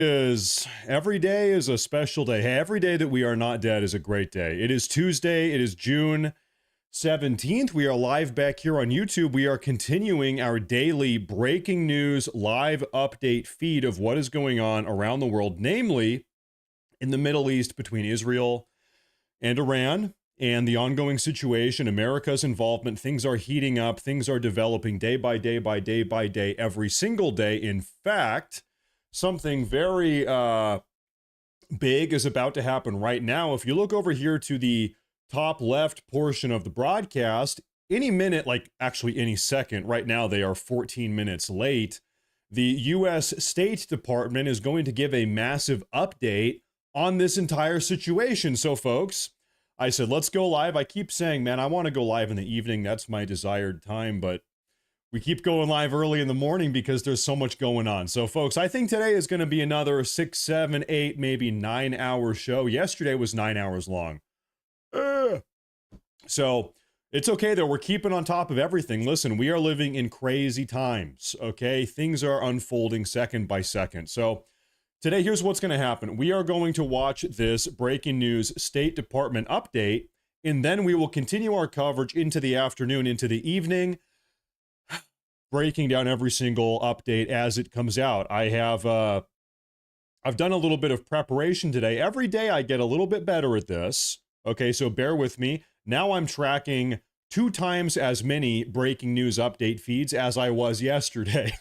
Is every day is a special day. Hey, every day that we are not dead is a great day. It is Tuesday. It is June 17th. We are live back here on YouTube. We are continuing our daily breaking news live update feed of what is going on around the world, namely in the Middle East between Israel and Iran and the ongoing situation, America's involvement. Things are heating up. Things are developing day by day by day by day, every single day. In fact, something very big is about to happen right now. If you look over here to the top left portion of the broadcast, any minute, like actually any second, right now they are 14 minutes late, the U.S. State Department is going to give a massive update on this entire situation. So folks, I said, let's go live. I keep saying, man, I want to go live in the evening. That's my desired time, but we keep going live early in the morning because there's so much going on. So folks, I think today is going to be another 6, 7, 8, maybe 9-hour show. Yesterday was 9 hours long. So it's okay though. We're keeping on top of everything. Listen, we are living in crazy times. Okay. Things are unfolding second by second. So today, here's what's going to happen. We are going to watch this breaking news State Department update, and then we will continue our coverage into the afternoon, into the evening, breaking down every single update as it comes out. I've done a little bit of preparation today. Every day I get a little bit better at this. Okay, so bear with me. Now I'm tracking 2 times as many breaking news update feeds as I was yesterday.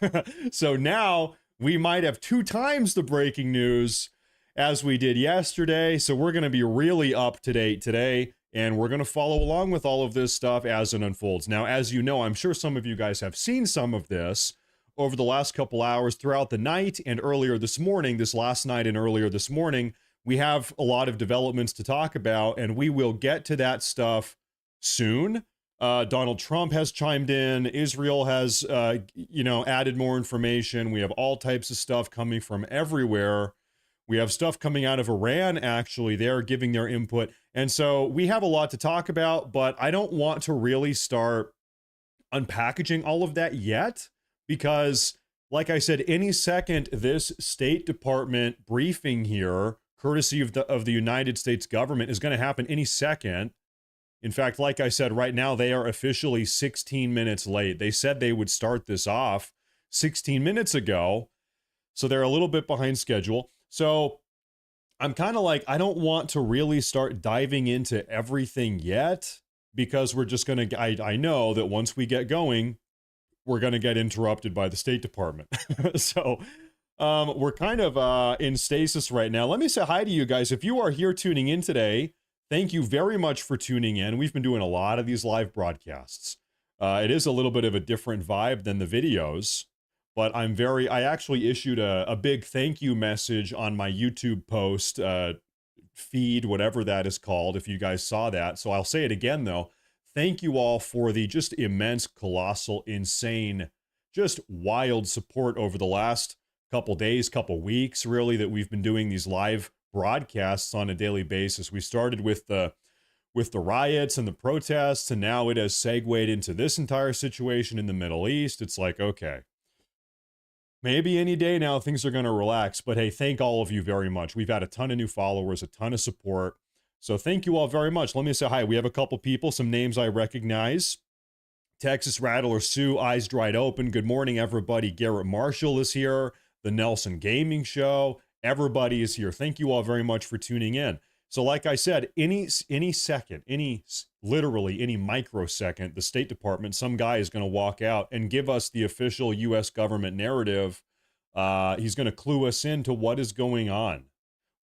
So now we might have 2 times the breaking news as we did yesterday. So we're going to be really up to date today. And we're going to follow along with all of this stuff as it unfolds. Now, as you know, I'm sure some of you guys have seen some of this over the last couple hours throughout the night and earlier this morning, this last night and earlier this morning. We have a lot of developments to talk about, and we will get to that stuff soon. Donald Trump has chimed in. Israel has, added more information. We have all types of stuff coming from everywhere. We have stuff coming out of Iran, actually. They're giving their input. And so we have a lot to talk about, but I don't want to really start unpackaging all of that yet, because, like I said, any second, this State Department briefing here, courtesy of the United States government, is going to happen any second. In fact, like I said, right now, they are officially 16 minutes late. They said they would start this off 16 minutes ago, so they're a little bit behind schedule. So I'm kind of like, I don't want to really start diving into everything yet, because we're just going to, I know that once we get going, we're going to get interrupted by the State Department. So we're kind of in stasis right now. Let me say hi to you guys. If you are here tuning in today, thank you very much for tuning in. We've been doing a lot of these live broadcasts. It is a little bit of a different vibe than the videos. But I actually issued a big thank you message on my YouTube post feed, whatever that is called, if you guys saw that. So I'll say it again, though. Thank you all for the just immense, colossal, insane, just wild support over the last couple days, couple weeks, really, that we've been doing these live broadcasts on a daily basis. We started with the riots and the protests, and now it has segued into this entire situation in the Middle East. It's like, okay, maybe any day now things are going to relax, but hey, thank all of you very much. We've had a ton of new followers, a ton of support. So thank you all very much. Let me say hi. We have a couple people, some names I recognize. Texas Rattler Sue, Eyes Dried Open. Good morning, everybody. Garrett Marshall is here. The Nelson Gaming Show. Everybody is here. Thank you all very much for tuning in. So like I said, any second, literally any microsecond, the State Department, some guy is going to walk out and give us the official U.S. government narrative. He's going to clue us into what is going on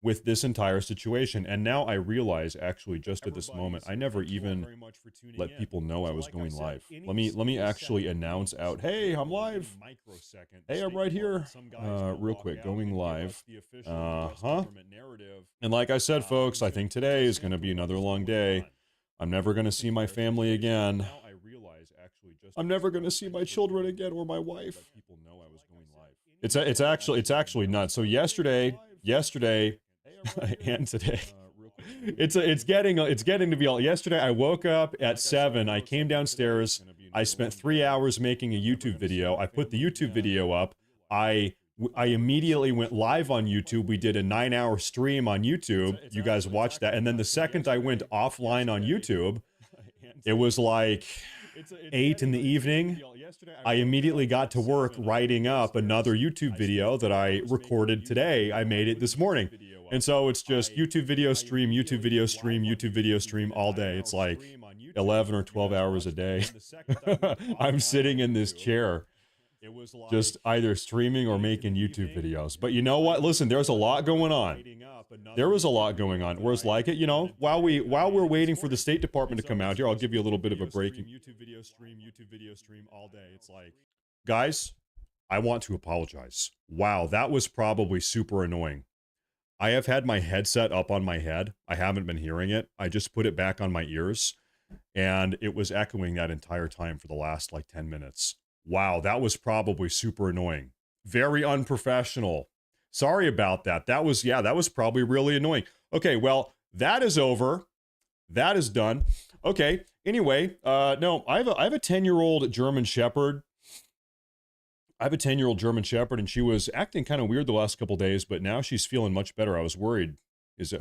with this entire situation. And now I realize, actually, just at this moment, I never even let people know I was going live. Let me actually announce out, hey, I'm live. Hey, I'm right here. Real quick, going live. And like I said, folks, I think today is going to be another long day. I'm never going to see my family again. I'm never going to see my children again, or my wife. It's actually nuts. So yesterday and today, it's getting to be all. Yesterday I woke up at 7. I came downstairs. I spent 3 hours making a YouTube video. I put the YouTube video up. I I immediately went live on YouTube. We did a 9-hour stream on YouTube. You guys watched that. And then the second I went offline on YouTube, it was like 8 in the evening. I immediately got to work writing up another YouTube video that I recorded today. I made it this morning. And so it's just YouTube video stream, YouTube video stream, YouTube video stream all day. It's like 11 or 12 hours a day. I'm sitting in this chair, just either streaming or making YouTube videos. But you know what? Listen, there's a lot going on. There was a lot going on. Whereas like it, you know, while we're waiting for the State Department to come out here, I'll give you a little bit of a breaking YouTube video stream all day. It's like, guys, I want to apologize. Wow, that was probably super annoying. I have had my headset up on my head. I haven't been hearing it. I just put it back on my ears, and it was echoing that entire time for the last like 10 minutes. Wow, that was probably super annoying. Very unprofessional. Sorry about that. That was probably really annoying. Okay, well, that is over. That is done. Okay, anyway, no, I have a 10-year-old German Shepherd. I have a 10-year-old German Shepherd, and she was acting kind of weird the last couple days, but now she's feeling much better. I was worried.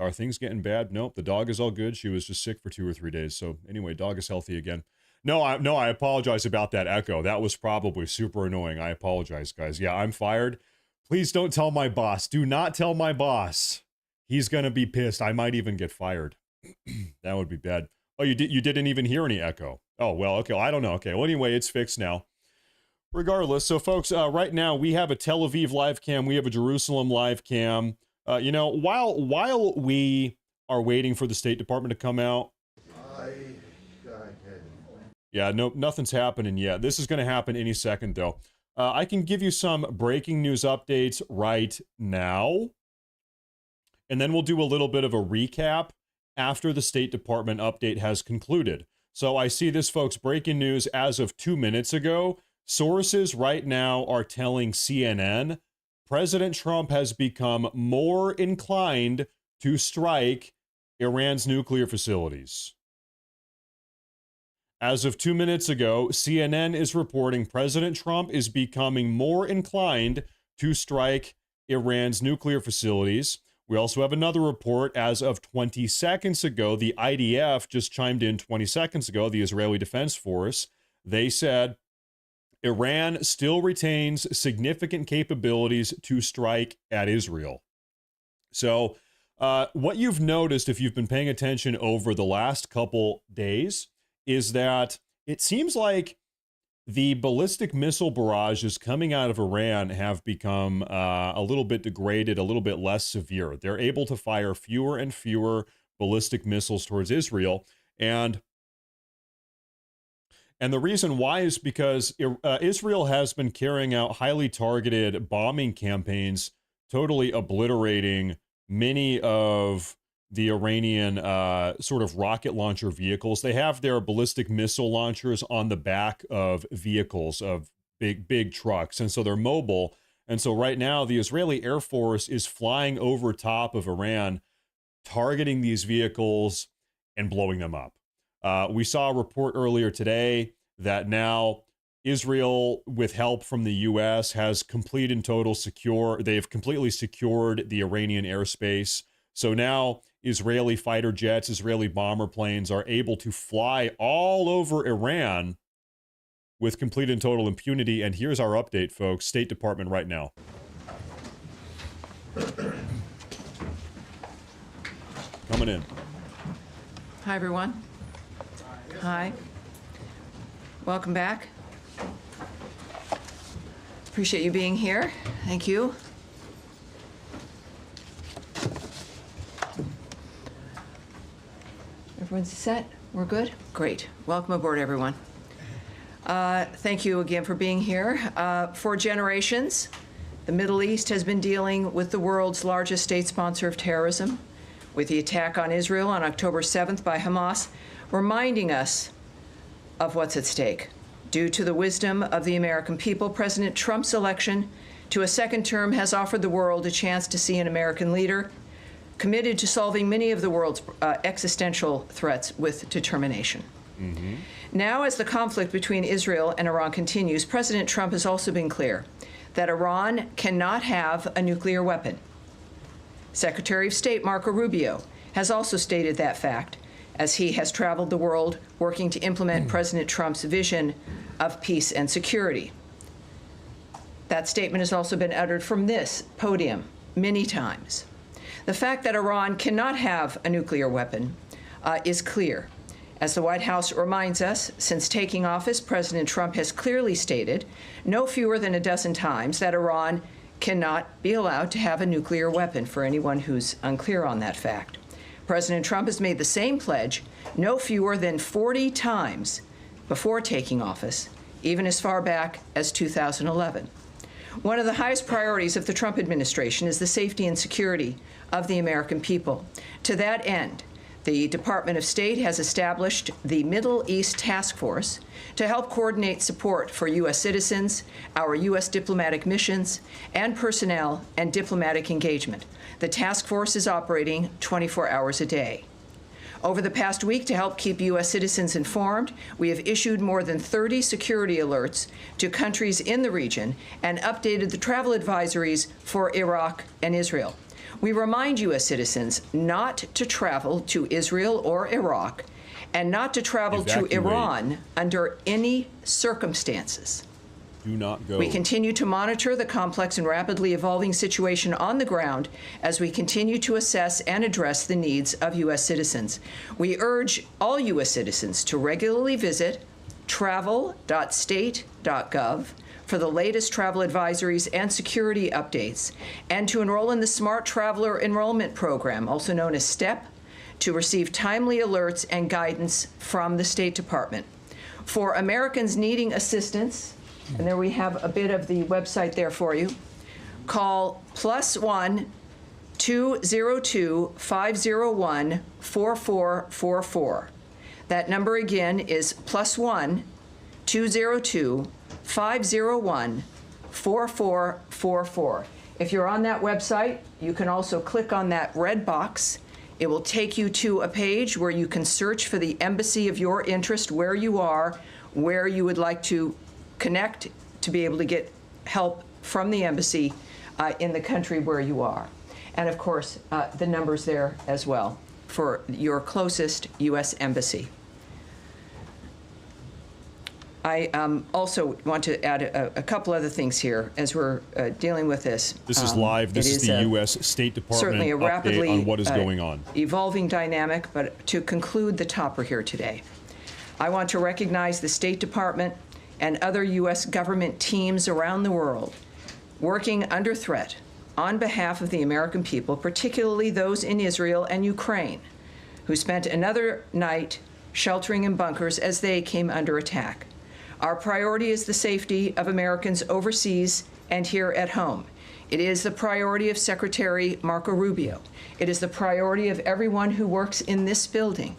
Are things getting bad? Nope, the dog is all good. She was just sick for 2 or 3 days. So anyway, dog is healthy again. No, I apologize about that echo. That was probably super annoying. I apologize, guys. Yeah, I'm fired. Please don't tell my boss. Do not tell my boss. He's going to be pissed. I might even get fired. That would be bad. Oh, you didn't even hear any echo. Oh, well, okay. Well, I don't know. Okay, well, anyway, it's fixed now. Regardless, so folks, right now we have a Tel Aviv live cam, we have a Jerusalem live cam. You know, while we are waiting for the State Department to come out, yeah, no, nothing's happening yet. This is going to happen any second, though. I can give you some breaking news updates right now, and then we'll do a little bit of a recap after the State Department update has concluded. So I see this, folks, breaking news as of 2 minutes ago. Sources right now are telling CNN President Trump has become more inclined to strike Iran's nuclear facilities. As of 2 minutes ago, CNN is reporting President Trump is becoming more inclined to strike Iran's nuclear facilities. We also have another report as of 20 seconds ago. The IDF just chimed in 20 seconds ago, the Israeli Defense Force. They said Iran still retains significant capabilities to strike at Israel. So what you've noticed, if you've been paying attention over the last couple days, is that it seems like the ballistic missile barrages coming out of Iran have become a little bit degraded, a little bit less severe. They're able to fire fewer and fewer ballistic missiles towards Israel. And the reason why is because Israel has been carrying out highly targeted bombing campaigns, totally obliterating many of the Iranian sort of rocket launcher vehicles. They have their ballistic missile launchers on the back of vehicles, of big trucks. And so they're mobile. And so right now, the Israeli Air Force is flying over top of Iran, targeting these vehicles and blowing them up. We saw a report earlier today that now Israel, with help from the U.S., has complete and total they've completely secured the Iranian airspace. So now Israeli fighter jets, Israeli bomber planes are able to fly all over Iran with complete and total impunity. And here's our update, folks. State Department right now. Coming in. Hi, everyone. Hi. Welcome back. Appreciate you being here. Thank you. Everyone's set? We're good? Great. Welcome aboard, everyone. Thank you again for being here. For generations, the Middle East has been dealing with the world's largest state sponsor of terrorism, with the attack on Israel on October 7th by Hamas, reminding us of what's at stake. Due to the wisdom of the American people, President Trump's election to a second term has offered the world a chance to see an American leader committed to solving many of the world's existential threats with determination. Mm-hmm. Now, as the conflict between Israel and Iran continues, President Trump has also been clear that Iran cannot have a nuclear weapon. Secretary of State Marco Rubio has also stated that fact, as he has traveled the world working to implement President Trump's vision of peace and security. That statement has also been uttered from this podium many times. The fact that Iran cannot have a nuclear weapon is clear. As the White House reminds us, since taking office, President Trump has clearly stated no fewer than a dozen times that Iran cannot be allowed to have a nuclear weapon, for anyone who's unclear on that fact. President Trump has made the same pledge no fewer than 40 times before taking office, even as far back as 2011. One of the highest priorities of the Trump administration is the safety and security of the American people. To that end, the Department of State has established the Middle East Task Force to help coordinate support for U.S. citizens, our U.S. diplomatic missions, and personnel and diplomatic engagement. The task force is operating 24 hours a day. Over the past week, to help keep U.S. citizens informed, we have issued more than 30 security alerts to countries in the region and updated the travel advisories for Iraq and Israel. We remind U.S. citizens not to travel to Israel or Iraq and not to travel to Iran under any circumstances. Do not go. We continue to monitor the complex and rapidly evolving situation on the ground as we continue to assess and address the needs of U.S. citizens. We urge all U.S. citizens to regularly visit travel.state.gov for the latest travel advisories and security updates, and to enroll in the Smart Traveler Enrollment Program, also known as STEP, to receive timely alerts and guidance from the State Department. For Americans needing assistance, and there we have a bit of the website there for you, call +1 202 501 4444. That number again is +1 202 501 4444. If you're on that website, you can also click on that red box. It will take you to a page where you can search for the embassy of your interest, where you are, where you would like to connect to be able to get help from the embassy in the country where you are. And of course, the number's there as well for your closest U.S. embassy. I also want to add a couple other things here as we're dealing with this. This is live. This is the U.S. State Department certainly a rapidly update on what is going on. Evolving dynamic, but to conclude the topper here today, I want to recognize the State Department and other U.S. government teams around the world working under threat on behalf of the American people, particularly those in Israel and Ukraine, who spent another night sheltering in bunkers as they came under attack. Our priority is the safety of Americans overseas and here at home. It is the priority of Secretary Marco Rubio. It is the priority of everyone who works in this building,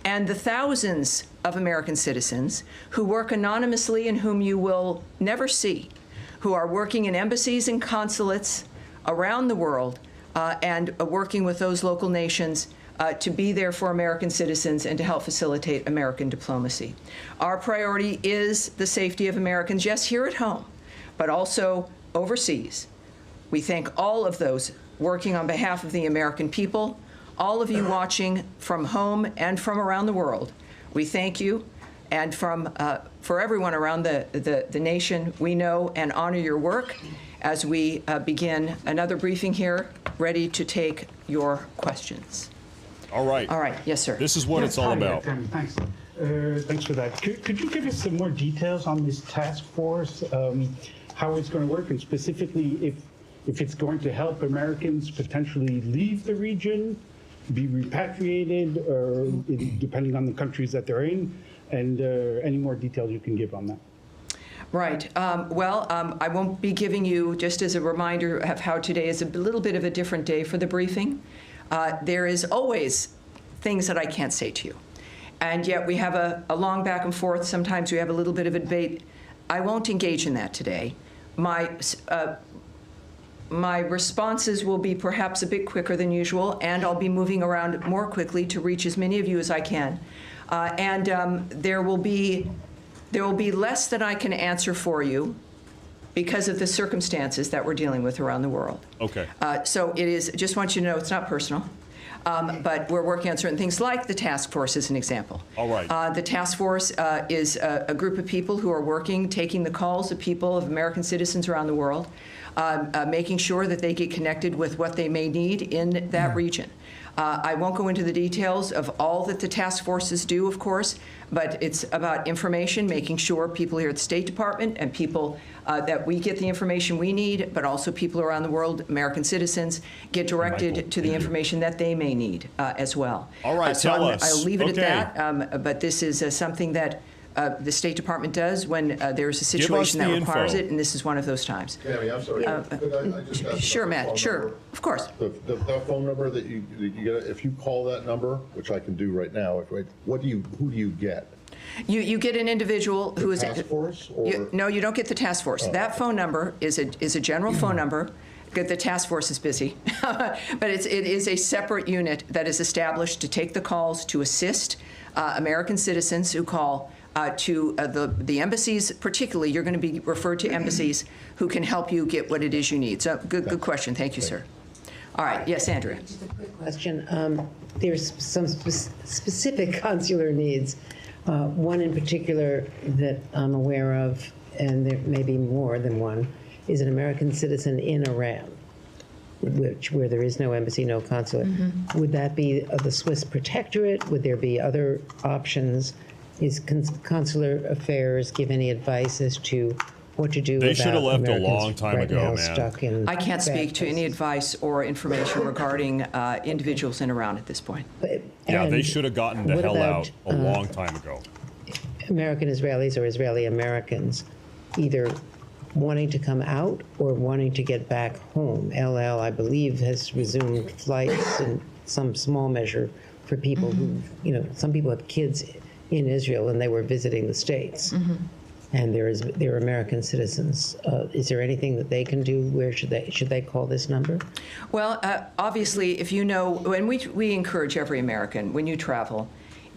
and the thousands of American citizens who work anonymously and whom you will never see, who are working in embassies and consulates around the world and working with those local nations to be there for American citizens and to help facilitate American diplomacy. Our priority is the safety of Americans, yes, here at home, but also overseas. We thank all of those working on behalf of the American people, all of you watching from home and from around the world. We thank you, and for everyone around the nation, we know and honor your work as we begin another briefing here, ready to take your questions. All right. All right. Yes, sir. This is what it's all about. Thanks. Thanks for that. Could you give us some more details on this task force, how it's going to work, and specifically if it's going to help Americans potentially leave the region, be repatriated, or depending on the countries that they're in, and any more details you can give on that? Right. I won't be giving you, just as a reminder of how today is a little bit of a different day for the briefing. There is always things that I can't say to you. And yet we have a long back and forth. Sometimes we have a little bit of a debate. I won't engage in that today. My responses will be perhaps a bit quicker than usual, and I'll be moving around more quickly to reach as many of you as I can. There will be less that I can answer for you because of the circumstances that we're dealing with around the world. Okay. So it is, just want you to know, it's not personal. But we're working on certain things like the task force as an example. All right. The task force is a group of people who are working, taking the calls of people, of American citizens around the world, making sure that they get connected with what they may need in that region. I won't go into the details of all that the task forces do, of course, but it's about information, making sure people here at the State Department and people that we get the information we need, but also people around the world, American citizens, get directed to the information that they may need as well. All right, so tell us. I'll leave it Okay. at that, but this is something that the State Department does when there's a situation that the requires info. it, and this is one of those times. Tammy, I'm sorry. Could I just ask Sure, about the Matt, phone sure, number? of course. That phone number that you get, if you call that number, which I can do right now, who do you get? You get an individual who is Task force or? no, you don't get the task force. That phone number is a general phone number. The task force is busy, but it is a separate unit that is established to take the calls to assist American citizens who call to the embassies. Particularly, you're going to be referred to embassies who can help you get what it is you need. So good question. Thank you, sir. All right. Yes, Andrea. Just a quick question. There's some specific consular needs. One in particular that I'm aware of, and there may be more than one, is an American citizen in Iran, where there is no embassy, no consulate. Mm-hmm. Would that be the Swiss protectorate? Would there be other options? Is consular affairs give any advice as to what to do? They should have left a Americans long time right ago, now man. Stuck in I can't speak bad to any places? advice or information regarding individuals in Iran at this point. Yeah, they And should have gotten the what hell about, out a long time ago. American Israelis or Israeli Americans either wanting to come out or wanting to get back home. LL, I believe, has resumed flights in some small measure for people who, some people have kids in Israel and they were visiting the States. And they're American citizens. Is there anything that they can do? Where should they call this number? Well, obviously, if you know, and we encourage every American when you travel,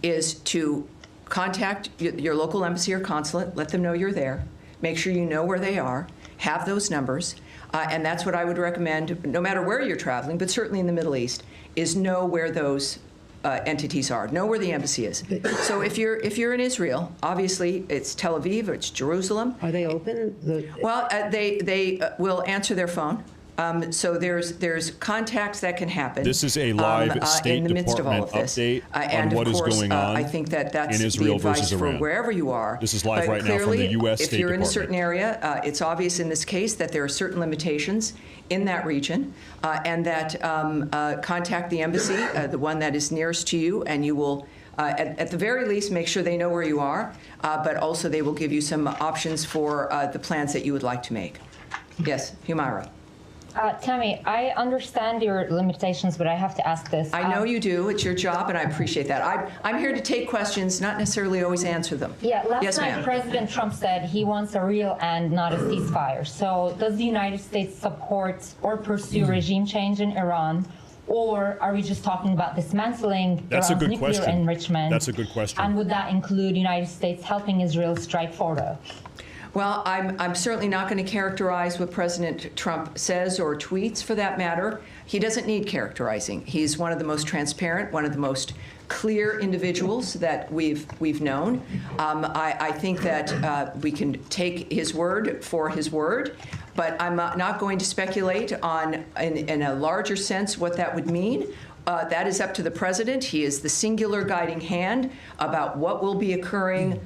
is to contact your local embassy or consulate, let them know you're there, make sure you know where they are, have those numbers, and that's what I would recommend, no matter where you're traveling, but certainly in the Middle East, is know where those entities are, know where the embassy is. So if you're in Israel, obviously it's Tel Aviv or it's Jerusalem. Are they open? Well, they will answer their phone. So there's contacts that can happen. This is a live State in the midst of all Department of this. update on And what of is course, going on I think that's in Israel the advice versus for Iran. wherever you are. This is live But right now from the clearly, U.S. State if you're in a Department. certain area, it's obvious in this case that there are certain limitations in that region, and that contact the embassy, the one that is nearest to you, and you will. At the very least, make sure they know where you are, but also they will give you some options for the plans that you would like to make. Yes, Humaira. Tammy, I understand your limitations, but I have to ask this. I know you do. It's your job, and I appreciate that. I'm here to take questions, not necessarily always answer them. Yeah, last Yes, night ma'am. President Trump said he wants a real end, not a ceasefire. So does the United States support or pursue regime change in Iran? Or are we just talking about dismantling That's a Iran's good nuclear question. enrichment? That's a good question. And would that include United States helping Israel strike Fordo? Well, I'm certainly not going to characterize what President Trump says or tweets, for that matter. He doesn't need characterizing. He's one of the most transparent, one of the most clear individuals that we've known. I think that we can take his word for his word, but I'm not going to speculate on, in a larger sense, what that would mean. That is up to the president. He is the singular guiding hand about what will be occurring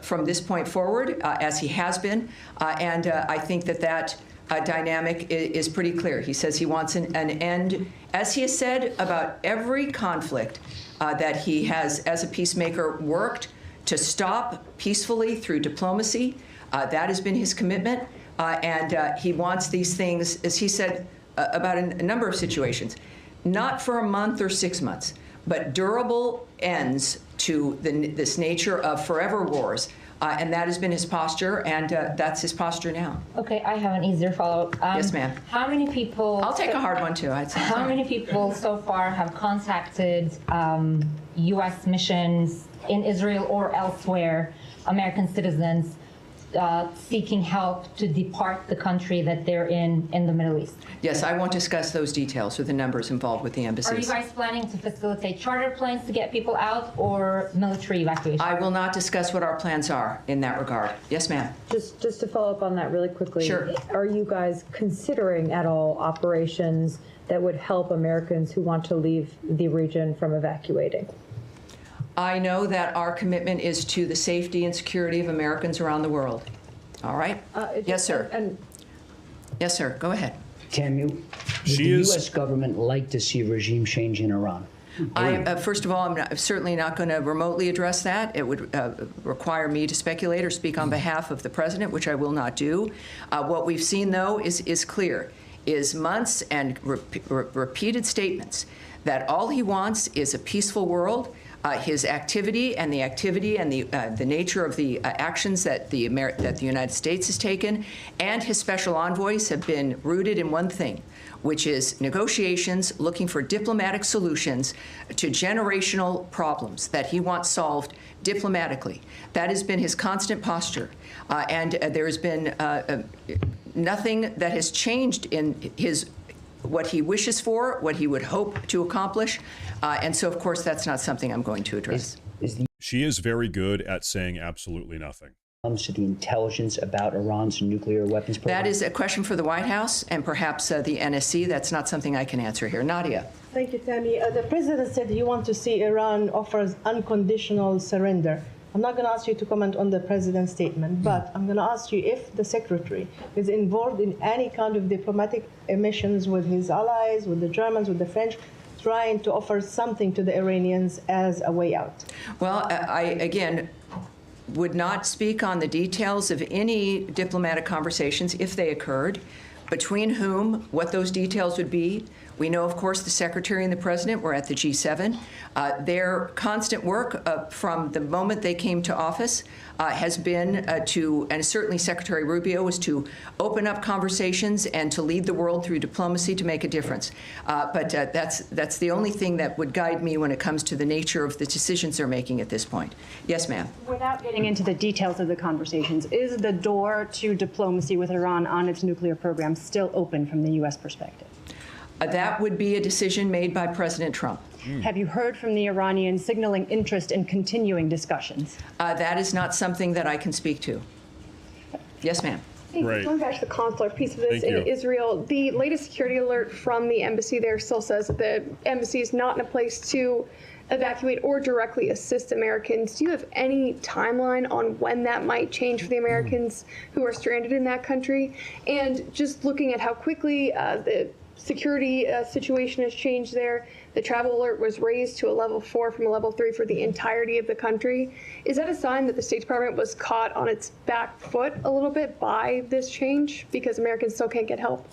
from this point forward, as he has been. And I think that dynamic is pretty clear. He says he wants an end, as he has said about every conflict that he has, as a peacemaker, worked to stop peacefully through diplomacy. That has been his commitment. And he wants these things, as he said about a number of situations, not for a month or 6 months, but durable ends to this nature of forever wars. And that has been his posture, and that's his posture now. Okay, I have an easier follow-up. Yes, ma'am. How many people... I'll take a hard one, too. I'd say. How many people so far have contacted U.S. missions in Israel or elsewhere, American citizens, seeking help to depart the country that they're in the Middle East? Yes, I won't discuss those details or the numbers involved with the Are you embassies. guys planning to facilitate charter planes to get people out or military evacuation? I will not discuss what our plans are in that regard. Yes, ma'am. Just to follow up on that really quickly. Sure. Are you guys considering at all operations that would help Americans who want to leave the region from evacuating? I know that our commitment is to the safety and security of Americans around the world. All right? Yes, sir. And Yes, sir. Go ahead. Tammy, would the She is- U.S. government like to see a regime change in Iran? First of all, I'm certainly not going to remotely address that. It would require me to speculate or speak on behalf of the president, which I will not do. What we've seen, though, is clear, is months and repeated statements that all he wants is a peaceful world. His activity and the nature of the actions that the United States has taken and his special envoys have been rooted in one thing, which is negotiations, looking for diplomatic solutions to generational problems that he wants solved diplomatically. That has been his constant posture. And there has been nothing that has changed in what he wishes for, what he would hope to accomplish. And so, of course, that's not something I'm going to address. Is the She is very good at saying absolutely nothing. comes to the intelligence about Iran's nuclear weapons program? That is a question for the White House and perhaps the NSC. That's not something I can answer here. Nadia. Thank you, Tammy. The president said he wants to see Iran offers unconditional surrender. I'm not going to ask you to comment on the president's statement, but I'm going to ask you if the secretary is involved in any kind of diplomatic missions with his allies, with the Germans, with the French, trying to offer something to the Iranians as a way out. Well, I again would not speak on the details of any diplomatic conversations if they occurred, between whom, what those details would be. We know, of course, the Secretary and the President were at the G7. Their constant work from the moment they came to office has been to, and certainly Secretary Rubio, was to open up conversations and to lead the world through diplomacy to make a difference. But that's the only thing that would guide me when it comes to the nature of the decisions they're making at this point. Yes, ma'am. Without getting into the details of the conversations, is the door to diplomacy with Iran on its nuclear program still open from the U.S. perspective? That would be a decision made by President Trump. Have you heard from the Iranians signaling interest in continuing discussions? That is not something that I can speak to. Yes, ma'am. Right. Going back to the consular piece of this Thank you. in Israel, the latest security alert from the embassy there still says that the embassy is not in a place to evacuate or directly assist Americans. Do you have any timeline on when that might change for the Americans who are stranded in that country? And just looking at how quickly the security situation has changed there, the travel alert was raised to a level 4 from a level 3 for the entirety of the country. Is that a sign that the State Department was caught on its back foot a little bit by this change because Americans still can't get help?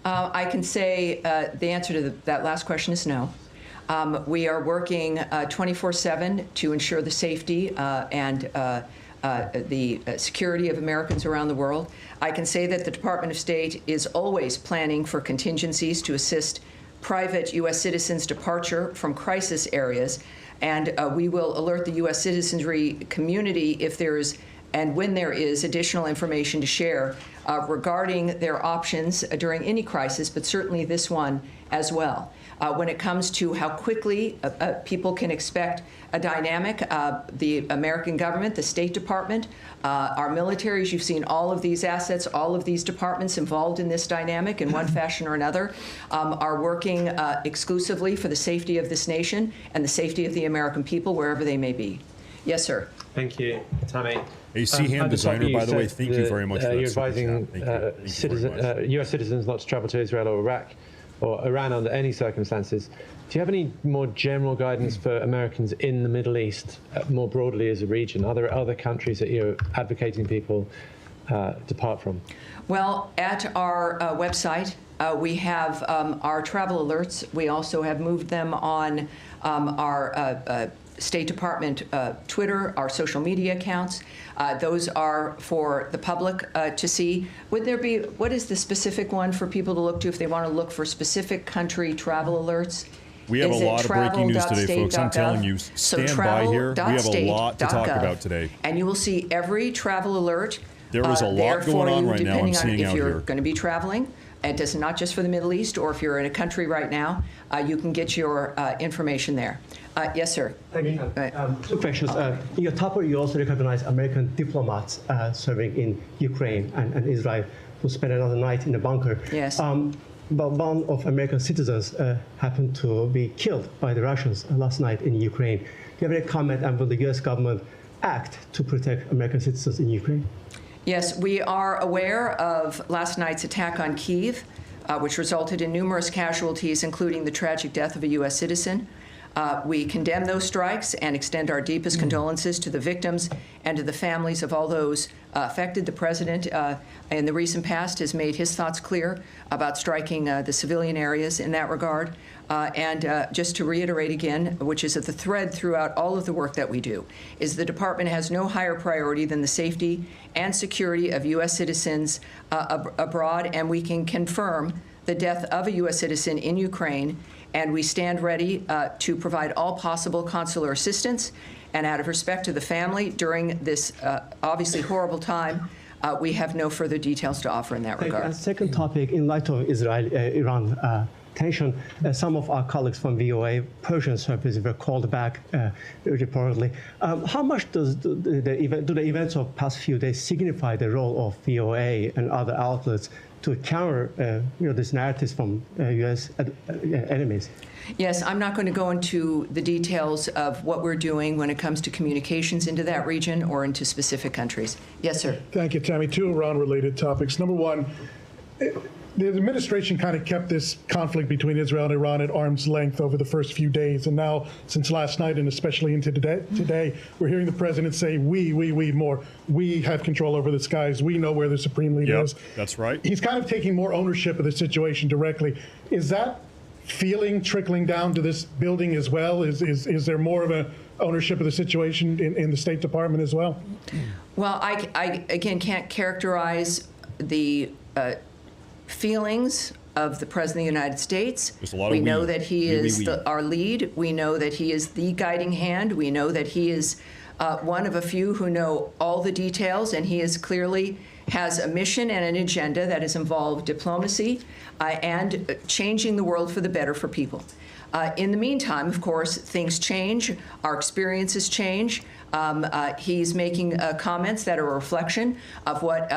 I can say the answer to that last question is no. We are working 24/7 to ensure the safety and the security of Americans around the world. I can say that the Department of State is always planning for contingencies to assist private U.S. citizens' departure from crisis areas, and we will alert the U.S. citizenry community if there is and when there is additional information to share regarding their options during any crisis, but certainly this one as well. When it comes to how quickly people can expect a dynamic, the American government, the State Department, our militaries, you've seen all of these assets, all of these departments involved in this dynamic in one fashion or another, are working exclusively for the safety of this nation and the safety of the American people, wherever they may be. Yes, sir. Thank you, Tammy. A C-Ham designer, by the way, thank you very much for that You're super advising chat. Thank you very much. U.S. citizens not to travel to Israel or Iraq or Iran under any circumstances. Do you have any more general guidance for Americans in the Middle East, more broadly as a region? Are there other countries that you're advocating people depart from? Well, at our website, we have our travel alerts. We also have moved them on our State Department Twitter, our social media accounts. Those are for the public to see. Would there be, what is the specific one for people to look to if they want to look for specific country travel alerts? We have Is a it lot of breaking news today, folks. I'm travel.state.gov? telling you, So stand by here. We have a lot to talk travel.state.gov. about today. And you will see every travel alert There is a lot there going for on you, right now I'm depending on seeing if out you're here. going to be traveling. It does not just for the Middle East, or if you're in a country right now, you can get your information there. Yes, sir. Thank you. Two questions. In your topic, you also recognize American diplomats serving in Ukraine and Israel who spent another night in a bunker. Yes. But one of American citizens happened to be killed by the Russians last night in Ukraine. Do you have any comment, and will the U.S. government act to protect American citizens in Ukraine? Yes, we are aware of last night's attack on Kyiv, which resulted in numerous casualties, including the tragic death of a U.S. citizen. We condemn those strikes and extend our deepest condolences to the victims and to the families of all those affected. The president, in the recent past, has made his thoughts clear about striking the civilian areas in that regard. And just to reiterate again, which is at the thread throughout all of the work that we do, is the department has no higher priority than the safety and security of U.S. citizens abroad, and we can confirm the death of a U.S. citizen in Ukraine, and we stand ready to provide all possible consular assistance. And out of respect to the family during this obviously horrible time, we have no further details to offer in that regard. And second topic, in light of Israel-Iran tension, some of our colleagues from VOA Persian services were called back reportedly. How much does do the events of past few days signify the role of VOA and other outlets to counter these narratives from U.S. enemies? Yes, I'm not going to go into the details of what we're doing when it comes to communications into that region or into specific countries. Yes, sir. Thank you, Tammy. Two Iran-related topics. Number one, the administration kind of kept this conflict between Israel and Iran at arm's length over the first few days. And now, since last night and especially into today, we're hearing the president say, we more. We have control over the skies. We know where the supreme leader is. That's right. He's kind of taking more ownership of the situation directly. Is that feeling trickling down to this building as well? Is there more of a ownership of the situation in the State Department as well? Well, I again can't characterize the feelings of the President of the United States. We know that he is our lead. We know that he is the guiding hand. We know that he is one of a few who know all the details, and he is clearly has a mission and an agenda that has involved diplomacy and changing the world for the better for people. In the meantime, of course, things change. Our experiences change. He's making comments that are a reflection of what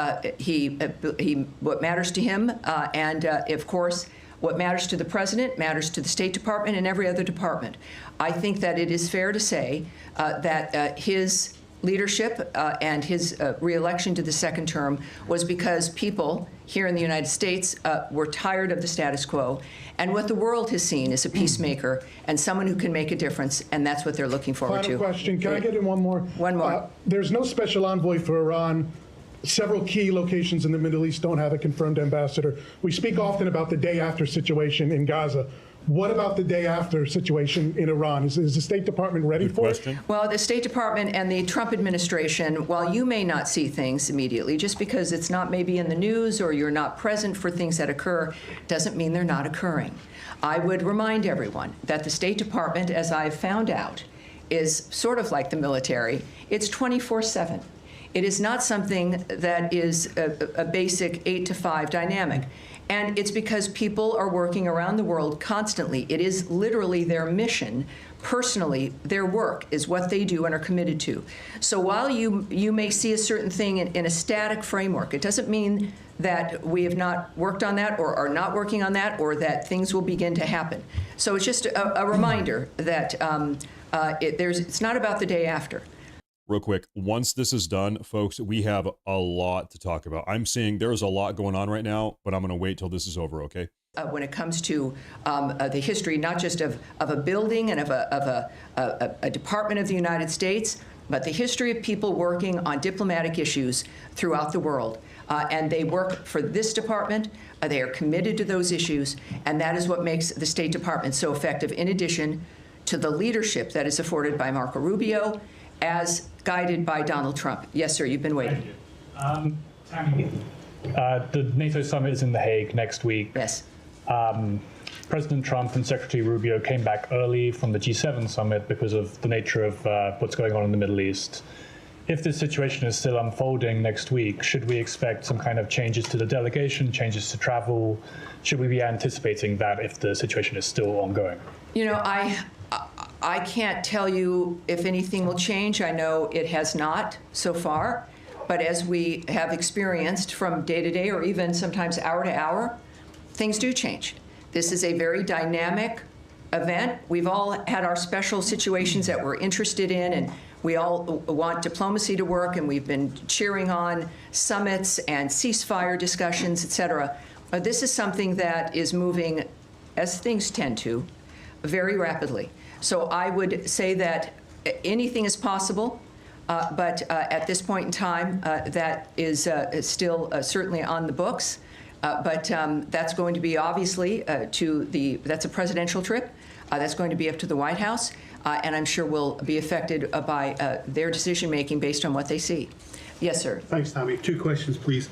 what matters to him, and of course, what matters to the president matters to the State Department and every other department. I think that it is fair to say that his leadership and his re-election to the second term was because people here in the United States were tired of the status quo, and what the world has seen is a peacemaker and someone who can make a difference, and that's what they're looking forward to. Final question. Can I get in one more? One more. There's no special envoy for Iran. Several key locations in the Middle East don't have a confirmed ambassador. We speak often about the day after situation in Gaza. What about the day after situation in Iran? Is the State Department ready for it? Well, the State Department and the Trump administration, while you may not see things immediately, just because it's not maybe in the news or you're not present for things that occur, doesn't mean they're not occurring. I would remind everyone that the State Department, as I've found out, is sort of like the military. It's 24/7. It is not something that is a basic 8 to 5 dynamic. And it's because people are working around the world constantly. It is literally their mission. Personally, their work is what they do and are committed to. So while you may see a certain thing in a static framework, it doesn't mean that we have not worked on that or are not working on that or that things will begin to happen. So it's just a reminder that it's not about the day after. Real quick, once this is done, folks, we have a lot to talk about. I'm saying there's a lot going on right now, but I'm going to wait till this is over, okay? When it comes to the history, not just of a building and of a department of the United States, but the history of people working on diplomatic issues throughout the world. And they work for this department. They are committed to those issues, and that is what makes the State Department so effective, in addition to the leadership that is afforded by Marco Rubio, as guided by Donald Trump. Yes, sir, you've been waiting. Tammy, the NATO summit is in The Hague next week. Yes. President Trump and Secretary Rubio came back early from the G7 summit because of the nature of what's going on in the Middle East. if the situation is still unfolding next week, should we expect some kind of changes to the delegation, changes to travel? Should we be anticipating that if the situation is still ongoing? You know, I can't tell you if anything will change. I know it has not so far. But as we have experienced from day to day or even sometimes hour to hour, things do change. This is a very dynamic event. We've all had our special situations that we're interested in, and we all want diplomacy to work, and we've been cheering on summits and ceasefire discussions, et cetera. But this is something that is moving, as things tend to, very rapidly. So I would say that anything is possible, but at this point in time, that is still certainly on the books. But that's going to be obviously that's a presidential trip. That's going to be up to the White House, and I'm sure will be affected by their decision making based on what they see. Yes, sir. Thanks, Tammy. 2 questions, please.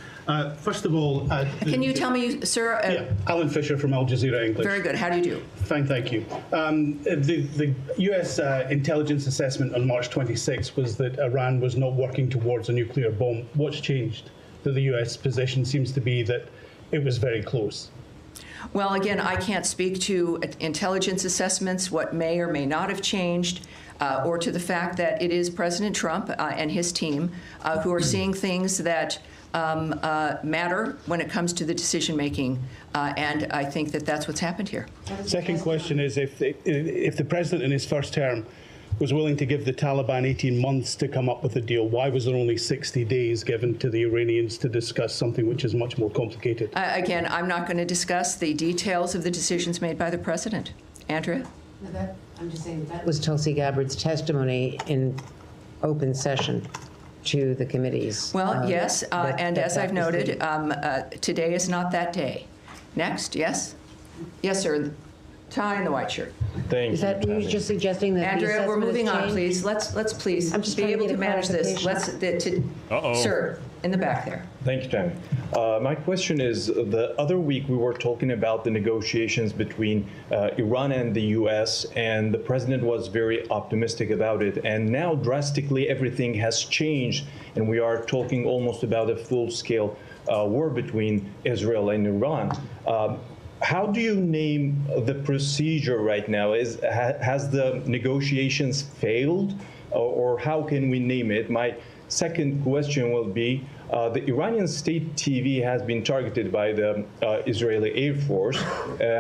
First of all, can you tell me, sir? Alan Fisher from Al Jazeera English. Very good. How do you do? Fine, thank you. The U.S. intelligence assessment on March 26 was that Iran was not working towards a nuclear bomb. What's changed? That the U.S. position seems to be that it was very close. Well, again, I can't speak to intelligence assessments, what may or may not have changed, or to the fact that it is President Trump and his team who are seeing things that matter when it comes to the decision making, and I think that that's what's happened here. Second question is, if the president in his first term was willing to give the Taliban 18 months to come up with a deal, why was there only 60 days given to the Iranians to discuss something which is much more complicated? Again, I'm not going to discuss the details of the decisions made by the president. Andrea? I'm just saying that was Tulsi Gabbard's testimony in open session to the committees. Well, yes, and as I've noted, today is not that day. Next, yes? Yes, sir. Tie and the white shirt. Thank you. Is that you just suggesting that Andrea, we're moving on, please. Let's please be able to manage this. Sir, in the back there. Thank you, Tammy. My question is, the other week we were talking about the negotiations between Iran and the U.S., and the president was very optimistic about it. And now drastically everything has changed, and we are talking almost about a full-scale war between Israel and Iran. How do you name the procedure right now? Has the negotiations failed, or how can we name it? My second question will be, the Iranian state TV has been targeted by the Israeli Air Force.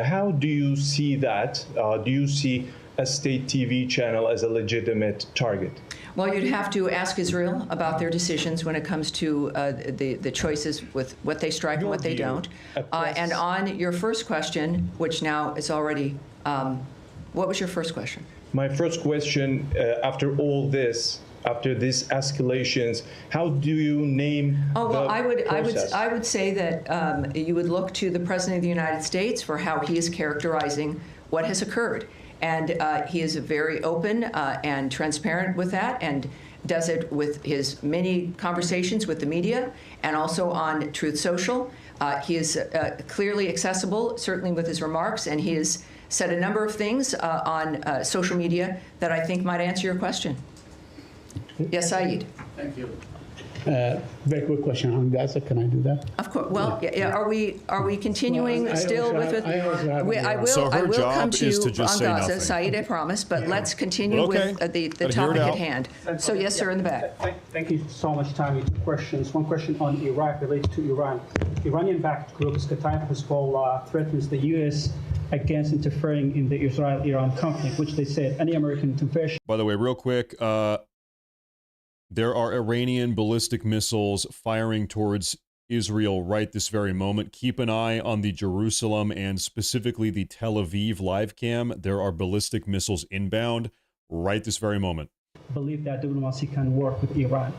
How do you see that? Do you see a state TV channel as a legitimate target? Well, you'd have to ask Israel about their decisions when it comes to the choices with what they strike and what they don't. And on your first question, which now is already, what was your first question? My first question, after all this, after these escalations, how do you name well, process? I would say that you would look to the President of the United States for how he is characterizing what has occurred. And he is very open and transparent with that, and does it with his many conversations with the media and also on Truth Social. He is clearly accessible, certainly with his remarks, and he has said a number of things on social media that I think might answer your question. Yes, Saeed. Thank you. Very quick question on Gaza. Can I do that? Of course. Well, are we continuing still with it? I will come to you on Gaza, Saeed, I promise. But let's continue with the topic at hand. So yes, sir, in the back. Thank you so much, Tammy. 2 questions. One question on Iraq related to Iran. Iranian-backed groups Kataib Hezbollah threatens the U.S. against interfering in the Israel-Iran conflict, which they said any American intervention. By the way, real quick. There are Iranian ballistic missiles firing towards Israel right this very moment. Keep an eye on the Jerusalem and specifically the Tel Aviv live cam. There are ballistic missiles inbound right this very moment. Believe that diplomacy can work with Iran.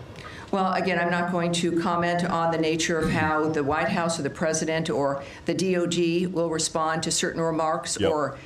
Well, again, I'm not going to comment on the nature of how the White House or the president or the DOD will respond to certain remarks or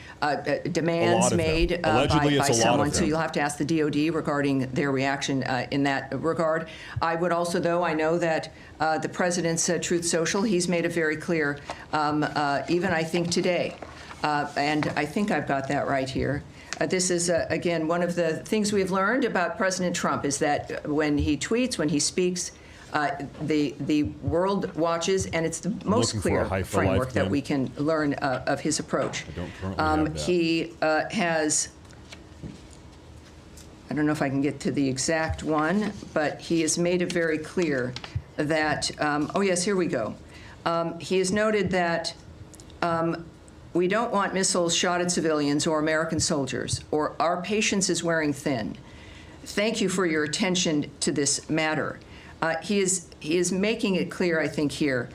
demands made by someone. So you'll have to ask the DOD regarding their reaction in that regard. I would also, though, I know that the president's Truth Social, he's made it very clear, even I think today, and I think I've got that right here. This is, again, one of the things we've learned about President Trump is that when he tweets, when he speaks, the world watches, and it's the most clear framework that we can learn of his approach. I don't currently have that. He has, I don't know if I can get to the exact one, but he has made it very clear that, oh yes, here we go. He has noted that we don't want missiles shot at civilians or American soldiers, or our patience is wearing thin. Thank you for your attention to this matter. He is making it clear, I think, here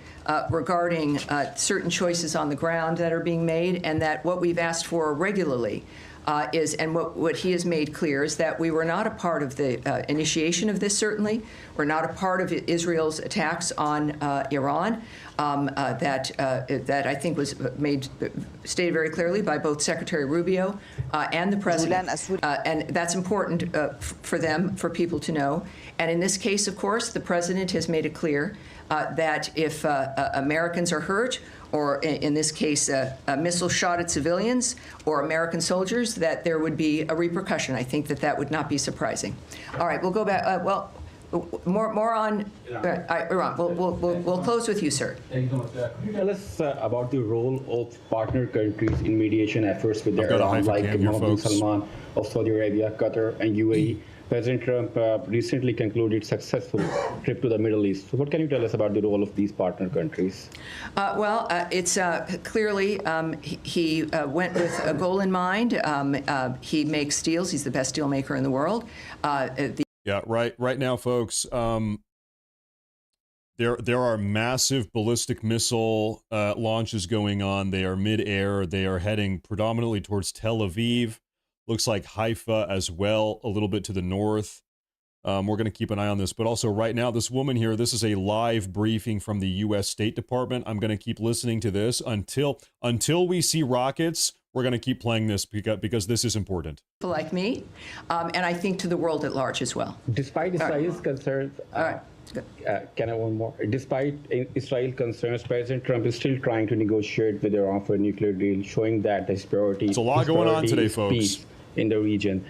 regarding certain choices on the ground that are being made, and that what we've asked for regularly is, and what he has made clear is that we were not a part of the initiation of this, certainly. We're not a part of Israel's attacks on Iran. That I think was stated very clearly by both Secretary Rubio and the President. And that's important for people to know. And in this case, of course, the President has made it clear that if Americans are hurt, or in this case, a missile shot at civilians or American soldiers, that there would be a repercussion. I think that would not be surprising. All right, we'll go back. More on Iran. We'll close with you, sir. Thank you so much. Could you tell us about the role of partner countries in mediation efforts with Iran, like Mohammed bin Salman of Saudi Arabia, Qatar, and UAE? President Trump recently concluded successful trip to the Middle East. So what can you tell us about the role of these partner countries? It's clearly he went with a goal in mind. He makes deals. He's the best deal maker in the world. Yeah, right now, folks, there are massive ballistic missile launches going on. They are mid-air. They are heading predominantly towards Tel Aviv. Looks like Haifa as well, a little bit to the north. We're going to keep an eye on this. But also right now, this woman here, this is a live briefing from the U.S. State Department. I'm going to keep listening to this until we see rockets. We're going to keep playing this because this is important. Like me, and I think to the world at large as well. Despite Israel's concerns, can I one more? Despite Israel's concerns, President Trump is still trying to negotiate with Iran for a nuclear deal, showing that his priority There's a lot going on today, folks. Peace in the region.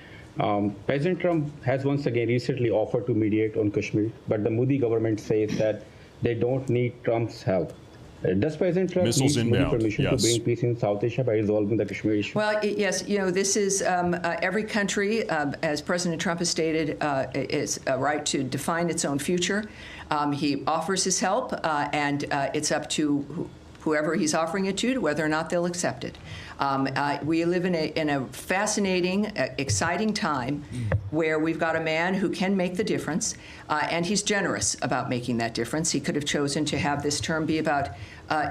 President Trump has once again recently offered to mediate on Kashmir, but the Modi government says that they don't need Trump's help. Does President Trump need Modi permission to bring peace in South Asia by resolving the Kashmir issue? Well, yes, this is every country, as President Trump has stated, is a right to define its own future. He offers his help, and it's up to whoever he's offering it to whether or not they'll accept it. We live in a fascinating, exciting time where we've got a man who can make the difference, and he's generous about making that difference. He could have chosen to have this term be about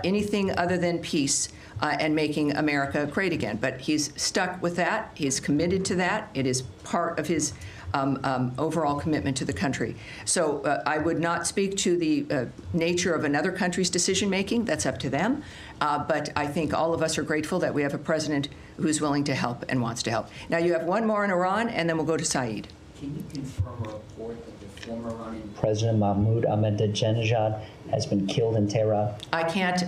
anything other than peace and making America great again. But he's stuck with that. He's committed to that. It is part of his overall commitment to the country. So I would not speak to the nature of another country's decision-making. That's up to them. But I think all of us are grateful that we have a president who's willing to help and wants to help. Now, you have one more in Iran, and then we'll go to Saeed. Can you confirm a report that the former Iranian President Mahmoud Ahmadinejad has been killed in Tehran? I can't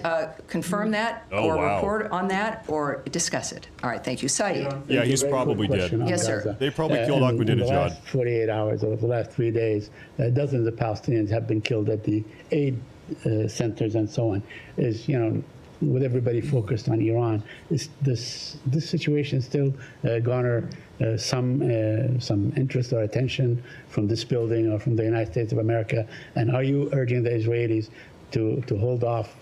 confirm that report on that or discuss it. All right, thank you. Saeed. Yeah, he's probably dead. Yes, sir. They probably killed Ahmadinejad. In the last 48 hours or the last 3 days, dozens of Palestinians have been killed at the aid centers and so on. With everybody focused on Iran, this situation still garner some interest or attention from this building or from the United States of America? And are you urging the Israelis to hold off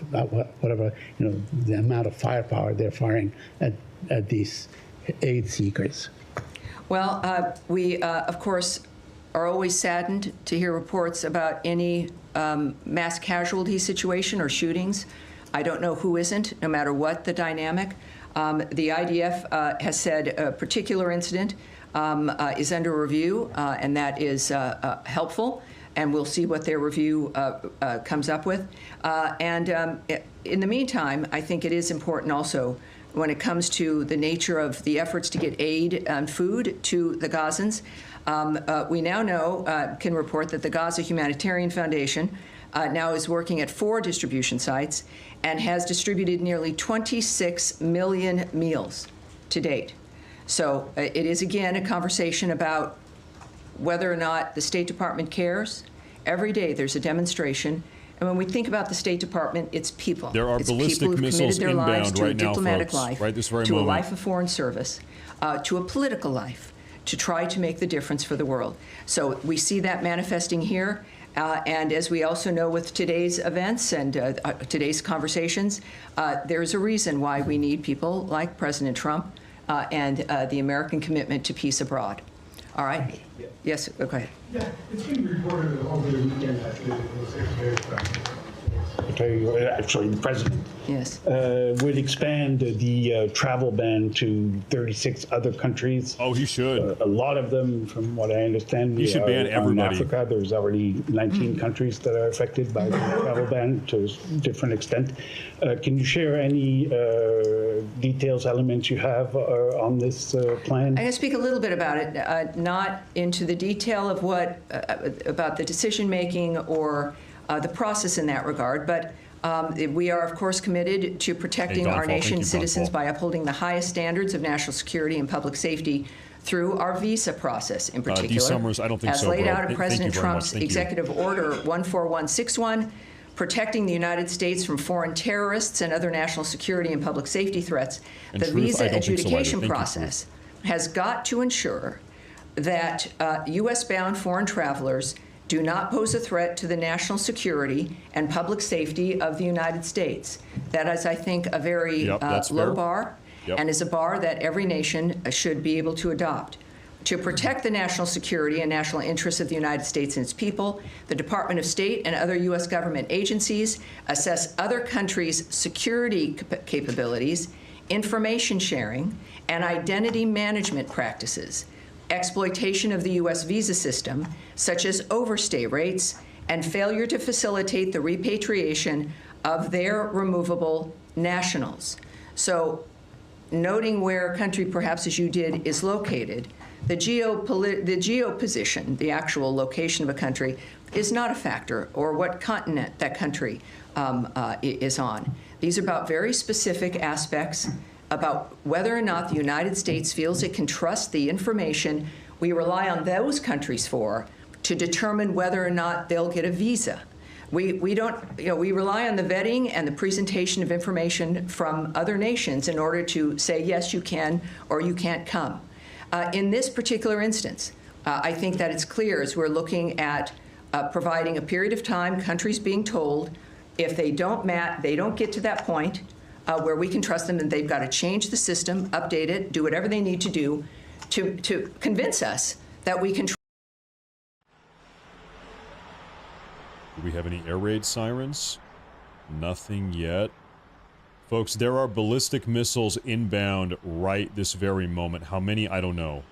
whatever the amount of firepower they're firing at these aid seekers? Well, we of course are always saddened to hear reports about any mass casualty situation or shootings. I don't know who isn't, no matter what the dynamic. The IDF has said a particular incident is under review, and that is helpful, and we'll see what their review comes up with. In the meantime, I think it is important also when it comes to the nature of the efforts to get aid and food to the Gazans. We now know, can report that the Gaza Humanitarian Foundation now is working at 4 distribution sites and has distributed nearly 26 million meals to date. So it is, again, a conversation about whether or not the State Department cares. Every day there's a demonstration. And when we think about the State Department, it's people. There are it's ballistic people who've missiles committed their lives inbound to right a now, diplomatic folks. life, Right this very to moment. a life of foreign service, to a political life, to try to make the difference for the world. So we see that manifesting here. And as we also know with today's events and today's conversations, there's a reason why we need people like President Trump and the American commitment to peace abroad. All right? Yes, go ahead. Yeah, it's been reported over the weekend that actually the president would expand the travel ban to 36 other countries. Oh, he should. A lot of them, from what I understand, He should ban everybody. In Africa, there's already 19 countries that are affected by the travel ban to a different extent. Can you share any details, elements you have on this plan? I'm going to speak a little bit about it, not into the detail of what, about the decision making or the process in that regard, but we are, of course, committed to protecting our nation's citizens by upholding the highest standards of national security and public safety through our visa process in particular. Summers, I don't think as so, laid bro. out in President Trump's Executive Order 14161, protecting the United States from foreign terrorists and other national security and public safety threats. The visa adjudication process has got to ensure that U.S.-bound foreign travelers do not pose a threat to the national security and public safety of the United States. That is, I think, a very low bar and is a bar that every nation should be able to adopt. To protect the national security and national interests of the United States and its people, the Department of State and other U.S. government agencies assess other countries' security capabilities, information sharing, and identity management practices, exploitation of the U.S. visa system, such as overstay rates, and failure to facilitate the repatriation of their removable nationals. So, noting where a country, perhaps as you did, is located, the geoposition, the actual location of a country, is not a factor, or what continent that country is on. These are about very specific aspects about whether or not the United States feels it can trust the information we rely on those countries for to determine whether or not they'll get a visa. We don't, we rely on the vetting and the presentation of information from other nations in order to say, yes, you can, or you can't come. In this particular instance, I think that it's clear as we're looking at providing a period of time, countries being told if they don't get to that point where we can trust them, and they've got to change the system, update it, do whatever they need to do to convince us that we can. Do we have any air raid sirens? Nothing yet. Folks, there are ballistic missiles inbound right this very moment. How many? I don't know.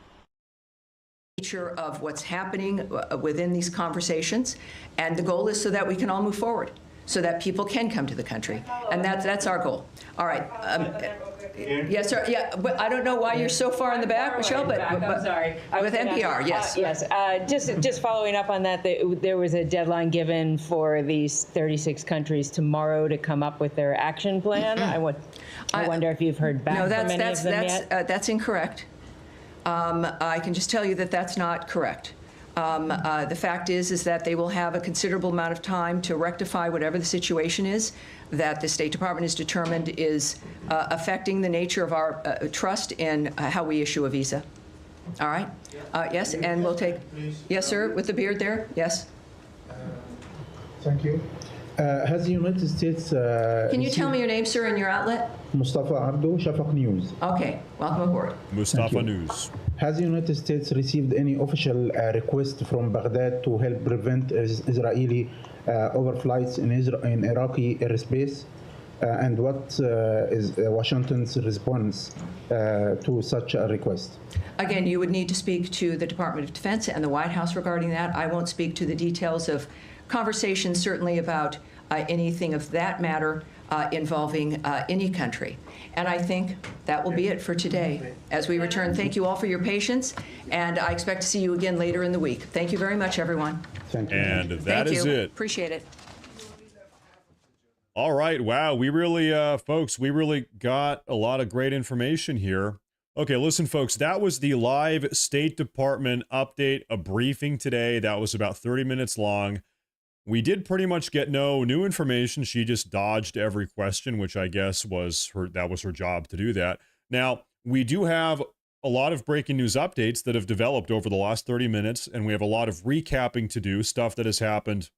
Nature of what's happening within these conversations, and the goal is so that we can all move forward, so that people can come to the country, and that's our goal. All right. Yes, sir. Yeah, but I don't know why you're so far in the back, Michelle. But I'm sorry. With NPR, yes. Yes. Just following up on that, there was a deadline given for these 36 countries tomorrow to come up with their action plan. I wonder if you've heard back from any of them yet. That's incorrect. I can just tell you that that's not correct. The fact is that they will have a considerable amount of time to rectify whatever the situation is that the State Department has determined is affecting the nature of our trust in how we issue a visa. All right? Yes, and we'll take... Yes, sir, with the beard there? Yes. Thank you. Has the United States... Can you tell me your name, sir, and your outlet? Mustafa Abdo, Shafaq News. Okay, welcome aboard. Mustafa News. Has the United States received any official request from Baghdad to help prevent Israeli overflights in Iraqi airspace? And what is Washington's response to such a request? Again, you would need to speak to the Department of Defense and the White House regarding that. I won't speak to the details of conversations, certainly about anything of that matter involving any country. And I think that will be it for today. As we return, thank you all for your patience, and I expect to see you again later in the week. Thank you very much, everyone. Thank you. And that is it. Appreciate it. All right. Wow. We really, folks, we really got a lot of great information here. Okay, listen, folks, that was the live State Department update, a briefing today. That was about 30 minutes long. We did pretty much get no new information. She just dodged every question, which I guess was her job to do that. Now, we do have a lot of breaking news updates that have developed over the last 30 minutes, and we have a lot of recapping to do, stuff that has happened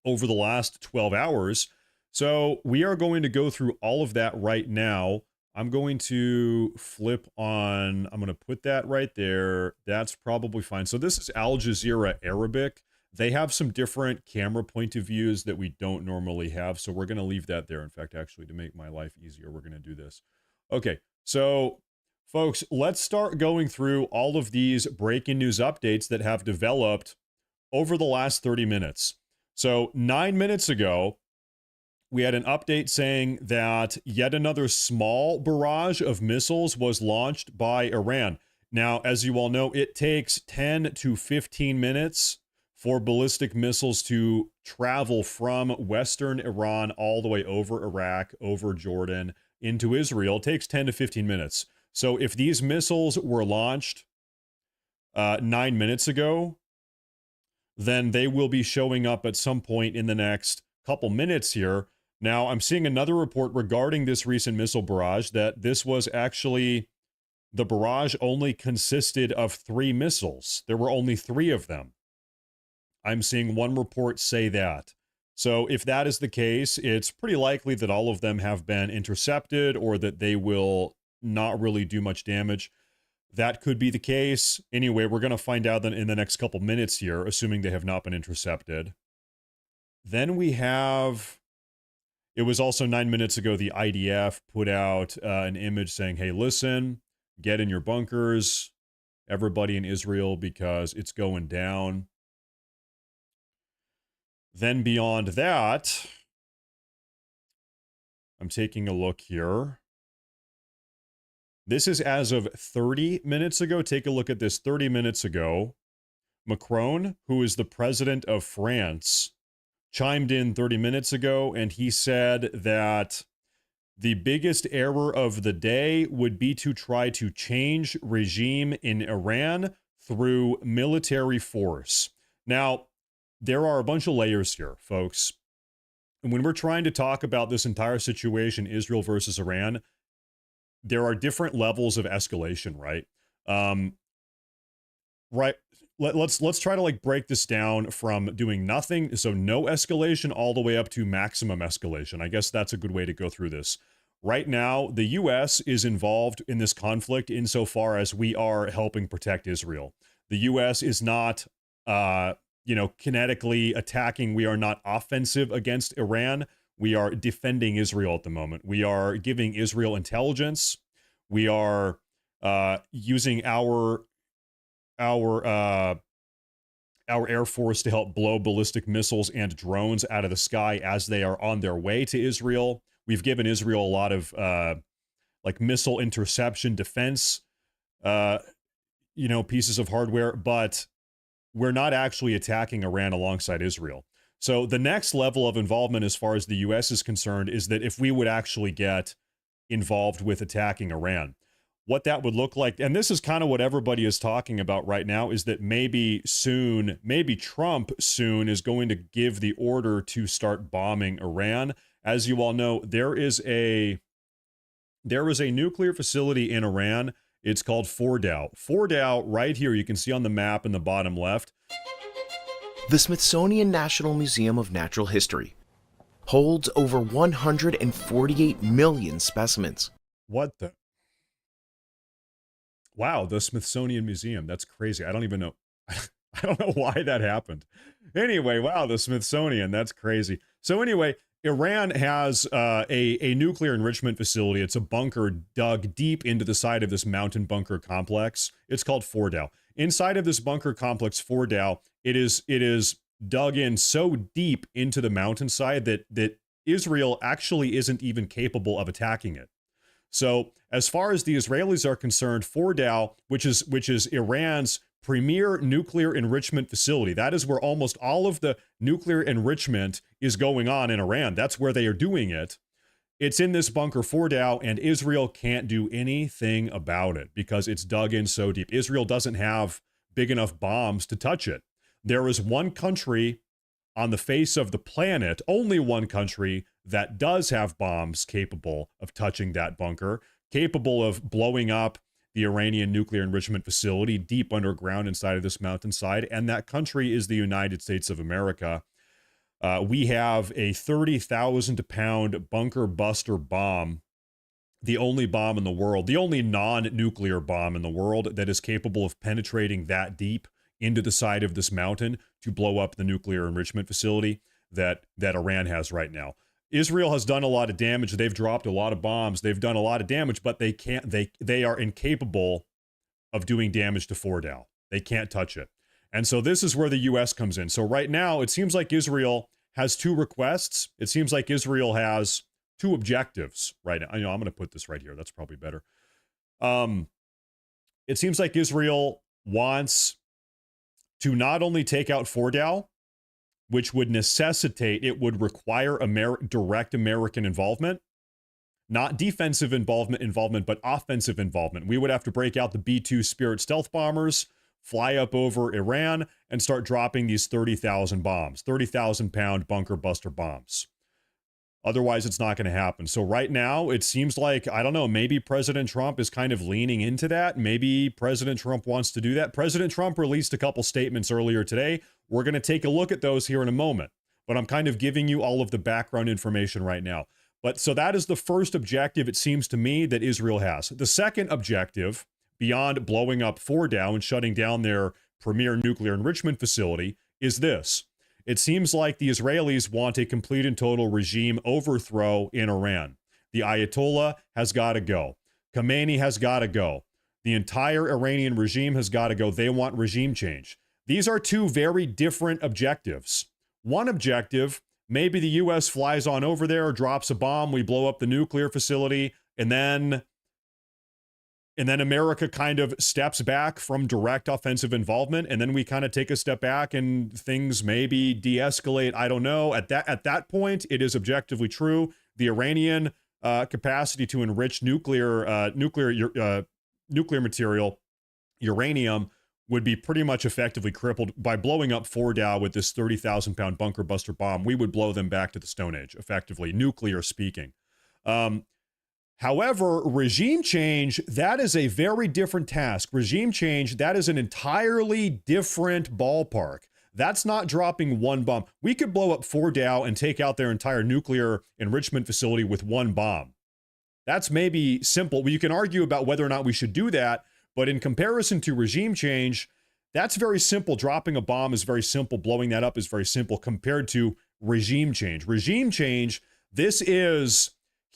over the last 12 hours. So we are going to go through all of that right now. I'm going to flip on, I'm going to put that right there. That's probably fine. So this is Al Jazeera Arabic. They have some different camera point of views that we don't normally have. So we're going to leave that there. In fact, actually, to make my life easier, we're going to do this. Okay, so folks, let's start going through all of these breaking news updates that have developed over the last 30 minutes. So 9 minutes ago, we had an update saying that yet another small barrage of missiles was launched by Iran. Now, as you all know, it takes 10 to 15 minutes for ballistic missiles to travel from Western Iran all the way over Iraq, over Jordan, into Israel. It takes 10 to 15 minutes. So if these missiles were launched 9 minutes ago, then they will be showing up at some point in the next couple minutes here. Now, I'm seeing another report regarding this recent missile barrage that this was actually, the barrage only consisted of 3 missiles. There were only 3 of them. I'm seeing one report say that. So if that is the case, it's pretty likely that all of them have been intercepted or that they will not really do much damage. That could be the case. Anyway, we're going to find out in the next couple minutes here, assuming they have not been intercepted. Then we have... It was also 9 minutes ago, the IDF put out an image saying, hey, listen, get in your bunkers, everybody in Israel, because it's going down. Then beyond that, I'm taking a look here. This is as of 30 minutes ago. Take a look at this 30 minutes ago. Macron, who is the president of France, chimed in 30 minutes ago, and he said that the biggest error of the day would be to try to change regime in Iran through military force. Now, there are a bunch of layers here, folks. And when we're trying to talk about this entire situation, Israel versus Iran, there are different levels of escalation, right? Let's try to like break this down from doing nothing, so no escalation, all the way up to maximum escalation. I guess that's a good way to go through this. Right now, the U.S. is involved in this conflict insofar as we are helping protect Israel. The U.S. is not, kinetically attacking. We are not offensive against Iran. We are defending Israel at the moment. We are giving Israel intelligence. We are using our Air Force to help blow ballistic missiles and drones out of the sky as they are on their way to Israel. We've given Israel a lot of missile interception defense, pieces of hardware, but we're not actually attacking Iran alongside Israel. So the next level of involvement as far as the U.S. is concerned is that if we would actually get involved with attacking Iran, what that would look like, and this is kind of what everybody is talking about right now, is that maybe Trump soon is going to give the order to start bombing Iran. As you all know, there is a nuclear facility in Iran. It's called Fordow. Fordow, right here, you can see on the map in the bottom left. The Smithsonian National Museum of Natural History holds over 148 million specimens. What the? Wow, the Smithsonian Museum. That's crazy. I don't even know. I don't know why that happened. Anyway, wow, the Smithsonian. That's crazy. So anyway, Iran has a nuclear enrichment facility. It's a bunker dug deep into the side of this mountain bunker complex. It's called Fordow. Inside of this bunker complex, Fordow, it is dug in so deep into the mountainside that Israel actually isn't even capable of attacking it. So as far as the Israelis are concerned, Fordow, which is Iran's premier nuclear enrichment facility. That is where almost all of the nuclear enrichment is going on in Iran. That's where they are doing it. It's in this bunker Fordow, and Israel can't do anything about it because it's dug in so deep. Israel doesn't have big enough bombs to touch it. There is one country on the face of the planet, only one country, that does have bombs capable of touching that bunker, capable of blowing up the Iranian nuclear enrichment facility deep underground inside of this mountainside, and that country is the United States of America. We have a 30,000-pound bunker buster bomb, the only bomb in the world, the only non-nuclear bomb in the world that is capable of penetrating that deep into the side of this mountain to blow up the nuclear enrichment facility that Iran has right now. Israel has done a lot of damage. They've dropped a lot of bombs. They've done a lot of damage, but they are incapable of doing damage to Fordow. They can't touch it. And so this is where the U.S. comes in. So right now, it seems like Israel has two requests. It seems like Israel has two objectives right now. I'm going to put this right here. That's probably better. It seems like Israel wants to not only take out Fordow, which would necessitate, it would require direct American involvement, not defensive involvement, but offensive involvement. We would have to break out the B-2 Spirit stealth bombers, fly up over Iran, and start dropping these 30,000 bombs, 30,000-pound bunker buster bombs. Otherwise, it's not going to happen. So right now, it seems like, I don't know, maybe President Trump is kind of leaning into that. Maybe President Trump wants to do that. President Trump released a couple statements earlier today. We're going to take a look at those here in a moment. But I'm kind of giving you all of the background information right now. But so that is the first objective, it seems to me, that Israel has. The second objective, beyond blowing up Fordow and shutting down their premier nuclear enrichment facility, is this. It seems like the Israelis want a complete and total regime overthrow in Iran. The Ayatollah has got to go. Khamenei has got to go. The entire Iranian regime has got to go. They want regime change. These are two very different objectives. One objective, maybe the U.S. flies on over there, drops a bomb, we blow up the nuclear facility, and then America kind of steps back from direct offensive involvement, and then we kind of take a step back and things maybe de-escalate. I don't know. At that point, it is objectively true. The Iranian capacity to enrich nuclear material, uranium, would be pretty much effectively crippled by blowing up Fordow with this 30,000-pound bunker buster bomb. We would blow them back to the Stone Age, effectively, nuclear speaking. However, regime change, that is a very different task. Regime change, that is an entirely different ballpark. That's not dropping one bomb. We could blow up Fordow and take out their entire nuclear enrichment facility with one bomb. That's maybe simple. You can argue about whether or not we should do that, but in comparison to regime change, that's very simple. Dropping a bomb is very simple. Blowing that up is very simple compared to regime change. Regime change, this is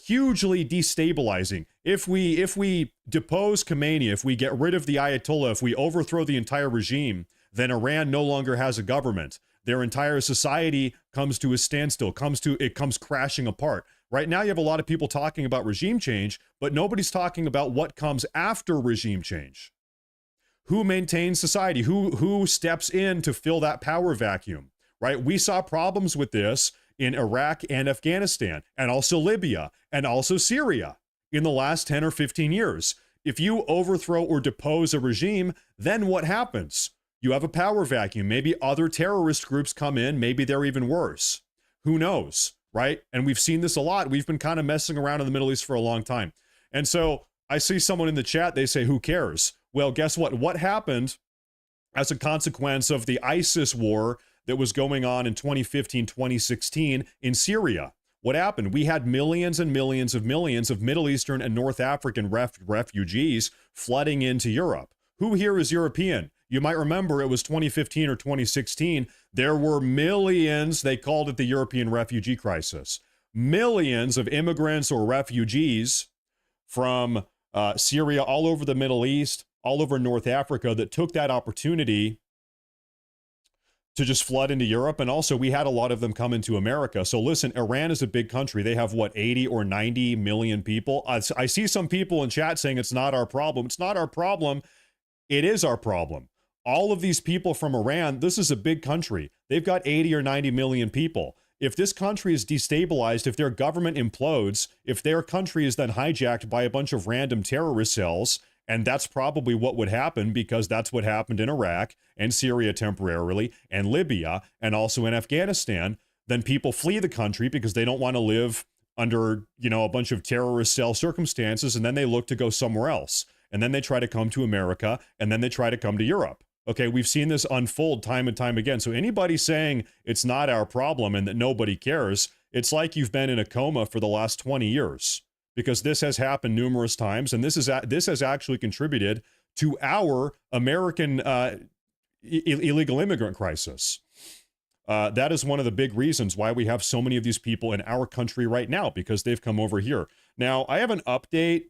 hugely destabilizing. If we depose Khamenei, if we get rid of the Ayatollah, if we overthrow the entire regime, then Iran no longer has a government. Their entire society comes to a standstill, it comes crashing apart. Right now, you have a lot of people talking about regime change, but nobody's talking about what comes after regime change. Who maintains society? Who steps in to fill that power vacuum, right? We saw problems with this in Iraq and Afghanistan, and also Libya, and also Syria in the last 10 or 15 years. If you overthrow or depose a regime, then what happens? You have a power vacuum. Maybe other terrorist groups come in. Maybe they're even worse. Who knows, right? And we've seen this a lot. We've been kind of messing around in the Middle East for a long time. And so I see someone in the chat, they say, who cares? Well, guess what? What happened as a consequence of the ISIS war that was going on in 2015, 2016 in Syria? What happened? We had millions and millions of Middle Eastern and North African refugees flooding into Europe. Who here is European? You might remember it was 2015 or 2016. There were millions, they called it the European refugee crisis. Millions of immigrants or refugees from Syria, all over the Middle East, all over North Africa, that took that opportunity to just flood into Europe. And also we had a lot of them come into America. So listen, Iran is a big country. They have what, 80 or 90 million people? I see some people in chat saying it's not our problem. It's not our problem. It is our problem. all of these people from Iran, this is a big country. They've got 80 or 90 million people. If this country is destabilized, if their government implodes, if their country is then hijacked by a bunch of random terrorist cells, and that's probably what would happen because that's what happened in Iraq and Syria temporarily and Libya and also in Afghanistan, then people flee the country because they don't want to live under, a bunch of terrorist cell circumstances, and then they look to go somewhere else. And then they try to come to America, and then they try to come to Europe. Okay, we've seen this unfold time and time again. So anybody saying it's not our problem and that nobody cares, it's like you've been in a coma for the last 20 years, because this has happened numerous times, and this has actually contributed to our American illegal immigrant crisis. That is one of the big reasons why we have so many of these people in our country right now, because they've come over here. Now, I have an update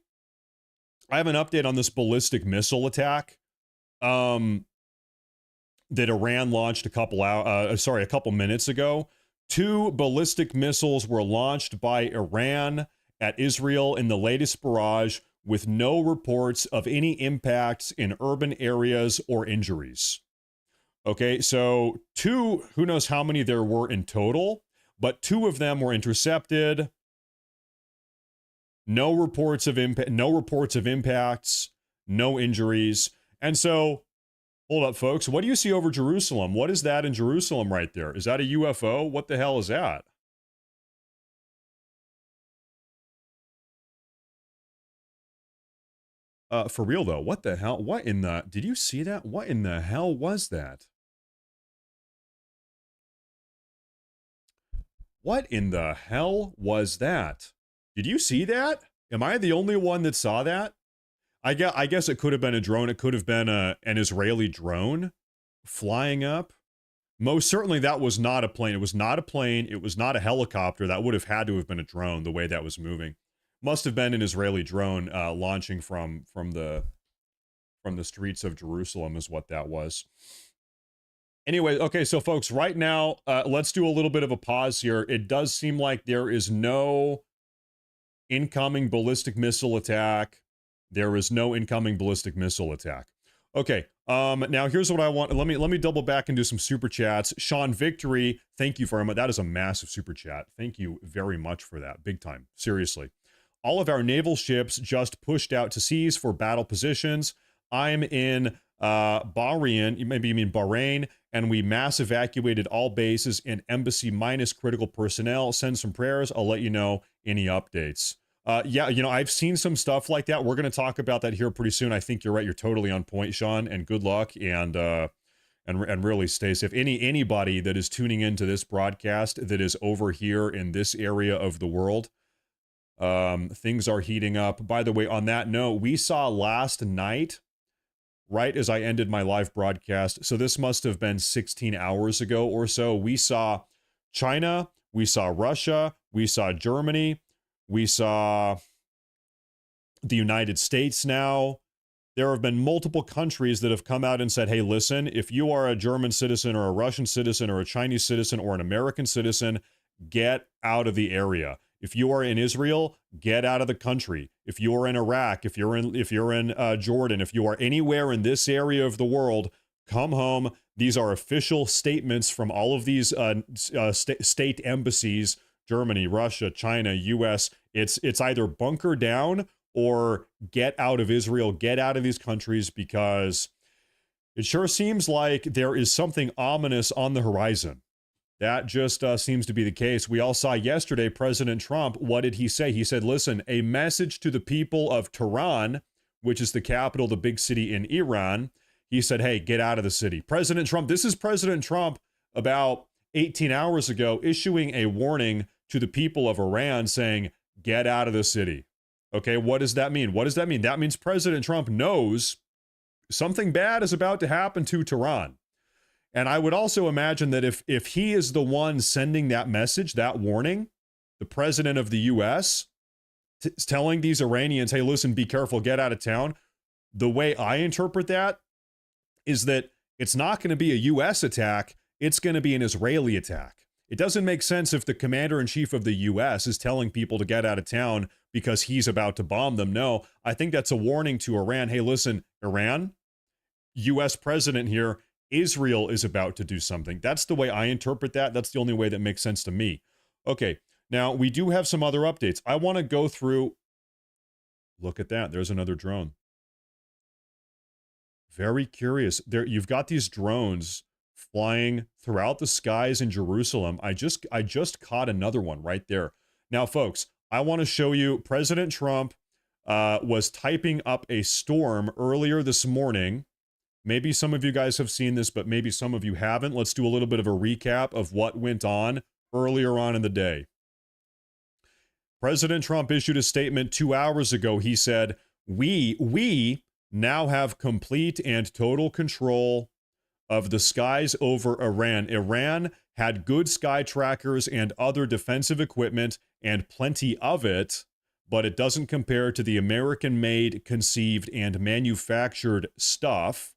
on this ballistic missile attack that Iran launched a couple minutes ago. 2 ballistic missiles were launched by Iran at Israel in the latest barrage, with no reports of any impacts in urban areas or injuries. Okay, so 2, who knows how many there were in total, but 2 of them were intercepted. No reports of impacts, no injuries. And so, hold up, folks. What do you see over Jerusalem? What is that in Jerusalem right there? Is that a UFO? What the hell is that? For real though, what the hell? Did you see that? What in the hell was that? What in the hell was that? Did you see that? Am I the only one that saw that? I guess it could have been a drone. It could have been an Israeli drone flying up. Most certainly that was not a plane. It was not a plane. It was not a helicopter. That would have had to have been a drone, the way that was moving. Must have been an Israeli drone launching from the streets of Jerusalem is what that was. Anyway, okay, so folks, right now, let's do a little bit of a pause here. It does seem like there is no incoming ballistic missile attack. There is no incoming ballistic missile attack. Okay, now here's what I want. Let me double back and do some super chats. Sean Victory, thank you very much. That is a massive super chat. Thank you very much for that. Big time. Seriously. All of our naval ships just pushed out to seas for battle positions. I'm in Bahrain, maybe you mean Bahrain, and we mass evacuated all bases and embassy minus critical personnel. Send some prayers. I'll let you know any updates. Yeah, I've seen some stuff like that. We're going to talk about that here pretty soon. I think you're right. You're totally on point, Sean, and good luck and really stay safe. Anybody that is tuning into this broadcast that is over here in this area of the world, things are heating up. By the way, on that note, we saw last night, right as I ended my live broadcast, so this must have been 16 hours ago or so, we saw China, we saw Russia, we saw Germany, we saw the United States now. There have been multiple countries that have come out and said, hey, listen, if you are a German citizen or a Russian citizen or a Chinese citizen or an American citizen, get out of the area. If you are in Israel, get out of the country. If you are in Iraq, if you're in Jordan, if you are anywhere in this area of the world, come home. These are official statements from all of these state embassies: Germany, Russia, China, U.S. It's either bunker down or get out of Israel, get out of these countries, because it sure seems like there is something ominous on the horizon. That just seems to be the case. We all saw yesterday President Trump. What did he say? He said, listen, a message to the people of Tehran, which is the capital, the big city in Iran. He said, hey, get out of the city. President Trump, this is President Trump about 18 hours ago issuing a warning to the people of Iran saying, get out of the city. Okay, what does that mean? What does that mean? That means President Trump knows something bad is about to happen to Tehran. And I would also imagine that if he is the one sending that message, that warning, the president of the U.S. Telling these Iranians, hey, listen, be careful, get out of town. The way I interpret that is that it's not going to be a U.S. attack. It's going to be an Israeli attack. It doesn't make sense if the commander-in-chief of the U.S. is telling people to get out of town because he's about to bomb them. No, I think that's a warning to Iran. Hey, listen, Iran, US president here, Israel is about to do something. That's the way I interpret that. That's the only way that makes sense to me. Okay, now we do have some other updates. I want to go through. Look at that. There's another drone. Very curious. There, you've got these drones flying throughout the skies in Jerusalem. I just caught another one right there. Now, folks, I want to show you President Trump was typing up a storm earlier this morning. Maybe some of you guys have seen this, but maybe some of you haven't. Let's do a little bit of a recap of what went on earlier on in the day. President Trump issued a statement 2 hours ago. He said, we now have complete and total control of the skies over Iran. Iran had good sky trackers and other defensive equipment and plenty of it, but it doesn't compare to the American-made, conceived, and manufactured stuff.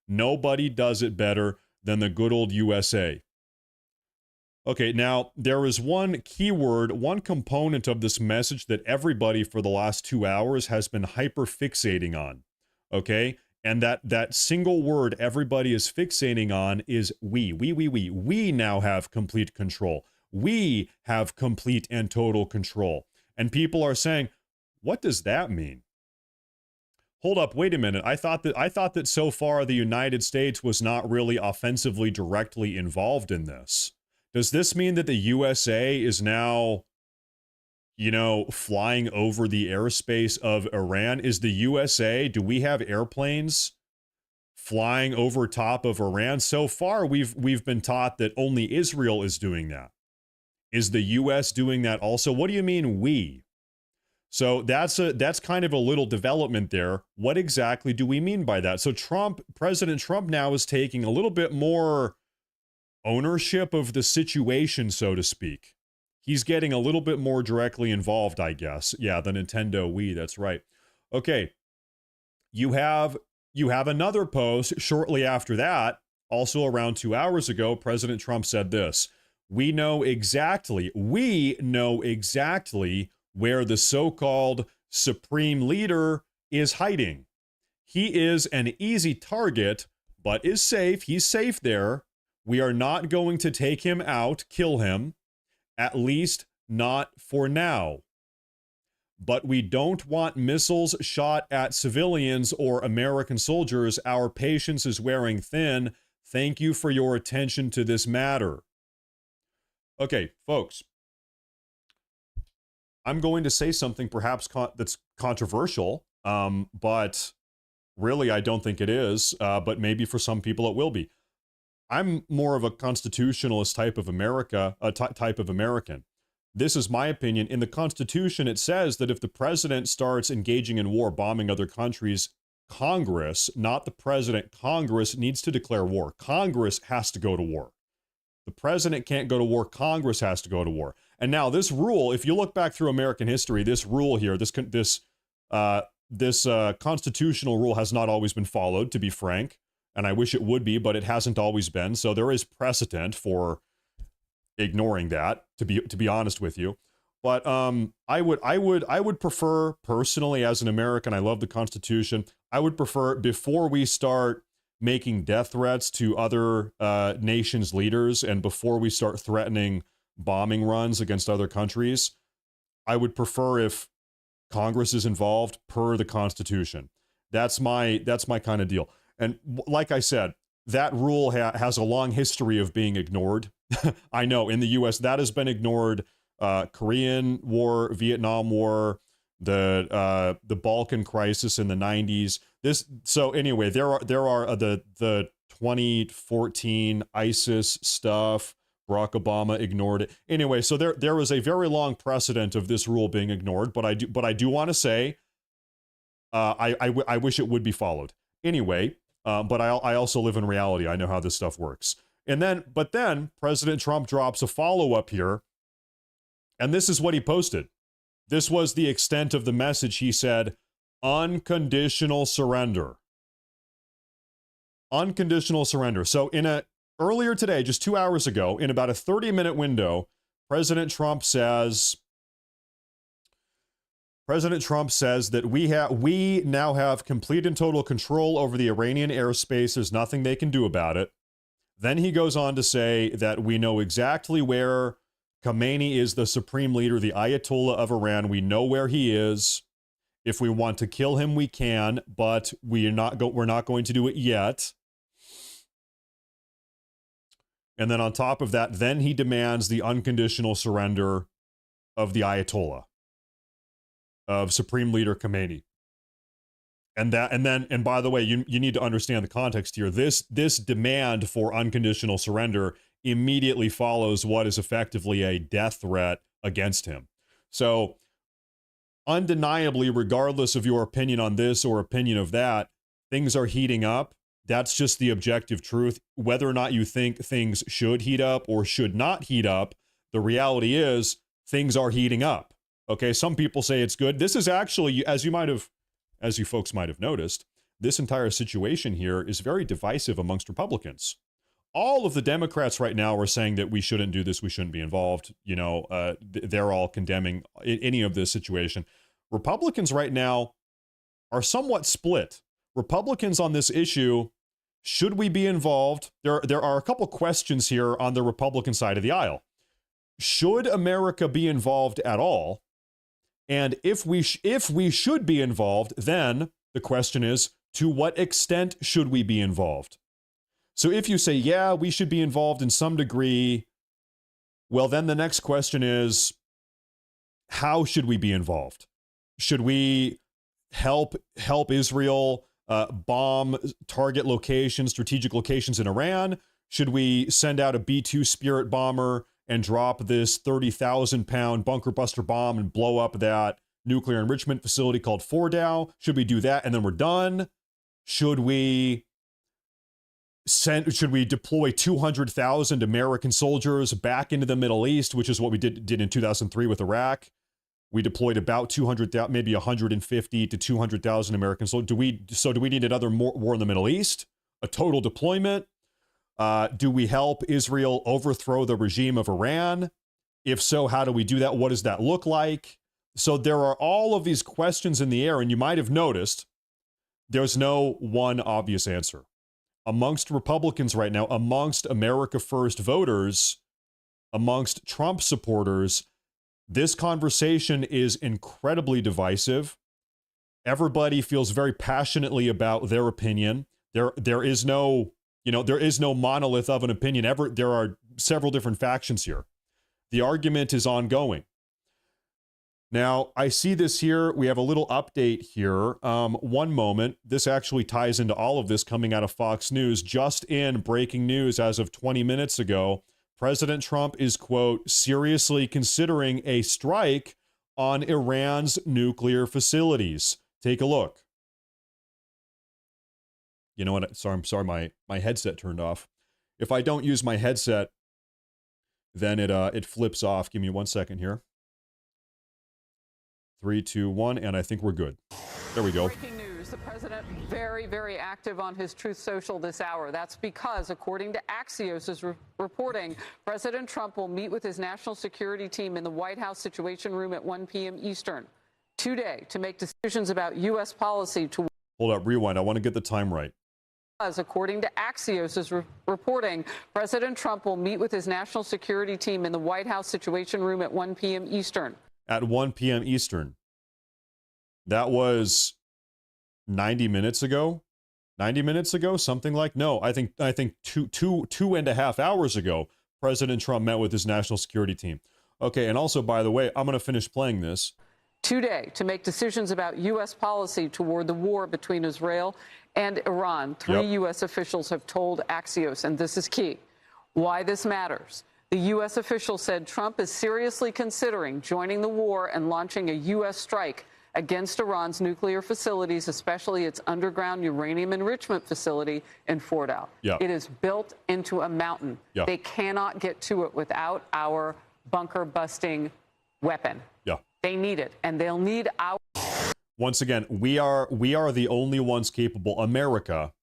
Nobody does it better than the good old USA. Okay, now there is one keyword, one component of this message that everybody for the last 2 hours has been hyper-fixating on, okay? And that single word everybody is fixating on is we. We now have complete control. We have complete and total control. And people are saying, what does that mean? Hold up, wait a minute. I thought that so far the United States was not really offensively directly involved in this. Does this mean that the USA is now, you know, flying over the airspace of Iran? Is the USA, do we have airplanes flying over top of Iran? So far, we've been taught that only Israel is doing that. Is the US doing that also? What do you mean we? So that's kind of a little development there. What exactly do we mean by that? So President Trump now is taking a little bit more ownership of the situation, so to speak. He's getting a little bit more directly involved, I guess. Yeah, the Nintendo Wii, that's right. Okay. You have another post shortly after that, also around 2 hours ago. President Trump said this: we know exactly where the so-called supreme leader is hiding. He is an easy target, but is safe. He's safe there. We are not going to take him out, kill him, at least not for now. But we don't want missiles shot at civilians or American soldiers. Our patience is wearing thin. Thank you for your attention to this matter. Okay, folks. I'm going to say something perhaps that's controversial, but really I don't think it is, but maybe for some people it will be. I'm more of a constitutionalist type of American. This is my opinion. In the Constitution, it says that if the president starts engaging in war, bombing other countries, Congress, not the president, Congress needs to declare war. Congress has to go to war. The president can't go to war. Congress has to go to war. And now this rule, if you look back through American history, this rule here, this constitutional rule has not always been followed, to be frank. And I wish it would be, but it hasn't always been. So there is precedent for ignoring that, to be honest with you. But I would prefer personally, as an American, I love the Constitution. I would prefer, before we start making death threats to other nations' leaders, and before we start threatening bombing runs against other countries, I would prefer if Congress is involved per the Constitution. That's my kind of deal. And like I said, that rule has a long history of being ignored. I know in the U.S. that has been ignored. Korean War, Vietnam War, the Balkan crisis in the 90s. So anyway, there are the 2014 ISIS stuff. Barack Obama ignored it. Anyway, so there is a very long precedent of this rule being ignored. But I do want to say, I wish it would be followed. Anyway, but I also live in reality. I know how this stuff works. But then President Trump drops a follow-up here. And this is what he posted. This was the extent of the message. He said, unconditional surrender. Unconditional surrender. So earlier today, just 2 hours ago, in about a 30-minute window, President Trump says, President Trump says that we now have complete and total control over the Iranian airspace. There's nothing they can do about it. Then he goes on to say that we know exactly where Khamenei is, the supreme leader, the Ayatollah of Iran. We know where he is. If we want to kill him, we can, but we're not going to do it yet. And then on top of that, then he demands the unconditional surrender of the Ayatollah, of Supreme Leader Khamenei. And by the way, you need to understand the context here. This demand for unconditional surrender immediately follows what is effectively a death threat against him. So undeniably, regardless of your opinion on this or opinion of that, things are heating up. That's just the objective truth. Whether or not you think things should heat up or should not heat up, the reality is things are heating up. Okay, some people say it's good. This is actually, as you folks might have noticed, this entire situation here is very divisive amongst Republicans. All of the Democrats right now are saying that we shouldn't do this, we shouldn't be involved. You know, they're all condemning any of this situation. Republicans right now are somewhat split. Republicans on this issue, should we be involved? There are a couple questions here on the Republican side of the aisle. Should America be involved at all? And if we should be involved, then the question is, to what extent should we be involved? So if you say, yeah, we should be involved in some degree, well, then the next question is, how should we be involved? Should we help Israel bomb target locations, strategic locations in Iran? Should we send out a B-2 Spirit bomber and drop this 30,000-pound bunker buster bomb and blow up that nuclear enrichment facility called Fordow? Should we do that and then we're done? Should we deploy 200,000 American soldiers back into the Middle East, which is what we did in 2003 with Iraq? We deployed about 200,000, maybe 150 to 200,000 American soldiers. Do we need another war in the Middle East? A total deployment? Do we help Israel overthrow the regime of Iran? If so, how do we do that? What does that look like? So there are all of these questions in the air, and you might have noticed there's no one obvious answer. Amongst Republicans right now, amongst America First voters, amongst Trump supporters, this conversation is incredibly divisive. Everybody feels very passionately about their opinion. There is no monolith of an opinion. There are several different factions here. The argument is ongoing. Now, I see this here. We have a little update here. One moment. This actually ties into all of this coming out of Fox News. Just in breaking news as of 20 minutes ago, President Trump is, quote, seriously considering a strike on Iran's nuclear facilities. Take a look. You know what? I'm sorry, my headset turned off. If I don't use my headset, then it flips off. Give me 1 second here. 3, 2, 1, and I think we're good. There we go. Breaking news. The president very, very active on his Truth Social this hour. That's because, according to Axios is reporting, President Trump will meet with his national security team in the White House Situation Room at 1 p.m. Eastern today to make decisions about U.S. policy to... Hold up, rewind. I want to get the time right. According to Axios is reporting, President Trump will meet with his national security team in the White House Situation Room at 1 p.m. Eastern. At 1 p.m. Eastern. That was 90 minutes ago? 90 minutes ago? Something like? No, I think 2.5 hours ago, President Trump met with his national security team. Okay, and also, by the way, I'm going to finish playing this. Today to make decisions about U.S. policy toward the war between Israel and Iran. Three U.S. officials have told Axios, and this is key, why this matters. The U.S. official said Trump is seriously considering joining the war and launching a U.S. strike against Iran's nuclear facilities, especially its underground uranium enrichment facility in Fordow. It is built into a mountain. They cannot get to it without our bunker-busting weapon. They need it, and they'll need our... Once again, we are the only ones capable. America,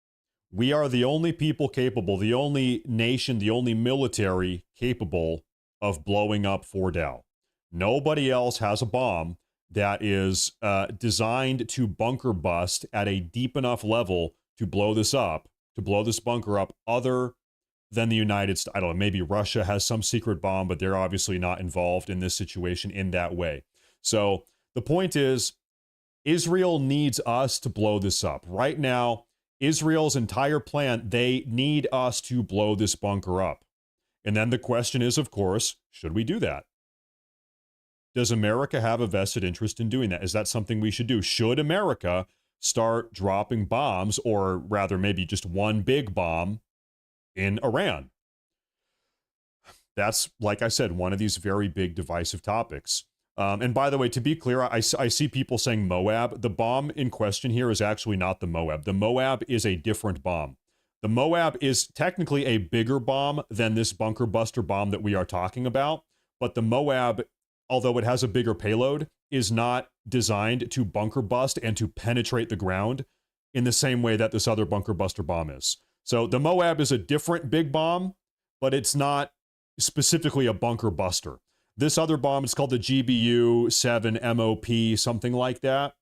we are the only people capable, the only nation, the only military capable of blowing up Fordow. Nobody else has a bomb. that is designed to bunker bust at a deep enough level to blow this up, to blow this bunker up, other than the United States. I don't know, maybe Russia has some secret bomb, but they're obviously not involved in this situation in that way. So the point is, Israel needs us to blow this up. Right now, Israel's entire plan, they need us to blow this bunker up. And then the question is, of course, should we do that? Does America have a vested interest in doing that? Is that something we should do? Should America start dropping bombs, or rather maybe just one big bomb in Iran? That's, like I said, one of these very big divisive topics. And by the way, to be clear, I see people saying Moab. The bomb in question here is actually not the Moab. The Moab is a different bomb. The Moab is technically a bigger bomb than this bunker buster bomb that we are talking about. But the Moab, although it has a bigger payload, is not designed to bunker bust and to penetrate the ground in the same way that this other bunker buster bomb is. So the Moab is a different big bomb, but it's not specifically a bunker buster. This other bomb is called the GBU-7 MOP, something like that.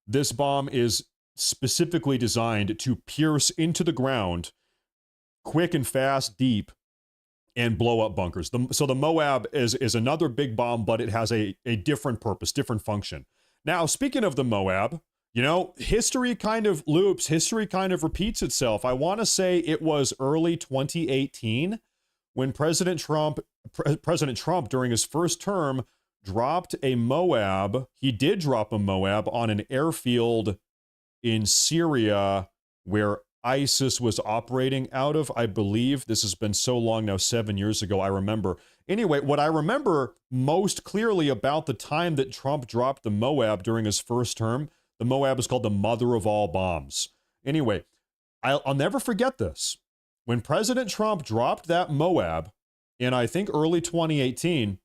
This bomb is specifically designed to pierce into the ground quick and fast, deep, and blow up bunkers. So the Moab is another big bomb, but it has a different purpose, different function. Now, speaking of the Moab, you know, history kind of loops, history kind of repeats itself. I want to say it was early 2018 when President Trump during his first term dropped a Moab. He did drop a Moab on an airfield in Syria where ISIS was operating out of, I believe. This has been so long now, 7 years ago, I remember. Anyway, what I remember most clearly about the time that Trump dropped the Moab during his first term, the Moab is called the mother of all bombs. Anyway, I'll never forget this. When President Trump dropped that Moab in, I think, early 2018,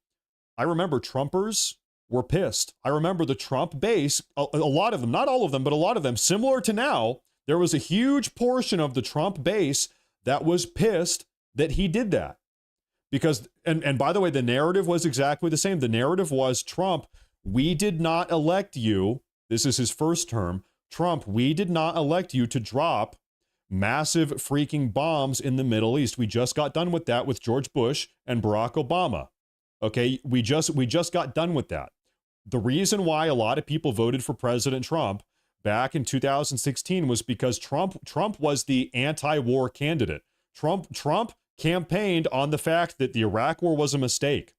I remember Trumpers were pissed. I remember the Trump base, a lot of them, not all of them, but a lot of them, similar to now, there was a huge portion of the Trump base that was pissed that he did that. Because, and by the way, the narrative was exactly the same. The narrative was, Trump, we did not elect you. This is his first term. Trump, we did not elect you to drop massive freaking bombs in the Middle East. We just got done with that with George Bush and Barack Obama. Okay, we just got done with that. The reason why a lot of people voted for President Trump back in 2016 was because Trump was the anti-war candidate. Trump campaigned on the fact that the Iraq war was a mistake,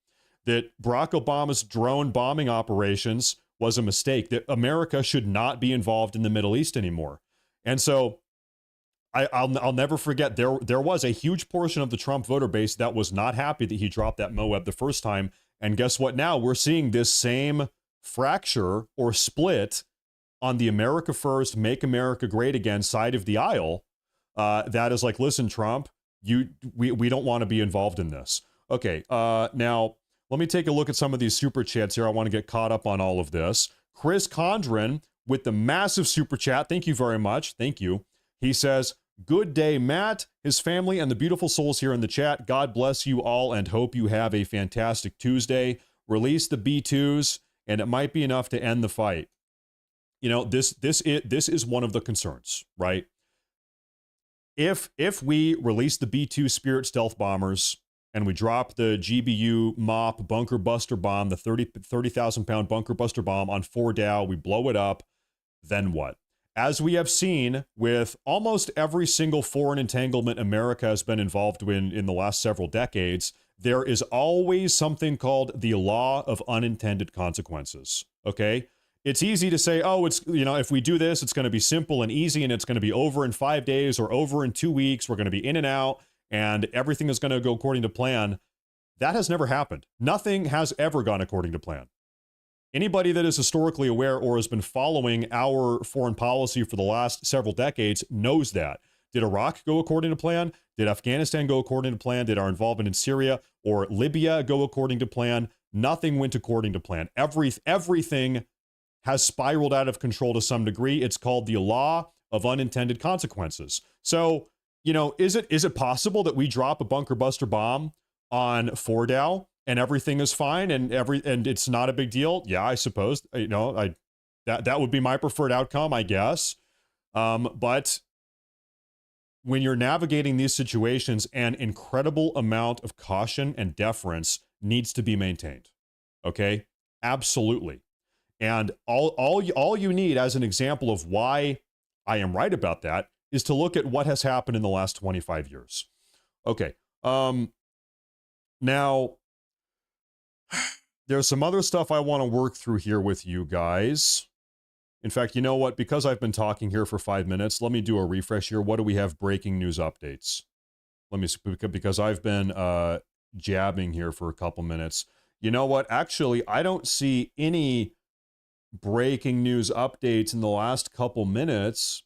that Barack Obama's drone bombing operations was a mistake, that America should not be involved in the Middle East anymore. And so I'll never forget, there was a huge portion of the Trump voter base that was not happy that he dropped that Moab the first time. And guess what? Now we're seeing this same fracture or split on the America First, Make America Great Again side of the aisle. That is like, listen, Trump, we don't want to be involved in this. Okay, now let me take a look at some of these super chats here. I want to get caught up on all of this. Chris Condren with the massive super chat. Thank you very much. Thank you. He says, good day, Matt, his family, and the beautiful souls here in the chat. God bless you all and hope you have a fantastic Tuesday. Release the B-2s, and it might be enough to end the fight. You know, this is one of the concerns, right? If we release the B-2 Spirit stealth bombers and we drop the GBU MOP bunker buster bomb, the 30,000 pound bunker buster bomb on Fordow, we blow it up, then what? As we have seen with almost every single foreign entanglement America has been involved in the last several decades, there is always something called the law of unintended consequences, okay? It's easy to say, oh, it's, you know, if we do this, it's going to be simple and easy and it's going to be over in 5 days or over in 2 weeks. We're going to be in and out and everything is going to go according to plan. That has never happened. Nothing has ever gone according to plan. Anybody that is historically aware or has been following our foreign policy for the last several decades knows that. Did Iraq go according to plan? Did Afghanistan go according to plan? Did our involvement in Syria or Libya go according to plan? Nothing went according to plan. Everything has spiraled out of control to some degree. It's called the law of unintended consequences. So, you know, is it possible that we drop a bunker buster bomb on Fordow and everything is fine and it's not a big deal. Yeah, I suppose, that would be my preferred outcome, I guess. But when you're navigating these situations, an incredible amount of caution and deference needs to be maintained. Okay? Absolutely. And all you need as an example of why I am right about that is to look at what has happened in the last 25 years. Okay. Now, there's some other stuff I want to work through here with you guys. In fact, you know what? Because I've been talking here for 5 minutes, let me do a refresh here. What do we have breaking news updates? Let me, because I've been jabbing here for a couple minutes. You know what? Actually, I don't see any breaking news updates in the last couple minutes.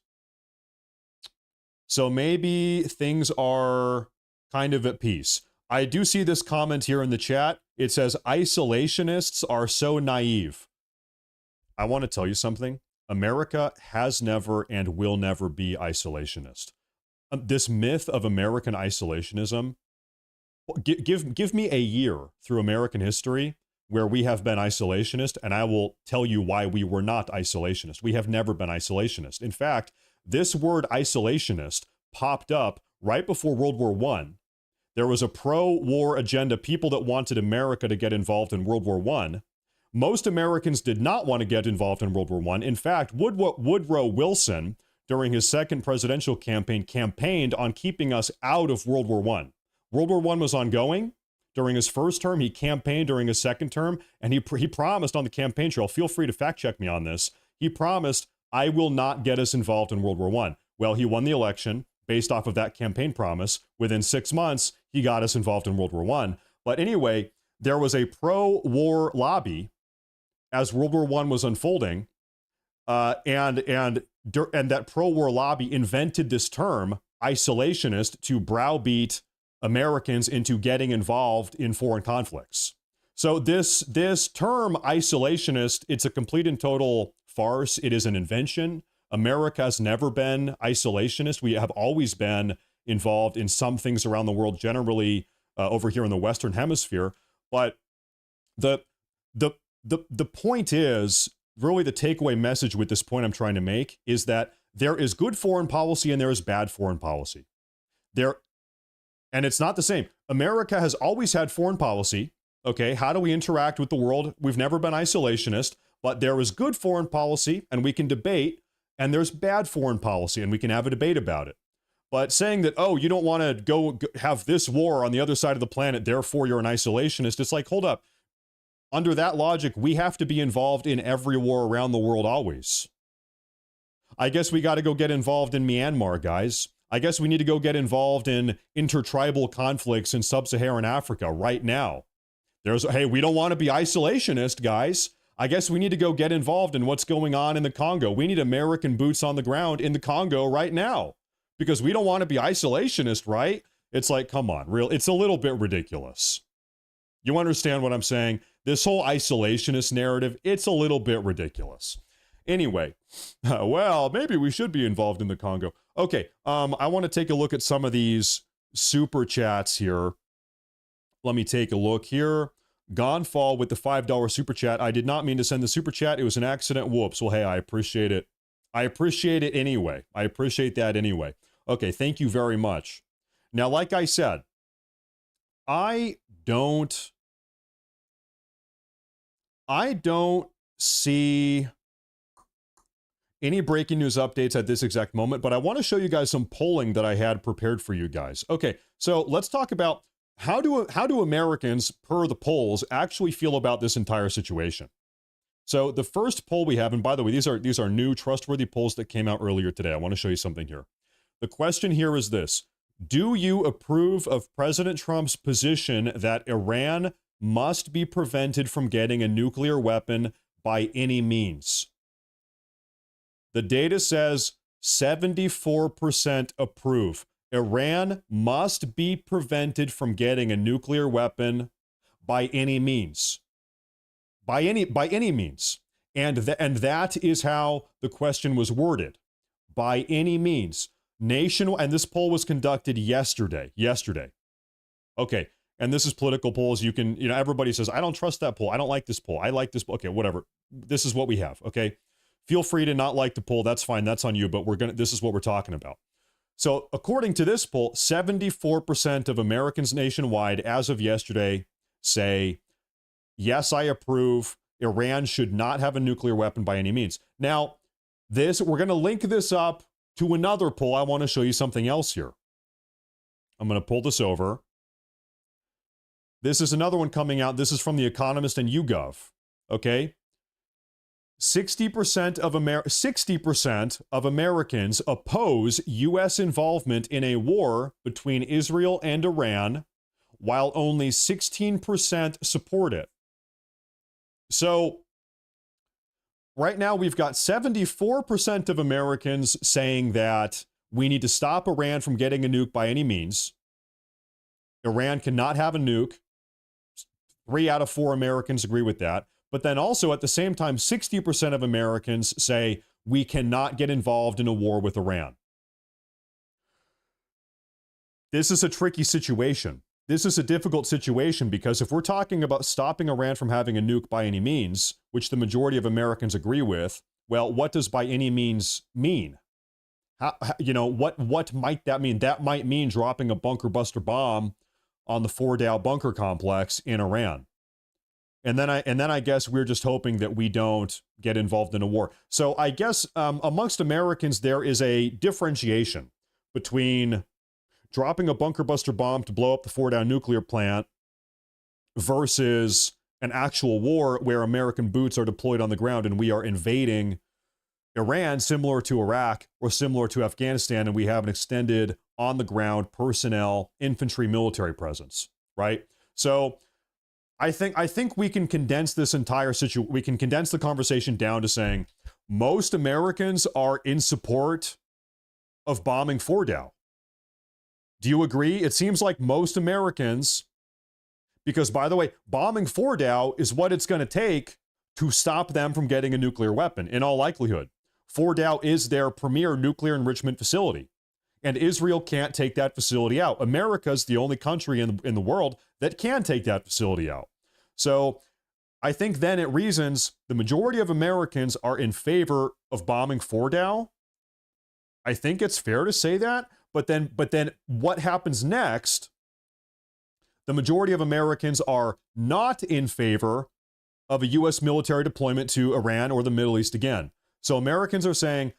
So maybe things are kind of at peace. I do see this comment here in the chat. It says, isolationists are so naive. I want to tell you something. America has never and will never be isolationist. This myth of American isolationism, give me a year through American history where we have been isolationist, and I will tell you why we were not isolationist. We have never been isolationist. In fact, this word isolationist popped up right before World War I. There was a pro-war agenda, people that wanted America to get involved in World War I. Most Americans did not want to get involved in World War I. In fact, Woodrow Wilson, during his second presidential campaign, campaigned on keeping us out of World War I. World War I was ongoing. During his first term, he campaigned during his second term, and he promised on the campaign trail, feel free to fact check me on this, he promised, I will not get us involved in World War I. Well, he won the election based off of that campaign promise. Within 6 months, he got us involved in World War I. But anyway, there was a pro-war lobby as World War I was unfolding, and that pro-war lobby invented this term, isolationist, to browbeat Americans into getting involved in foreign conflicts. So this term isolationist, it's a complete and total farce. It is an invention. America has never been isolationist. We have always been involved in some things around the world, generally over here in the Western Hemisphere. But the point is, really the takeaway message with this point I'm trying to make is that there is good foreign policy and there is bad foreign policy. And it's not the same. America has always had foreign policy. Okay, how do we interact with the world? We've never been isolationist, but there is good foreign policy and we can debate, and there's bad foreign policy and we can have a debate about it. But saying that, oh, you don't want to go have this war on the other side of the planet, therefore you're an isolationist, it's like, hold up. Under that logic, we have to be involved in every war around the world always. I guess we got to go get involved in Myanmar, guys. I guess we need to go get involved in intertribal conflicts in sub-Saharan Africa right now. Hey, we don't want to be isolationist, guys. I guess we need to go get involved in what's going on in the Congo. We need American boots on the ground in the Congo right now because we don't want to be isolationist, right? It's like, come on, it's a little bit ridiculous. You understand what I'm saying? This whole isolationist narrative, it's a little bit ridiculous. Anyway, well, maybe we should be involved in the Congo. Okay, I want to take a look at some of these super chats here. Let me take a look here. Gonfall with the $5 super chat. I did not mean to send the super chat. It was an accident. Whoops. Well, hey, I appreciate it. I appreciate it anyway. I appreciate that anyway. Okay, thank you very much. Now, like I said, I don't see any breaking news updates at this exact moment, but I want to show you guys some polling that I had prepared for you guys. Okay, so let's talk about how do Americans, per the polls, actually feel about this entire situation. So the first poll we have, and by the way, these are new trustworthy polls that came out earlier today. I want to show you something here. The question here is this: do you approve of President Trump's position that Iran must be prevented from getting a nuclear weapon by any means? The data says 74% approve. Iran must be prevented from getting a nuclear weapon by any means. By any means. And that is how the question was worded. By any means. And this poll was conducted yesterday. Okay. And this is political polls. You can, everybody says, I don't trust that poll. I don't like this poll. I like this poll. Okay, whatever. This is what we have. Okay. Feel free to not like the poll. That's fine. That's on you. But this is what we're talking about. So according to this poll, 74% of Americans nationwide as of yesterday say, yes, I approve. Iran should not have a nuclear weapon by any means. Now, we're going to link this up to another poll. I want to show you something else here. I'm going to pull this over. This is another one coming out. This is from The Economist and YouGov. Okay. 60% of Americans oppose U.S. involvement in a war between Israel and Iran, while only 16% support it. So right now we've got 74% of Americans saying that we need to stop Iran from getting a nuke by any means. Iran cannot have a nuke. 3 out of 4 Americans agree with that. But then also at the same time, 60% of Americans say we cannot get involved in a war with Iran. This is a tricky situation. This is a difficult situation because if we're talking about stopping Iran from having a nuke by any means, which the majority of Americans agree with, well, what does by any means mean? What might that mean? That might mean dropping a bunker buster bomb on the Fordow bunker complex in Iran. And then I guess we're just hoping that we don't get involved in a war. So I guess amongst Americans, there is a differentiation between dropping a bunker buster bomb to blow up the Fordow nuclear plant versus an actual war where American boots are deployed on the ground and we are invading Iran, similar to Iraq or similar to Afghanistan, and we have an extended on-the-ground personnel, infantry, military presence, right? So I think we can condense this entire situation. We can condense the conversation down to saying most Americans are in support of bombing Fordow. Do you agree? It seems like most Americans, because by the way, bombing Fordow is what it's going to take to stop them from getting a nuclear weapon, in all likelihood. Fordow is their premier nuclear enrichment facility, and Israel can't take that facility out. America's the only country in the world that can take that facility out. So I think then it reasons the majority of Americans are in favor of bombing Fordow. I think it's fair to say that, but then what happens next? The majority of Americans are not in favor of a U.S. military deployment to Iran or the Middle East again. So Americans are saying,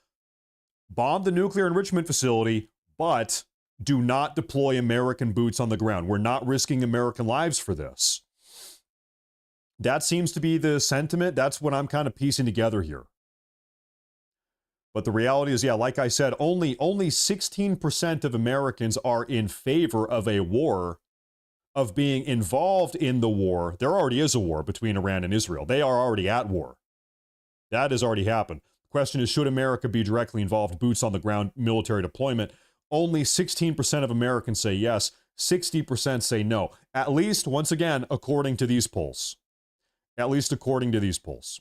bomb the nuclear enrichment facility, but do not deploy American boots on the ground. We're not risking American lives for this. That seems to be the sentiment. That's what I'm kind of piecing together here. But the reality is, yeah, like I said, only 16% of Americans are in favor of a war, of being involved in the war. There already is a war between Iran and Israel. They are already at war. That has already happened. The question is, should America be directly involved, boots on the ground, military deployment? Only 16% of Americans say yes. 60% say no. At least, once again, according to these polls. At least according to these polls.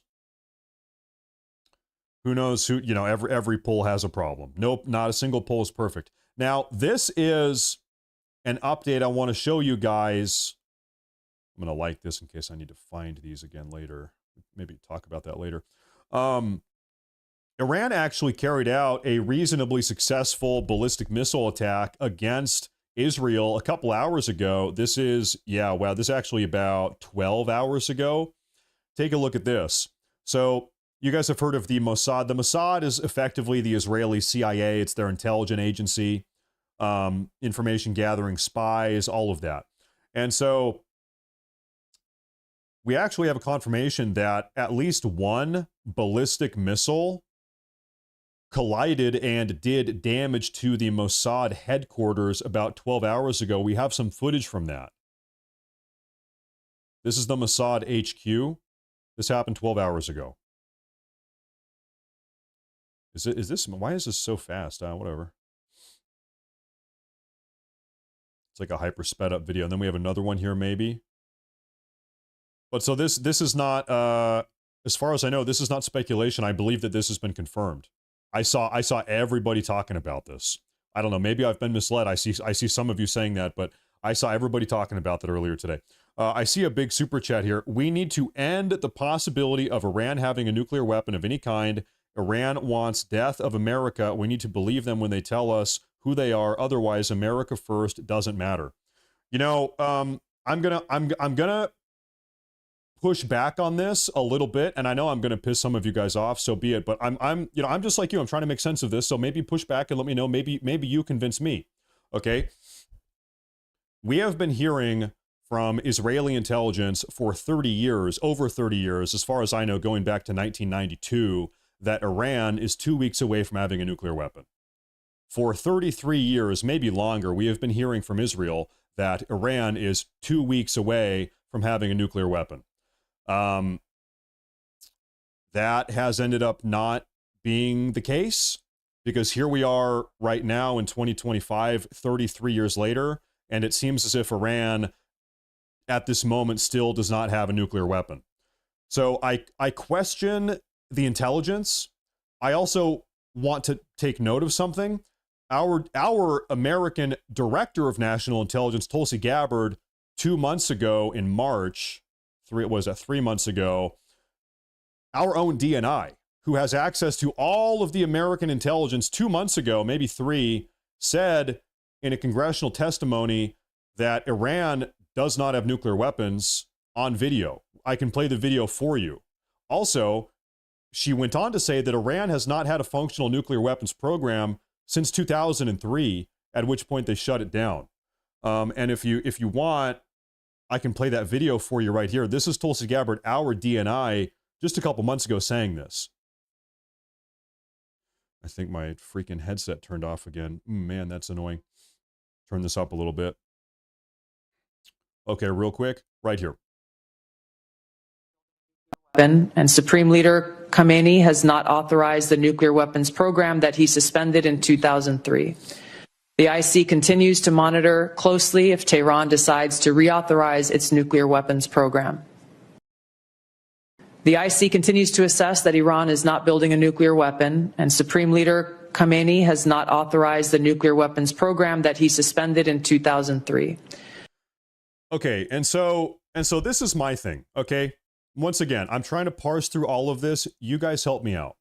Who knows who, every poll has a problem. Nope, not a single poll is perfect. Now, this is an update I want to show you guys. I'm going to like this in case I need to find these again later. Maybe talk about that later. Iran actually carried out a reasonably successful ballistic missile attack against Israel a couple hours ago. This is, this is actually about 12 hours ago. Take a look at this. So you guys have heard of the Mossad. The Mossad is effectively the Israeli CIA. It's their intelligence agency, information gathering, spies, all of that. And so we actually have a confirmation that at least one ballistic missile collided and did damage to the Mossad headquarters about 12 hours ago. We have some footage from that. This is the Mossad HQ. This happened 12 hours ago. Why is this so fast? Whatever. It's like a hyper sped up video. And then we have another one here maybe. But so this is not, as far as I know, this is not speculation. I believe that this has been confirmed. I saw everybody talking about this. I don't know. Maybe I've been misled. I see some of you saying that, but I saw everybody talking about that earlier today. I see a big super chat here. We need to end the possibility of Iran having a nuclear weapon of any kind. Iran wants death of America. We need to believe them when they tell us who they are. Otherwise, America first doesn't matter. You know, I'm gonna push back on this a little bit, and I know I'm gonna piss some of you guys off. So be it. But I'm just like you. I'm trying to make sense of this. So maybe push back and let me know. Maybe you convince me. Okay. We have been hearing from Israeli intelligence for 30 years, over 30 years, as far as I know, going back to 1992, that Iran is 2 weeks away from having a nuclear weapon. For 33 years, maybe longer, we have been hearing from Israel that Iran is 2 weeks away from having a nuclear weapon. That has ended up not being the case, because here we are right now in 2025, 33 years later, and it seems as if Iran at this moment still does not have a nuclear weapon. So I question the intelligence. I also want to take note of something. Our American Director of National Intelligence, Tulsi Gabbard, 2 months ago in March, 3 months ago, our own DNI, who has access to all of the American intelligence 2 months ago, maybe 3, said in a congressional testimony that Iran does not have nuclear weapons on video. I can play the video for you. Also, she went on to say that Iran has not had a functional nuclear weapons program since 2003, at which point they shut it down. And if you want, I can play that video for you right here. This is Tulsi Gabbard, our DNI, just a couple months ago saying this. I think my freaking headset turned off again. Man, that's annoying. Turn this up a little bit. Okay, real quick, right here. And Supreme Leader Khamenei has not authorized the nuclear weapons program that he suspended in 2003. The IC continues to monitor closely if Tehran decides to reauthorize its nuclear weapons program. The IC continues to assess that Iran is not building a nuclear weapon, and Supreme Leader Khamenei has not authorized the nuclear weapons program that he suspended in 2003. Okay, and so this is my thing, okay? Once again, I'm trying to parse through all of this. You guys help me out.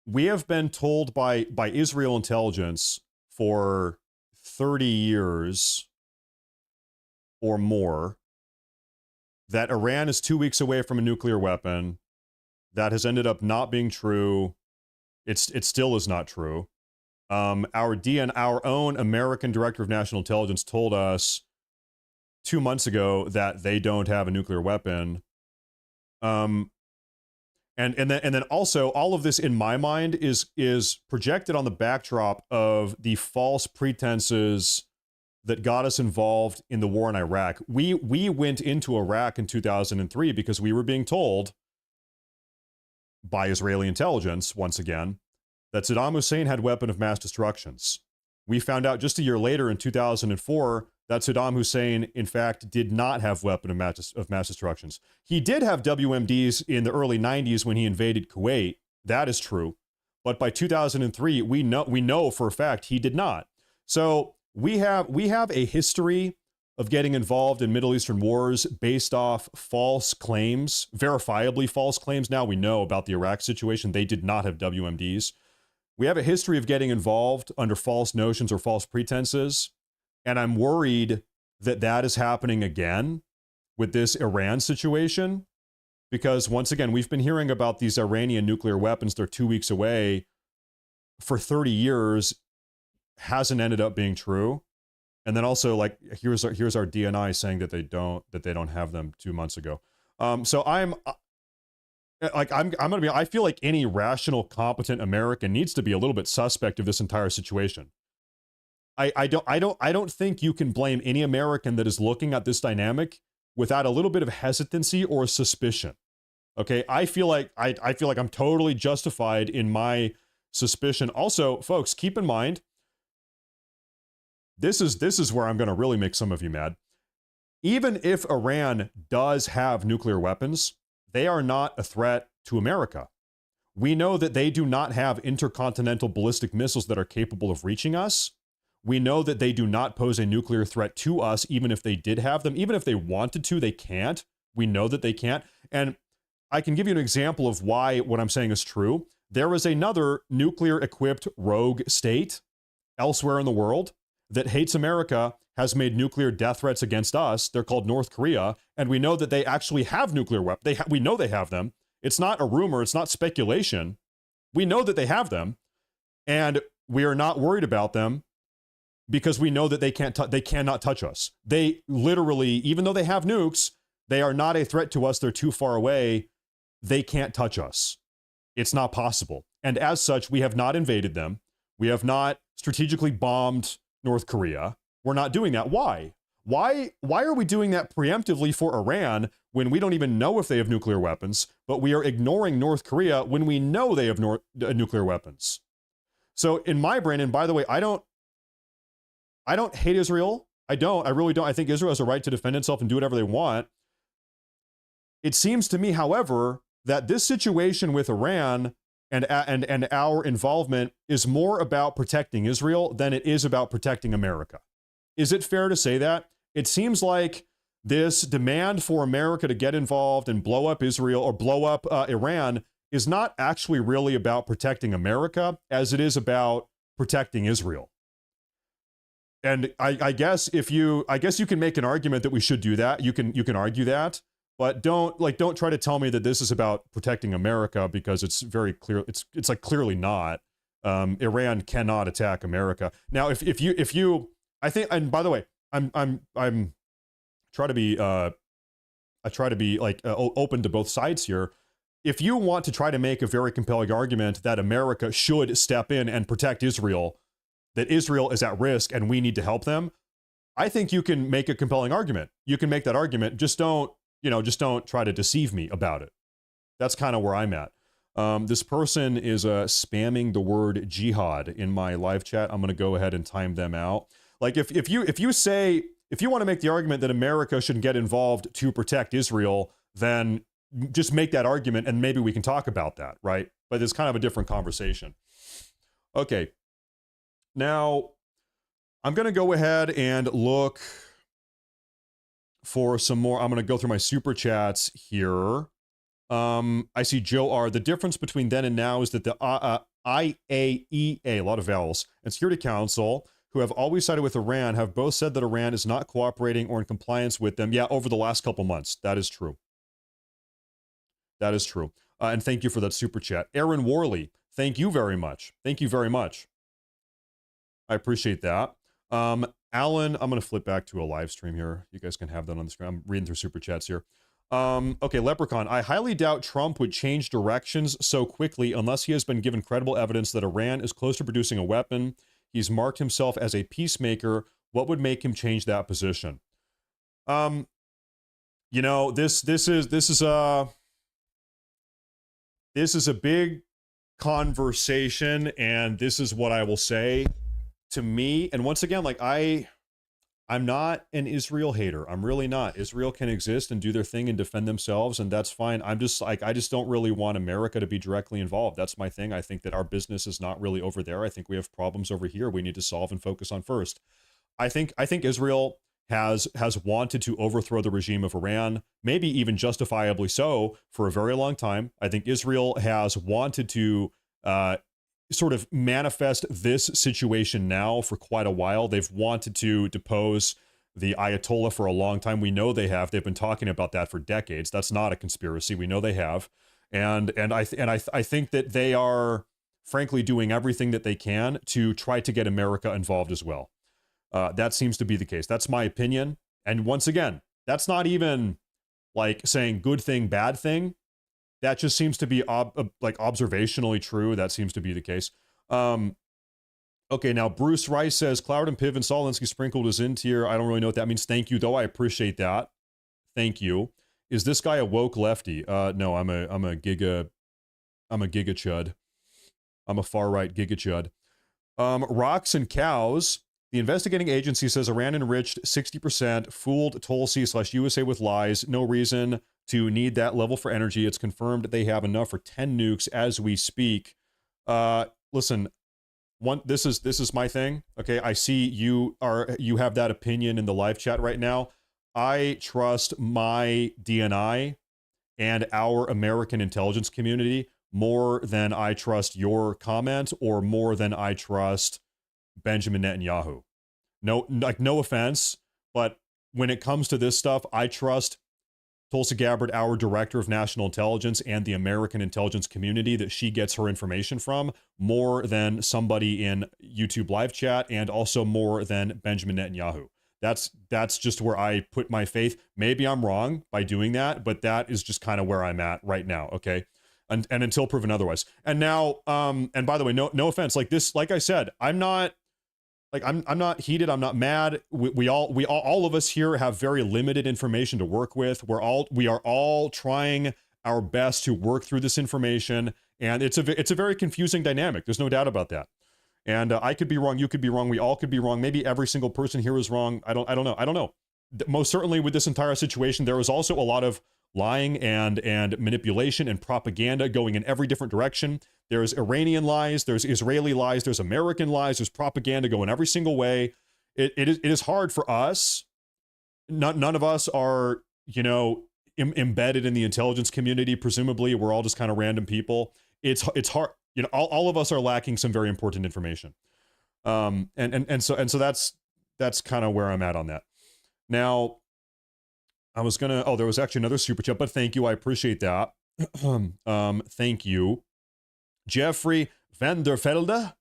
We have been told by Israel intelligence for 30 years or more that Iran is 2 weeks away from a nuclear weapon. That has ended up not being true. It still is not true. Our own American Director of National Intelligence told us 2 months ago that they don't have a nuclear weapon. And then also all of this in my mind is projected on the backdrop of the false pretenses that got us involved in the war in Iraq. We went into Iraq in 2003 because we were being told by Israeli intelligence, once again, that Saddam Hussein had weapon of mass destructions. We found out just a year later in 2004 that Saddam Hussein, in fact, did not have weapon of mass destructions. He did have WMDs in the early 90s when he invaded Kuwait. That is true. But by 2003, we know for a fact he did not. So we have a history of getting involved in Middle Eastern wars based off false claims, verifiably false claims. Now we know about the Iraq situation. They did not have WMDs. We have a history of getting involved under false notions or false pretenses. And I'm worried that that is happening again with this Iran situation. Because once again, we've been hearing about these Iranian nuclear weapons. They're 2 weeks away for 30 years. Hasn't ended up being true. And then also, like, here's our DNI saying that they don't have them 2 months ago. So I'm gonna be. I feel like any rational, competent American needs to be a little bit suspect of this entire situation. I don't think you can blame any American that is looking at this dynamic without a little bit of hesitancy or suspicion. Okay, I feel like I'm totally justified in my suspicion. Also, folks, keep in mind, this is where I'm going to really make some of you mad. Even if Iran does have nuclear weapons, they are not a threat to America. We know that they do not have intercontinental ballistic missiles that are capable of reaching us. We know that they do not pose a nuclear threat to us, even if they did have them. Even if they wanted to, they can't. We know that they can't. And I can give you an example of why what I'm saying is true. There is another nuclear-equipped rogue state elsewhere in the world that hates America, has made nuclear death threats against us. They're called North Korea, and we know that they actually have nuclear weapons. We know they have them. It's not a rumor. It's not speculation. We know that they have them, and we are not worried about them because we know that they cannot touch us. They literally, even though they have nukes, they are not a threat to us. They're too far away. They can't touch us. It's not possible. And as such, we have not invaded them. We have not strategically bombed North Korea. We're not doing that. Why? Why are we doing that preemptively for Iran when we don't even know if they have nuclear weapons, but we are ignoring North Korea when we know they have nuclear weapons? So in my brain, and by the way, I don't hate Israel. I really don't. I think Israel has a right to defend itself and do whatever they want. It seems to me, however, that this situation with Iran and our involvement is more about protecting Israel than it is about protecting America. Is it fair to say that? It seems like this demand for America to get involved and blow up Israel or blow up Iran is not actually really about protecting America as it is about protecting Israel. And I guess you can make an argument that we should do that. You can argue that, but don't try to tell me that this is about protecting America, because it's very clear. It's like clearly not. Iran cannot attack America. Now, if you I think, and by the way, I'm try to be like open to both sides here. If you want to try to make a very compelling argument that America should step in and protect Israel, that Israel is at risk and we need to help them, I think you can make a compelling argument. You can make that argument. Just don't try to deceive me about it. That's kind of where I'm at. This person is spamming the word jihad in my live chat. I'm going to go ahead and time them out. Like if you want to make the argument that America shouldn't get involved to protect Israel, then just make that argument and maybe we can talk about that, right? But it's kind of a different conversation. Okay. Now, I'm going to go ahead and look for some more. I'm going to go through my super chats here. I see Joe R. The difference between then and now is that the IAEA, a lot of vowels, and Security Council, who have always sided with Iran, have both said that Iran is not cooperating or in compliance with them. Yeah, over the last couple months. That is true. That is true. And thank you for that super chat. Aaron Worley, thank you very much. Thank you very much. I appreciate that. Alan, I'm going to flip back to a live stream here. You guys can have that on the screen. I'm reading through super chats here. Okay, Leprechaun, I highly doubt Trump would change directions so quickly unless he has been given credible evidence that Iran is close to producing a weapon. He's marked himself as a peacemaker. What would make him change that position? You know, this is a big conversation, and this is what I will say. To me, and once again, like I'm not an Israel hater. I'm really not. Israel can exist and do their thing and defend themselves, and that's fine. I'm just like, I just don't really want America to be directly involved. That's my thing. I think that our business is not really over there. I think we have problems over here we need to solve and focus on first. I think Israel has wanted to overthrow the regime of Iran, maybe even justifiably so, for a very long time. I think Israel has wanted to sort of manifest this situation now for quite a while. They've wanted to depose the Ayatollah for a long time. We know they have. They've been talking about that for decades. That's not a conspiracy. We know they have. And I think that they are frankly doing everything that they can to try to get America involved as well. That seems to be the case. That's my opinion. And once again, that's not even like saying good thing, bad thing. That just seems to be like observationally true. That seems to be the case. Okay, now Bruce Rice says, Cloud and Piv and Solinsky sprinkled is in tier. I don't really know what that means. Thank you, though. I appreciate that. Thank you. Is this guy a woke lefty? No, I'm a giga chud. I'm a far right giga chud. Rocks and Cows. The investigating agency says Iran enriched 60%, fooled Tulsi/USA with lies. No reason to need that level for energy. It's confirmed they have enough for 10 nukes as we speak. Listen, this is my thing. Okay, I see you have that opinion in the live chat right now. I trust my DNI and our American intelligence community more than I trust your comment or more than I trust Benjamin Netanyahu. No offense, but when it comes to this stuff, I trust Tulsi Gabbard, our director of national intelligence, and the American intelligence community that she gets her information from more than somebody in YouTube live chat, and also more than Benjamin Netanyahu. That's just where I put my faith. Maybe I'm wrong by doing that, but that is just kind of where I'm at right now. Okay. And until proven otherwise. And now, and by the way, no offense, like this, like I said, I'm not heated. I'm not mad. We all of us here have very limited information to work with. We are all trying our best to work through this information, and it's a very confusing dynamic. There's no doubt about that. And I could be wrong. You could be wrong. We all could be wrong. Maybe every single person here is wrong. I don't know. Most certainly with this entire situation, there is also a lot of lying and manipulation and propaganda going in every different direction. There's Iranian lies, there's Israeli lies, there's American lies, there's propaganda going every single way. It is hard for us. None of us are, embedded in the intelligence community. Presumably, we're all just kind of random people. It's hard. All of us are lacking some very important information. And so that's kind of where I'm at on that. Now, I was gonna, there was actually another super chat, but thank you. I appreciate that. Thank you. Jeffrey van der Velde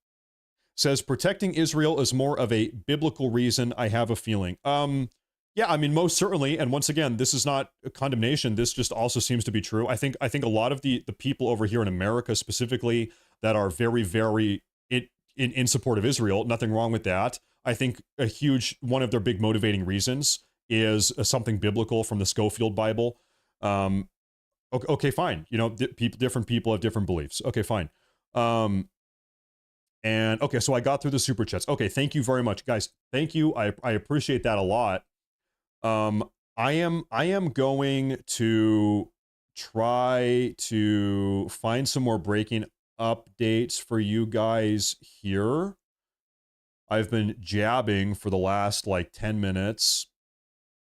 says, protecting Israel is more of a biblical reason, I have a feeling. Yeah, I mean, most certainly. And once again, this is not a condemnation. This just also seems to be true. I think a lot of the people over here in America specifically that are very, very in support of Israel, nothing wrong with that. I think a huge, one of their big motivating reasons is something biblical from the Schofield Bible. Okay, fine. Different people have different beliefs. Okay, fine. And okay, so I got through the super chats. Okay, thank you very much, guys. Thank you. I appreciate that a lot. I am going to try to find some more breaking updates for you guys here. I've been jabbing for the last like 10 minutes.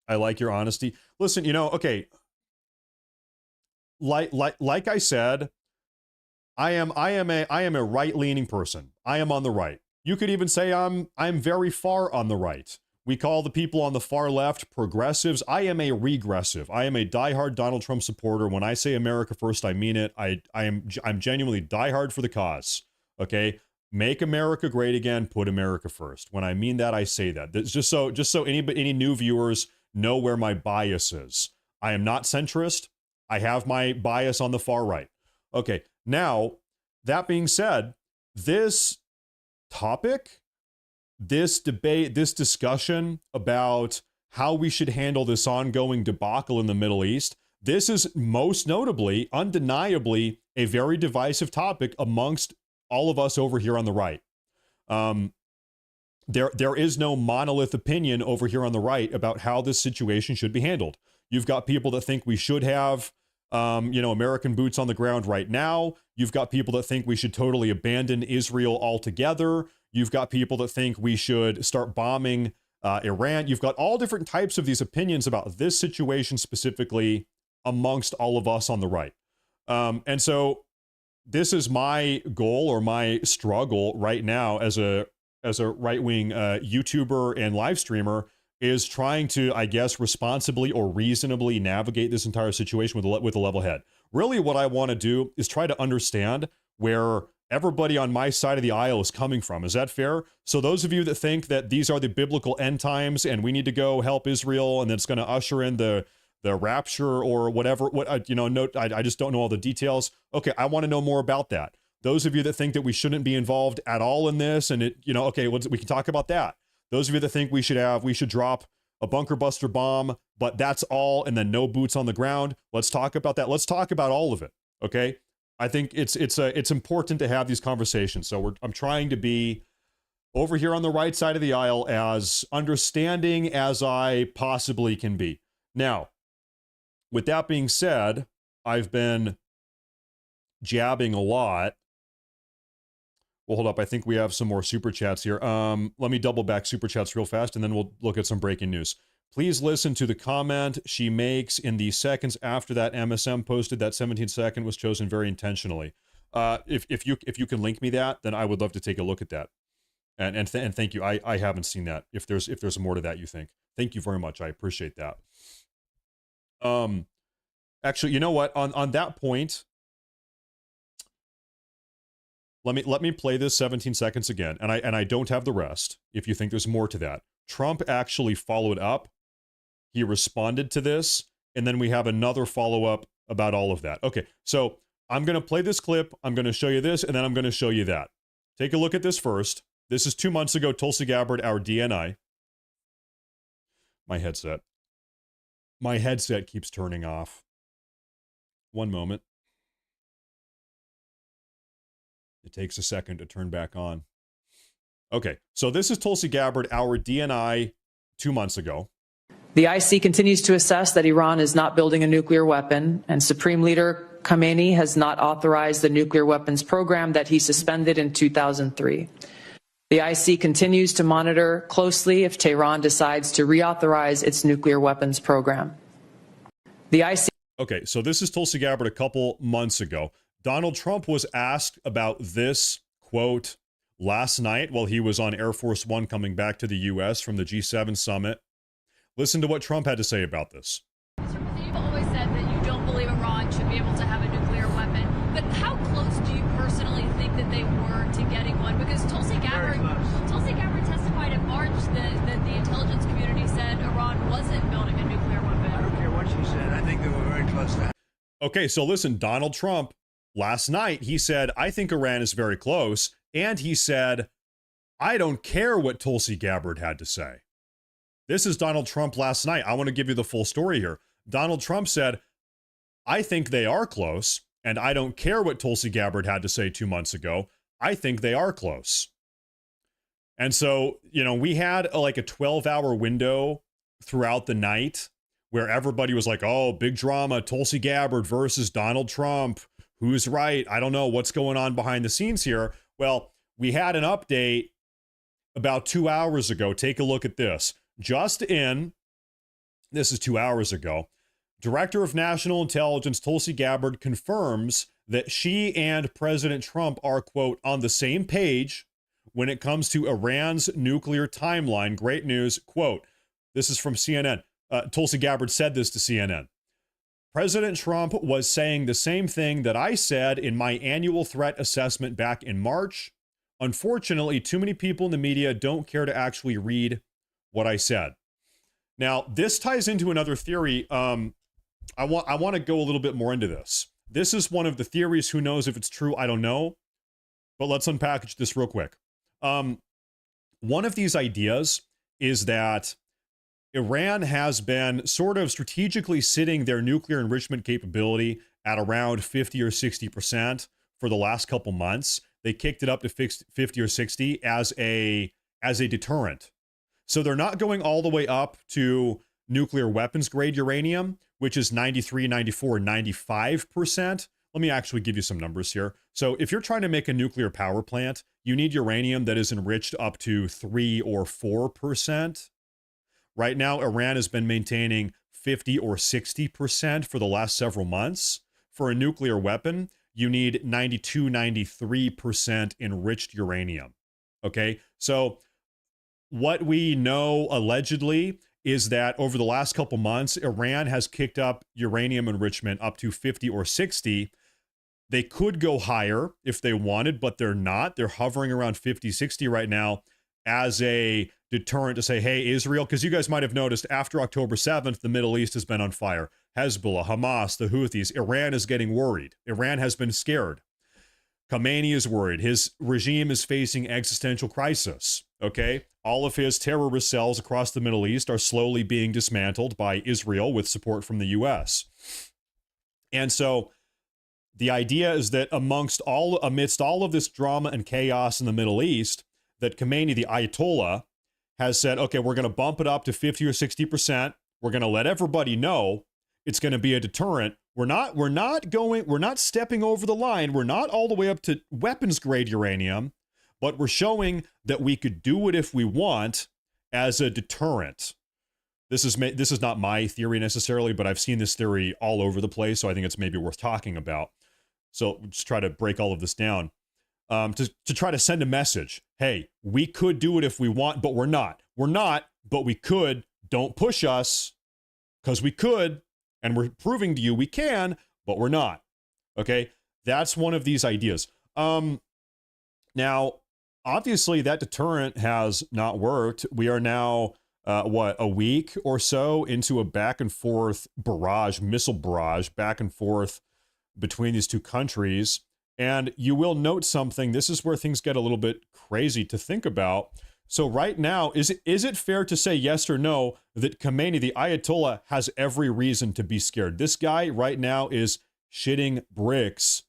I like your honesty. Listen, okay. Like I said, I am a right-leaning person. I am on the right. You could even say I'm very far on the right. We call the people on the far left progressives. I am a regressive. I am a diehard Donald Trump supporter. When I say America first, I mean it. I'm genuinely diehard for the cause. Okay? Make America great again, put America first. When I mean that, I say that. That's just so any new viewers know where my bias is. I am not centrist. I have my bias on the far right. Okay, now, that being said, this topic, this debate, this discussion about how we should handle this ongoing debacle in the Middle East, this is most notably, undeniably, a very divisive topic amongst all of us over here on the right. There is no monolith opinion over here on the right about how this situation should be handled. You've got people that think we should have, American boots on the ground right now. You've got people that think we should totally abandon Israel altogether. You've got people that think we should start bombing Iran. You've got all different types of these opinions about this situation specifically amongst all of us on the right. And so this is my goal or my struggle right now as a right-wing YouTuber and live streamer, is trying to, I guess, responsibly or reasonably navigate this entire situation with a level head. Really what I want to do is try to understand where everybody on my side of the aisle is coming from. Is that fair? So those of you that think that these are the biblical end times and we need to go help Israel and that's going to usher in the rapture or whatever, I just don't know all the details. Okay, I want to know more about that. Those of you that think that we shouldn't be involved at all in this and okay, we can talk about that. Those of you that think we should drop a bunker buster bomb, but that's all, and then no boots on the ground. Let's talk about that. Let's talk about all of it. Okay. I think it's important to have these conversations. So I'm trying to be over here on the right side of the aisle as understanding as I possibly can be. Now, with that being said, I've been jabbing a lot. Well, hold up. I think we have some more super chats here. Let me double back super chats real fast, and then we'll look at some breaking news. Please listen to the comment she makes in the seconds after that MSM posted. That 17th second was chosen very intentionally. If you can link me that, then I would love to take a look at that. And thank you. I haven't seen that. If there's more to that, you think. Thank you very much. I appreciate that. Actually, you know what? On that point, let me play this 17 seconds again, and I don't have the rest. If you think there's more to that, Trump actually followed up. He responded to this, and then we have another follow-up about all of that. Okay, so I'm going to play this clip, I'm going to show you this, and then I'm going to show you that. Take a look at this first. This is 2 months ago, Tulsi Gabbard, our DNI. My headset keeps turning off. One moment. It takes a second to turn back on. Okay, so this is Tulsi Gabbard, our DNI 2 months ago. The IC continues to assess that Iran is not building a nuclear weapon, and Supreme Leader Khamenei has not authorized the nuclear weapons program that he suspended in 2003. The IC continues to monitor closely if Tehran decides to reauthorize its nuclear weapons program. The IC... Okay, so this is Tulsi Gabbard a couple months ago. Donald Trump was asked about this, quote, last night while he was on Air Force One coming back to the U.S. from the G7 summit. Listen to what Trump had to say about this. You've always said that you don't believe Iran should be able to have a nuclear weapon, but how close do you personally think that they were to getting one? Because Tulsi Gabbard testified in March that the intelligence community said Iran wasn't building a nuclear weapon. I don't care what she said. I think they were very close to that. Okay, so listen, Donald Trump, last night, he said, I think Iran is very close, and he said, I don't care what Tulsi Gabbard had to say. This is Donald Trump last night. I want to give you the full story here. Donald Trump said, I think they are close, and I don't care what Tulsi Gabbard had to say 2 months ago. I think they are close. And so, you know, we had like a 12-hour window throughout the night where everybody was like, oh, big drama, Tulsi Gabbard versus Donald Trump. Who's right? I don't know what's going on behind the scenes here. Well, we had an update about 2 hours ago. Take a look at this. Just in, this is 2 hours ago, Director of National Intelligence Tulsi Gabbard confirms that she and President Trump are, quote, on the same page when it comes to Iran's nuclear timeline. Great news, quote, this is from CNN. Tulsi Gabbard said this to CNN. President Trump was saying the same thing that I said in my annual threat assessment back in March. Unfortunately, too many people in the media don't care to actually read what I said. Now, this ties into another theory. I want to go a little bit more into this. This is one of the theories. Who knows if it's true? I don't know. But let's unpackage this real quick. One of these ideas is that Iran has been sort of strategically sitting their nuclear enrichment capability at around 50 or 60% for the last couple months. They kicked it up to 50 or 60 as a deterrent. So they're not going all the way up to nuclear weapons grade uranium, which is 93, 94, 95%. Let me actually give you some numbers here. So if you're trying to make a nuclear power plant, you need uranium that is enriched up to 3 or 4%. Right now, Iran has been maintaining 50 or 60% for the last several months. For a nuclear weapon, you need 92, 93% enriched uranium. Okay, so what we know allegedly is that over the last couple months, Iran has kicked up uranium enrichment up to 50 or 60. They could go higher if they wanted, but they're not. They're hovering around 50, 60 right now as a deterrent to say, hey, Israel, because you guys might have noticed after October 7th, the Middle East has been on fire. Hezbollah, Hamas, the Houthis, Iran is getting worried. Iran has been scared. Khamenei is worried. His regime is facing existential crisis. Okay? All of his terrorist cells across the Middle East are slowly being dismantled by Israel with support from the U.S. And so the idea is that amidst all of this drama and chaos in the Middle East, that Khamenei, the Ayatollah, has said, okay, we're going to bump it up to 50 or 60%. We're going to let everybody know it's going to be a deterrent. We're not stepping over the line. We're not all the way up to weapons grade uranium, but we're showing that we could do it if we want as a deterrent. This is not my theory necessarily, but I've seen this theory all over the place, so I think it's maybe worth talking about. So just try to break all of this down. To try to send a message. Hey, we could do it if we want, but we're not. We're not, but we could. Don't push us, because we could, and we're proving to you we can, but we're not. Okay? That's one of these ideas. Now, obviously, that deterrent has not worked. We are now, a week or so into a back and forth barrage, missile barrage, back and forth between these two countries. And you will note something. This is where things get a little bit crazy to think about. So right now, is it fair to say yes or no that Khamenei, the Ayatollah, has every reason to be scared? This guy right now is shitting bricks,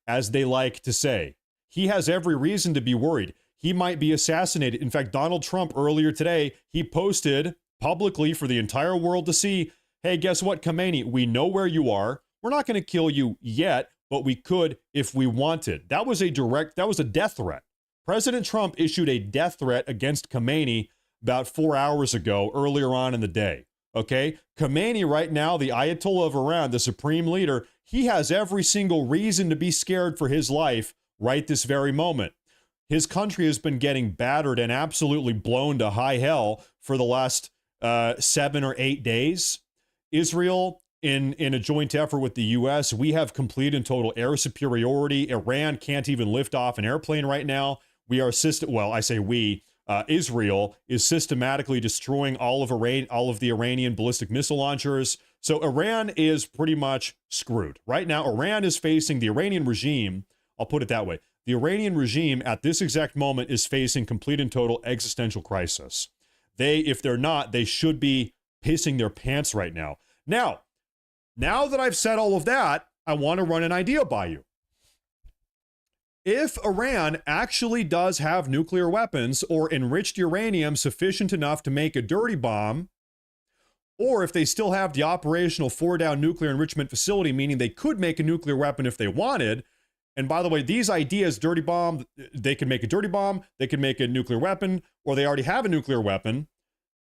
as they like to say. He has every reason to be worried. He might be assassinated. In fact, Donald Trump earlier today, he posted publicly for the entire world to see, hey, guess what, Khamenei, we know where you are. We're not going to kill you yet, but we could if we wanted. That was a death threat. President Trump issued a death threat against Khamenei about 4 hours ago, earlier on in the day. Okay? Khamenei right now, the Ayatollah of Iran, the supreme leader, he has every single reason to be scared for his life right this very moment. His country has been getting battered and absolutely blown to high hell for the last 7 or 8 days. Israel, in a joint effort with the U.S., we have complete and total air superiority. Iran can't even lift off an airplane right now. We are Israel is systematically destroying all of the Iranian ballistic missile launchers. So Iran is pretty much screwed. Right now, Iran is facing the Iranian regime. I'll put it that way. The Iranian regime at this exact moment is facing complete and total existential crisis. If they're not, they should be pissing their pants right now. Now that I've said all of that, I want to run an idea by you. If Iran actually does have nuclear weapons or enriched uranium sufficient enough to make a dirty bomb, or if they still have the operational Fordow nuclear enrichment facility, meaning they could make a nuclear weapon if they wanted. And by the way, these ideas, dirty bomb, they can make a dirty bomb, they can make a nuclear weapon, or they already have a nuclear weapon.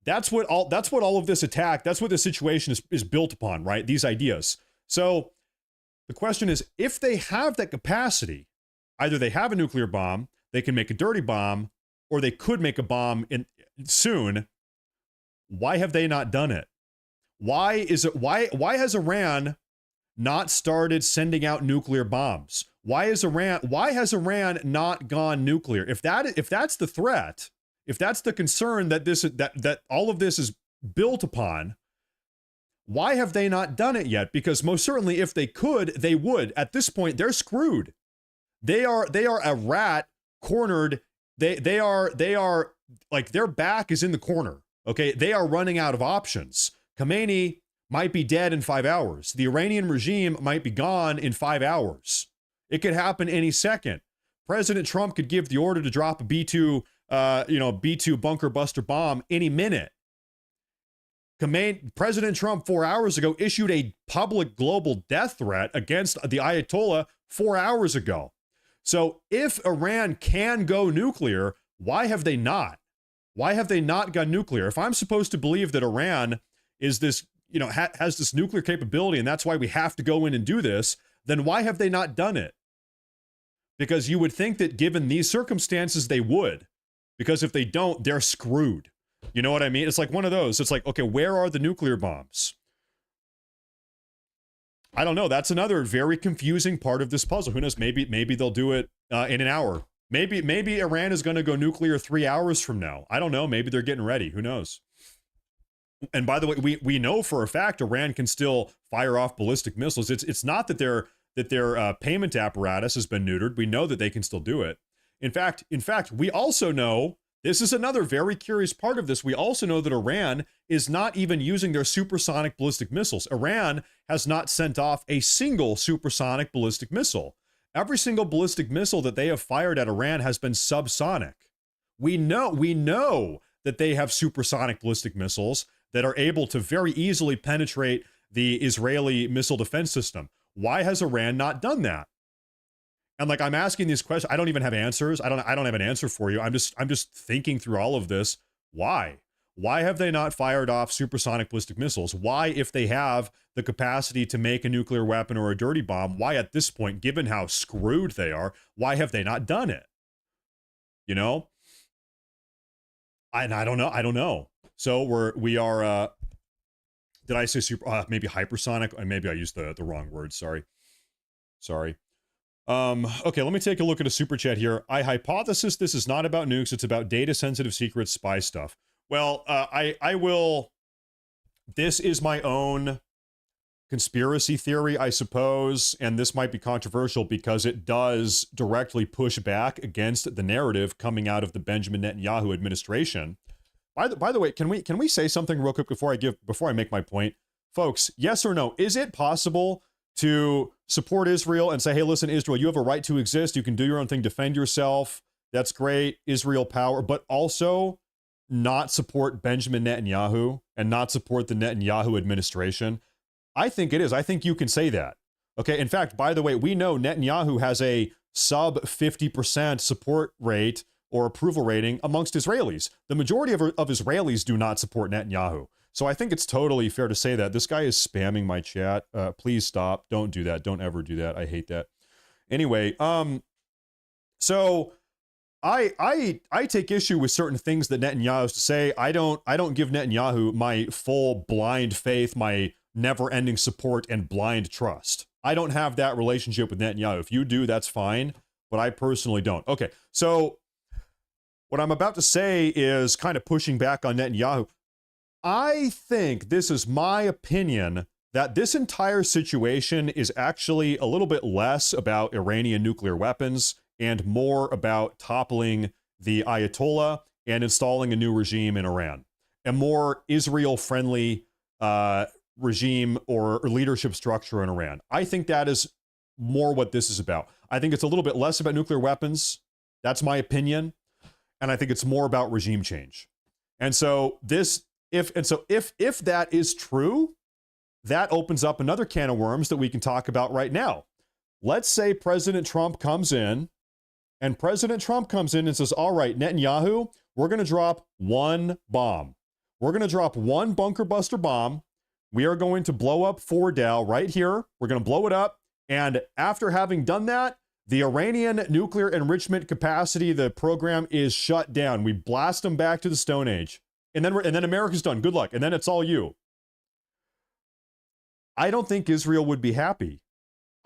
That's what all of this attack, that's what this situation is built upon, right? These ideas. So the question is, if they have that capacity, either they have a nuclear bomb, they can make a dirty bomb, or they could make a bomb soon. Why have they not done it? Why has Iran not started sending out nuclear bombs? Why has Iran not gone nuclear? If that's the threat, if that's the concern that all of this is built upon, why have they not done it yet? Because most certainly if they could, they would. At this point, they're screwed. They are a rat cornered. They are like, their back is in the corner. Okay, they are running out of options. Khamenei might be dead in 5 hours. The Iranian regime might be gone in 5 hours. It could happen any second. President Trump could give the order to drop a B-2 bunker buster bomb any minute. President Trump 4 hours ago issued a public global death threat against the Ayatollah 4 hours ago. So if Iran can go nuclear, why have they not? Why have they not gone nuclear? If I'm supposed to believe that Iran is this, has this nuclear capability and that's why we have to go in and do this, then why have they not done it? Because you would think that given these circumstances, they would. Because if they don't, they're screwed. You know what I mean? It's like one of those. It's like, okay, where are the nuclear bombs? I don't know. That's another very confusing part of this puzzle. Who knows? Maybe they'll do it in an hour. Maybe Iran is going to go nuclear 3 hours from now. I don't know. Maybe they're getting ready. Who knows? And by the way, we know for a fact Iran can still fire off ballistic missiles. It's not that their payment apparatus has been neutered. We know that they can still do it. In fact, we also know, this is another very curious part of this. We also know that Iran is not even using their supersonic ballistic missiles. Iran has not sent off a single supersonic ballistic missile. Every single ballistic missile that they have fired at Iran has been subsonic. We know that they have supersonic ballistic missiles that are able to very easily penetrate the Israeli missile defense system. Why has Iran not done that? And like, I'm asking these questions. I don't even have answers. I don't have an answer for you. I'm just thinking through all of this. Why? Why have they not fired off supersonic ballistic missiles? Why, if they have the capacity to make a nuclear weapon or a dirty bomb, why at this point, given how screwed they are, why have they not done it? You know? I don't know. I don't know. So we are, did I say super, maybe hypersonic? Maybe I used the wrong word. Sorry. Okay, let me take a look at a super chat here. I hypothesis this is not about nukes. It's about data sensitive secret spy stuff. Well, I will, this is my own conspiracy theory, I suppose, and this might be controversial because it does directly push back against the narrative coming out of the Benjamin Netanyahu administration. By the way, can we say something real quick before I make my point? Folks, yes or no, is it possible to support Israel and say, hey, listen, Israel, you have a right to exist. You can do your own thing, defend yourself. That's great. Israel power, but also not support Benjamin Netanyahu and not support the Netanyahu administration? I think it is. I think you can say that. Okay. In fact, by the way, we know Netanyahu has a sub 50% support rate or approval rating amongst Israelis. The majority of Israelis do not support Netanyahu. So I think it's totally fair to say that. This guy is spamming my chat. Please stop. Don't do that. Don't ever do that. I hate that. Anyway, so I take issue with certain things that Netanyahu has to say. I don't give Netanyahu my full blind faith, my never-ending support and blind trust. I don't have that relationship with Netanyahu. If you do, that's fine, but I personally don't. Okay, so what I'm about to say is kind of pushing back on Netanyahu. I think, this is my opinion, that this entire situation is actually a little bit less about Iranian nuclear weapons and more about toppling the Ayatollah and installing a new regime in Iran. A more Israel-friendly regime or leadership structure in Iran. I think that is more what this is about. I think it's a little bit less about nuclear weapons. That's my opinion. And I think it's more about regime change. And so if that is true, that opens up another can of worms that we can talk about right now. Let's say President Trump comes in and says, all right, Netanyahu, we're going to drop one bomb. We're going to drop one bunker buster bomb. We are going to blow up Fordow right here. We're going to blow it up. And after having done that, the Iranian nuclear enrichment capacity, the program is shut down. We blast them back to the Stone Age. And then America's done. Good luck. And then it's all you. I don't think Israel would be happy.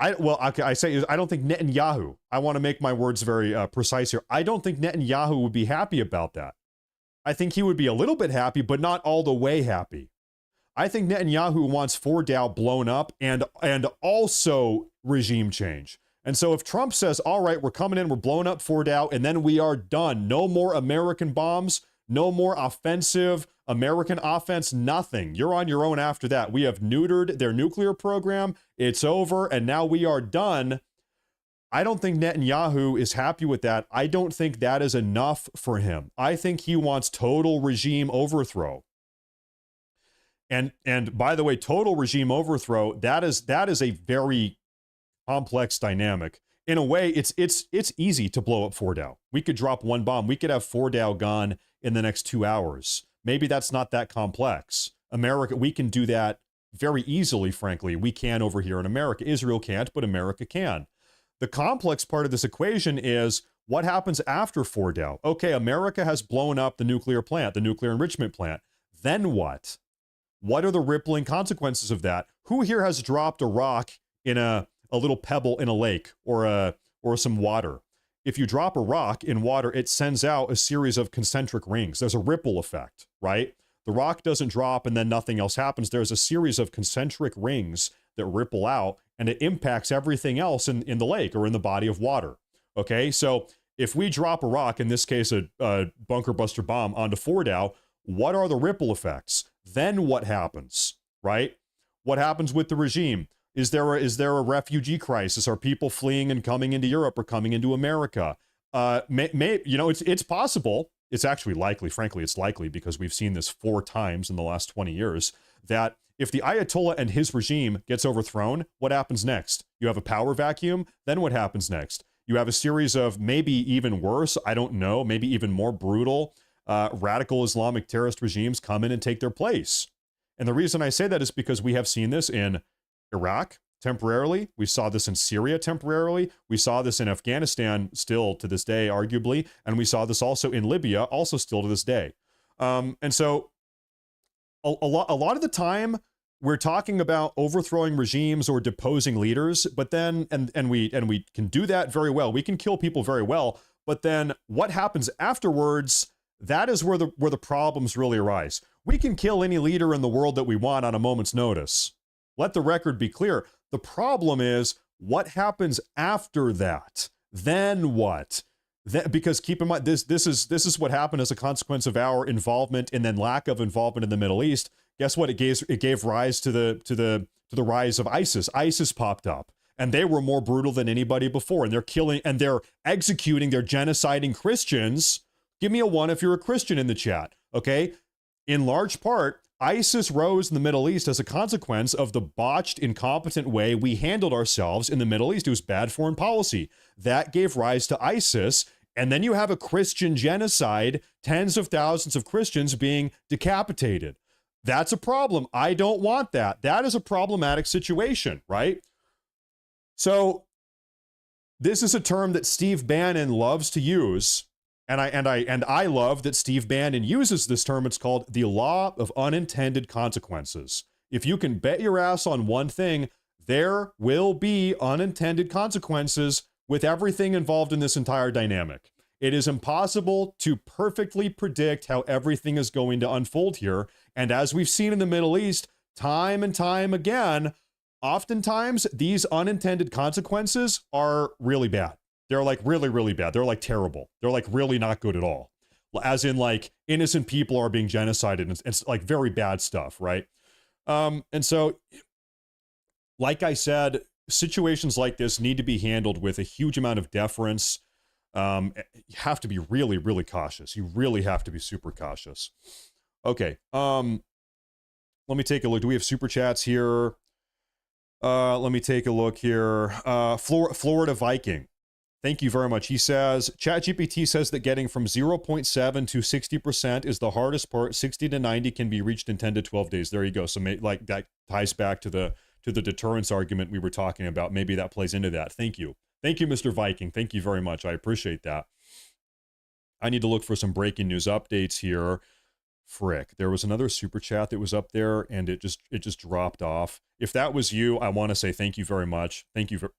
I don't think Netanyahu, I want to make my words very precise here. I don't think Netanyahu would be happy about that. I think he would be a little bit happy, but not all the way happy. I think Netanyahu wants Fordow blown up and also regime change. And so if Trump says, all right, we're coming in, we're blowing up Fordow, and then we are done. No more American bombs, no more offensive American offense, nothing. You're on your own after that. We have neutered their nuclear program. It's over, and now we are done. I don't think Netanyahu is happy with that. I don't think that is enough for him. I think he wants total regime overthrow. And by the way, total regime overthrow, that is a very complex dynamic. In a way, it's easy to blow up Fordow. We could drop one bomb. We could have Fordow gone in the next 2 hours. Maybe that's not that complex. America, we can do that very easily, frankly. We can over here in America. Israel can't, but America can. The complex part of this equation is what happens after Fordow. Okay, America has blown up the nuclear plant, the nuclear enrichment plant. Then what? What are the rippling consequences of that? Who here has dropped a rock in a little pebble in a lake or some water? If you drop a rock in water, it sends out a series of concentric rings. There's a ripple effect, right? The rock doesn't drop and then nothing else happens. There's a series of concentric rings that ripple out and it impacts everything else in the lake or in the body of water. Okay, so if we drop a rock, in this case a bunker buster bomb, onto Fordow, what are the ripple effects? Then what happens, right? What happens with the regime? Is there a refugee crisis? Are people fleeing and coming into Europe or coming into America? It's possible. It's actually likely, frankly, it's likely because we've seen this 4 times in the last 20 years, that if the Ayatollah and his regime gets overthrown, what happens next? You have a power vacuum, then what happens next? You have a series of maybe even worse, I don't know, maybe even more brutal radical Islamic terrorist regimes come in and take their place. And the reason I say that is because we have seen this in Iraq temporarily. We saw this in Syria temporarily. We saw this in Afghanistan still to this day, arguably. And we saw this also in Libya, also still to this day. And so a lot of the time, we're talking about overthrowing regimes or deposing leaders, but then, and we can do that very well. We can kill people very well, but then what happens afterwards, that is where the problems really arise. We can kill any leader in the world that we want on a moment's notice. Let the record be clear. The problem is what happens after that. Then what? Because keep in mind, this is what happened as a consequence of our involvement and then lack of involvement in the Middle East. Guess what? It gave rise to the rise of ISIS. ISIS popped up, and they were more brutal than anybody before. And they're killing and they're executing, they're genociding Christians. Give me a 1 if you're a Christian in the chat. Okay, in large part, ISIS rose in the Middle East as a consequence of the botched, incompetent way we handled ourselves in the Middle East. It was bad foreign policy. That gave rise to ISIS. And then you have a Christian genocide, tens of thousands of Christians being decapitated. That's a problem. I don't want that. That is a problematic situation, right? So this is a term that Steve Bannon loves to use. And I love that Steve Bannon uses this term. It's called the law of unintended consequences. If you can bet your ass on one thing, there will be unintended consequences with everything involved in this entire dynamic. It is impossible to perfectly predict how everything is going to unfold here. And as we've seen in the Middle East, time and time again, oftentimes these unintended consequences are really bad. They're like really, really bad. They're like terrible. They're like really not good at all. As in like innocent people are being genocided and it's like very bad stuff, right? And so, like I said, situations like this need to be handled with a huge amount of deference. You have to be really, really cautious. You really have to be super cautious. Okay. Let me take a look. Do we have super chats here? Let me take a look here. Florida Viking. Thank you very much. He says, ChatGPT says that getting from 0.7 to 60% is the hardest part. 60 to 90 can be reached in 10 to 12 days. There you go. So like that ties back to the deterrence argument we were talking about. Maybe that plays into that. Thank you. Thank you, Mr. Viking. Thank you very much. I appreciate that. I need to look for some breaking news updates here. Frick. There was another super chat that was up there and it just dropped off. If that was you, I want to say thank you very much. Thank you for,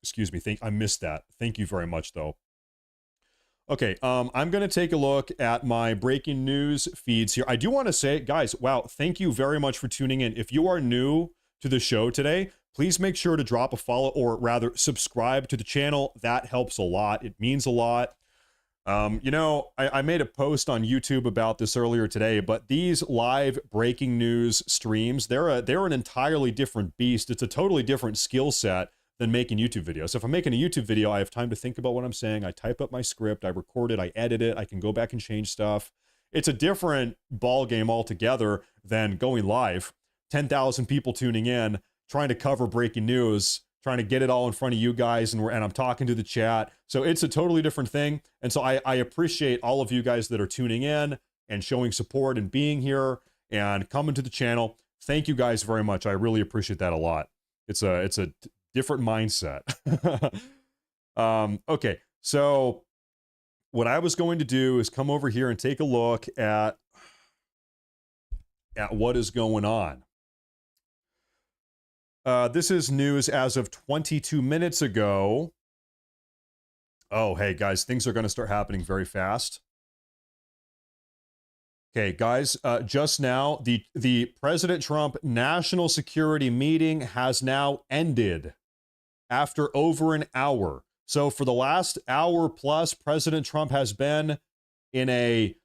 excuse me. I missed that. Thank you very much though. Okay. I'm going to take a look at my breaking news feeds here. I do want to say, guys, wow, thank you very much for tuning in. If you are new to the show today, please make sure to drop a follow or rather subscribe to the channel. That helps a lot. It means a lot. You know, I made a post on YouTube about this earlier today, but these live breaking news streams, they're an entirely different beast. It's a totally different skill set than making YouTube videos. So if I'm making a YouTube video, I have time to think about what I'm saying. I type up my script, I record it, I edit it, I can go back and change stuff. It's a different ball game altogether than going live. 10,000 people tuning in, trying to cover breaking news, trying to get it all in front of you guys, and I'm talking to the chat. So it's a totally different thing. And so I appreciate all of you guys that are tuning in and showing support and being here and coming to the channel. Thank you guys very much. I really appreciate that a lot. It's a different mindset. Okay, so what I was going to do is come over here and take a look at what is going on. This is news as of 22 minutes ago. Oh, hey, guys, things are going to start happening very fast. Okay, guys, just now, the President Trump national security meeting has now ended after over an hour. So for the last hour plus, President Trump has been in a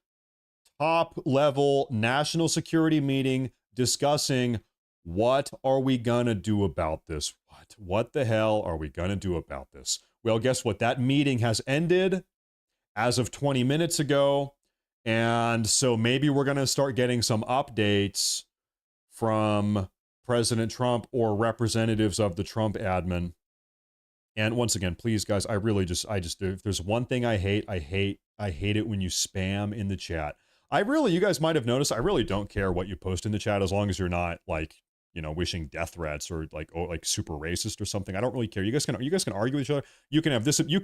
top-level national security meeting discussing what are we gonna do about this? What the hell are we gonna do about this? Well, guess what? That meeting has ended as of 20 minutes ago. And so maybe we're gonna start getting some updates from President Trump or representatives of the Trump admin And once again, please, guys, if there's one thing I hate it when you spam in the chat. You guys might have noticed, I really don't care what you post in the chat as long as you're not like, wishing death threats or like super racist or something. I don't really care. You guys can argue with each other. You can have this. You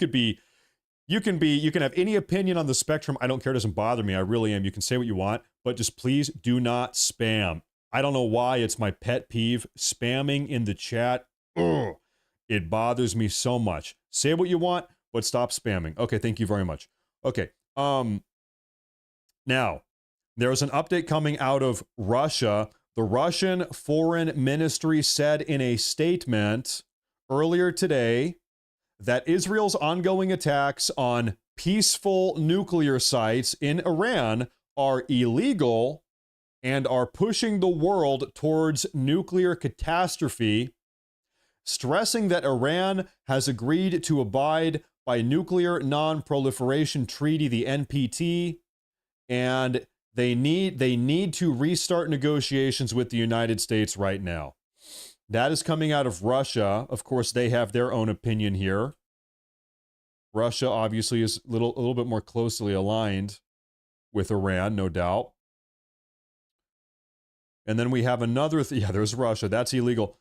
can have any opinion on the spectrum. I don't care. It doesn't bother me. I really am. You can say what you want, but just please do not spam. I don't know why it's my pet peeve. Spamming in the chat. Ugh. It bothers me so much. Say what you want, but stop spamming. Okay, thank you very much. Okay. Now, there's an update coming out of Russia. The Russian Foreign Ministry said in a statement earlier today that Israel's ongoing attacks on peaceful nuclear sites in Iran are illegal and are pushing the world towards nuclear catastrophe, stressing that Iran has agreed to abide by Nuclear Non-Proliferation Treaty, the NPT, and they need to restart negotiations with the United States right now. That is coming out of Russia. Of course, they have their own opinion here. Russia obviously is a little bit more closely aligned with Iran, no doubt. And then we have another, there's Russia. That's illegal.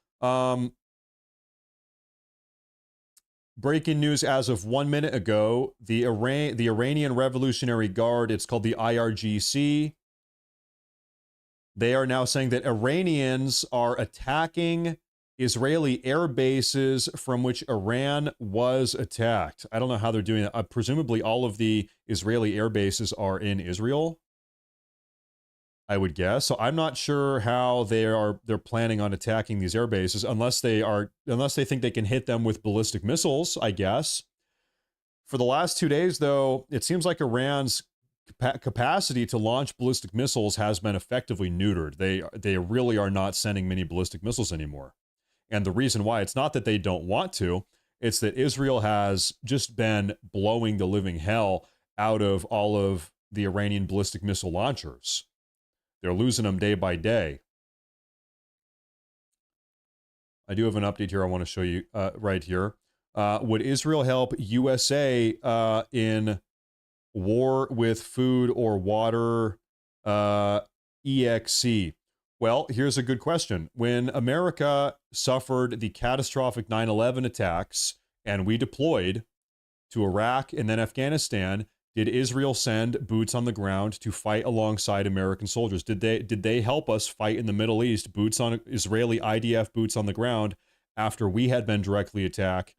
Breaking news as of 1 minute ago, the Iranian Revolutionary Guard, it's called the IRGC. They are now saying that Iranians are attacking Israeli air bases from which Iran was attacked. I don't know how they're doing that. Presumably all of the Israeli air bases are in Israel, I would guess. So I'm not sure how they're planning on attacking these air bases unless they think they can hit them with ballistic missiles, I guess. For the last 2 days, though, it seems like Iran's capacity to launch ballistic missiles has been effectively neutered. They really are not sending many ballistic missiles anymore. And the reason why, it's not that they don't want to, it's that Israel has just been blowing the living hell out of all of the Iranian ballistic missile launchers. They're losing them day by day. I do have an update here I want to show you right here. Would Israel help USA in war with food or water EXC? Well, here's a good question. When America suffered the catastrophic 9/11 attacks and we deployed to Iraq and then Afghanistan, did Israel send boots on the ground to fight alongside American soldiers? Did they help us fight in the Middle East, Israeli IDF boots on the ground after we had been directly attacked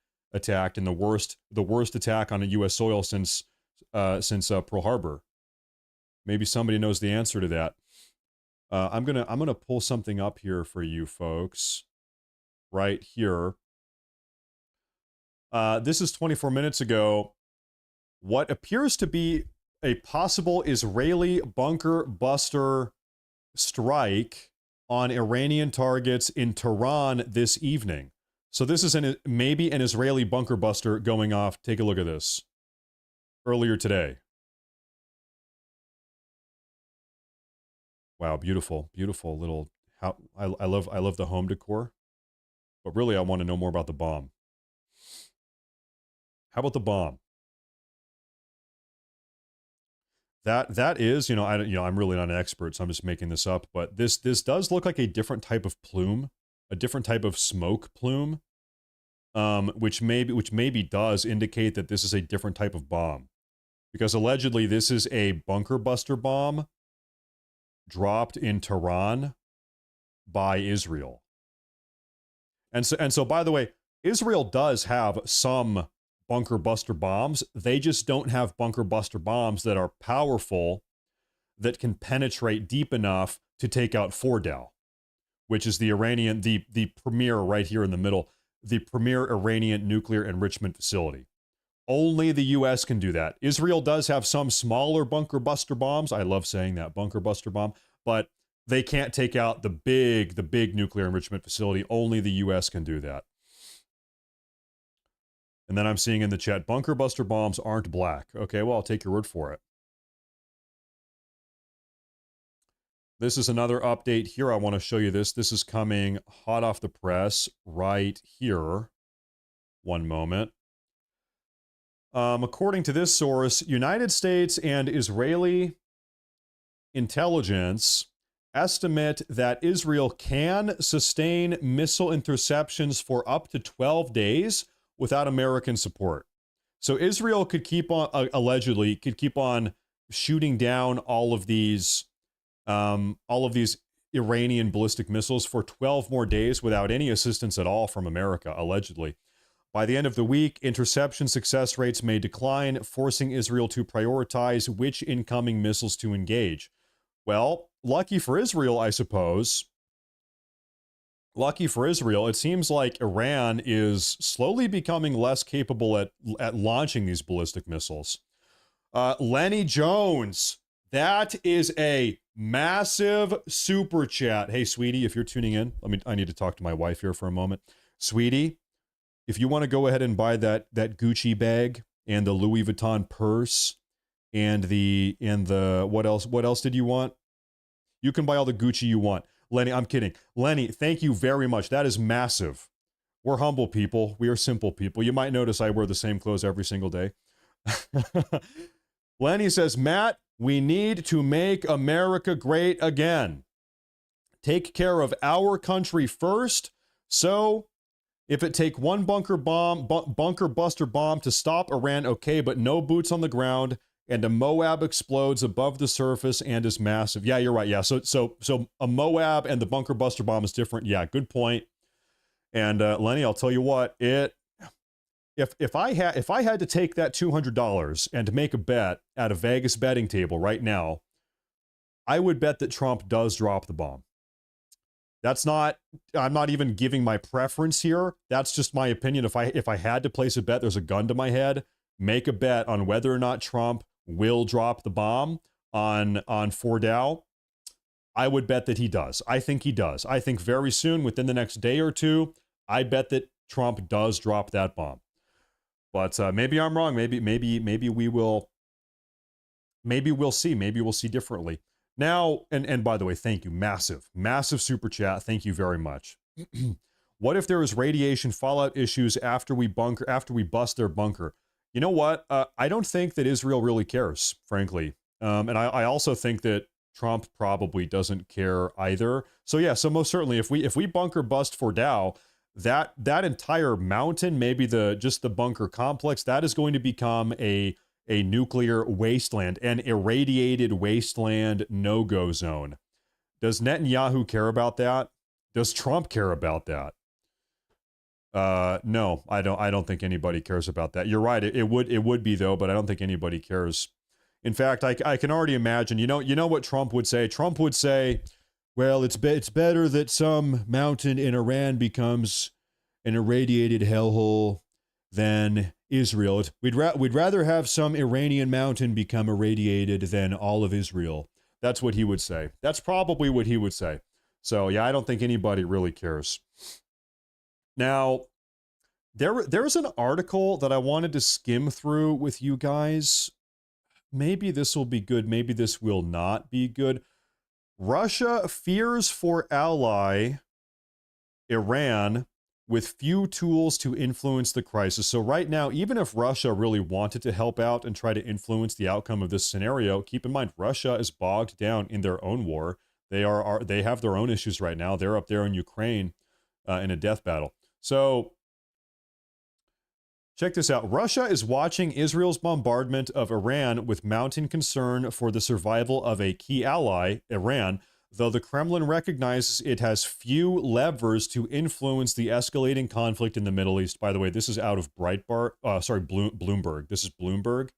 in the worst attack on a U.S. soil since Pearl Harbor? Maybe somebody knows the answer to that. I'm gonna pull something up here for you folks, right here. This is 24 minutes ago. What appears to be a possible Israeli bunker buster strike on Iranian targets in Tehran this evening. So this is maybe an Israeli bunker buster going off. Take a look at this. Earlier today. Wow, beautiful, beautiful little. I love the home decor, but really I want to know more about the bomb. How about the bomb? That is, I'm really not an expert, so I'm just making this up, but this does look like a different type of plume, a different type of smoke plume, which maybe does indicate that this is a different type of bomb, because allegedly this is a bunker buster bomb dropped in Tehran by Israel. And so by the way, Israel does have some bunker buster bombs. They just don't have bunker buster bombs that are powerful, that can penetrate deep enough to take out Fordow, which is the premier right here in the middle, the premier Iranian nuclear enrichment facility. Only the U.S. can do that. Israel does have some smaller bunker buster bombs. I love saying that, bunker buster bomb, but they can't take out the big nuclear enrichment facility. Only the U.S. can do that. And then I'm seeing in the chat, bunker buster bombs aren't black. Okay, well, I'll take your word for it. This is another update here. I want to show you this. This is coming hot off the press right here. One moment. According to this source, United States and Israeli intelligence estimate that Israel can sustain missile interceptions for up to 12 days without American support. So Israel could keep on, allegedly, could keep on shooting down all of these Iranian ballistic missiles for 12 more days without any assistance at all from America, allegedly. By the end of the week, interception success rates may decline, forcing Israel to prioritize which incoming missiles to engage. Well, lucky for Israel, I suppose. Lucky for Israel, it seems like Iran is slowly becoming less capable at launching these ballistic missiles. Lenny Jones, that is a massive super chat. Hey, sweetie, if you're tuning in, I need to talk to my wife here for a moment. Sweetie, if you want to go ahead and buy that Gucci bag and the Louis Vuitton purse and the what else did you want? You can buy all the Gucci you want. Lenny, I'm kidding. Lenny, thank you very much. That is massive. We're humble people. We are simple people. You might notice I wear the same clothes every single day. Lenny says, Matt, we need to make America great again. Take care of our country first. So if it take one bunker buster bomb to stop Iran, okay, but no boots on the ground, and a Moab explodes above the surface and is massive. Yeah, you're right. Yeah, so a Moab and the bunker buster bomb is different. Yeah, good point. And Lenny, I'll tell you what, if I had to take that $200 and make a bet at a Vegas betting table right now, I would bet that Trump does drop the bomb. I'm not even giving my preference here. That's just my opinion. If I had to place a bet, there's a gun to my head, make a bet on whether or not Trump will drop the bomb on Fordow, I would bet that he does. I think he does. I think very soon, within the next day or two, I bet that Trump does drop that bomb. But maybe I'm wrong. Maybe we will. Maybe we'll see. Maybe we'll see differently. Now, and by the way, thank you. Massive super chat. Thank you very much. What if there is radiation fallout issues after we bust their bunker? You know what? I don't think that Israel really cares, frankly. And I also think that Trump probably doesn't care either. So yeah, so most certainly if we bunker bust Fordow, that entire mountain, maybe just the bunker complex, that is going to become a nuclear wasteland, an irradiated wasteland no-go zone. Does Netanyahu care about that? Does Trump care about that? No, I don't think anybody cares about that. You're right. It would be though, but I don't think anybody cares. In fact, I can already imagine, you know what Trump would say? Trump would say, well, it's better that some mountain in Iran becomes an irradiated hellhole than Israel. We'd rather have some Iranian mountain become irradiated than all of Israel. That's what he would say. That's probably what he would say. So yeah, I don't think anybody really cares. Now, there's an article that I wanted to skim through with you guys. Maybe this will be good. Maybe this will not be good. Russia fears for ally Iran with few tools to influence the crisis. So right now, even if Russia really wanted to help out and try to influence the outcome of this scenario, keep in mind, Russia is bogged down in their own war. They have their own issues right now. They're up there in Ukraine in a death battle. So check this out. Russia is watching Israel's bombardment of Iran with mounting concern for the survival of a key ally, Iran, though the Kremlin recognizes it has few levers to influence the escalating conflict in the Middle East. By the way, this is out of Bloomberg. This is Bloomberg.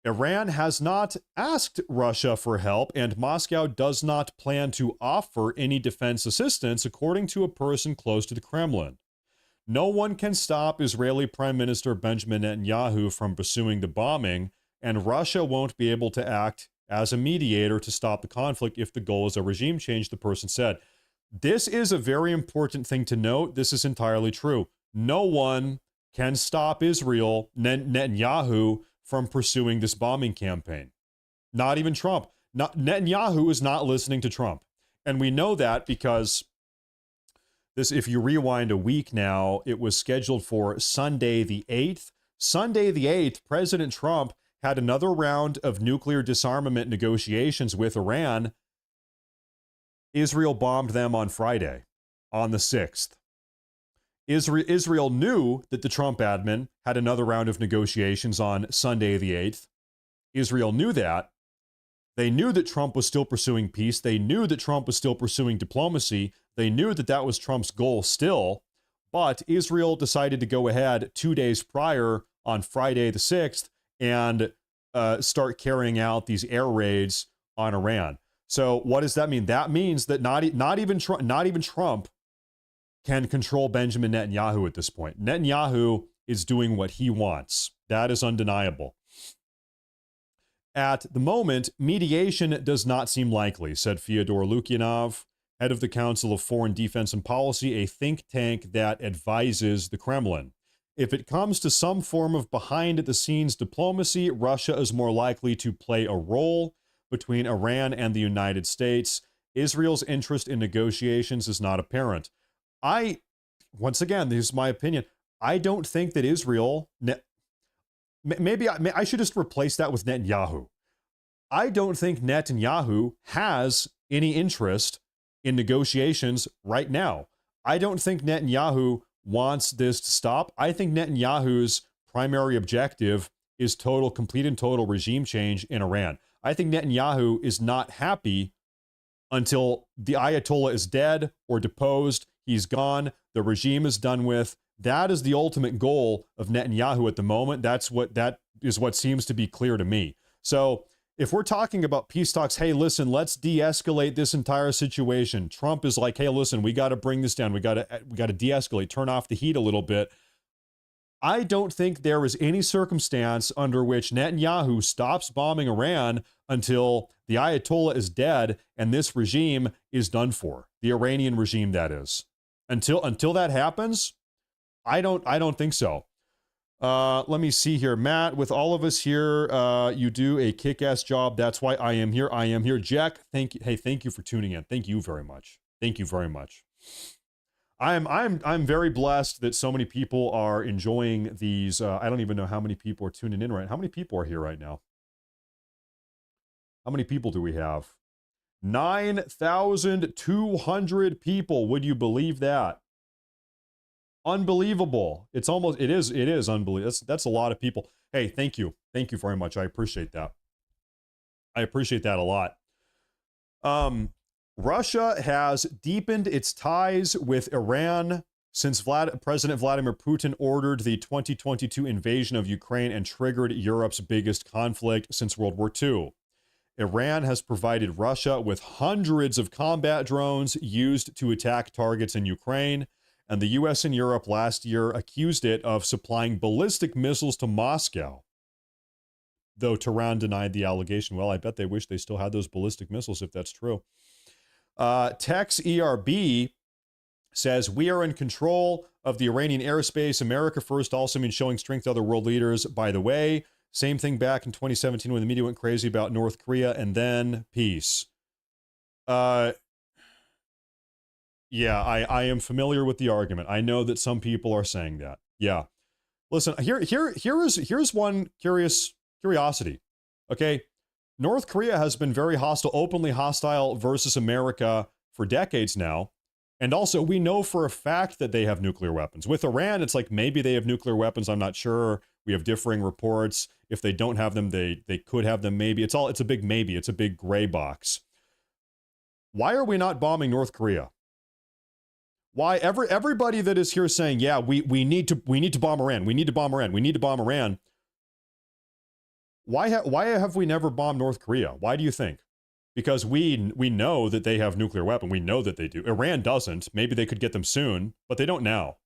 Iran has not asked Russia for help, and Moscow does not plan to offer any defense assistance, according to a person close to the Kremlin. No one can stop Israeli Prime Minister Benjamin Netanyahu from pursuing the bombing, and Russia won't be able to act as a mediator to stop the conflict if the goal is a regime change, the person said. This is a very important thing to note. This is entirely true. No one can stop Israel, Netanyahu, from pursuing this bombing campaign. Not even Trump. Netanyahu is not listening to Trump. And we know that because This, if you rewind a week now, it was scheduled for Sunday the 8th. Sunday the 8th, President Trump had another round of nuclear disarmament negotiations with Iran. Israel bombed them on Friday, on the 6th. Israel knew that the Trump admin had another round of negotiations on Sunday the 8th. Israel knew that. They knew that Trump was still pursuing peace. They knew that Trump was still pursuing diplomacy. They knew that that was Trump's goal still. But Israel decided to go ahead 2 days prior on Friday the 6th and start carrying out these air raids on Iran. So what does that mean? That means that not even Trump can control Benjamin Netanyahu at this point. Netanyahu is doing what he wants. That is undeniable. At the moment, mediation does not seem likely, said Fyodor Lukyanov, head of the Council of Foreign Defense and Policy, a think tank that advises the Kremlin. If it comes to some form of behind-the-scenes diplomacy, Russia is more likely to play a role between Iran and the United States. Israel's interest in negotiations is not apparent. Once again, this is my opinion, I don't think that Israel, maybe I should just replace that with Netanyahu. I don't think Netanyahu has any interest in negotiations right now. I don't think Netanyahu wants this to stop. I think Netanyahu's primary objective is complete and total regime change in Iran. I think Netanyahu is not happy until the Ayatollah is dead or deposed. He's gone. The regime is done with. That is the ultimate goal of Netanyahu at the moment. That is what seems to be clear to me. So if we're talking about peace talks, hey, listen, let's de-escalate this entire situation. Trump is like, hey, listen, we got to bring this down. We got to de-escalate, turn off the heat a little bit. I don't think there is any circumstance under which Netanyahu stops bombing Iran until the Ayatollah is dead and this regime is done for. The Iranian regime, that is. Until that happens, I don't think so. Let me see here. Matt, with all of us here, you do a kick-ass job. That's why I am here. I am here. Jack, thank you. Hey, thank you for tuning in. Thank you very much. Thank you very much. I'm very blessed that so many people are enjoying these. I don't even know how many people are tuning in right now. How many people are here right now? How many people do we have? 9,200 people. Would you believe that? Unbelievable. It is unbelievable. That's a lot of people. Hey, thank you. Thank you very much. I appreciate that. I appreciate that a lot. Russia has deepened its ties with Iran since President Vladimir Putin ordered the 2022 invasion of Ukraine and triggered Europe's biggest conflict since World War II. Iran has provided Russia with hundreds of combat drones used to attack targets in Ukraine, and the US and Europe last year accused it of supplying ballistic missiles to Moscow. Though Tehran denied the allegation. Well, I bet they wish they still had those ballistic missiles if that's true. Tex ERB says, we are in control of the Iranian airspace. America first also means showing strength to other world leaders. By the way, same thing back in 2017 when the media went crazy about North Korea, and then peace. Yeah, I am familiar with the argument. I know that some people are saying that. Yeah. Listen, here's one curiosity. Okay. North Korea has been very hostile, openly hostile versus America for decades now. And also, we know for a fact that they have nuclear weapons. With Iran, it's like maybe they have nuclear weapons. I'm not sure. We have differing reports. If they don't have them, they could have them maybe. It's a big maybe. It's a big gray box. Why are we not bombing North Korea? Why everybody that is here saying, yeah, we need to bomb Iran. We need to bomb Iran. We need to bomb Iran. Why have we never bombed North Korea? Why do you think? Because we know that they have nuclear weapons. We know that they do. Iran doesn't. Maybe they could get them soon, but they don't now.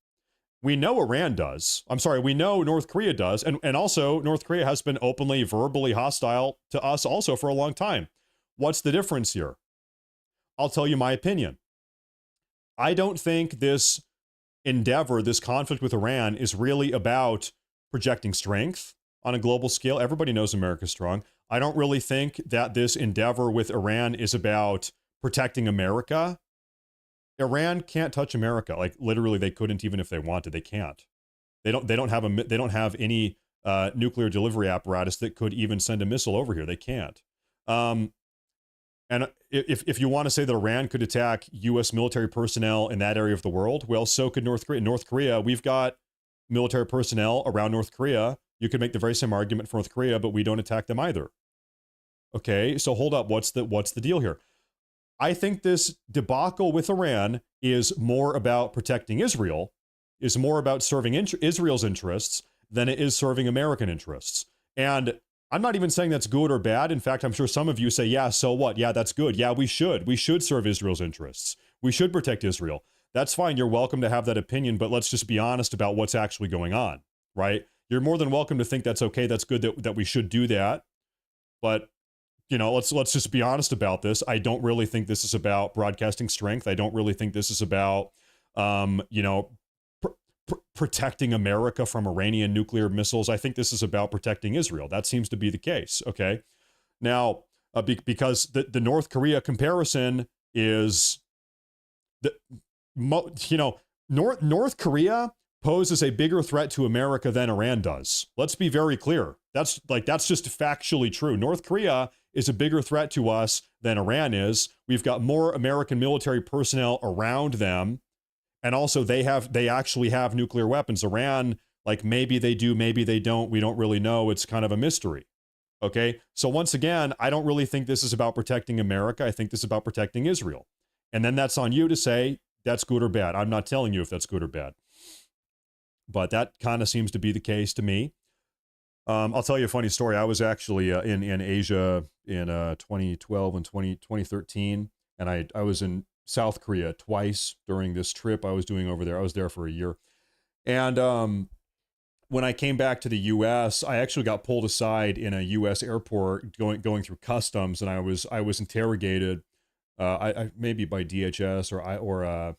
We know Iran does. I'm sorry, we know North Korea does. And also, North Korea has been openly, verbally hostile to us also for a long time. What's the difference here? I'll tell you my opinion. I don't think this endeavor, this conflict with Iran, is really about projecting strength on a global scale. Everybody knows America's strong. I don't really think that this endeavor with Iran is about protecting America. Iran can't touch America. Like literally, they couldn't even if they wanted. They can't. They don't have any nuclear delivery apparatus that could even send a missile over here. They can't. And if you want to say that Iran could attack U.S. military personnel in that area of the world, well, so could North Korea. North Korea, we've got military personnel around North Korea. You could make the very same argument for North Korea, but we don't attack them either. Okay, so hold up. What's the deal here? I think this debacle with Iran is more about protecting Israel, is more about serving Israel's interests than it is serving American interests. And I'm not even saying that's good or bad. In fact, I'm sure some of you say, yeah, so what? Yeah, that's good. Yeah, we should. We should serve Israel's interests. We should protect Israel. That's fine. You're welcome to have that opinion, but let's just be honest about what's actually going on, right? You're more than welcome to think that's okay. That's good that we should do that. But you know, let's just be honest about this. I don't really think this is about broadcasting strength. I don't really think this is about, you know, protecting America from Iranian nuclear missiles. I think this is about protecting Israel. That seems to be the case. Okay. Now, because the North Korea comparison is, North Korea poses a bigger threat to America than Iran does. Let's be very clear. That's just factually true. North Korea is a bigger threat to us than Iran is. We've got more American military personnel around them. And also they actually have nuclear weapons. Iran, like maybe they do, maybe they don't. We don't really know. It's kind of a mystery. Okay. So once again, I don't really think this is about protecting America. I think this is about protecting Israel. And then that's on you to say that's good or bad. I'm not telling you if that's good or bad. But that kind of seems to be the case to me. I'll tell you a funny story. I was actually in Asia in 2012 and 2013, and I was in South Korea twice during this trip I was doing over there. I was there for a year. And when I came back to the U.S., I actually got pulled aside in a U.S. airport going through customs, and I was interrogated, maybe by DHS or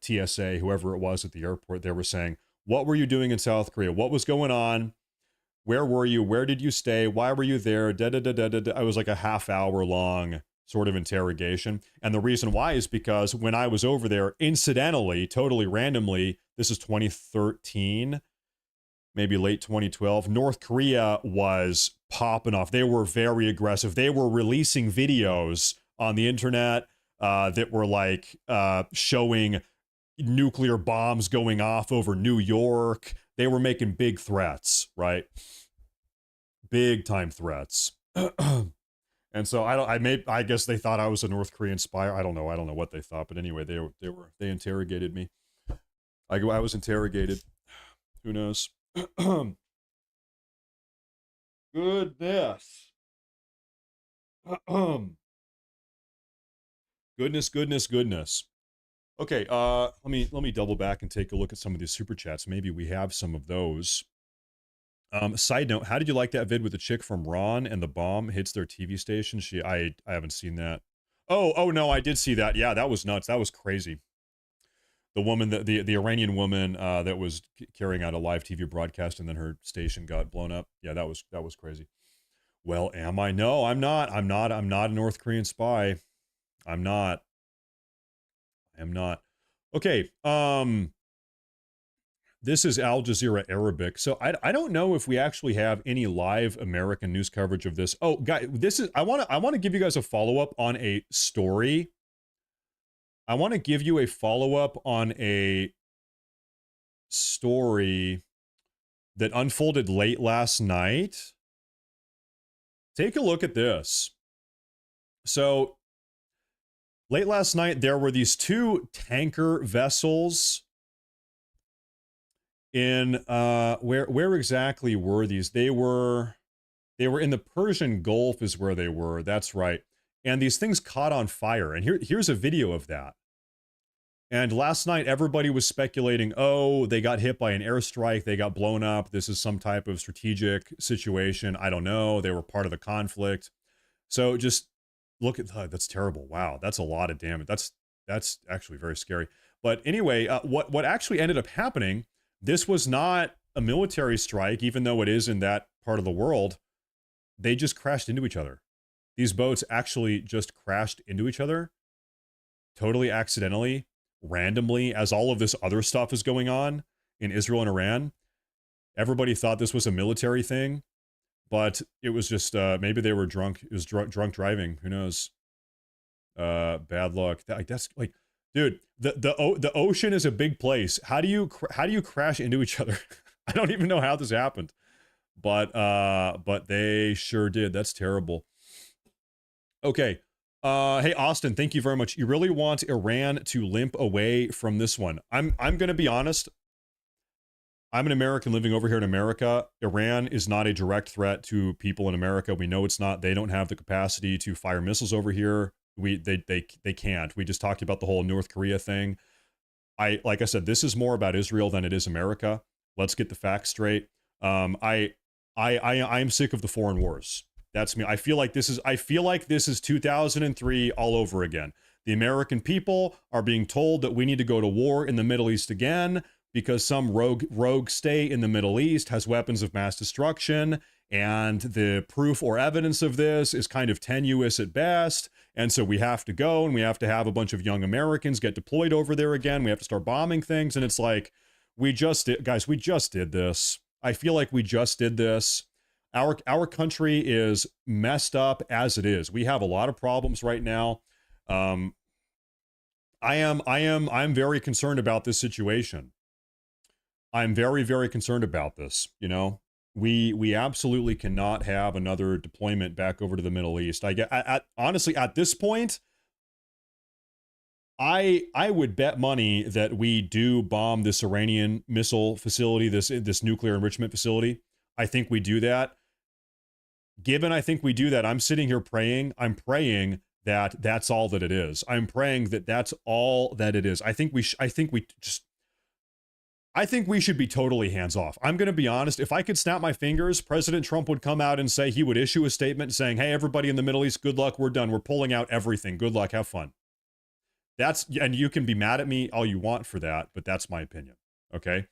TSA, whoever it was at the airport. They were saying, "What were you doing in South Korea? What was going on? Where were you? Where did you stay? Why were you there?" I was like a half-hour long sort of interrogation. And the reason why is because when I was over there, incidentally, totally randomly, this is 2013, maybe late 2012, North Korea was popping off. They were very aggressive. They were releasing videos on the internet that were like showing nuclear bombs going off over New York. They were making big threats, right? Big time threats. And so I guess they thought I was a North Korean spy. I don't know what they thought, but anyway, they interrogated me. I was interrogated. Who knows? Goodness. Goodness. Okay, let me double back and take a look at some of these super chats. Maybe we have some of those. Side note, how did you like that vid with the chick from Ron and the bomb hits their TV station? I haven't seen that. Oh no, I did see that. Yeah, that was nuts. That was crazy. The woman, the Iranian woman that was carrying out a live TV broadcast and then her station got blown up. Yeah, that was crazy. Well, am I? No, I'm not. I'm not a North Korean spy. I'm not. Okay. This is Al Jazeera Arabic. So I don't know if we actually have any live American news coverage of this. Oh, guys, I want to give you guys a follow-up on a story. I want to give you a follow-up on a story that unfolded late last night. Take a look at this. So late last night, there were these two tanker vessels in where exactly were these? They were in the Persian Gulf is where they were. That's right. And these things caught on fire. And here's a video of that. And last night, everybody was speculating, oh, they got hit by an airstrike. They got blown up. This is some type of strategic situation. I don't know. They were part of the conflict. So just look at that's terrible. Wow. That's a lot of damage. That's actually very scary. But anyway, what actually ended up happening, this was not a military strike, even though it is in that part of the world. They just crashed into each other. These boats actually just crashed into each other, totally accidentally. randomly as all of this other stuff is going on in Israel and Iran. Everybody thought this was a military thing, but it was just maybe they were drunk. It was drunk driving. Who knows? Bad luck. That's like, dude, the ocean is a big place. How do you crash into each other? I don't even know how this happened, but they sure did. That's terrible. Okay. Hey Austin, thank you very much. You really want Iran to limp away from this one? I'm gonna be honest. I'm an American living over here in America. Iran is not a direct threat to people in America. We know it's not. They don't have the capacity to fire missiles over here. They can't. We just talked about the whole North Korea thing. Like I said, this is more about Israel than it is America. Let's get the facts straight. I'm sick of the foreign wars. That's me. I feel like this is 2003 all over again. The American people are being told that we need to go to war in the Middle East again because some rogue state in the Middle East has weapons of mass destruction, and the proof or evidence of this is kind of tenuous at best. And so we have to go, and we have to have a bunch of young Americans get deployed over there again. We have to start bombing things. And it's like, we just did this. I feel like we just did this. Our country is messed up as it is. We have a lot of problems right now. I'm very concerned about this situation. I'm very, very concerned about this. You know, we absolutely cannot have another deployment back over to the Middle East. Honestly, at this point, I would bet money that we do bomb this Iranian missile facility, this nuclear enrichment facility. I think we do that. Given I think we do that, I'm sitting here praying. I'm praying that that's all that it is. I'm praying that that's all that it is. I think we should be totally hands off. I'm going to be honest. If I could snap my fingers, President Trump would come out and say, he would issue a statement saying, hey, everybody in the Middle East, good luck. We're done. We're pulling out everything. Good luck. Have fun. And you can be mad at me all you want for that, but that's my opinion. Okay.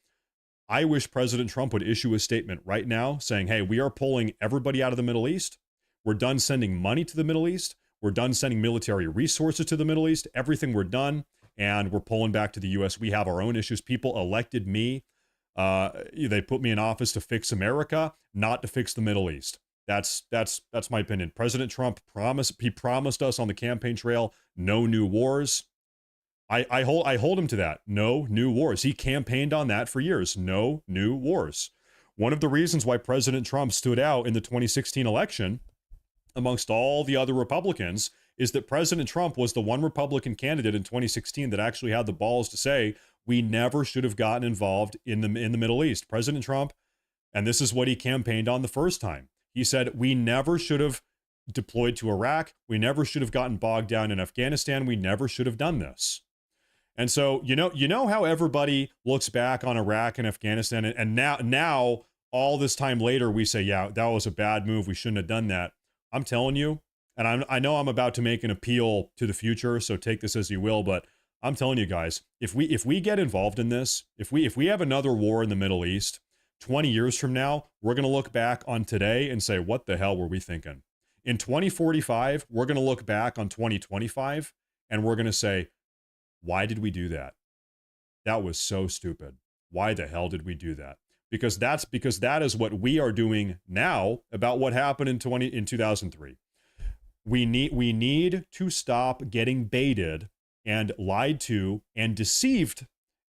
I wish President Trump would issue a statement right now saying, hey, we are pulling everybody out of the Middle East. We're done sending money to the Middle East. We're done sending military resources to the Middle East. Everything we're done. And we're pulling back to the U.S. We have our own issues. People elected me. They put me in office to fix America, not to fix the Middle East. That's my opinion. President Trump promised us on the campaign trail, no new wars. I hold him to that. No new wars. He campaigned on that for years. No new wars. One of the reasons why President Trump stood out in the 2016 election amongst all the other Republicans is that President Trump was the one Republican candidate in 2016 that actually had the balls to say, we never should have gotten involved in the Middle East. President Trump, and this is what he campaigned on the first time. He said, we never should have deployed to Iraq. We never should have gotten bogged down in Afghanistan. We never should have done this. And so, you know how everybody looks back on Iraq and Afghanistan, and now all this time later, we say, yeah, that was a bad move. We shouldn't have done that. I'm telling you, and I know I'm about to make an appeal to the future, so take this as you will, but I'm telling you guys, if we get involved in this, if we have another war in the Middle East, 20 years from now, we're going to look back on today and say, what the hell were we thinking? In 2045, we're going to look back on 2025, and we're going to say, why did we do that? That was so stupid. Why the hell did we do that? Because that is what we are doing now about what happened in 2003. We need to stop getting baited and lied to and deceived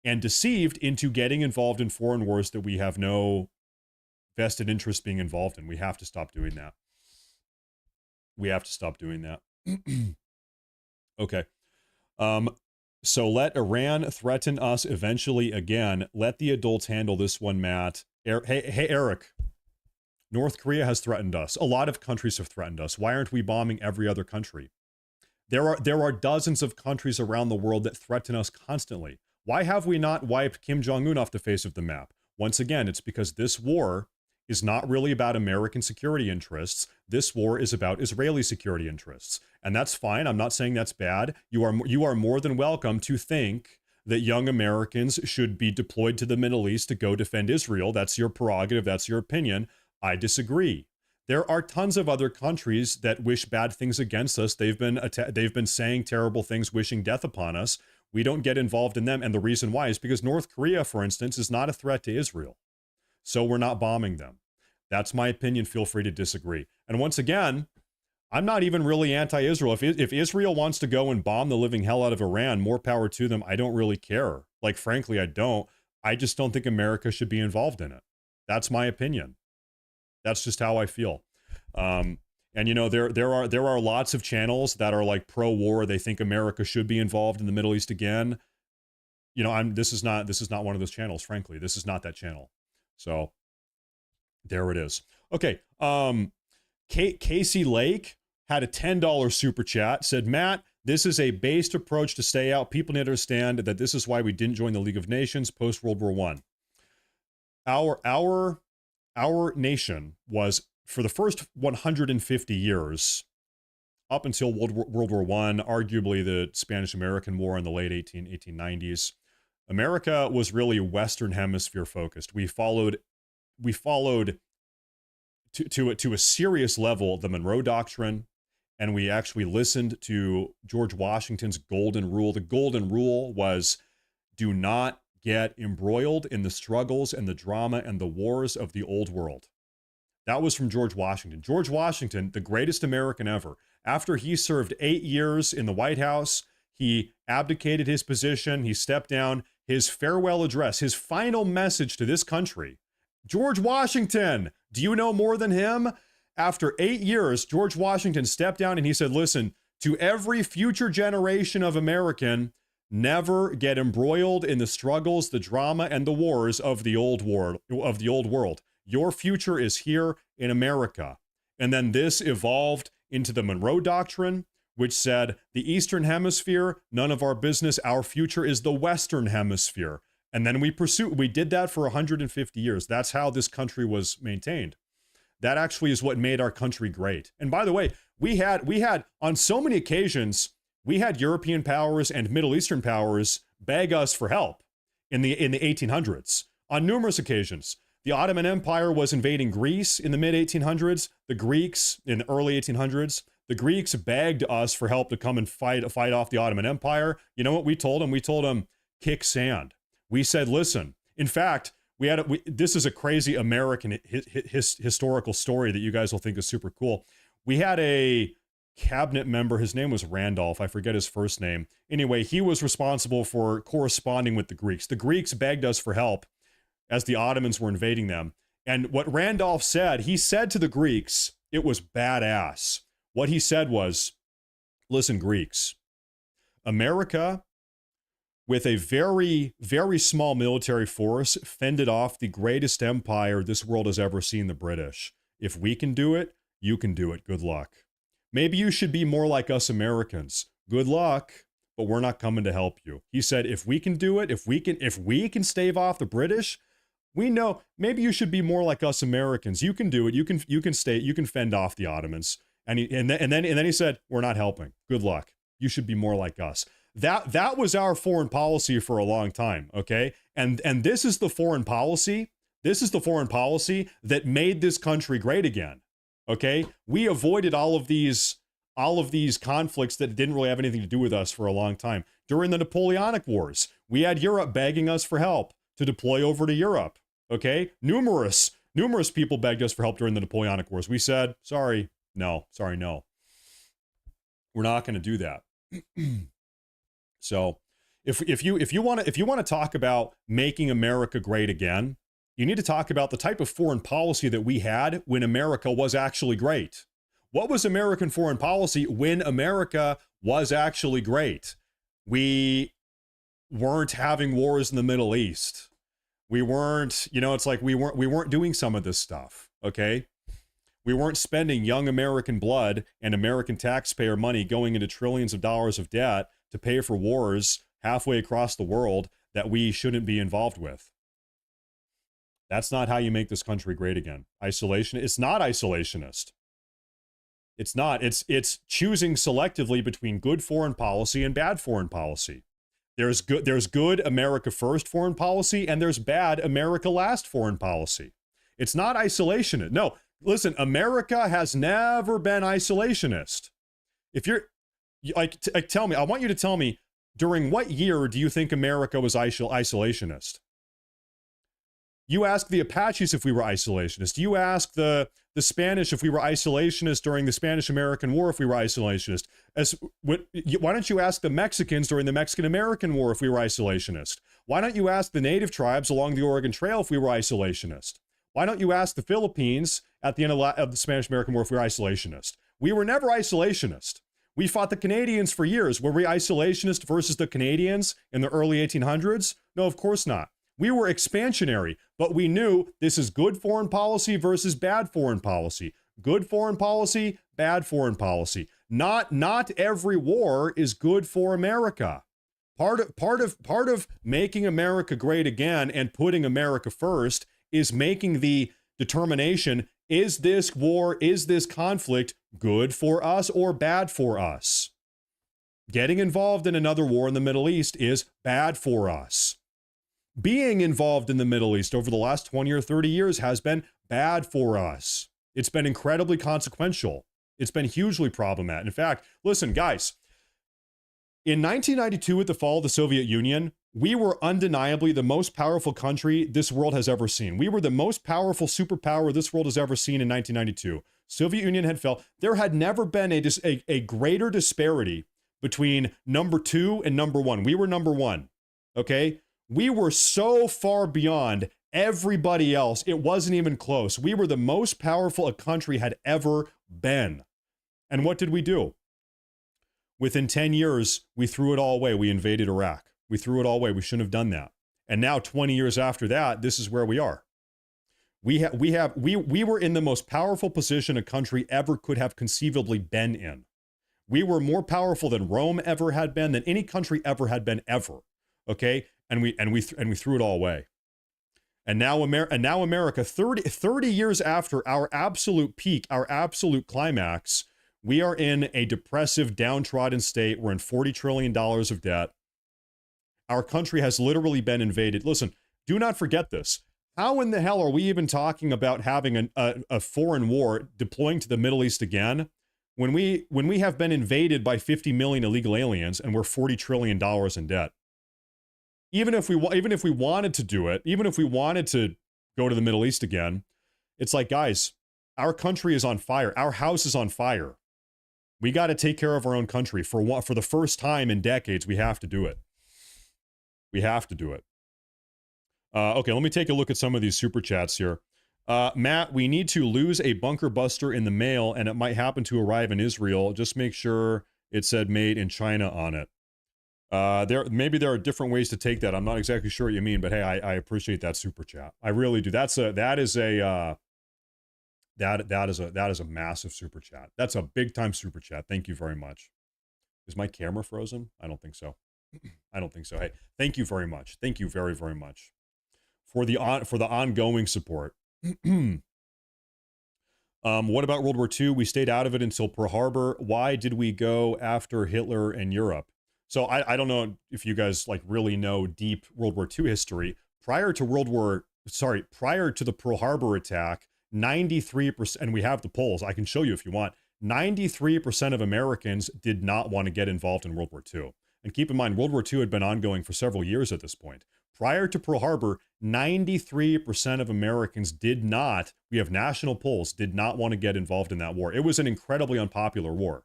into getting involved in foreign wars that we have no vested interest being involved in. We have to stop doing that. We have to stop doing that. Okay. So let Iran threaten us eventually again. Let the adults handle this one, Matt. Hey, Eric. North Korea has threatened us. A lot of countries have threatened us. Why aren't we bombing every other country? There are dozens of countries around the world that threaten us constantly. Why have we not wiped Kim Jong-un off the face of the map? Once again, it's because this war is not really about American security interests. This war is about Israeli security interests. And that's fine. I'm not saying that's bad. You are more than welcome to think that young Americans should be deployed to the Middle East to go defend Israel. That's your prerogative. That's your opinion. I disagree. There are tons of other countries that wish bad things against us. They've been saying terrible things, wishing death upon us. We don't get involved in them. And the reason why is because North Korea, for instance, is not a threat to Israel. So we're not bombing them. That's my opinion. Feel free to disagree. And once again, I'm not even really anti-Israel. If Israel wants to go and bomb the living hell out of Iran, more power to them. I don't really care. Like, frankly, I don't. I just don't think America should be involved in it. That's my opinion. That's just how I feel. And you know, there are lots of channels that are like pro-war. They think America should be involved in the Middle East again. You know, this is not one of those channels. Frankly, this is not that channel. So there it is. Okay. Casey Lake had a $10 super chat. Said, Matt, this is a based approach to stay out. People need to understand that this is why we didn't join the League of Nations post World War I. Our nation was, for the first 150 years, up until World War I, arguably the Spanish-American War in the late 1890s, America was really Western Hemisphere focused. We followed to a serious level the Monroe Doctrine, and we actually listened to George Washington's Golden Rule. The Golden Rule was, do not get embroiled in the struggles and the drama and the wars of the old world. That was from George Washington. George Washington, the greatest American ever. After he served 8 years in the White House, he abdicated his position. He stepped down. His farewell address, his final message to this country. George Washington, do you know more than him? After 8 years, George Washington stepped down and he said, listen, to every future generation of American, never get embroiled in the struggles, the drama, and the wars of the old world. Your future is here in America. And then this evolved into the Monroe Doctrine, which said the Eastern Hemisphere, none of our business. Our future is the Western Hemisphere. And then we did that for 150 years. That's how this country was maintained. That actually is what made our country great. And by the way, we had on so many occasions, we had European powers and Middle Eastern powers beg us for help in the 1800s on numerous occasions. The Ottoman Empire was invading Greece in the mid-1800s. The Greeks in the early 1800s. The Greeks begged us for help to come and fight off the Ottoman Empire. You know what we told them? We told them, kick sand. We said, listen. In fact, this is a crazy American historical story that you guys will think is super cool. We had a cabinet member. His name was Randolph. I forget his first name. Anyway, he was responsible for corresponding with the Greeks. The Greeks begged us for help as the Ottomans were invading them. And what Randolph said, he said to the Greeks, it was badass. What he said was, listen, Greeks, America, with a very, very small military force, fended off the greatest empire this world has ever seen, the British. If we can do it, you can do it. Good luck. Maybe you should be more like us Americans. Good luck, but we're not coming to help you. He said, if we can do it, if we can stave off the British, we know maybe you should be more like us Americans. You can do it. You can fend off the Ottomans. And then he said, we're not helping. Good luck. You should be more like us. That was our foreign policy for a long time, okay? And this is the foreign policy. This is the foreign policy that made this country great again. Okay? We avoided all of these conflicts that didn't really have anything to do with us for a long time. During the Napoleonic Wars, we had Europe begging us for help to deploy over to Europe. Okay? Numerous people begged us for help during the Napoleonic Wars. We said, sorry, no. We're not going to do that. So, if you want to talk about making America great again, you need to talk about the type of foreign policy that we had when America was actually great. What was American foreign policy when America was actually great? We weren't having wars in the Middle East. We weren't, it's like we weren't doing some of this stuff, okay? We weren't spending young American blood and American taxpayer money going into trillions of dollars of debt to pay for wars halfway across the world that we shouldn't be involved with. That's not how you make this country great again. Isolation. It's not isolationist. It's not. It's choosing selectively between good foreign policy and bad foreign policy. There's good America first foreign policy and there's bad America last foreign policy. It's not isolationist. No, listen, America has never been isolationist. If you're tell me, I want you to tell me During what year do you think America was isolationist? You ask the Apaches if we were isolationist. You ask the Spanish if we were isolationist during the Spanish-American War if we were isolationist. Why don't you ask the Mexicans during the Mexican-American War if we were isolationist? Why don't you ask the native tribes along the Oregon Trail if we were isolationist? Why don't you ask the Philippines at the end of the Spanish-American War if we were isolationist? We were never isolationist. We fought the Canadians for years. Were we isolationist versus the Canadians in the early 1800s? No, of course not. We were expansionary, but we knew this is good foreign policy versus bad foreign policy. Good foreign policy, bad foreign policy. Not every war is good for America. Part of making America great again and putting America first is making the determination, is this war, is this conflict good for us or bad for us? Getting involved in another war in the Middle East is bad for us. Being involved in the Middle East over the last 20 or 30 years has been bad for us. It's been incredibly consequential. It's been hugely problematic. In fact, listen, guys, in 1992, at the fall of the Soviet Union, we were undeniably the most powerful country this world has ever seen. We were the most powerful superpower this world has ever seen in 1992. Soviet Union had fell. There had never been a greater disparity between number 2 and number 1. We were number 1, okay? We were so far beyond everybody else, it wasn't even close. We were the most powerful a country had ever been. And what did we do? Within 10 years, we threw it all away. We invaded Iraq. We threw it all away. We shouldn't have done that. And now, 20 years after that, this is where we are. We were in the most powerful position a country ever could have conceivably been in. We were more powerful than Rome ever had been, than any country ever had been ever. Okay? And we threw it all away. And now America, 30 years after our absolute peak, our absolute climax, we are in a depressive, downtrodden state. We're in $40 trillion of debt. Our country has literally been invaded. Listen, do not forget this. How in the hell are we even talking about having a foreign war deploying to the Middle East again when we have been invaded by 50 million illegal aliens and we're $40 trillion in debt? Even if we wanted to do it, even if we wanted to go to the Middle East again, it's like, guys, our country is on fire. Our house is on fire. We got to take care of our own country. For the first time in decades, we have to do it. We have to do it. Okay, let me take a look at some of these super chats here. Matt, we need to lose a bunker buster in the mail, and it might happen to arrive in Israel. Just make sure it said made in China on it. Maybe there are different ways to take that. I'm not exactly sure what you mean, but hey, I appreciate that super chat. I really do. That is a massive super chat. That's a big time super chat. Thank you very much. Is my camera frozen? I don't think so. I don't think so. Hey, thank you very much. Thank you very, very much for the ongoing support. What about World War II? We stayed out of it until Pearl Harbor. Why did we go after Hitler and Europe? So I don't know if you guys like really know deep World War II history. Prior to the Pearl Harbor attack, 93%, and we have the polls, I can show you if you want, 93% of Americans did not want to get involved in World War II. And keep in mind, World War II had been ongoing for several years at this point. Prior to Pearl Harbor, 93% of Americans did not, we have national polls, did not want to get involved in that war. It was an incredibly unpopular war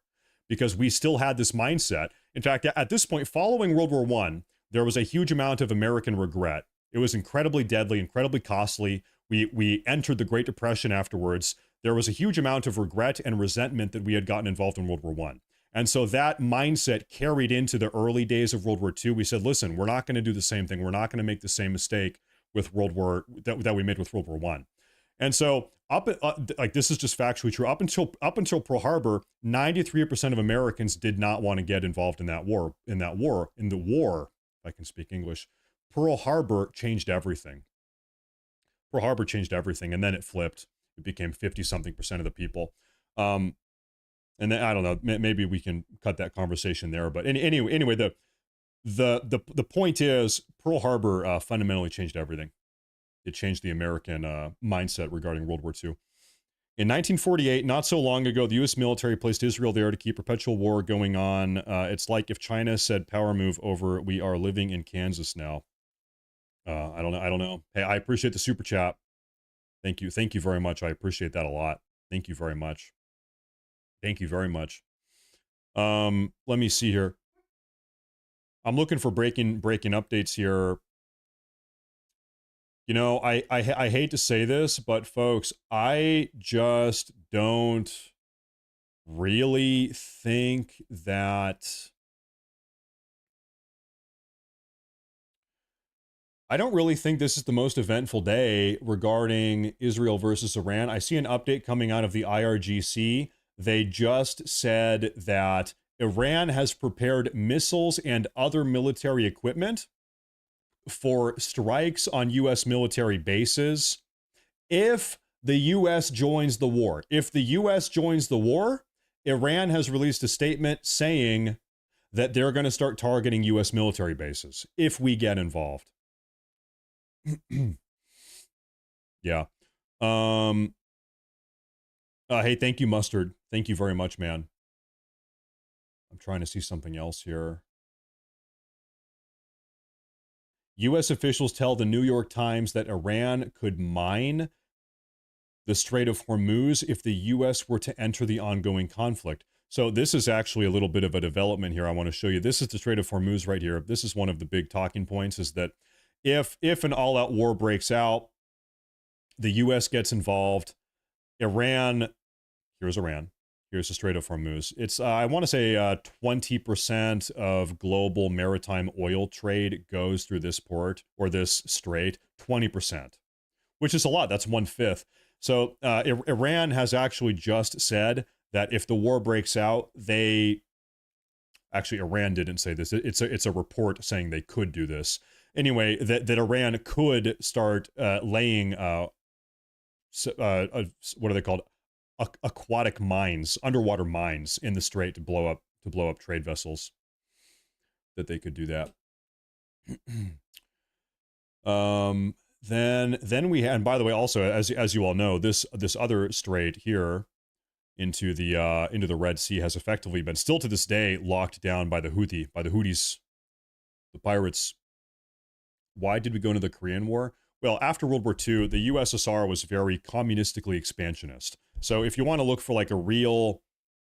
because we still had this mindset. In fact, at this point, following World War I, there was a huge amount of American regret. It was incredibly deadly, incredibly costly. We entered the Great Depression afterwards. There was a huge amount of regret and resentment that we had gotten involved in World War I. And so that mindset carried into the early days of World War II. We said, listen, we're not going to do the same thing. We're not going to make the same mistake with that we made with World War I. And so like this is just factually true. Up until Pearl Harbor, 93% of Americans did not want to get involved in that war. In the war, if I can speak English, Pearl Harbor changed everything. Pearl Harbor changed everything, and then it flipped. It became 50-something% of the people. And then I don't know, maybe we can cut that conversation there. But anyway, the point is Pearl Harbor fundamentally changed everything. It changed the American mindset regarding World War II. In 1948, not so long ago, the U.S. military placed Israel there to keep perpetual war going on. It's like if China said, "Power move over. We are living in Kansas now." I don't know. I don't know. Hey, I appreciate the super chat. Thank you. Thank you very much. I appreciate that a lot. Thank you very much. Thank you very much. Let me see here. I'm looking for breaking updates here. You know, I hate to say this, but folks, I just don't really think that this is the most eventful day regarding Israel versus Iran. I see an update coming out of the IRGC. They just said that Iran has prepared missiles and other military equipment for strikes on U.S. military bases if the U.S. joins the war. If the U.S. joins the war, Iran has released a statement saying that they're going to start targeting U.S. military bases if we get involved. Yeah. Hey, thank you, Mustard. Thank you very much, man. I'm trying to see something else here. U.S. officials tell the New York Times that Iran could mine the Strait of Hormuz if the U.S. were to enter the ongoing conflict. So this is actually a little bit of a development here I want to show you. This is the Strait of Hormuz right here. This is one of the big talking points, is that if an all-out war breaks out, the U.S. gets involved, Iran, here's the Strait of Hormuz. It's, I want to say 20% of global maritime oil trade goes through this port or this strait, 20%, which is a lot. That's 1/5. So Iran has actually just said that if the war breaks out, Iran didn't say this. It's a report saying they could do this. Anyway, that Iran could start laying, what are they called? Aquatic mines, underwater mines in the strait to blow up trade vessels. That they could do that. Then we had, and by the way, also as you all know, this other strait here into the Red Sea has effectively been, still to this day, locked down by the Houthis, the pirates. Why did we go into the Korean War? Well, after World War II, the USSR was very communistically expansionist. So if you want to look for like a real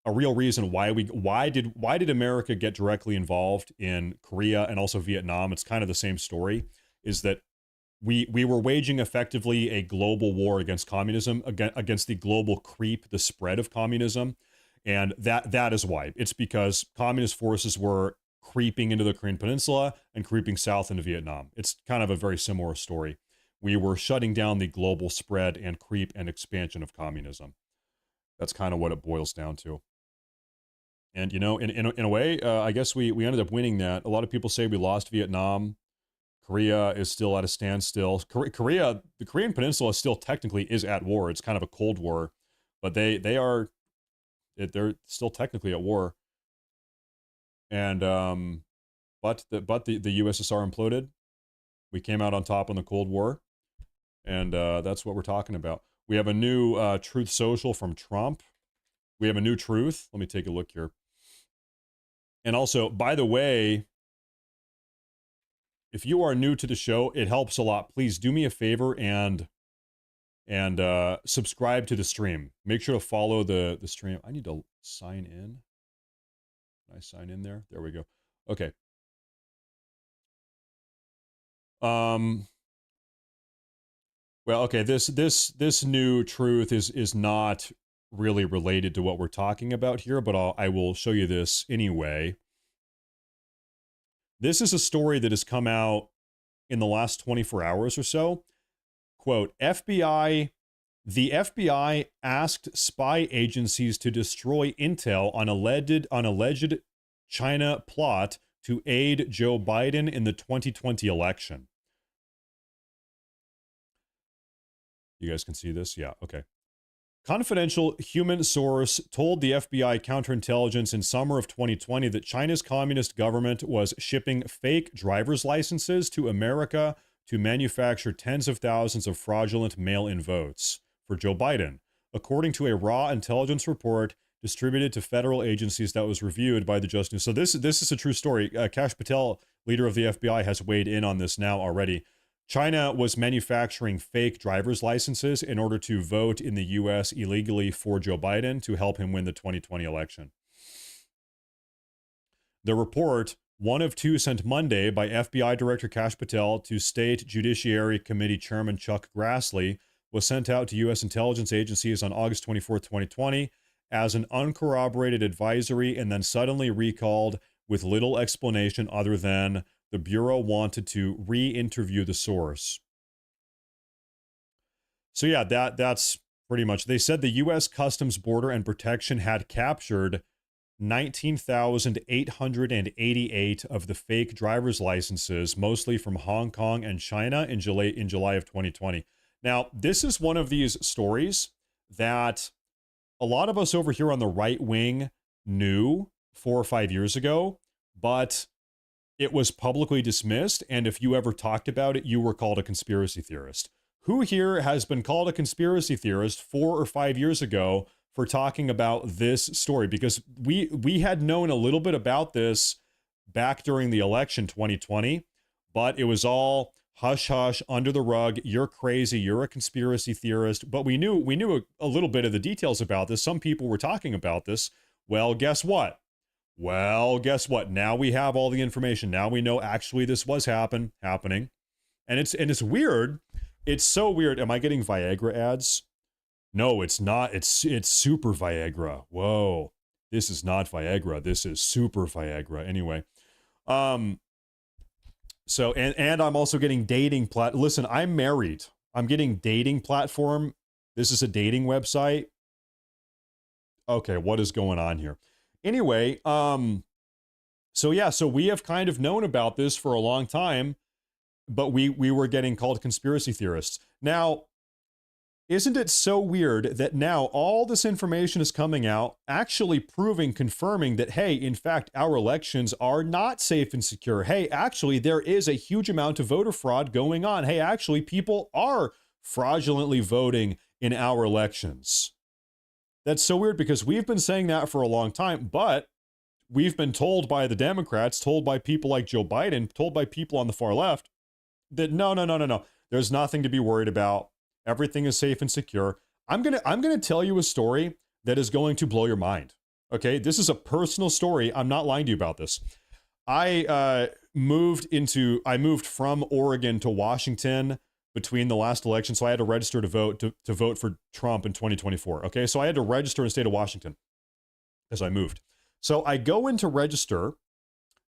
reason why did America get directly involved in Korea and also Vietnam, it's kind of the same story, is that we were waging effectively a global war against communism, against the global creep, the spread of communism. And that is why. It's because communist forces were creeping into the Korean Peninsula and creeping south into Vietnam. It's kind of a very similar story. We were shutting down the global spread and creep and expansion of communism. That's kind of what it boils down to. And, you know, in a way, I guess we ended up winning that. A lot of people say we lost Vietnam. Korea is still at a standstill. Korea, the Korean Peninsula still technically is at war. It's kind of a Cold War, but they're still technically at war. And but the USSR imploded. We came out on top in the Cold War, and that's what we're talking about. We have a new Truth Social from Trump. We have a new truth. Let me take a look here. And also, by the way, if you are new to the show, it helps a lot. Please do me a favor and subscribe to the stream. Make sure to follow the stream. I need to sign in. Can I sign in there? There we go. Okay. Well, okay, this new truth is not really related to what we're talking about here, but I will show you this anyway. This is a story that has come out in the last 24 hours or so. Quote, the FBI asked spy agencies to destroy intel on alleged China plot to aid Joe Biden in the 2020 election. You guys can see this? Yeah, okay. Confidential human source told the FBI counterintelligence in summer of 2020 that China's communist government was shipping fake driver's licenses to America to manufacture tens of thousands of fraudulent mail-in votes for Joe Biden. according to a raw intelligence report distributed to federal agencies that was reviewed by the Just News. So this is a true story. Kash Patel, leader of the FBI, has weighed in on this now already. China was manufacturing fake driver's licenses in order to vote in the U.S. illegally for Joe Biden to help him win the 2020 election. The report, one of two sent Monday by FBI Director Kash Patel to State Judiciary Committee Chairman Chuck Grassley, was sent out to U.S. intelligence agencies on August 24, 2020, as an uncorroborated advisory and then suddenly recalled with little explanation other than the Bureau wanted to re-interview the source. So yeah, that's pretty much. They said the U.S. Customs Border and Protection had captured 19,888 of the fake driver's licenses, mostly from Hong Kong and China in July of 2020. Now, this is one of these stories that a lot of us over here on the right wing knew 4 or 5 years ago, but it was publicly dismissed. And if you ever talked about it, you were called a conspiracy theorist. Who here has been called a conspiracy theorist 4 or 5 years ago for talking about this story? Because we had known a little bit about this back during the election 2020, but it was all hush hush, under the rug. You're crazy. You're a conspiracy theorist. But we knew a little bit of the details about this. Some people were talking about this. Well, guess what? Now we have all the information. Now we know actually this was happening. And it's weird. It's so weird. Am I getting Viagra ads? No, it's not. It's super Viagra. Whoa. This is not Viagra. This is super Viagra. Anyway. So, and I'm also getting dating listen, I'm married. I'm getting dating platform. This is a dating website. Okay, what is going on here? Anyway, so we have kind of known about this for a long time, but we were getting called conspiracy theorists. Now, isn't it so weird that now all this information is coming out, actually confirming that, hey, in fact, our elections are not safe and secure. Hey, actually, there is a huge amount of voter fraud going on. Hey, actually, people are fraudulently voting in our elections. That's so weird because we've been saying that for a long time, but we've been told by the Democrats, told by people like Joe Biden, told by people on the far left that no. There's nothing to be worried about. Everything is safe and secure. I'm gonna tell you a story that is going to blow your mind. Okay, this is a personal story. I'm not lying to you about this. I moved from Oregon to Washington between the last election, so I had to register to vote for Trump in 2024. Okay, so I had to register in the state of Washington as I moved. So I go in to register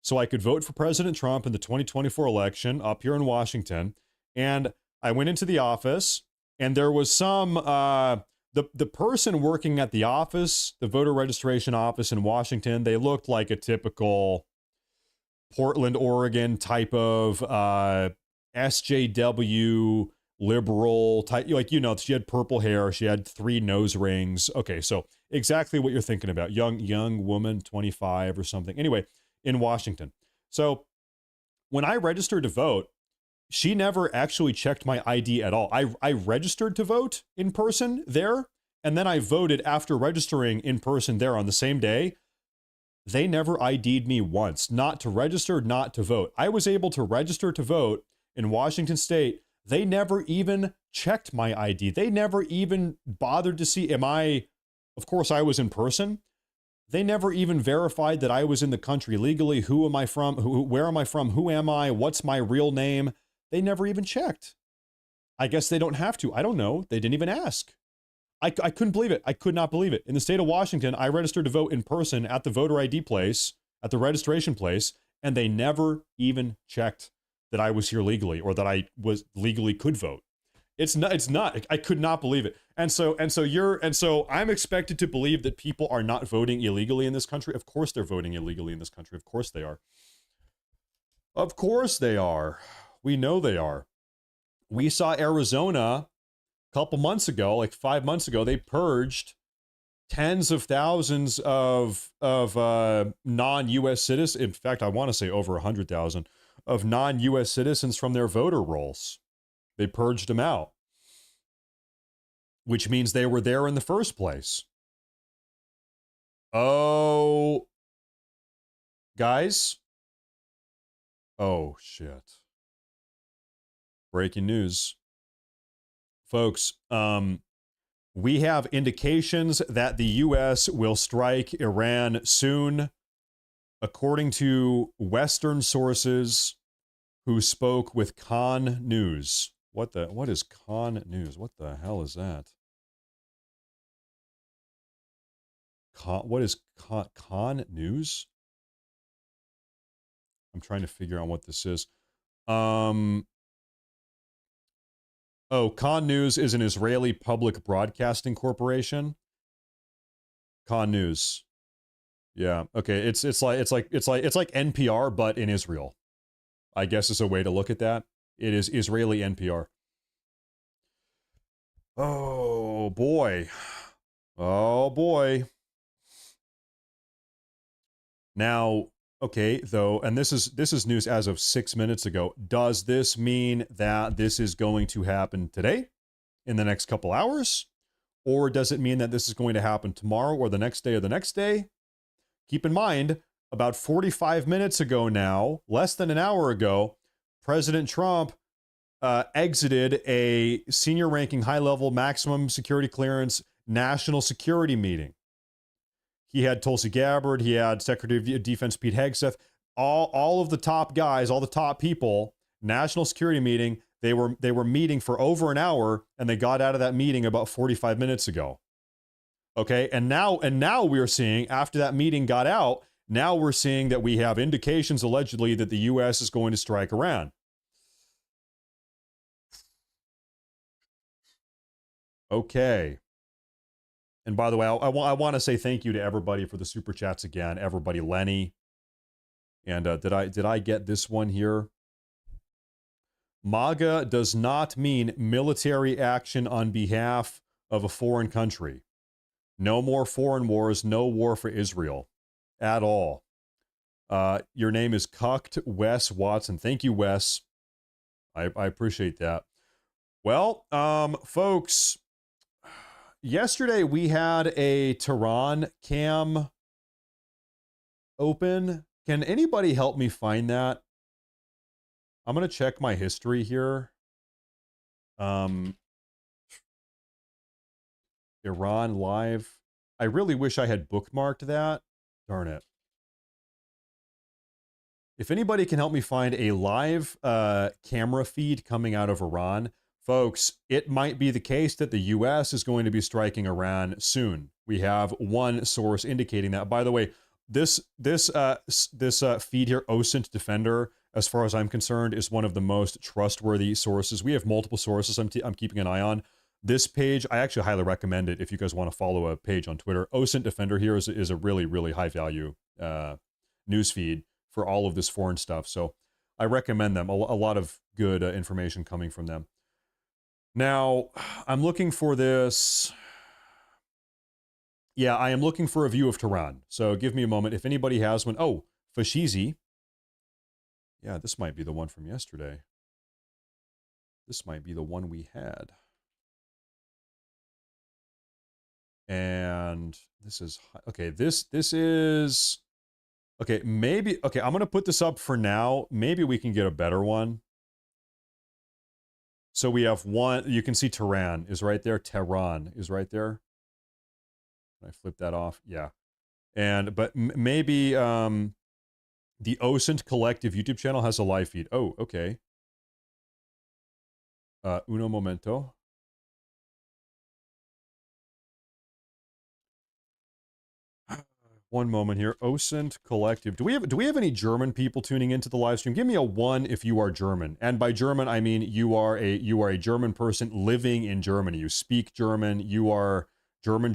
so I could vote for President Trump in the 2024 election up here in Washington, and I went into the office. And there was some, the person working at the office, the voter registration office in Washington, they looked like a typical Portland, Oregon type of SJW liberal type. She had purple hair. She had 3 nose rings. Okay, so exactly what you're thinking about. Young woman, 25 or something. Anyway, in Washington. So when I registered to vote, she never actually checked my ID at all. I registered to vote in person there, and then I voted after registering in person there on the same day. They never ID'd me once, not to register, not to vote. I was able to register to vote in Washington State. They never even checked my ID. They never even bothered to see, of course I was in person. They never even verified that I was in the country legally. Who am I from? Where am I from? Who am I? What's my real name? They never even checked. I guess they don't have to. I don't know. They didn't even ask. I couldn't believe it. I could not believe it. In the state of Washington, I registered to vote in person at the voter ID place, at the registration place, and they never even checked that I was here legally or that I was legally could vote. It's not. I could not believe it. And so I'm expected to believe that people are not voting illegally in this country. Of course they're voting illegally in this country. Of course they are. Of course they are. We know they are. We saw Arizona a couple months ago, like 5 months ago, they purged tens of thousands of non-U.S. citizens. In fact, I want to say over 100,000 of non-U.S. citizens from their voter rolls. They purged them out. which means they were there in the first place. Oh, guys. Oh, shit. Breaking news. Folks, we have indications that the U.S. will strike Iran soon, according to Western sources who spoke with Con News. What is Con News? What the hell is that? What is Con News? I'm trying to figure out what this is. Oh, Con News is an Israeli public broadcasting corporation. Con News. Yeah. Okay. It's like NPR, but in Israel. I guess is a way to look at that. It is Israeli NPR. Oh boy. Oh boy. Now, okay, though, and this is news as of 6 minutes ago. Does this mean that this is going to happen today, in the next couple hours? Or does it mean that this is going to happen tomorrow or the next day or the next day? Keep in mind, about 45 minutes ago now, less than an hour ago, President Trump exited a senior-ranking, high-level, maximum security clearance national security meeting. He had Tulsi Gabbard, he had Secretary of Defense Pete Hegseth, all of the top guys, all the top people, national security meeting. They were meeting for over an hour, and they got out of that meeting about 45 minutes ago. Okay, and now we are seeing, after that meeting got out, now we're seeing that we have indications allegedly that the U.S. is going to strike Iran. Okay. And by the way, I want to say thank you to everybody for the super chats again. Everybody, Lenny. And did I get this one here? MAGA does not mean military action on behalf of a foreign country. No more foreign wars, no war for Israel at all. Your name is Cucked Wes Watson. Thank you, Wes. I appreciate that. Well, folks, yesterday we had a Tehran cam open. Can anybody help me find that? I'm going to check my history here. Iran live. I really wish I had bookmarked that. Darn it. If anybody can help me find a live camera feed coming out of Iran, folks, it might be the case that the U.S. is going to be striking Iran soon. We have one source indicating that. By the way, this feed here, OSINT Defender, as far as I'm concerned, is one of the most trustworthy sources. We have multiple sources I'm keeping an eye on. This page, I actually highly recommend it if you guys want to follow a page on Twitter. OSINT Defender here is a really, really high value news feed for all of this foreign stuff. So I recommend them. A lot of good information coming from them. Now, I'm looking for this. Yeah, I am looking for a view of Tehran. So give me a moment. If anybody has one. Oh, Fashizi. Yeah, this might be the one from yesterday. This might be the one we had. And this is, okay, this is, okay, maybe, okay, I'm going to put this up for now. Maybe we can get a better one. So we have one, you can see Tehran is right there. Tehran is right there. Can I flip that off? Yeah. And, but maybe the OSINT Collective YouTube channel has a live feed. Oh, okay. Uno momento. One moment here. OSINT Collective. Do we have any German people tuning into the live stream? Give me a 1 if you are German. And by German, I mean you are a German person living in Germany. You speak German. You are German.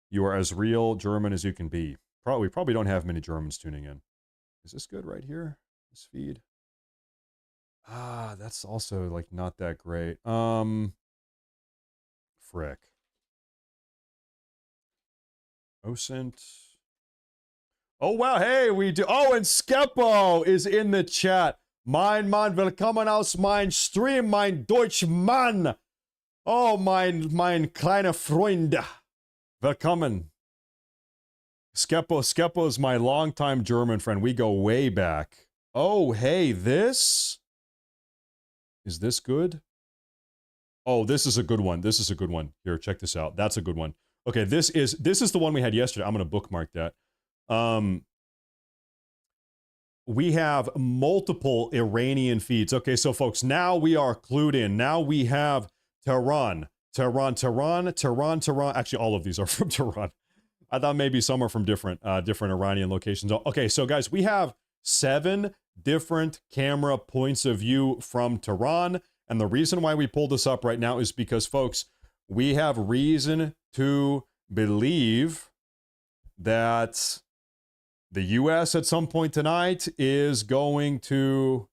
You are as real German as you can be. We probably don't have many Germans tuning in. Is this good right here? This feed? Ah, that's also like not that great. Frick. OSINT. Oh, wow. Hey, we do. Oh, and Skepo is in the chat. Mein Mann, willkommen aus mein Stream, mein Deutsch Mann. Oh, mein kleiner Freund. Willkommen. Skepo is my longtime German friend. We go way back. Oh, hey, this? Is this good? Oh, this is a good one. This is a good one. Here, check this out. That's a good one. Okay, this is the one we had yesterday. I'm going to bookmark that. We have multiple Iranian feeds. Okay, so folks, now we are clued in. Now we have Tehran. Actually, all of these are from Tehran. I thought maybe some are from different Iranian locations. Okay, so guys, we have 7 different camera points of view from Tehran. And the reason why we pulled this up right now is because, folks, we have reason to believe that the U.S. at some point tonight is going to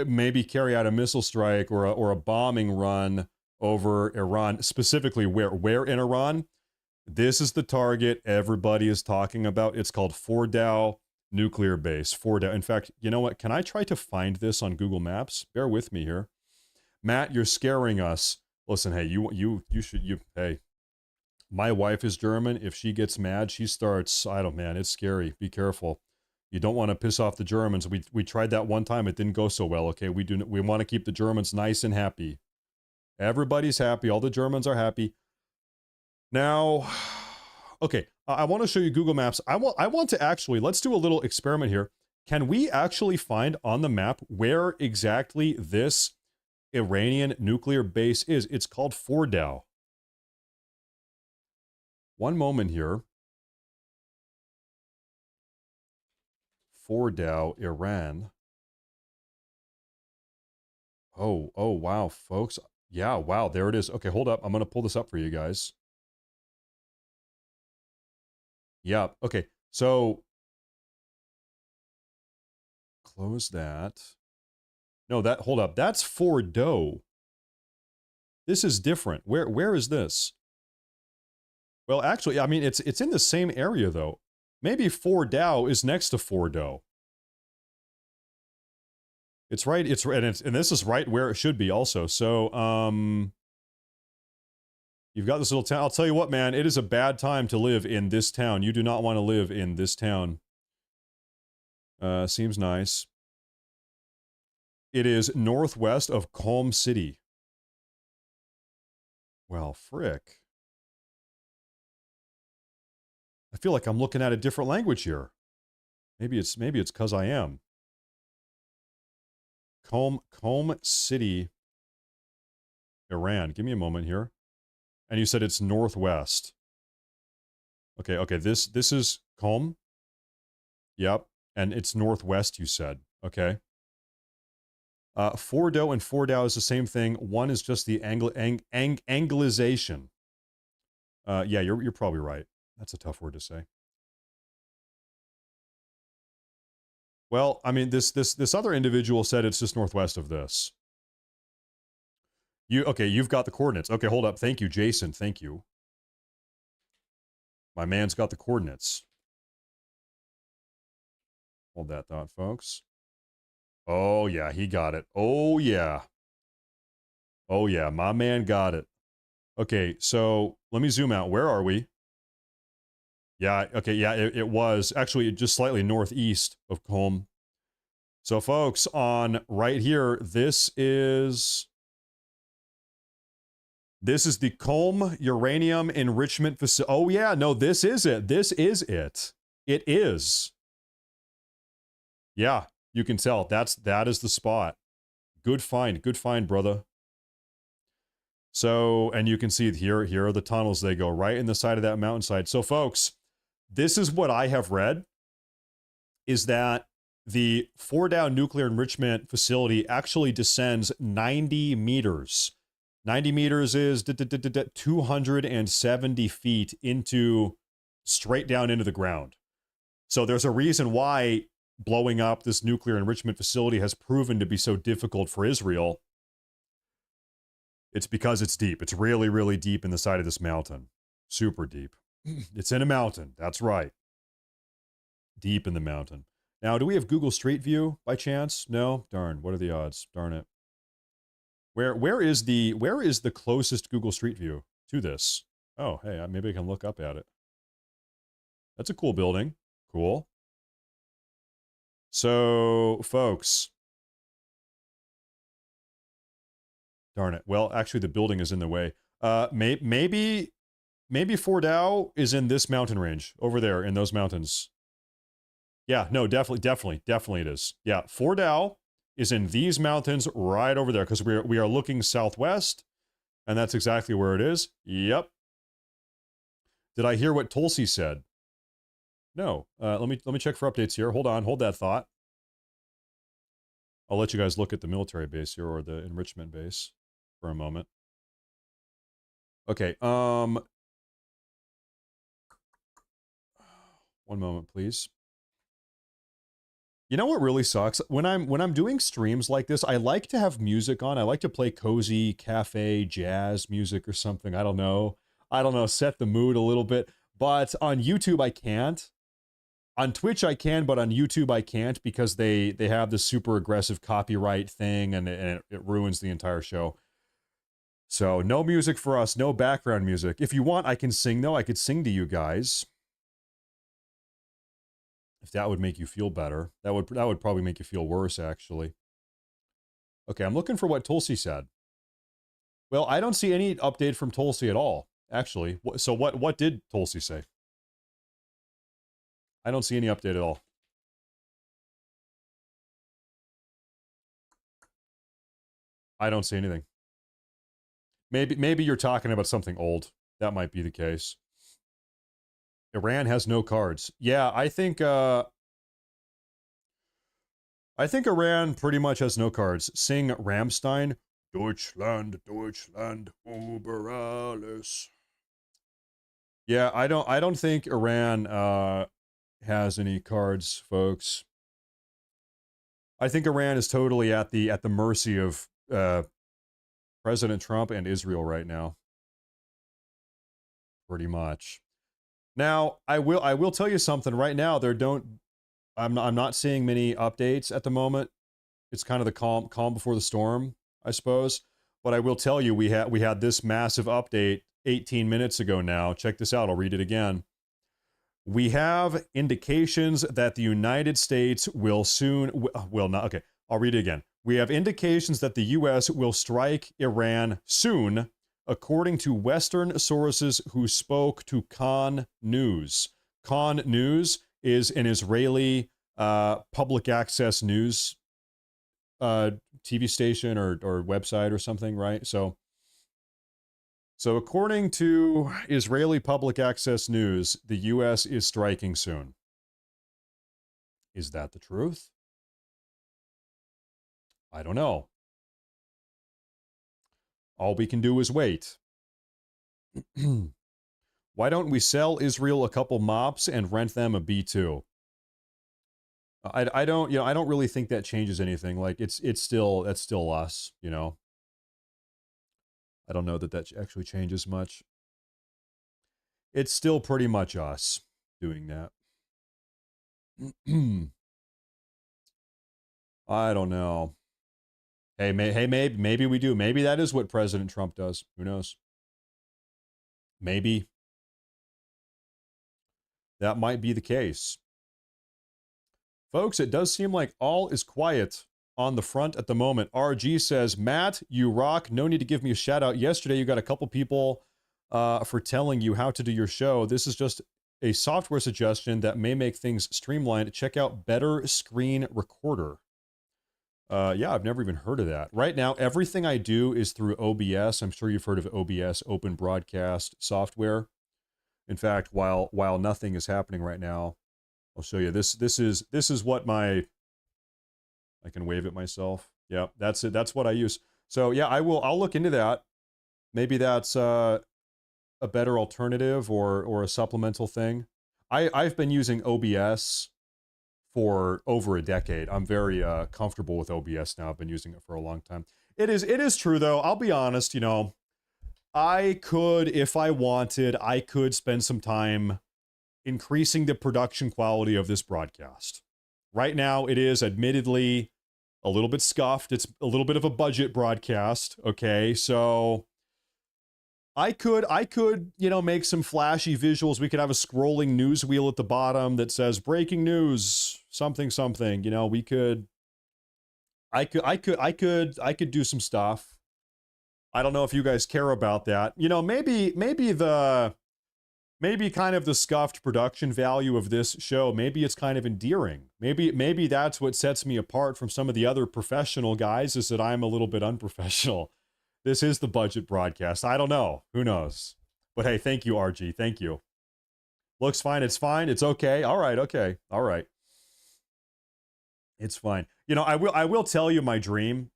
maybe carry out a missile strike or a bombing run over Iran. Specifically, where in Iran? This is the target everybody is talking about. It's called Fordow nuclear base. Fordow. In fact, you know what? Can I try to find this on Google Maps? Bear with me here. Matt, you're scaring us. Listen, hey, hey. My wife is German. If she gets mad, she starts, man, it's scary. Be careful. You don't want to piss off the Germans. We tried that one time. It didn't go so well, okay? We want to keep the Germans nice and happy. Everybody's happy. All the Germans are happy. Now, okay, I want to show you Google Maps. I want to actually, let's do a little experiment here. Can we actually find on the map where exactly this Iranian nuclear base is? It's called Fordow. One moment here. Fordow, Iran. Oh, wow, folks. Yeah, wow, there it is. Okay, hold up. I'm going to pull this up for you guys. Yeah, okay. So, close that. No, hold up. That's Fordow. This is different. Where is this? Well, actually, I mean, it's in the same area, though. Maybe Fordow is next to Fordow. It's right, and this is right where it should be also. So, you've got this little town. I'll tell you what, man, it is a bad time to live in this town. You do not want to live in this town. Seems nice. It is northwest of Qom City. Well, frick. I feel like I'm looking at a different language here. Maybe it's because I am. Qom City, Iran. Give me a moment here. And you said it's northwest. Okay. This is Qom. Yep. And it's northwest, you said. Okay. Fordow and Fordow is the same thing. One is just the Anglicization. Yeah, you're probably right. That's a tough word to say. Well, I mean, this other individual said it's just northwest of this. You've got the coordinates. Okay, hold up. Thank you, Jason. Thank you. My man's got the coordinates. Hold that thought, folks. Oh, yeah, he got it. Oh, yeah. Oh, yeah, my man got it. Okay, so let me zoom out. Where are we? Yeah, okay, yeah, it was actually just slightly northeast of Qom. So, folks, on right here, this is the Qom Uranium Enrichment Facility. Oh, yeah, no, this is it. This is it. It is. Yeah, you can tell. That is the spot. Good find, brother. So, and you can see here are the tunnels. They go right in the side of that mountainside. So, folks, this is what I have read, is that the Fordow Nuclear Enrichment Facility actually descends 90 meters. 90 meters is 270 feet straight down into the ground. So there's a reason why blowing up this nuclear enrichment facility has proven to be so difficult for Israel. It's because it's deep. It's really, really deep in the side of this mountain. Super deep. It's in a mountain. That's right. deep in the mountain. Now, do we have Google Street View by chance? No? Darn, what are the odds? Darn it. Where is the closest Google Street View to this? Oh, hey, maybe I can look up at it. That's a cool building. Cool. So, folks. Darn it. Well, actually, the building is in the way. Maybe Fordow is in this mountain range over there in those mountains. Yeah, no, definitely it is. Yeah, Fordow is in these mountains right over there because we are looking southwest, and that's exactly where it is. Yep. Did I hear what Tulsi said? No. Let me check for updates here. Hold on, hold that thought. I'll let you guys look at the military base here or the enrichment base for a moment. Okay. One moment, please. You know what really sucks? When I'm doing streams like this, I like to have music on. I like to play cozy cafe jazz music or something. I don't know, set the mood a little bit. But on YouTube, I can't. On Twitch, I can, but on YouTube, I can't because they have this super aggressive copyright thing, and it ruins the entire show. So no music for us, no background music. If you want, I can sing, though. I could sing to you guys. If that would make you feel better. That would probably make you feel worse, actually. Okay, I'm looking for what Tulsi said. Well, I don't see any update from Tulsi at all, actually. So what did Tulsi say? I don't see any update at all. I don't see anything. Maybe you're talking about something old. That might be the case. Iran has no cards. Yeah, I think Iran pretty much has no cards. Sing Rammstein. Deutschland, Deutschland, über alles. Yeah, I don't think Iran has any cards, folks. I think Iran is totally at the mercy of President Trump and Israel right now. Pretty much. Now, I will tell you something right now. I'm not seeing many updates at the moment. It's kind of the calm before the storm, I suppose. But I will tell you, we had this massive update 18 minutes ago now. Check this out. I'll read it again. We have indications that the United States will not. Okay, I'll read it again. We have indications that the U.S. will strike Iran soon, according to Western sources who spoke to Kan News. Kan News is an Israeli public access news TV station or website or something, right? So according to Israeli public access news, the U.S. is striking soon. Is that the truth? I don't know. All we can do is wait. Why don't we sell Israel a couple mops and rent them a B2? I don't really think that changes anything. Like that's still us, you know. I don't know that actually changes much. It's still pretty much us doing that. I don't know. Hey, maybe we do. Maybe that is what President Trump does. Who knows? Maybe. That might be the case. Folks, it does seem like all is quiet on the front at the moment. RG says, Matt, you rock. No need to give me a shout out. Yesterday, you got a couple people for telling you how to do your show. This is just a software suggestion that may make things streamlined. Check out Better Screen Recorder. Yeah, I've never even heard of that. Right now, everything I do is through OBS. I'm sure you've heard of OBS, Open Broadcast Software. In fact, while nothing is happening right now, I'll show you. This is what I can wave it myself. Yeah, that's it. That's what I use. So yeah, I'll look into that. Maybe that's a better alternative or a supplemental thing. I've been using OBS for over a decade. I'm very comfortable with OBS now. I've been using it for a long time. It is true though. I'll be honest, you know, I could, if I wanted, I could spend some time increasing the production quality of this broadcast. Right now, it is admittedly a little bit scuffed. It's a little bit of a budget broadcast. Okay, so I could, make some flashy visuals. We could have a scrolling news wheel at the bottom that says breaking news, something, something. I could do some stuff. I don't know if you guys care about that. Maybe kind of the scuffed production value of this show, maybe it's kind of endearing. Maybe that's what sets me apart from some of the other professional guys, is that I'm a little bit unprofessional. This is the budget broadcast. I don't know. Who knows? But hey, thank you, RG. Thank you. Looks fine. It's fine. It's okay. All right. Okay. All right. It's fine. I will tell you my dream.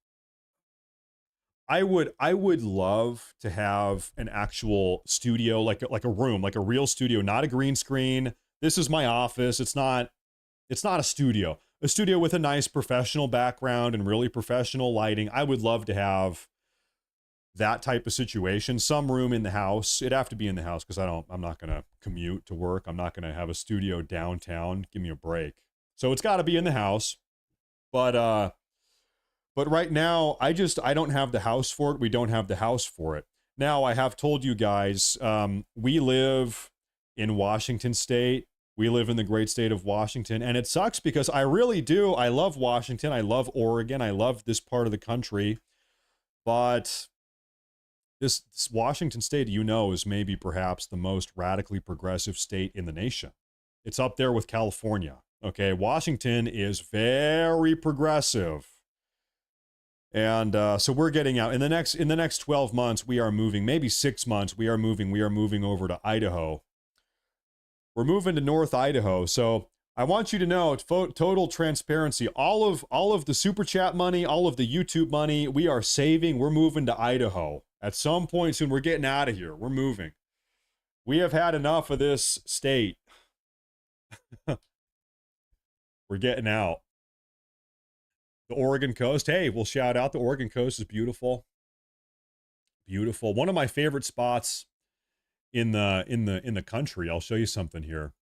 I would love to have an actual studio, like a room, like a real studio, not a green screen. This is my office. It's not a studio. A studio with a nice professional background and really professional lighting. I would love to have that type of situation. Some room in the house. It'd have to be in the house because I'm not going to commute to work. I'm not going to have a studio downtown. Give me a break. So it's got to be in the house. But right now, I don't have the house for it. We don't have the house for it. Now, I have told you guys, we live in Washington State. We live in the great state of Washington. And it sucks because I really do. I love Washington. I love Oregon. I love this part of the country. But this Washington State, is maybe perhaps the most radically progressive state in the nation. It's up there with California. Okay, Washington is very progressive. And so we're getting out in the next 12 months. We are moving, maybe 6 months. We are moving over to Idaho. We're moving to North Idaho. So I want you to know, total transparency, all of the super chat money, all of the YouTube money we are saving. We're moving to Idaho at some point soon. We're getting out of here. We're moving. We have had enough of this state. We're getting out. The Oregon coast. Hey, we'll shout out the Oregon coast is beautiful. Beautiful. One of my favorite spots in the country. I'll show you something here.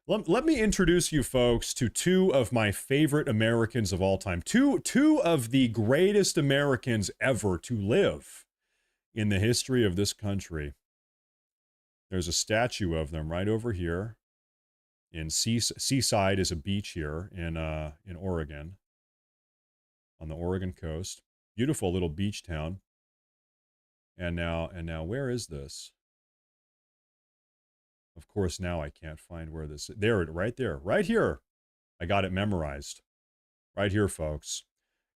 Let me introduce you folks to two of my favorite Americans of all time. Two of the greatest Americans ever to live in the history of this country. There's a statue of them right over here. In Seaside is a beach here in Oregon. On the Oregon coast. Beautiful little beach town. And now where is this? Of course, now I can't find where this is. There, right there. Right here. I got it memorized. Right here, folks.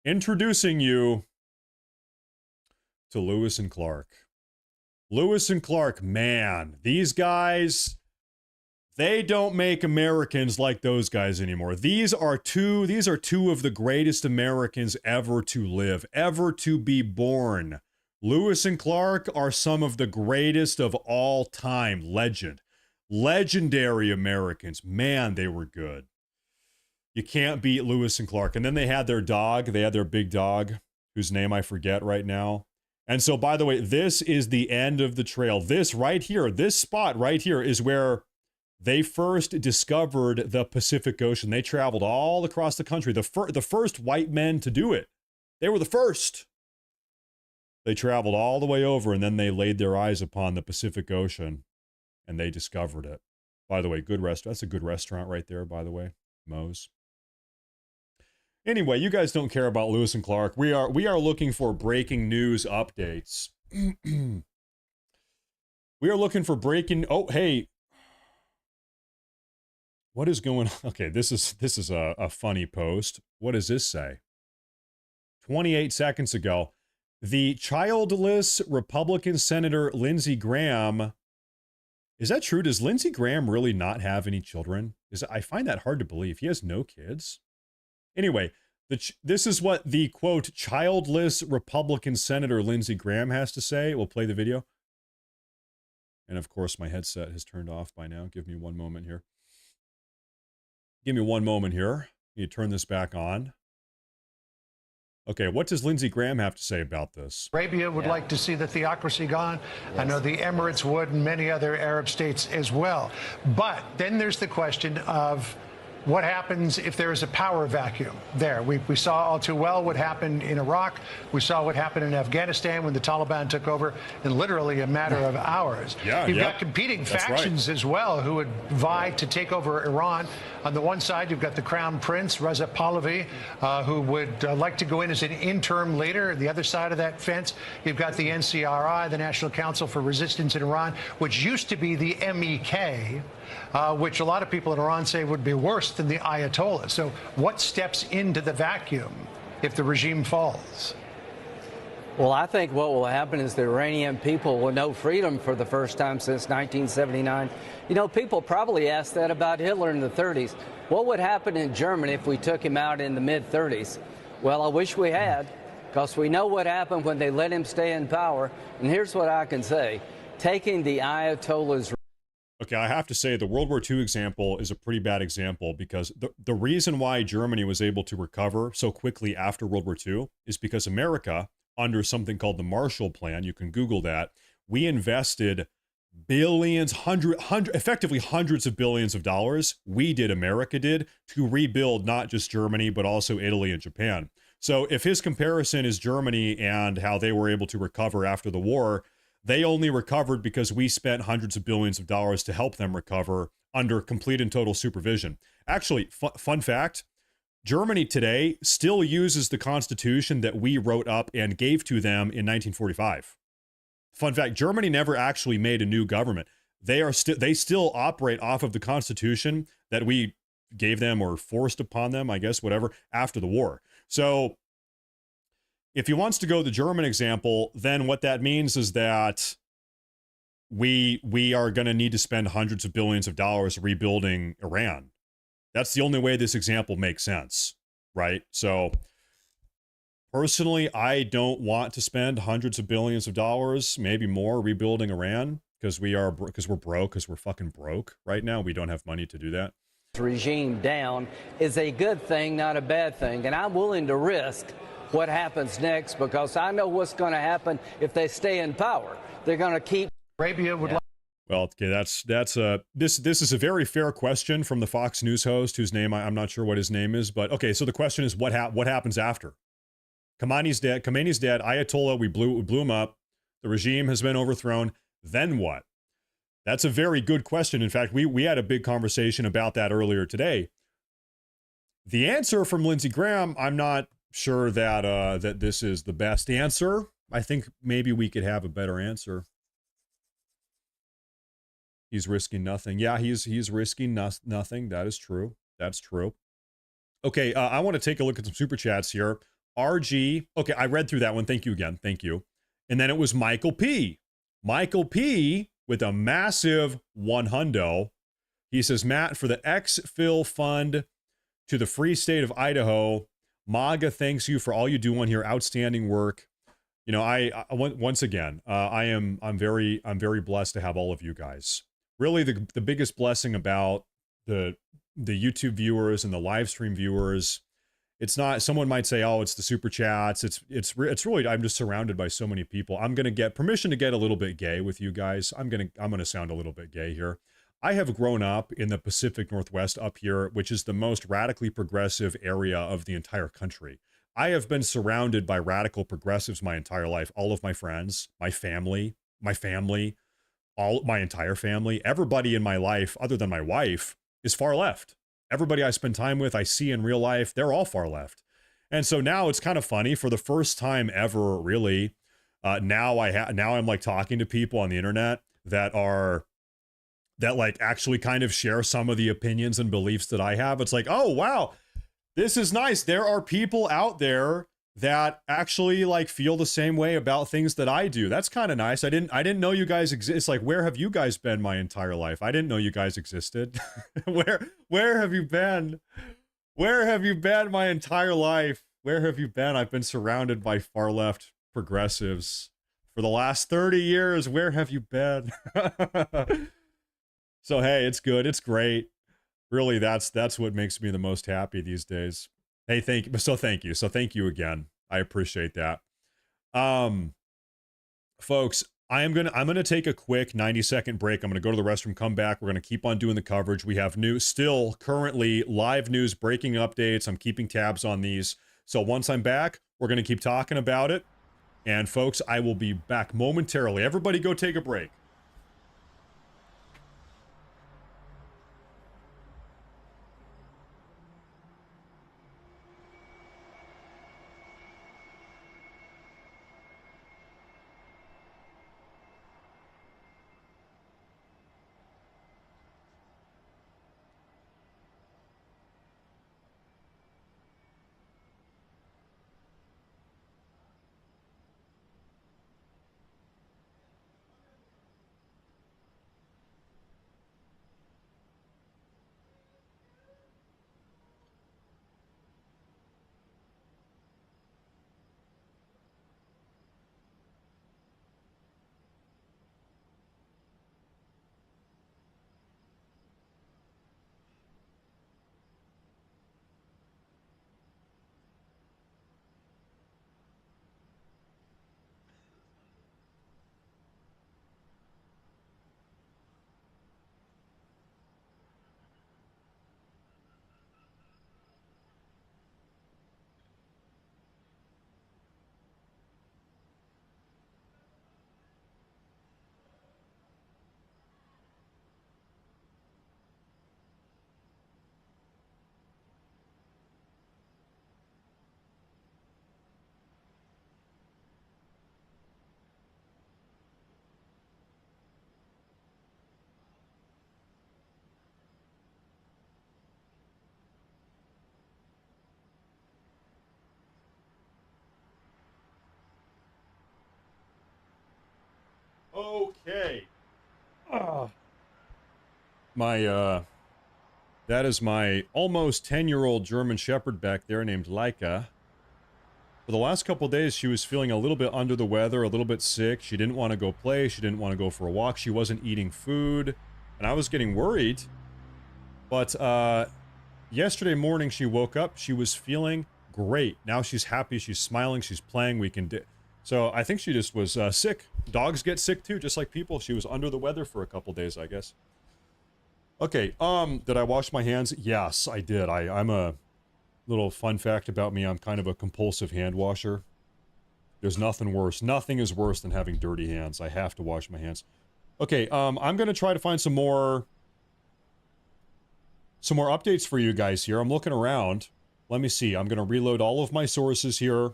Introducing you to Lewis and Clark. Lewis and Clark, man, these guys, they don't make Americans like those guys anymore. These are two of the greatest Americans ever to live, ever to be born. Lewis and Clark are some of the greatest of all time. Legendary Americans. Man, they were good. You can't beat Lewis and Clark. And then they had their dog. They had their big dog, whose name I forget right now. And so, by the way, this is the end of the trail. This right here, this spot right here is where they first discovered the Pacific Ocean. They traveled all across the country. The first white men to do it. They were the first. They traveled all the way over, and then they laid their eyes upon the Pacific Ocean, and they discovered it. By the way, good restaurant. That's a good restaurant right there, by the way. Moe's. Anyway, you guys don't care about Lewis and Clark. We are looking for breaking news updates. We are looking for breaking... Oh, hey... What is going on? Okay, this is a funny post. What does this say? 28 seconds ago, the childless Republican Senator Lindsey Graham. Is that true? Does Lindsey Graham really not have any children? I find that hard to believe. He has no kids. Anyway, this is what the, quote, childless Republican Senator Lindsey Graham has to say. We'll play the video. And of course, my headset has turned off by now. Give me one moment here. Give me one moment here. You turn this back on. Okay, what does Lindsey Graham have to say about this? Arabia would like to see the theocracy gone. Yes. I know the Emirates would, and many other Arab states as well. But then there's the question of what happens if there is a power vacuum there. We saw all too well what happened in Iraq. We saw what happened in Afghanistan when the Taliban took over in literally a matter of hours. You've got competing factions as well who would vie to take over Iran. On the one side, you've got the Crown Prince, Reza Pahlavi, who would like to go in as an interim leader. The other side of that fence, you've got the NCRI, the National Council for Resistance in Iran, which used to be the MEK, which a lot of people in Iran say would be worse than the Ayatollah. So what steps into the vacuum if the regime falls? Well, I think what will happen is the Iranian people will know freedom for the first time since 1979. You know, people probably asked that about Hitler in the 30s. What would happen in Germany if we took him out in the mid-30s? Well, I wish we had, because we know what happened when they let him stay in power. And here's what I can say. Taking the Ayatollah's... Okay, I have to say the World War II example is a pretty bad example, because the reason why Germany was able to recover so quickly after World War II is because America, under something called the Marshall Plan, you can Google that, we invested billions, effectively hundreds of billions of dollars, America did, to rebuild not just Germany, but also Italy and Japan. So if his comparison is Germany and how they were able to recover after the war, they only recovered because we spent hundreds of billions of dollars to help them recover under complete and total supervision. Actually, fun fact, Germany today still uses the Constitution that we wrote up and gave to them in 1945. Fun fact, Germany never actually made a new government. They still operate off of the Constitution that we gave them or forced upon them, I guess, whatever, after the war. So if he wants to go the German example, then what that means is that we are going to need to spend hundreds of billions of dollars rebuilding Iran. That's the only way this example makes sense, right? So personally, I don't want to spend hundreds of billions of dollars, maybe more, rebuilding Iran because we're broke, because we're fucking broke right now. We don't have money to do that. Regime down is a good thing, not a bad thing. And I'm willing to risk what happens next, because I know what's going to happen if they stay in power. They're going to keep... Arabia would like... Well, okay, this is a very fair question from the Fox News host, whose name I'm not sure what his name is, but okay, so the question is what happens after? Khamenei's dead, Ayatollah, we blew him up, the regime has been overthrown, then what? That's a very good question. In fact, we had a big conversation about that earlier today. The answer from Lindsey Graham, I'm not sure that that this is the best answer. I think maybe we could have a better answer. He's risking nothing. Yeah, he's risking nothing. That is true. That's true. Okay, I want to take a look at some super chats here. RG. Okay, I read through that one. Thank you again. Thank you. And then it was Michael P. Michael P with a massive 100. He says, Matt, for the Exfil Fund to the Free State of Idaho, MAGA thanks you for all you do on your outstanding work. You know, I once again, I'm very blessed to have all of you guys. Really, the biggest blessing about the YouTube viewers and the live stream viewers, it's not, someone might say, oh, it's the super chats. It's really, I'm just surrounded by so many people. I'm gonna get permission to get a little bit gay with you guys. I'm gonna sound a little bit gay here. I have grown up in the Pacific Northwest up here, which is the most radically progressive area of the entire country. I have been surrounded by radical progressives my entire life. All of my friends, my family, my entire family, everybody in my life, other than my wife, is far left. Everybody I spend time with, I see in real life, they're all far left. And so now it's kind of funny, for the first time ever, really, now I'm like talking to people on the internet that like actually kind of share some of the opinions and beliefs that I have. It's like, oh, wow, this is nice. There are people out there that actually like feel the same way about things that I do. That's kind of nice. I didn't know you guys exist. It's like, where have you guys been my entire life? I didn't know you guys existed. Where have you been? Where have you been my entire life? Where have you been? I've been surrounded by far left progressives for the last 30 years. Where have you been? So, hey, it's good. It's great. Really, that's what makes me the most happy these days. Hey, thank you. So thank you again. I appreciate that. Folks, I'm gonna take a quick 90-second break. I'm gonna go to the restroom, come back. We're gonna keep on doing the coverage. We have still currently live news, breaking updates. I'm keeping tabs on these. So once I'm back, we're gonna keep talking about it. And folks, I will be back momentarily. Everybody go take a break. Okay. That is my almost 10-year-old German Shepherd back there named Laika. For the last couple days, she was feeling a little bit under the weather, a little bit sick. She didn't want to go play. She didn't want to go for a walk. She wasn't eating food. And I was getting worried. But yesterday morning, she woke up. She was feeling great. Now she's happy. She's smiling. She's playing. So I think she just was sick. Dogs get sick too, just like people. She was under the weather for a couple days, I guess. Okay, did I wash my hands? Yes, I did. I'm a little fun fact about me. I'm kind of a compulsive hand washer. There's nothing worse. Nothing is worse than having dirty hands. I have to wash my hands. Okay, I'm going to try to find some more updates for you guys here. I'm looking around. Let me see. I'm going to reload all of my sources here.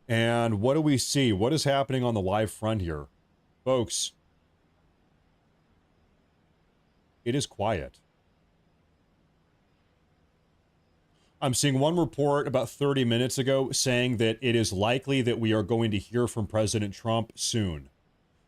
And what do we see? What is happening on the live front here? Folks, it is quiet. I'm seeing one report about 30 minutes ago saying that it is likely that we are going to hear from President Trump soon.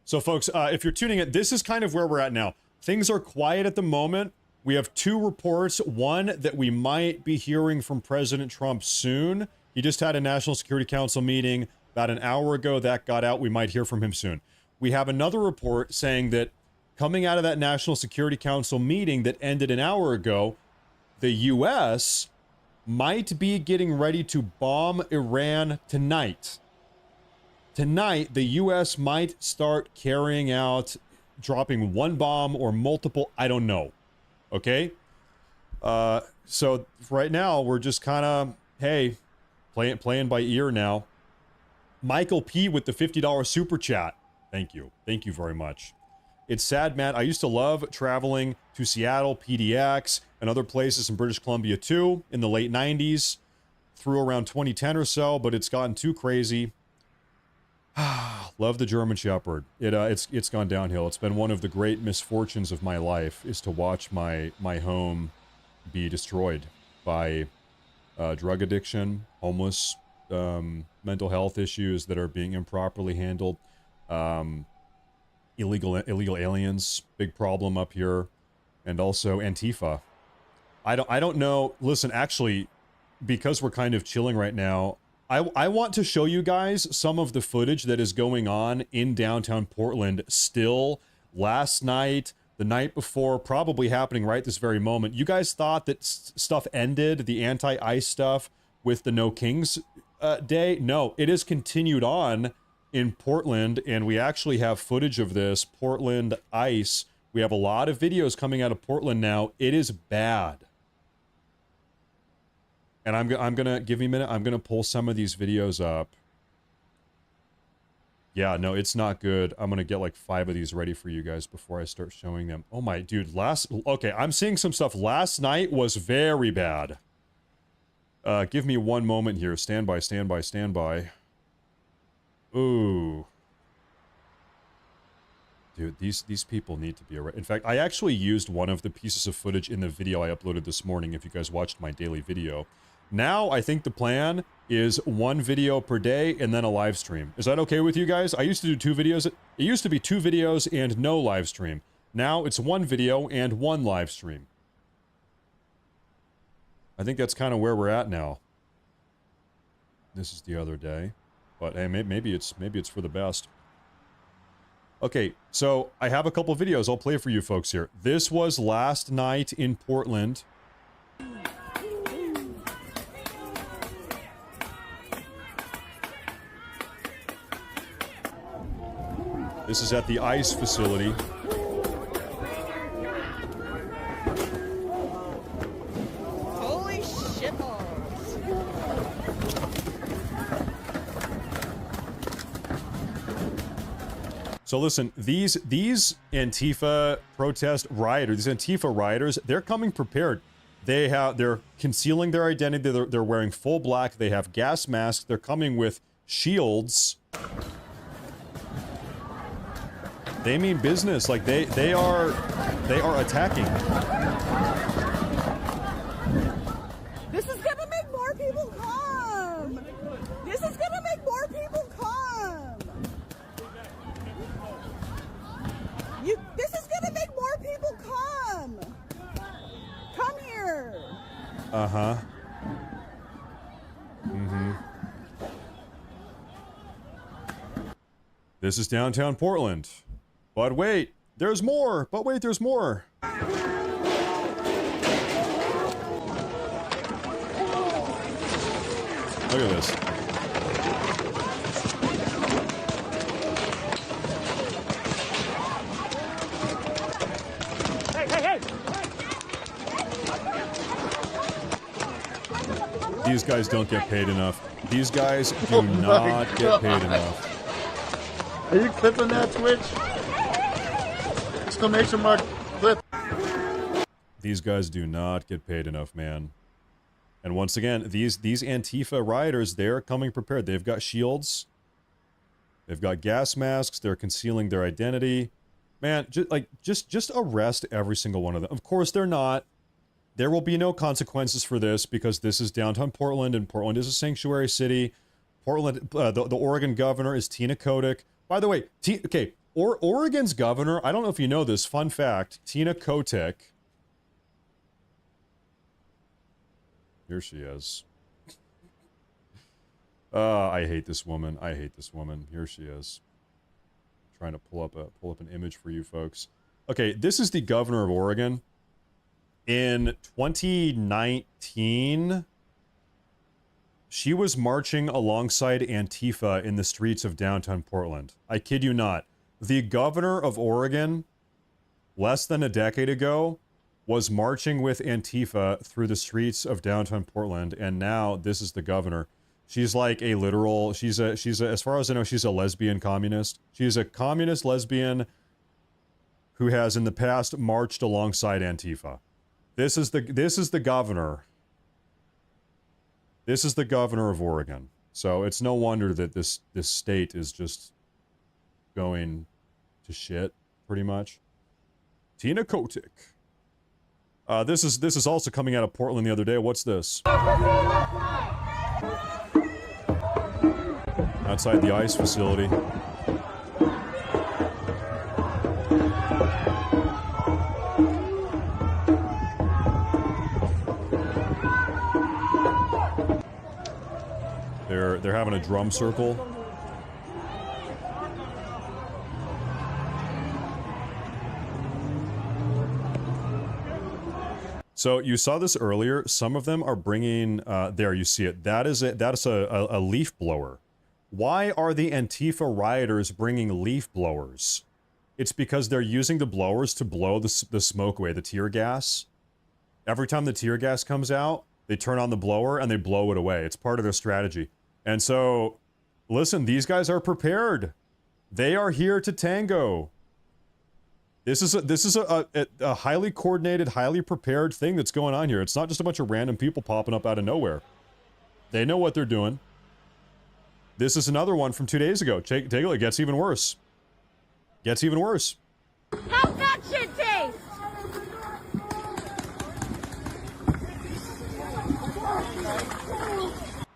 So folks, if you're tuning in, this is kind of where we're at now. Things are quiet at the moment. We have two reports. One, that we might be hearing from President Trump soon. He just had a National Security Council meeting about an hour ago. That got out. We might hear from him soon. We have another report saying that coming out of that National Security Council meeting that ended an hour ago, the U.S. might be getting ready to bomb Iran tonight. Tonight, the U.S. might start carrying out, dropping one bomb or multiple, I don't know. Okay? So right now, we're just kind of, hey, playing by ear now. Michael P. with the $50 super chat. Thank you. Thank you very much. It's sad, Matt. I used to love traveling to Seattle, PDX, and other places in British Columbia too in the late 90s through around 2010 or so, but it's gotten too crazy. Love the German Shepherd. It's gone downhill. It's been one of the great misfortunes of my life is to watch my home be destroyed by drug addiction, homeless, mental health issues that are being improperly handled. Illegal aliens, big problem up here, and also Antifa. I don't know. Listen, actually, because we're kind of chilling right now, I want to show you guys some of the footage that is going on in downtown Portland still last night, the night before, probably happening right this very moment. You guys thought that stuff ended, the anti-ICE stuff, with the No Kings Day. No, it is continued on in Portland, and we actually have footage of this. Portland ICE. We have a lot of videos coming out of Portland now. It is bad. And I'm gonna give me a minute. I'm gonna pull some of these videos up. Yeah, no, it's not good. I'm gonna get like 5 of these ready for you guys before I start showing them. Oh my, dude, okay, I'm seeing some stuff. Last night was very bad. Give me one moment here. Stand by, stand by, stand by. Ooh. Dude, these people need to be arrested. In fact, I actually used one of the pieces of footage in the video I uploaded this morning, if you guys watched my daily video. Now, I think the plan is 1 video per day and then a live stream. Is that okay with you guys? I used to do 2 videos. It used to be 2 videos and no live stream. Now, it's 1 video and 1 live stream. I think that's kind of where we're at now. This is the other day. But hey, maybe it's for the best. Okay, so I have a couple videos I'll play for you folks here. This was last night in Portland. This is at the ICE facility. Holy shit. So listen, these Antifa protest rioters, these Antifa rioters, they're coming prepared. They're concealing their identity. They're wearing full black. They have gas masks. They're coming with shields. They mean business. Like they are attacking. This is gonna make more people come. This is gonna make more people come. This is gonna make more people come. Come here. Uh-huh. Mm-hmm. This is downtown Portland. But wait, there's more. But wait, there's more. Look at this. Hey, hey, hey. These guys don't get paid enough. These guys do not get paid enough. Are you clipping that, Twitch? Exclamation mark, clip. These guys do not get paid enough, man. And once again, these Antifa rioters, they're coming prepared. They've got shields. They've got gas masks. They're concealing their identity. Man, just arrest every single one of them. Of course, they're not. There will be no consequences for this because this is downtown Portland, and Portland is a sanctuary city. Portland, the Oregon governor is Tina Kotek. By the way, Oregon's governor, I don't know if you know this, fun fact, Tina Kotek. Here she is. I hate this woman. I hate this woman. Here she is. Trying to pull up an image for you folks. Okay, this is the governor of Oregon. In 2019, she was marching alongside Antifa in the streets of downtown Portland. I kid you not. The governor of Oregon, less than a decade ago, was marching with Antifa through the streets of downtown Portland, and now this is the governor. She's like a literal, she's a, as far as I know, she's a lesbian communist. She's a communist lesbian who has in the past marched alongside Antifa. This is the governor. This is the governor of Oregon. So it's no wonder that this state is just going to shit, pretty much. Tina Kotek. This is also coming out of Portland the other day. What's this? Outside the ICE facility. They're having a drum circle. So you saw this earlier. Some of them are bringing, there you see it. That is a leaf blower. Why are the Antifa rioters bringing leaf blowers? It's because they're using the blowers to blow the smoke away, the tear gas. Every time the tear gas comes out, they turn on the blower and they blow it away. It's part of their strategy. And so, listen, these guys are prepared. They are here to tango. This is a highly coordinated, highly prepared thing that's going on here. It's not just a bunch of random people popping up out of nowhere. They know what they're doing. This is another one from 2 days ago. Take a look. It gets even worse. Gets even worse. How's that shit taste?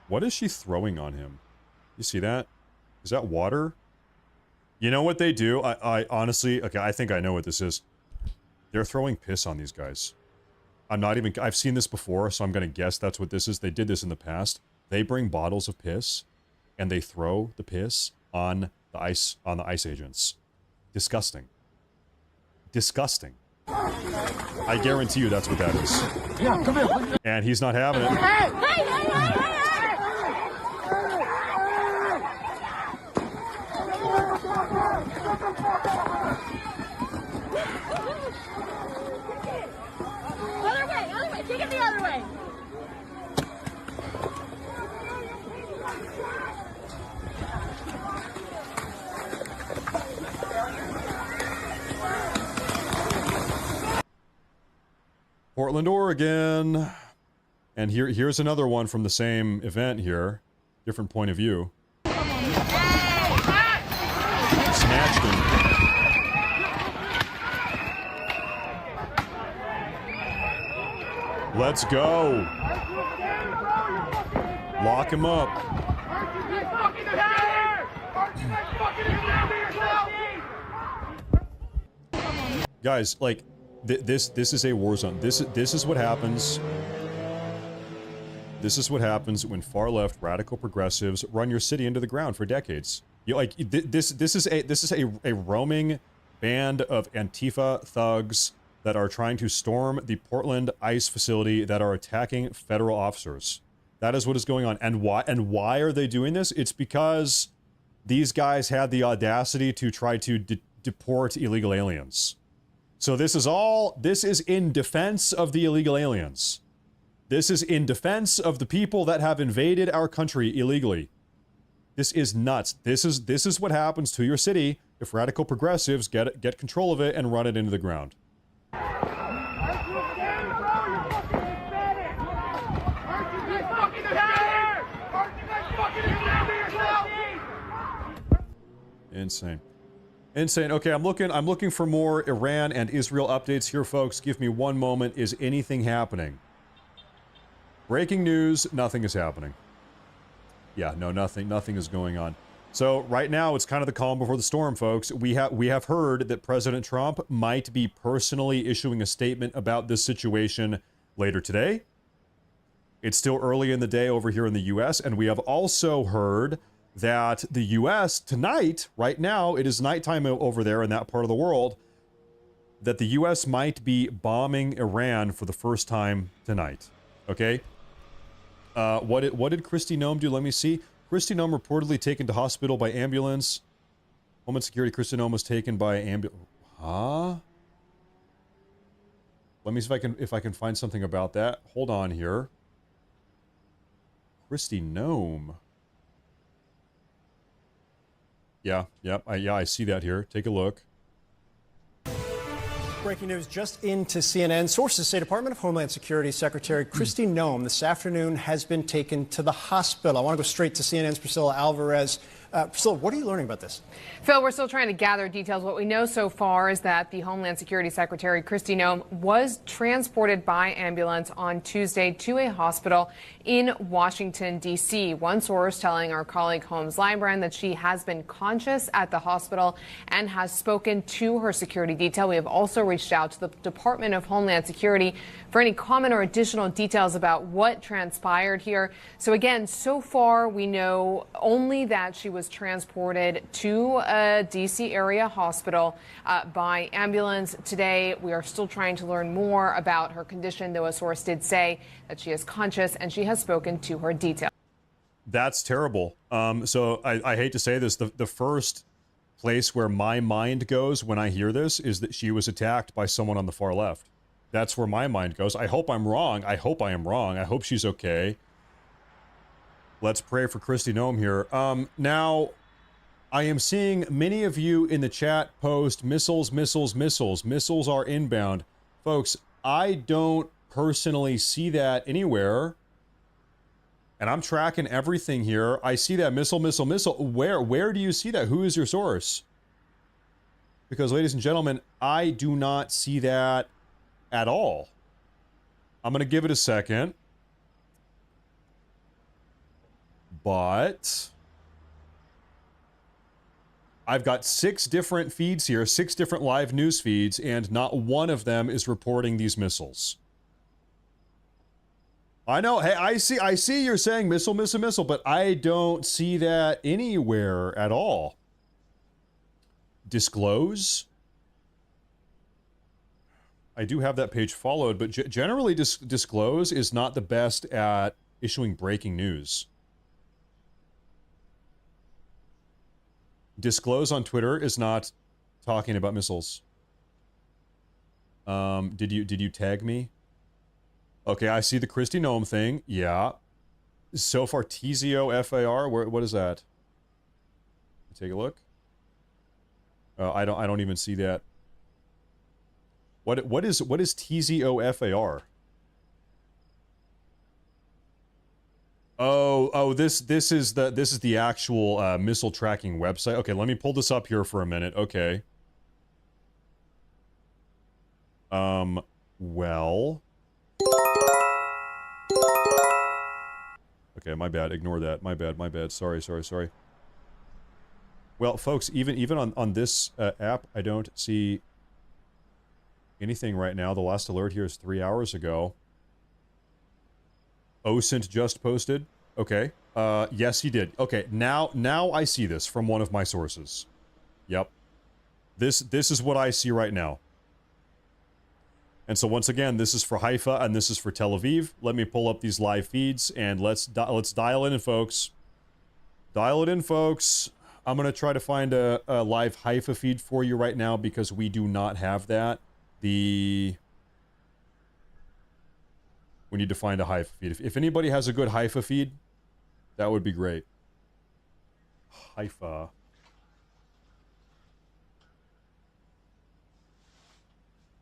What is she throwing on him? You see that? Is that water? You know what they do? I honestly, okay, I think I know what this is. They're throwing piss on these guys. I've seen this before, so I'm gonna guess that's what this is. They did this in the past. They bring bottles of piss, and they throw the piss on the ice agents. Disgusting. Disgusting. I guarantee you that's what that is. Yeah, come here. And he's not having it. Hey, hey, hey, hey, hey! Other way, take it the other way. Portland, Oregon. And here's another one from the same event here. Different point of view. Snatched him. Let's go. Lock him up. Guys, like, this is a war zone. This is what happens. This is what happens when far left radical progressives run your city into the ground for decades. This is a roaming band of Antifa thugs that are trying to storm the Portland ICE facility, that are attacking federal officers. That is what is going on. And why are they doing this? It's because these guys had the audacity to try to deport illegal aliens. So this is in defense of the illegal aliens. This is in defense of the people that have invaded our country illegally. This is nuts. This is what happens to your city if radical progressives get control of it and run it into the ground. Insane. Insane. Okay, I'm looking for more Iran and Israel updates here, folks. Give me one moment. Is anything happening? Breaking news, nothing is happening. Yeah, no, nothing is going on. So right now, it's kind of the calm before the storm, folks. We have heard that President Trump might be personally issuing a statement about this situation later today. It's still early in the day over here in the U.S., and we have also heard that the U.S. tonight, right now, it is nighttime over there in that part of the world, that the U.S. might be bombing Iran for the first time tonight. Okay? What did Kristi Noem do? Let me see. Kristi Noem reportedly taken to hospital by ambulance. Homeland Security, Kristi Noem was taken by ambulance. Huh? Let me see if I can find something about that. Hold on here. Kristi Noem. Yeah, I see that here. Take a look. Breaking news just into CNN. Sources say Department of Homeland Security Secretary Kristi Noem this afternoon has been taken to the hospital. I want to go straight to CNN's Priscilla Alvarez. Priscilla, what are you learning about this? Phil, we're still trying to gather details. What we know so far is that the Homeland Security Secretary Kristi Noem was transported by ambulance on Tuesday to a hospital in Washington, D.C. One source telling our colleague Holmes Libran that she has been conscious at the hospital and has spoken to her security detail. We have also reached out to the Department of Homeland Security for any comment or additional details about what transpired here. So again, so far we know only that she was was transported to a D.C. area hospital by ambulance today. We are still trying to learn more about her condition, though a source did say that she is conscious and she has spoken to her detail. That's terrible. So I hate to say this, the first place where my mind goes when I hear this is that she was attacked by someone on the far left. That's where my mind goes. I hope I'm wrong. I hope I am wrong. I hope she's okay. Let's pray for Kristi Noem here. Now, I am seeing many of you in the chat post missiles, missiles, missiles. Missiles are inbound. Folks, I don't personally see that anywhere. And I'm tracking everything here. I see that missile, missile, missile. Where do you see that? Who is your source? Because, ladies and gentlemen, I do not see that at all. I'm going to give it a second. But I've got 6 different feeds here, 6 different live news feeds, and not one of them is reporting these missiles. I know. Hey, I see you're saying missile, missile, missile, but I don't see that anywhere at all. Disclose? I do have that page followed, but generally Disclose is not the best at issuing breaking news. Disclose on Twitter is not talking about missiles. Did you tag me? Okay, I see the Kristi Noem thing. Yeah. So far, Tizio FAR. What is that? Take a look. I don't even see that. What is Tizio FAR? Oh, this is the actual missile tracking website. Okay, let me pull this up here for a minute. Okay. Well. Okay, my bad. Ignore that. My bad. Sorry. Well, folks, even on this app, I don't see anything right now. The last alert here is 3 hours ago. OSINT just posted. Okay. Yes, he did. Okay, now I see this from one of my sources. Yep. This is what I see right now. And so once again, this is for Haifa and this is for Tel Aviv. Let me pull up these live feeds and let's dial it in, folks. Dial it in, folks. I'm going to try to find a live Haifa feed for you right now because we do not have that. We need to find a Haifa feed. If anybody has a good Haifa feed, that would be great. Haifa.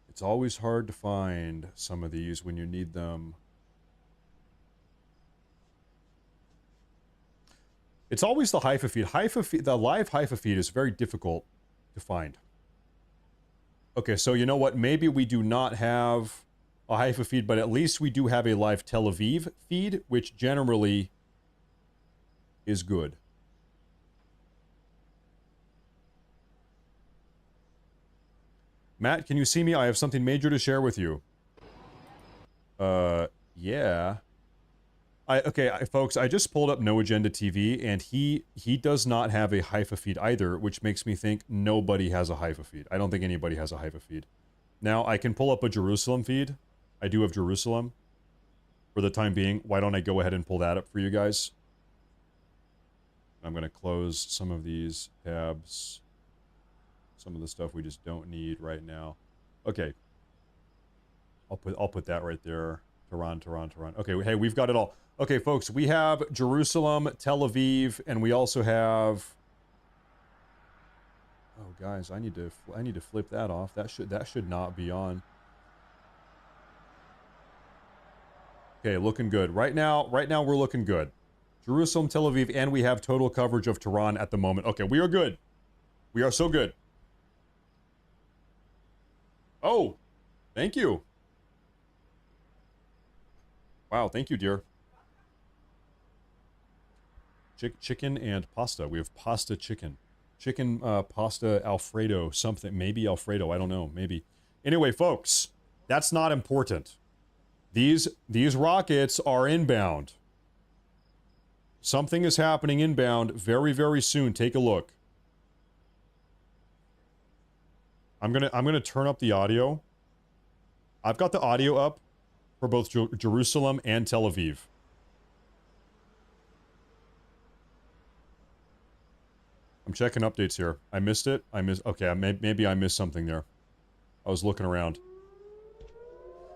It's always hard to find some of these when you need them. It's always the Haifa feed. The live Haifa feed is very difficult to find. Okay, so you know what? Maybe we do not have a Haifa feed, but at least we do have a live Tel Aviv feed, which generally is good. Matt, can you see me? I have something major to share with you. Yeah. Folks, I just pulled up No Agenda TV, and he does not have a Haifa feed either, which makes me think nobody has a Haifa feed. I don't think anybody has a Haifa feed. Now, I can pull up a Jerusalem feed. I do have Jerusalem for the time being. Why don't I go ahead and pull that up for you guys? I'm going to close some of these tabs. Some of the stuff we just don't need right now. Okay. I'll put that right there. Tehran. Okay, hey, we've got it all. Okay, folks, we have Jerusalem, Tel Aviv, and we also have... Oh, guys, I need to flip that off. That should not be on. Okay, looking good. Right now we're looking good. Jerusalem, Tel Aviv, and we have total coverage of Tehran at the moment. Okay, we are good. We are so good. Oh, thank you. Wow, thank you, dear. Chicken and pasta. We have pasta chicken. Chicken, pasta, Alfredo, something. Maybe Alfredo, I don't know, maybe. Anyway, folks, that's not important. These rockets are inbound. Something is happening inbound very, very soon. Take a look. I'm gonna turn up the audio. I've got the audio up for both Jerusalem and Tel Aviv. I'm checking updates here. I missed it. Okay, maybe I missed something there. I was looking around.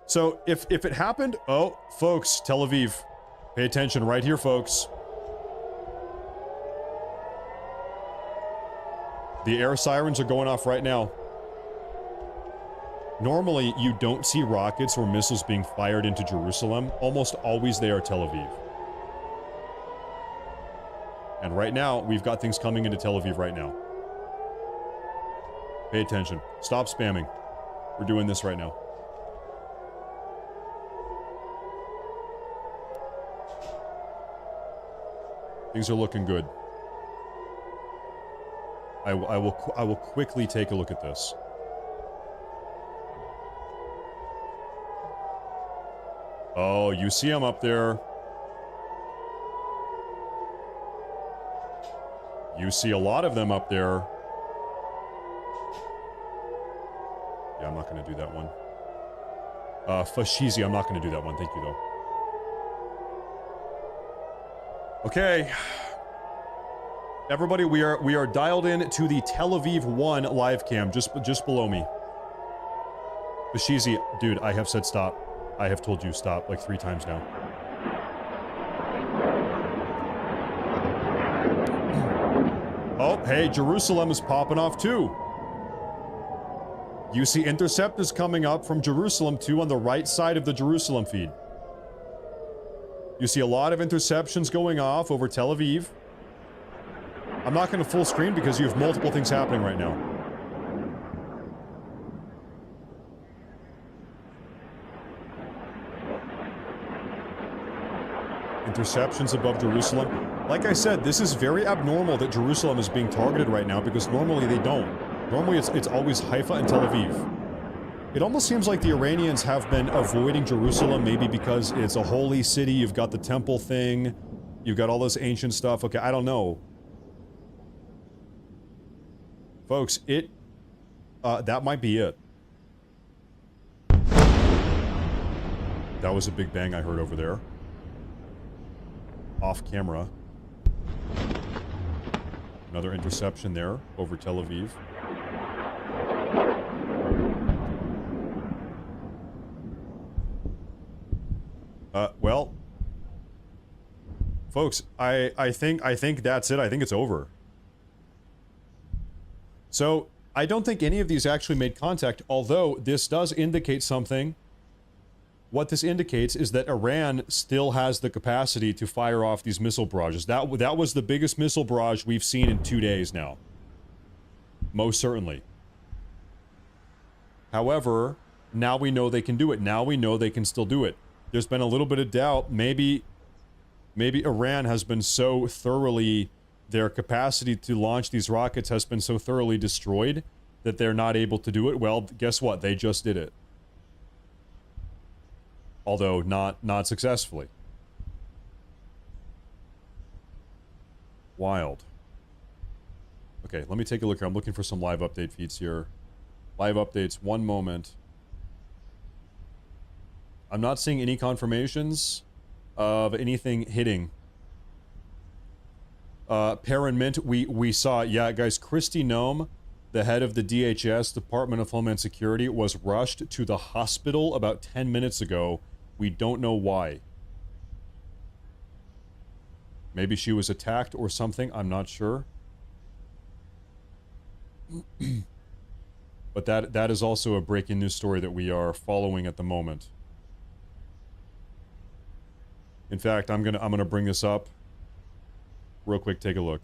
So if it happened, oh, folks, Tel Aviv, pay attention right here, folks. The air sirens are going off right now. Normally, you don't see rockets or missiles being fired into Jerusalem. Almost always they are Tel Aviv. And right now, we've got things coming into Tel Aviv right now. Pay attention. Stop spamming. We're doing this right now. Things are looking good. I will quickly take a look at this. Oh, you see them up there. You see a lot of them up there. Yeah, I'm not going to do that one. Fashizi, I'm not going to do that one. Thank you, though. Okay. Everybody, we are dialed in to the Tel Aviv 1 live cam, just below me. Fashizi, dude, I have said stop. I have told you stop like 3 times now. Oh, hey, Jerusalem is popping off too. You see interceptors coming up from Jerusalem too on the right side of the Jerusalem feed. You see a lot of interceptions going off over Tel Aviv. I'm not going to full screen because you have multiple things happening right now. Interceptions above Jerusalem. Like I said, this is very abnormal that Jerusalem is being targeted right now because normally they don't. Normally it's always Haifa and Tel Aviv. It almost seems like the Iranians have been avoiding Jerusalem, maybe because it's a holy city, you've got the temple thing, you've got all this ancient stuff. Okay, I don't know. Folks, that might be it. That was a big bang I heard over there. Off camera. Another interception there over Tel Aviv. Well, folks, I think that's it. I think it's over. So, I don't think any of these actually made contact, although this does indicate something. What this indicates is that Iran still has the capacity to fire off these missile barrages. That was the biggest missile barrage we've seen in 2 days now. Most certainly. However, now we know they can do it. Now we know they can still do it. There's been a little bit of doubt. Maybe Iran has been so thoroughly... Their capacity to launch these rockets has been so thoroughly destroyed that they're not able to do it. Well, guess what? They just did it. Although not successfully. Wild. Okay, let me take a look here. I'm looking for some live update feeds here. Live updates, one moment. I'm not seeing any confirmations of anything hitting. Perrin Mint, we saw, yeah, guys, Kristi Noem, the head of the DHS, Department of Homeland Security, was rushed to the hospital about 10 minutes ago. We don't know why. Maybe she was attacked or something, I'm not sure. But that is also a breaking news story that we are following at the moment. In fact, I'm gonna bring this up. Real quick, take a look.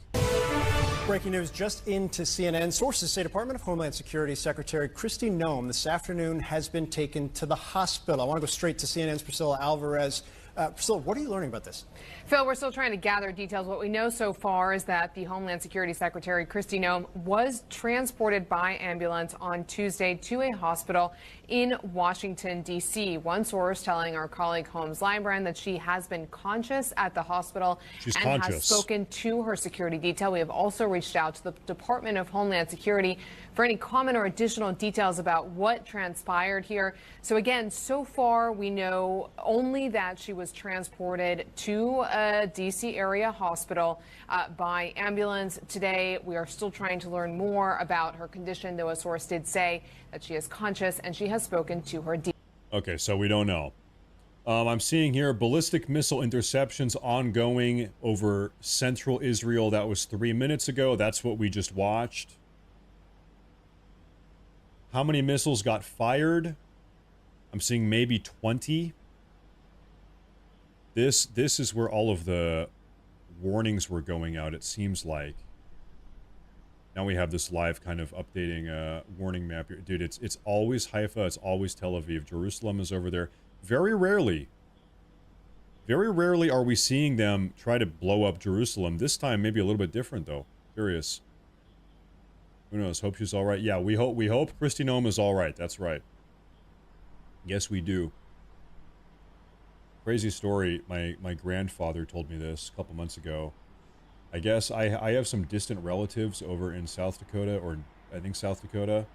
Breaking news just into CNN. Sources say Department of Homeland Security Secretary Kristi Noem this afternoon has been taken to the hospital. I want to go straight to CNN's Priscilla Alvarez. Priscilla, what are you learning about this? Phil, we're still trying to gather details. What we know so far is that the Homeland Security Secretary, Kristi Noem, was transported by ambulance on Tuesday to a hospital in Washington, D.C. One source telling our colleague Holmes Librand that she has been conscious at the hospital has spoken to her security detail. We have also reached out to the Department of Homeland Security for any comment or additional details about what transpired here. So again, so far we know only that she was transported to a D.C. area hospital by ambulance. Today, we are still trying to learn more about her condition, though a source did say that she is conscious and she has spoken to her. Okay, so we don't know. I'm seeing here ballistic missile interceptions ongoing over central Israel. That was 3 minutes ago. That's what we just watched. How many missiles got fired? I'm seeing maybe 20. This is where all of the warnings were going out, it seems like. Now we have this live kind of updating warning map here. Dude, it's always Haifa, it's always Tel Aviv. Jerusalem is over there. Very rarely are we seeing them try to blow up Jerusalem. This time maybe a little bit different though. Curious. Who knows? Hope she's all right. Yeah, we hope Kristi Noem is all right. That's right. Yes, we do. Crazy story. My grandfather told me this a couple months ago. I guess I have some distant relatives over in South Dakota, or I think South Dakota.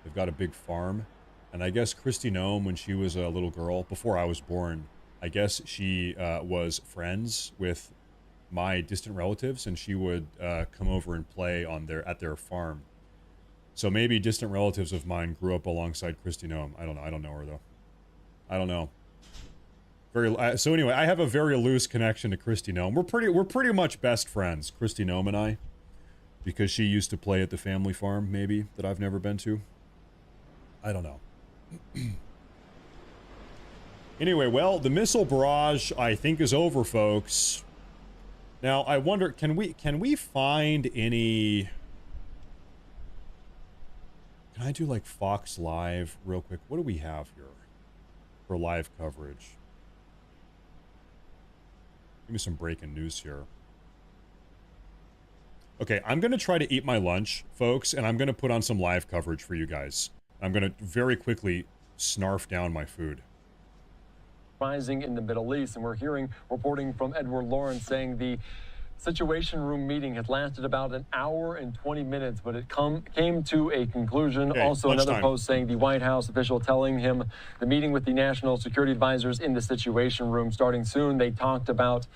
They've got a big farm. And I guess Kristi Noem, when she was a little girl, before I was born, I guess she was friends with my distant relatives, and she would come over and play at their farm. So maybe distant relatives of mine grew up alongside Kristi Noem. I don't know. I don't know her though. I don't know. So anyway, I have a very loose connection to Kristi Noem. We're pretty much best friends, Kristi Noem and I, because she used to play at the family farm, maybe, that I've never been to. I don't know. Anyway, well, the missile barrage, I think, is over, folks. Now, I wonder, can we find any... Can I do, like, Fox Live real quick? What do we have here for live coverage? Give me some breaking news here. Okay, I'm going to try to eat my lunch, folks, and I'm going to put on some live coverage for you guys. I'm going to very quickly snarf down my food. Rising in the Middle East, and we're hearing reporting from Edward Lawrence saying the Situation Room meeting had lasted about an hour and 20 minutes, but it came to a conclusion. Also, another post saying the White House official telling him the meeting with the national security advisors in the Situation Room starting soon. They talked about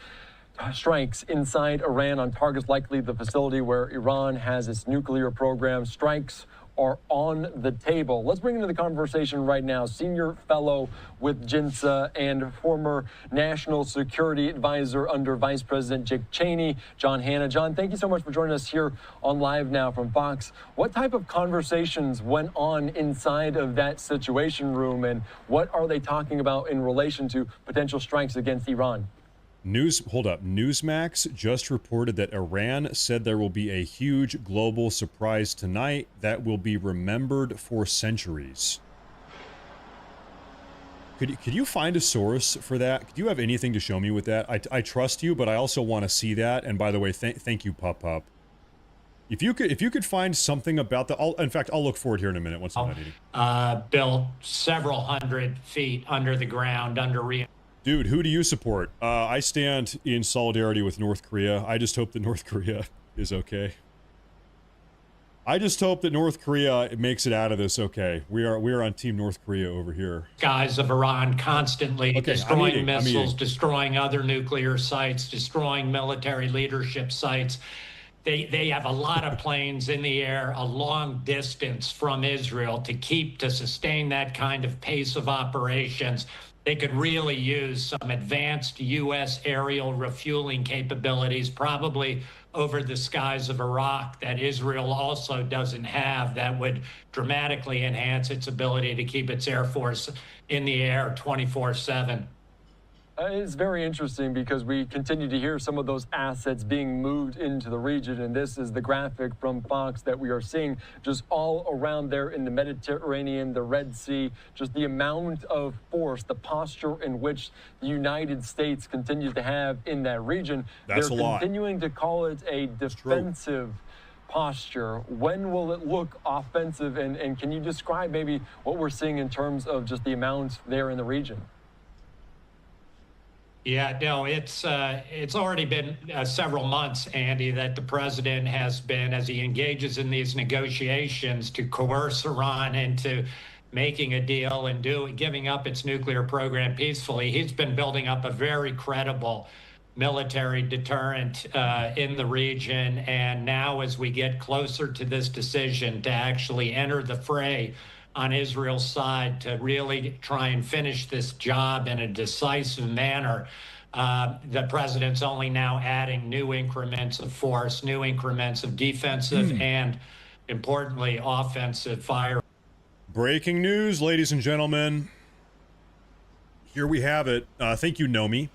strikes inside Iran on targets, likely the facility where Iran has its nuclear program. Strikes are on the table. Let's bring into the conversation right now senior fellow with JINSA and former national security advisor under Vice President Dick Cheney, John Hanna. John, thank you so much for joining us here on Live Now from Fox. What type of conversations went on inside of that Situation Room, and what are they talking about in relation to potential strikes against Iran? Newsmax just reported that Iran said there will be a huge global surprise tonight that will be remembered for centuries. Could you find a source for that? Do you have anything to show me with that? I trust you, but I also want to see that. And by the way, thank you, Pup Pup. If you could find something about that, in fact, I'll look for it here in a minute once I'm not eating. Built several hundred feet under the ground, Dude, who do you support? I stand in solidarity with North Korea. I just hope that North Korea is okay. I just hope that North Korea makes it out of this okay. We are on Team North Korea over here. Skies of Iran constantly destroying missiles, destroying other nuclear sites, destroying military leadership sites. They have a lot of planes in the air a long distance from Israel to sustain that kind of pace of operations. They could really use some advanced U.S. aerial refueling capabilities, probably over the skies of Iraq, that Israel also doesn't have, that would dramatically enhance its ability to keep its Air Force in the air 24/7. It's very interesting because we continue to hear some of those assets being moved into the region. And this is the graphic from Fox that we are seeing just all around there in the Mediterranean, the Red Sea, just the amount of force, the posture in which the United States continues to have in that region. That's They're a lot. continuing to call it a defensive posture. When will it look offensive? And can you describe maybe what we're seeing in terms of just the amount there in the region? Yeah, no, it's already been several months, Andy, that the president has been, as he engages in these negotiations to coerce Iran into making a deal and giving up its nuclear program peacefully. He's been building up a very credible military deterrent in the region. And now as we get closer to this decision to actually enter the fray on Israel's side to really try and finish this job in a decisive manner, the president's only now adding new increments of force, new increments of defensive and, importantly, offensive fire. Breaking news, ladies and gentlemen. Here we have it. I think you know me.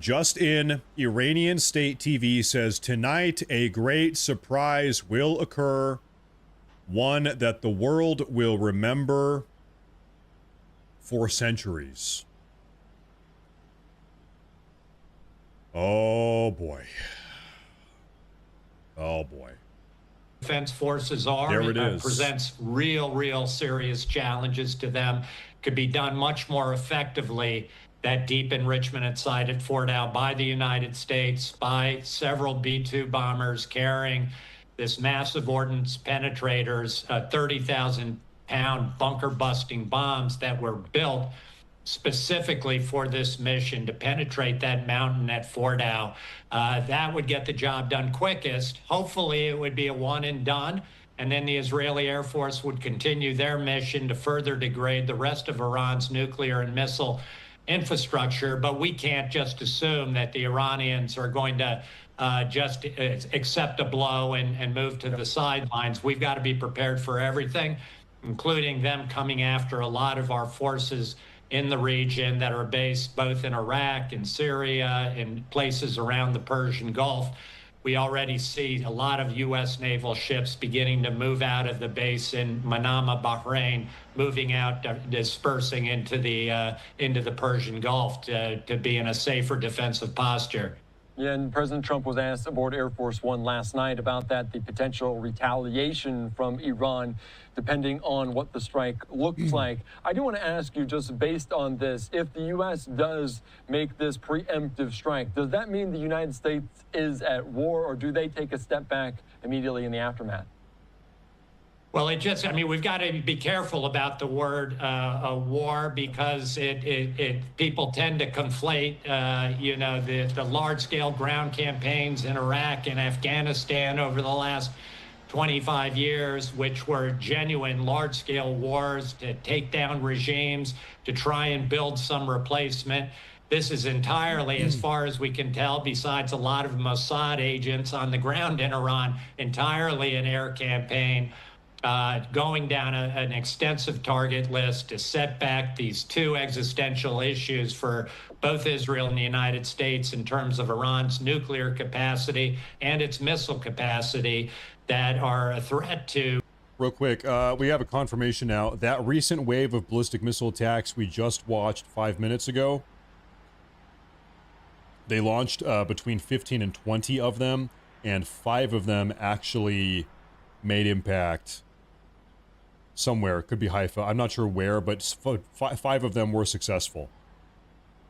Just in, Iranian state TV says tonight a great surprise will occur. One that the world will remember for centuries. Oh boy. Oh boy. Defense forces are. There it is. Presents real serious challenges to them. Could be done much more effectively. That deep enrichment at site at Fordow by the United States, by several B-2 bombers carrying this massive ordnance penetrators, 30,000-pound bunker-busting bombs that were built specifically for this mission to penetrate that mountain at Fordow. That would get the job done quickest. Hopefully, it would be a one and done, and then the Israeli Air Force would continue their mission to further degrade the rest of Iran's nuclear and missile infrastructure. But we can't just assume that the Iranians are going to just accept a blow and move to the sidelines. We've got to be prepared for everything, including them coming after a lot of our forces in the region that are based both in Iraq and Syria and places around the Persian Gulf. We already see a lot of U.S. naval ships beginning to move out of the base in Manama, Bahrain, moving out, dispersing into the Persian Gulf to be in a safer defensive posture. Yeah, and President Trump was asked aboard Air Force One last night about that, the potential retaliation from Iran, depending on what the strike looks like. I do want to ask you, just based on this, if the U.S. does make this preemptive strike, does that mean the United States is at war, or do they take a step back immediately in the aftermath? Well, we've got to be careful about the word war, because people tend to conflate, the large-scale ground campaigns in Iraq and Afghanistan over the last 25 years, which were genuine large-scale wars to take down regimes, to try and build some replacement. This is entirely, as far as we can tell, besides a lot of Mossad agents on the ground in Iran, entirely an air campaign. Going down an extensive target list to set back these two existential issues for both Israel and the United States in terms of Iran's nuclear capacity and its missile capacity that are a threat to. Real quick, we have a confirmation now. That recent wave of ballistic missile attacks we just watched 5 minutes ago, they launched between 15 and 20 of them, and 5 of them actually made impact somewhere. It could be Haifa. I'm not sure where, but 5 of them were successful.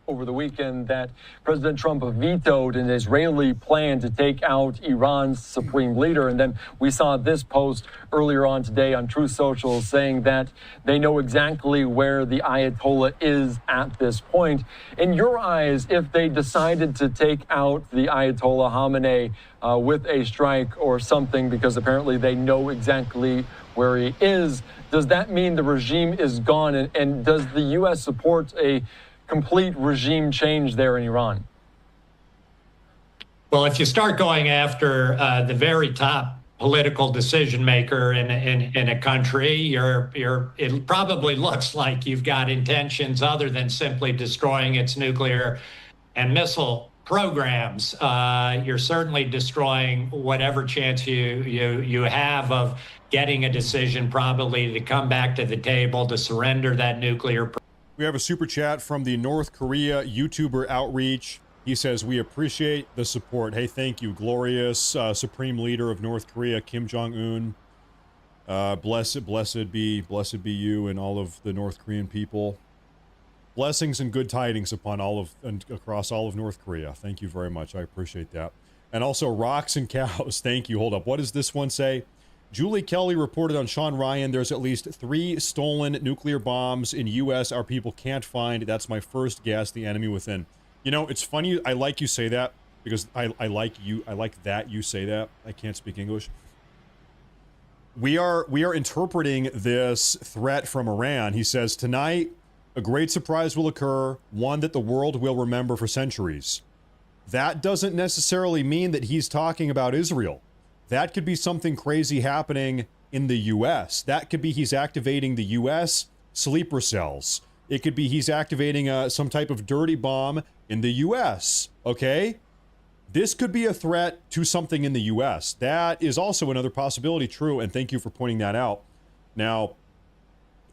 Over the weekend, that President Trump vetoed an Israeli plan to take out Iran's supreme leader. And then we saw this post earlier on today on Truth Social saying that they know exactly where the Ayatollah is at this point. In your eyes, if they decided to take out the Ayatollah Khamenei with a strike or something, because apparently they know exactly where he is, does that mean the regime is gone? And does the U.S. support a complete regime change there in Iran? Well, if you start going after the very top political decision maker in a country, it probably looks like you've got intentions other than simply destroying its nuclear and missile programs. You're certainly destroying whatever chance you have of getting a decision, probably to come back to the table to surrender that nuclear. We have a super chat from the North Korea YouTuber Outreach. He says, we appreciate the support. Hey, thank you, glorious Supreme Leader of North Korea, Kim Jong-un. Blessed be you and all of the North Korean people. Blessings and good tidings upon across all of North Korea. Thank you very much. I appreciate that. And also, rocks and cows. Thank you. Hold up. What does this one say? Julie Kelly reported on Sean Ryan, there's at least 3 stolen nuclear bombs in U.S. our people can't find. That's my first guess, the enemy within. You know, it's funny. I like you say that because I like that you say that. I can't speak English. We are interpreting this threat from Iran. He says, tonight, a great surprise will occur, one that the world will remember for centuries. That doesn't necessarily mean that he's talking about Israel. That could be something crazy happening in the U.S. That could be he's activating the U.S. sleeper cells. It could be he's activating some type of dirty bomb in the U.S., okay? This could be a threat to something in the U.S. That is also another possibility, true, and thank you for pointing that out. Now,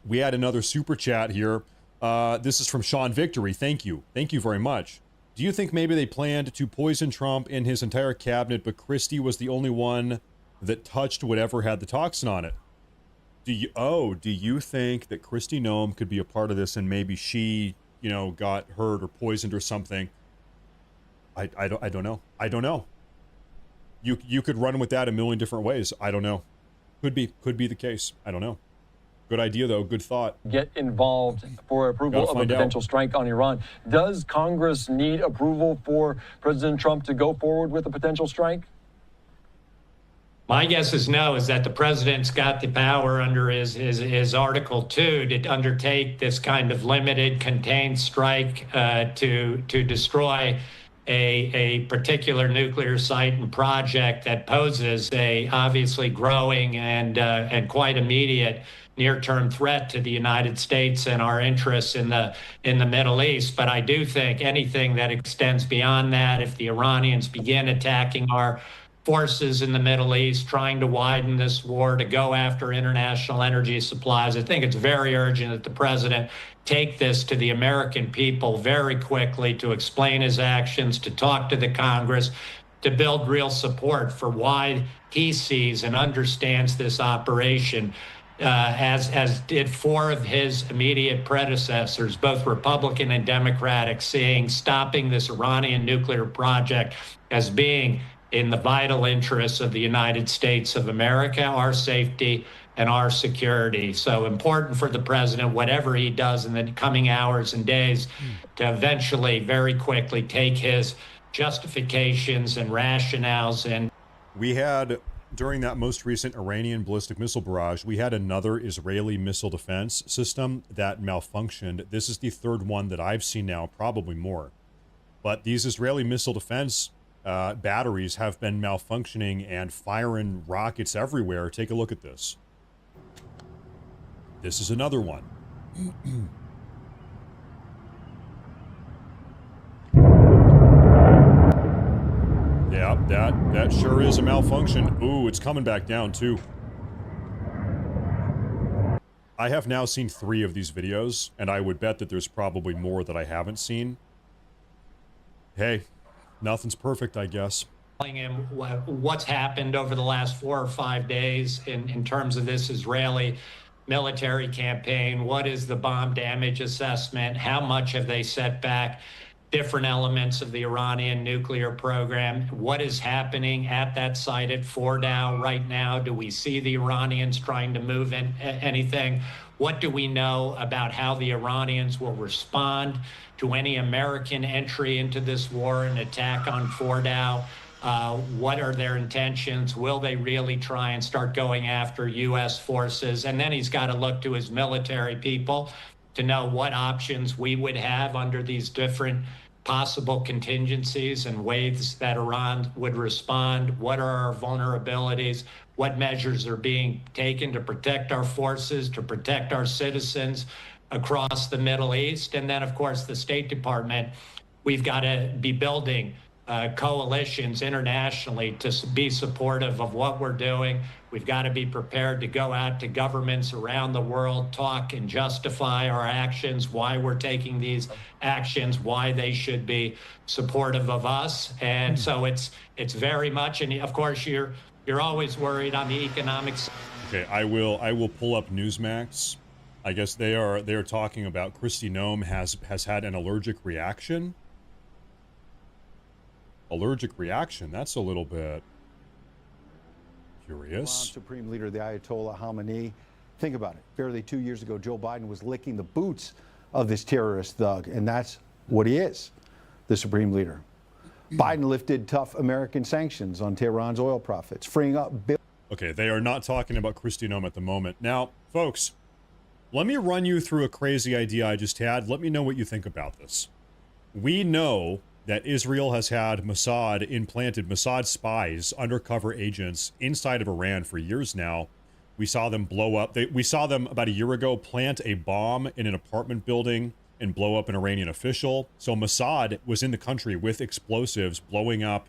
we had another super chat here. This is from Sean Victory. Thank you. Thank you very much. Do you think maybe they planned to poison Trump and his entire cabinet, but Christie was the only one that touched whatever had the toxin on it? Do you think that Kristi Noem could be a part of this and maybe she, got hurt or poisoned or something? I don't know. I don't know. You could run with that a million different ways. I don't know. Could be the case. I don't know. Good idea, though. Good thought. Get involved for approval of a potential strike on Iran. Does Congress need approval for President Trump to go forward with a potential strike? My guess is no, is that the president's got the power under his Article 2 to undertake this kind of limited, contained strike to destroy a particular nuclear site and project that poses a obviously growing and quite immediate near-term threat to the United States and our interests in the Middle East. But I do think anything that extends beyond that, if the Iranians begin attacking our forces in the Middle East, trying to widen this war, to go after international energy supplies, I think it's very urgent that the president take this to the American people very quickly, to explain his actions, to talk to the Congress, to build real support for why he sees and understands this operation, as did 4 of his immediate predecessors, both Republican and Democratic, seeing stopping this Iranian nuclear project as being in the vital interests of the United States of America, our safety and our security. So important for the president, whatever he does in the coming hours and days, to eventually, very quickly, take his justifications and rationales. And we had, during that most recent Iranian ballistic missile barrage, we had another Israeli missile defense system that malfunctioned. This is the 3rd one that I've seen now, probably more. But these Israeli missile defense batteries have been malfunctioning and firing rockets everywhere. Take a look at this. This is another one. Yeah, that sure is a malfunction. Ooh, it's coming back down too. I have now seen 3 of these videos, and I would bet that there's probably more that I haven't seen. Hey, nothing's perfect, I guess. Telling him what's happened over the last 4 or 5 days in terms of this Israeli military campaign. What is the bomb damage assessment? How much have they set back different elements of the Iranian nuclear program? What is happening at that site at Fordow right now? Do we see the Iranians trying to move in anything? What do we know about how the Iranians will respond to any American entry into this war and attack on Fordow? What are their intentions? Will they really try and start going after U.S. forces? And then he's got to look to his military people to know what options we would have under these different possible contingencies and ways that Iran would respond. What are our vulnerabilities? What measures are being taken to protect our forces, to protect our citizens across the Middle East? And then, of course, the State Department, we've got to be building coalitions internationally to be supportive of what we're doing. We've got to be prepared to go out to governments around the world, talk and justify our actions, why we're taking these actions, why they should be supportive of us. And so it's very much, and of course you're always worried on the economics. Okay, I will pull up Newsmax. I guess they're talking about Kristi Noem has had an allergic reaction. Allergic reaction, that's a little bit curious. Supreme Leader, the Ayatollah Khamenei. Think about it. Barely 2 years ago, Joe Biden was licking the boots of this terrorist thug, and that's what he is, the Supreme Leader. Biden lifted tough American sanctions on Tehran's oil profits, freeing up billions. Okay, they are not talking about Kristi Noem at the moment. Now, folks, let me run you through a crazy idea I just had. Let me know what you think about this. We know that Israel has had Mossad spies, undercover agents inside of Iran for years now. We saw them blow up. We saw them about a year ago plant a bomb in an apartment building and blow up an Iranian official. So Mossad was in the country with explosives, blowing up,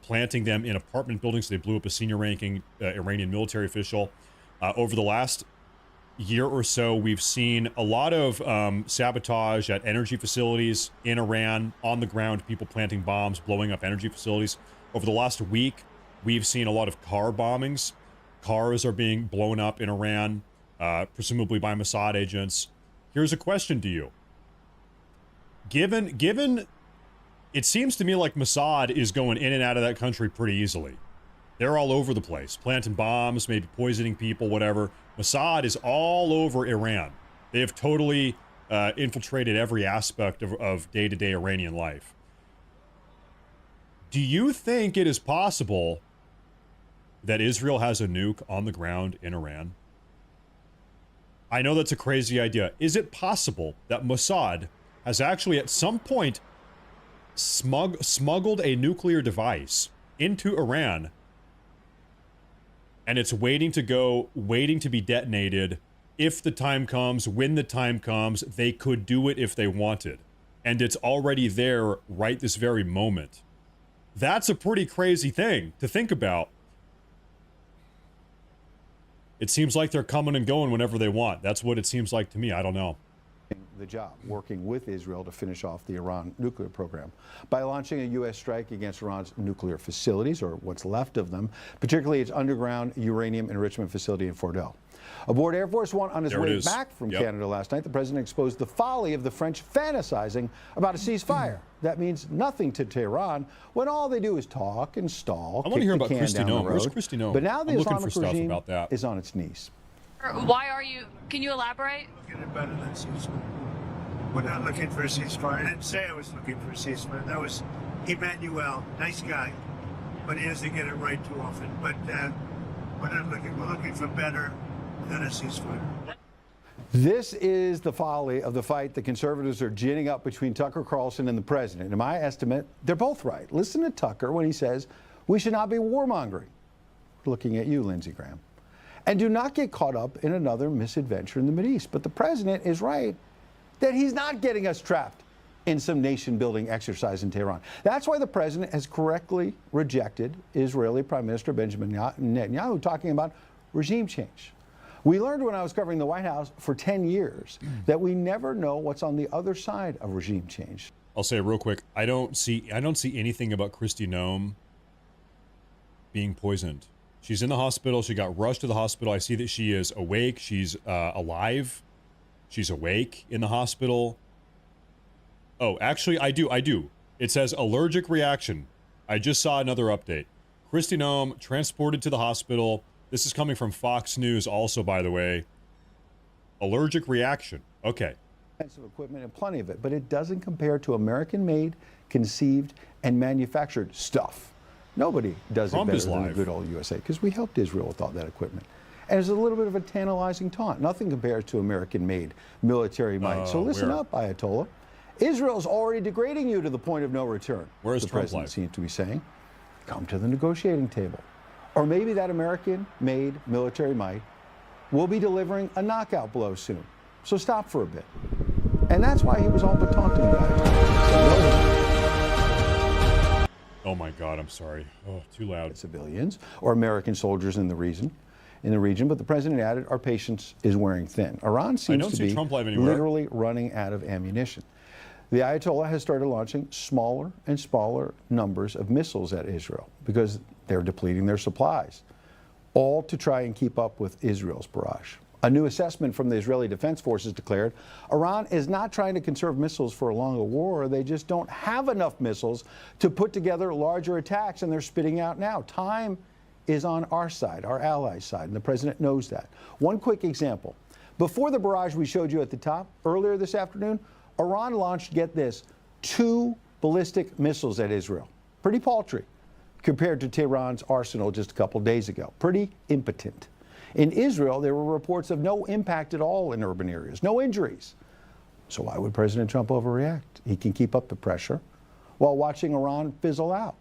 planting them in apartment buildings. They blew up a senior-ranking Iranian military official. Over the last year or so, we've seen a lot of sabotage at energy facilities in Iran, on the ground, people planting bombs, blowing up energy facilities. Over the last week, we've seen a lot of car bombings. Cars are being blown up in Iran, presumably by Mossad agents. Here's a question to you. Given it seems to me like Mossad is going in and out of that country pretty easily. They're all over the place, planting bombs, maybe poisoning people, whatever. Mossad is all over Iran. They have totally infiltrated every aspect of day-to-day Iranian life. Do you think it is possible that Israel has a nuke on the ground in Iran? I know that's a crazy idea. Is it possible that Mossad has actually at some point smuggled a nuclear device into Iran, and it's waiting to be detonated if the time comes, when the time comes? They could do it if they wanted, and it's already there right this very moment. That's a pretty crazy thing to think about. It seems like they're coming and going whenever they want. That's what it seems like to me. I don't know. The job, working with Israel to finish off the Iran nuclear program by launching a U.S. strike against Iran's nuclear facilities, or what's left of them, particularly its underground uranium enrichment facility in Fordow. Aboard Air Force One on his way back from Canada last night, the president exposed the folly of the French fantasizing about a ceasefire. That means nothing to Tehran when all they do is talk and stall. I want to hear about Kristi Noem. Where's Kristi Noem? But now the Islamic regime about that. is on its knees. Why are you? Can you elaborate? Looking at better than ceasefire. We're not looking for a ceasefire. I didn't say I was looking for a ceasefire. That was Emmanuel, nice guy, but he doesn't get it right too often. But we're not looking. We're looking for better than a ceasefire. This is the folly of the fight the conservatives are ginning up between Tucker Carlson and the president. In my estimate, they're both right. Listen to Tucker when he says we should not be warmongering. Looking at you, Lindsey Graham. And do not get caught up in another misadventure in the Mideast. But the president is right that he's not getting us trapped in some nation-building exercise in Tehran. That's why the president has correctly rejected Israeli Prime Minister Benjamin Netanyahu talking about regime change. We learned when I was covering the White House for 10 years that we never know what's on the other side of regime change. I'll say real quick, I don't see anything about Kristi Noem being poisoned. She's in the hospital. She got rushed to the hospital. I see that she is awake. She's alive. She's awake in the hospital. Oh, actually, I do. It says allergic reaction. I just saw another update. Kristi Noem transported to the hospital. This is coming from Fox News also, by the way. Allergic reaction. Okay. Expensive equipment and plenty of it, but it doesn't compare to American-made, conceived, and manufactured stuff. Nobody does it better than the good old USA, because we helped Israel with all that equipment. And it's a little bit of a tantalizing taunt. Nothing compares to American-made military might. So listen up, Ayatollah. Israel's already degrading you to the point of no return. Where's the Trump president live? seems to be saying, come to the negotiating table. Or maybe that American-made military might will be delivering a knockout blow soon. So stop for a bit. And that's why he was all but taunting about it. Oh my God, I'm sorry. Oh, too loud. Civilians or American soldiers in the region, but the president added, our patience is wearing thin. Iran seems to be literally running out of ammunition. The Ayatollah has started launching smaller and smaller numbers of missiles at Israel because they're depleting their supplies, all to try and keep up with Israel's barrage. A new assessment from the Israeli Defense Forces declared Iran is not trying to conserve missiles for a longer war. They just don't have enough missiles to put together larger attacks, and they're spitting out now. Time is on our side, our allies' side, and the president knows that. One quick example. Before the barrage we showed you at the top, earlier this afternoon, Iran launched, get this, 2 ballistic missiles at Israel. Pretty paltry compared to Tehran's arsenal just a couple days ago. Pretty impotent. In Israel, there were reports of no impact at all in urban areas, no injuries. So why would President Trump overreact? He can keep up the pressure while watching Iran fizzle out,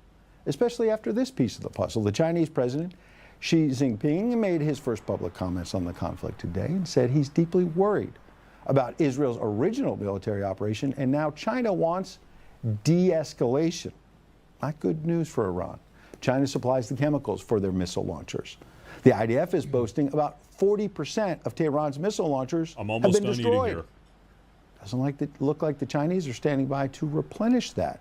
especially after this piece of the puzzle. The Chinese president, Xi Jinping, made his first public comments on the conflict today and said he's deeply worried about Israel's original military operation, and now China wants de-escalation. Not good news for Iran. China supplies the chemicals for their missile launchers. The IDF is boasting about 40% of Tehran's missile launchers have been destroyed. Doesn't look like the Chinese are standing by to replenish that.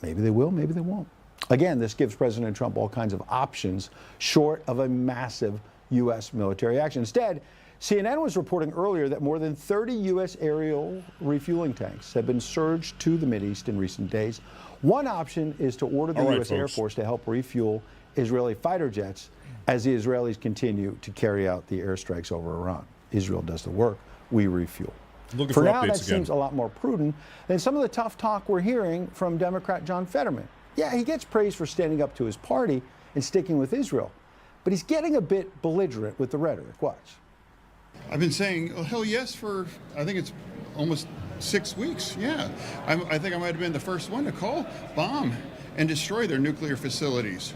Maybe they will, maybe they won't. Again, this gives President Trump all kinds of options short of a massive U.S. military action. Instead, CNN was reporting earlier that more than 30 U.S. aerial refueling tanks have been surged to the Mideast in recent days. One option is to order the U.S. Air Force to help refuel Israeli fighter jets as the Israelis continue to carry out the airstrikes over Iran. Israel does the work, we refuel. For now, that seems a lot more prudent than some of the tough talk we're hearing from Democrat John Fetterman. Yeah, he gets praised for standing up to his party and sticking with Israel, but he's getting a bit belligerent with the rhetoric. Watch. I've been saying, oh, hell yes, for I think it's almost 6 weeks. Yeah, I think I might have been the first one to call, bomb, and destroy their nuclear facilities.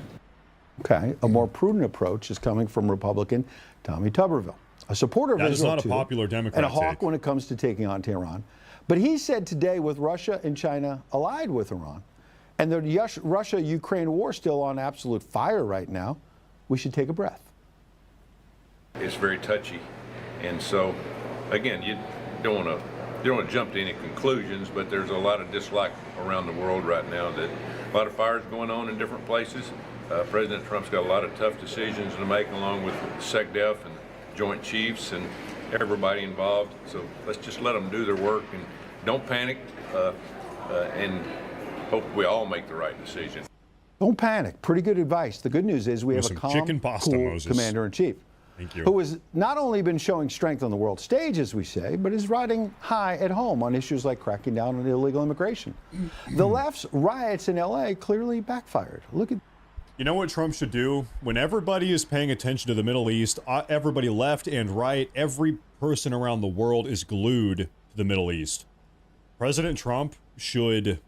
Okay, a more prudent approach is coming from Republican Tommy Tuberville, a supporter of Israel, that is not a popular Democrat and a hawk when it comes to taking on Tehran. But he said today, with Russia and China allied with Iran, and the Russia-Ukraine war still on absolute fire right now, we should take a breath. It's very touchy, and so, again, you don't want to jump to any conclusions, but there's a lot of dislike around the world right now. That a lot of fires going on in different places. President Trump's got a lot of tough decisions to make, along with SecDef and Joint Chiefs and everybody involved. So let's just let them do their work and don't panic, and hope we all make the right decision. Don't panic. Pretty good advice. The good news is we have a calm, cool commander-in-chief. Thank you. Who has not only been showing strength on the world stage, as we say, but is riding high at home on issues like cracking down on illegal immigration. The left's riots in L.A. clearly backfired. Look at. You know what Trump should do? When everybody is paying attention to the Middle East, everybody left and right, every person around the world is glued to the Middle East. President Trump should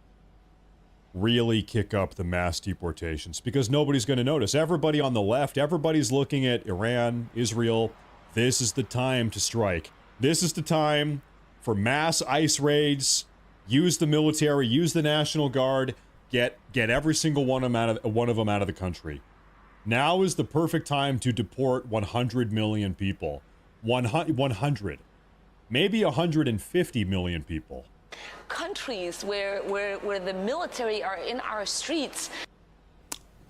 really kick up the mass deportations because nobody's going to notice. Everybody on the left, everybody's looking at Iran, Israel. This is the time to strike. This is the time for mass ICE raids. Use the military, use the National Guard. Get every single one of them out of the country. Now is the perfect time to deport 100 million people. 100. Maybe 150 million people. Countries where the military are in our streets.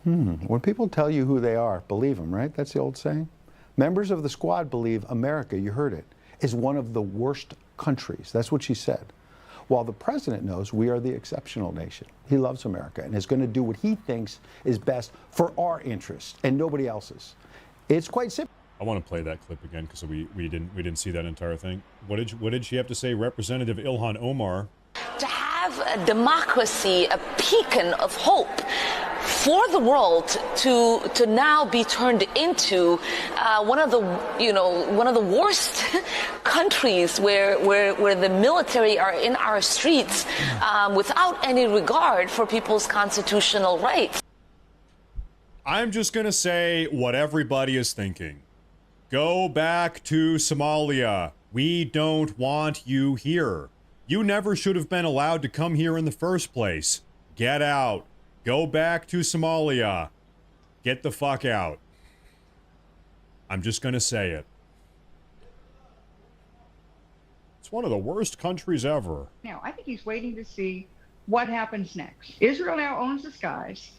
When people tell you who they are, believe them, right? That's the old saying. Members of the squad believe America, you heard it, is one of the worst countries. That's what she said. While the president knows we are the exceptional nation. He loves America and is going to do what he thinks is best for our interests and nobody else's. It's quite simple. I want to play that clip again because we didn't see that entire thing. What did she have to say? Representative Ilhan Omar. To have a democracy, a beacon of hope, for the world to now be turned into one of the worst countries where the military are in our streets without any regard for people's constitutional rights. I'm just gonna say what everybody is thinking. Go back to Somalia. We don't want you here. You never should have been allowed to come here in the first place. Get out. Go back to Somalia. Get the fuck out. I'm just gonna say it. It's one of the worst countries ever. Now, I think he's waiting to see what happens next. Israel now owns the skies.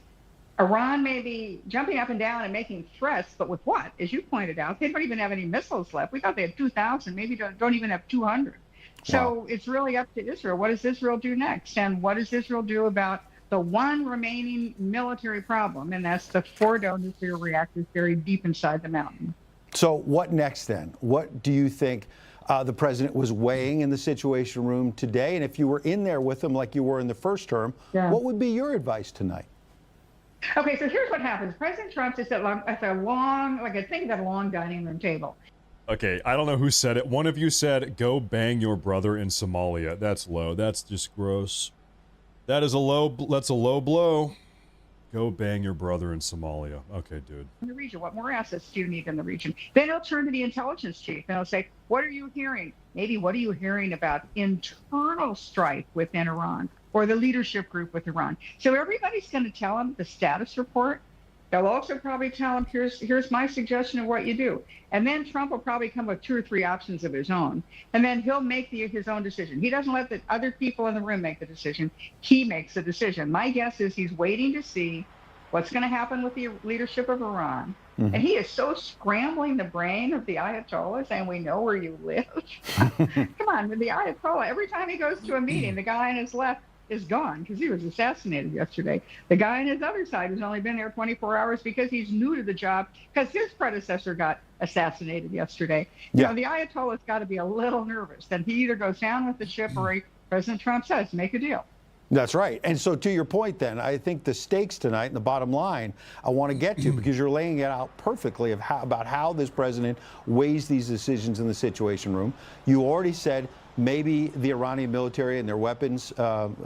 Iran may be jumping up and down and making threats, but with what? As you pointed out, they don't even have any missiles left. We thought they had 2,000, maybe don't even have 200. So it's really up to Israel. What does Israel do next? And what does Israel do about the one remaining military problem, and that's the Fordo nuclear reactors buried deep inside the mountain? So what next then? What do you think the president was weighing in the Situation Room today? And if you were in there with him like you were in the first term, what would be your advice tonight? Okay, so here's what happens. President Trump is at a long dining room table. Okay, I don't know who said it. One of you said, go bang your brother in Somalia. That's low. That's just gross. That's a low blow. Go bang your brother in Somalia. Okay, dude. In the region, what more assets do you need in the region? Then he'll turn to the intelligence chief and he'll say, what are you hearing? Maybe what are you hearing about internal strife within Iran or the leadership group with Iran? So everybody's going to tell him the status report. They'll also probably tell him, here's my suggestion of what you do. And then Trump will probably come with 2 or 3 options of his own. And then he'll make his own decision. He doesn't let the other people in the room make the decision. He makes the decision. My guess is he's waiting to see what's going to happen with the leadership of Iran. Mm-hmm. And he is so scrambling the brain of the Ayatollah, saying, we know where you live. Come on, with the Ayatollah, every time he goes to a meeting, the guy on his left is gone because he was assassinated yesterday. The guy on his other side has only been there 24 hours because he's new to the job because his predecessor got assassinated yesterday. You know, the Ayatollah's got to be a little nervous that he either goes down with the ship or President Trump says, make a deal. That's right. And so to your point then, I think the stakes tonight and the bottom line I want to get to, because you're laying it out perfectly about how this president weighs these decisions in the Situation Room. You already said maybe the Iranian military and their weapons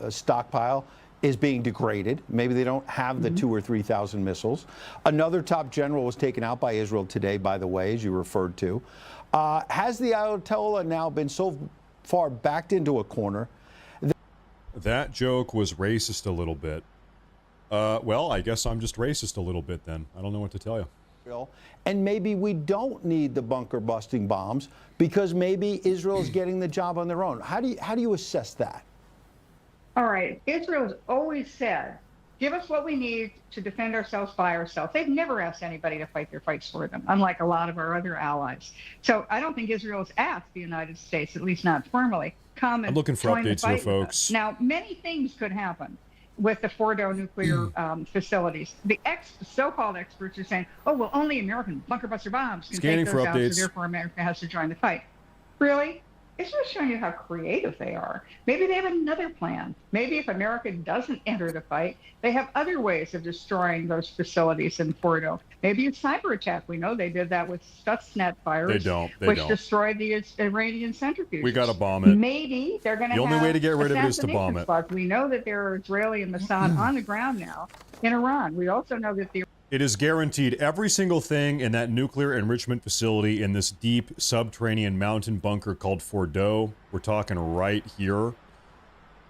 stockpile is being degraded. Maybe they don't have the 2,000 or 3,000 missiles. Another top general was taken out by Israel today, by the way, as you referred to. Has the Ayatollah now been so far backed into a corner? That joke was racist a little bit. Well, I guess I'm just racist a little bit then. I don't know what to tell you. And maybe we don't need the bunker busting bombs because maybe Israel's getting the job on their own. How do you assess that? All right. Israel's always said, give us what we need to defend ourselves by ourselves. They've never asked anybody to fight their fights for them, unlike a lot of our other allies. So I don't think Israel's asked the United States, at least not formally, come and I'm looking for join the updates fight here, with folks. us. Now, many things could happen with the Fordo nuclear facilities. The so-called experts are saying, oh, well, only American bunker buster bombs can Scanning take for those out, so updates. therefore America has to join the fight. Really? It's just showing you how creative they are. Maybe they have another plan. Maybe if America doesn't enter the fight, they have other ways of destroying those facilities in Fordo. Maybe a cyber attack. We know they did that with Stuxnet virus, which destroyed the Iranian centrifuges. We got to bomb it. Maybe they're going to have The only way to get rid of it is to bomb it. assassination plots. We know that there are Israeli and Mossad on the ground now in Iran. We also know that the It is guaranteed every single thing in that nuclear enrichment facility in this deep subterranean mountain bunker called Fordo. We're talking right here.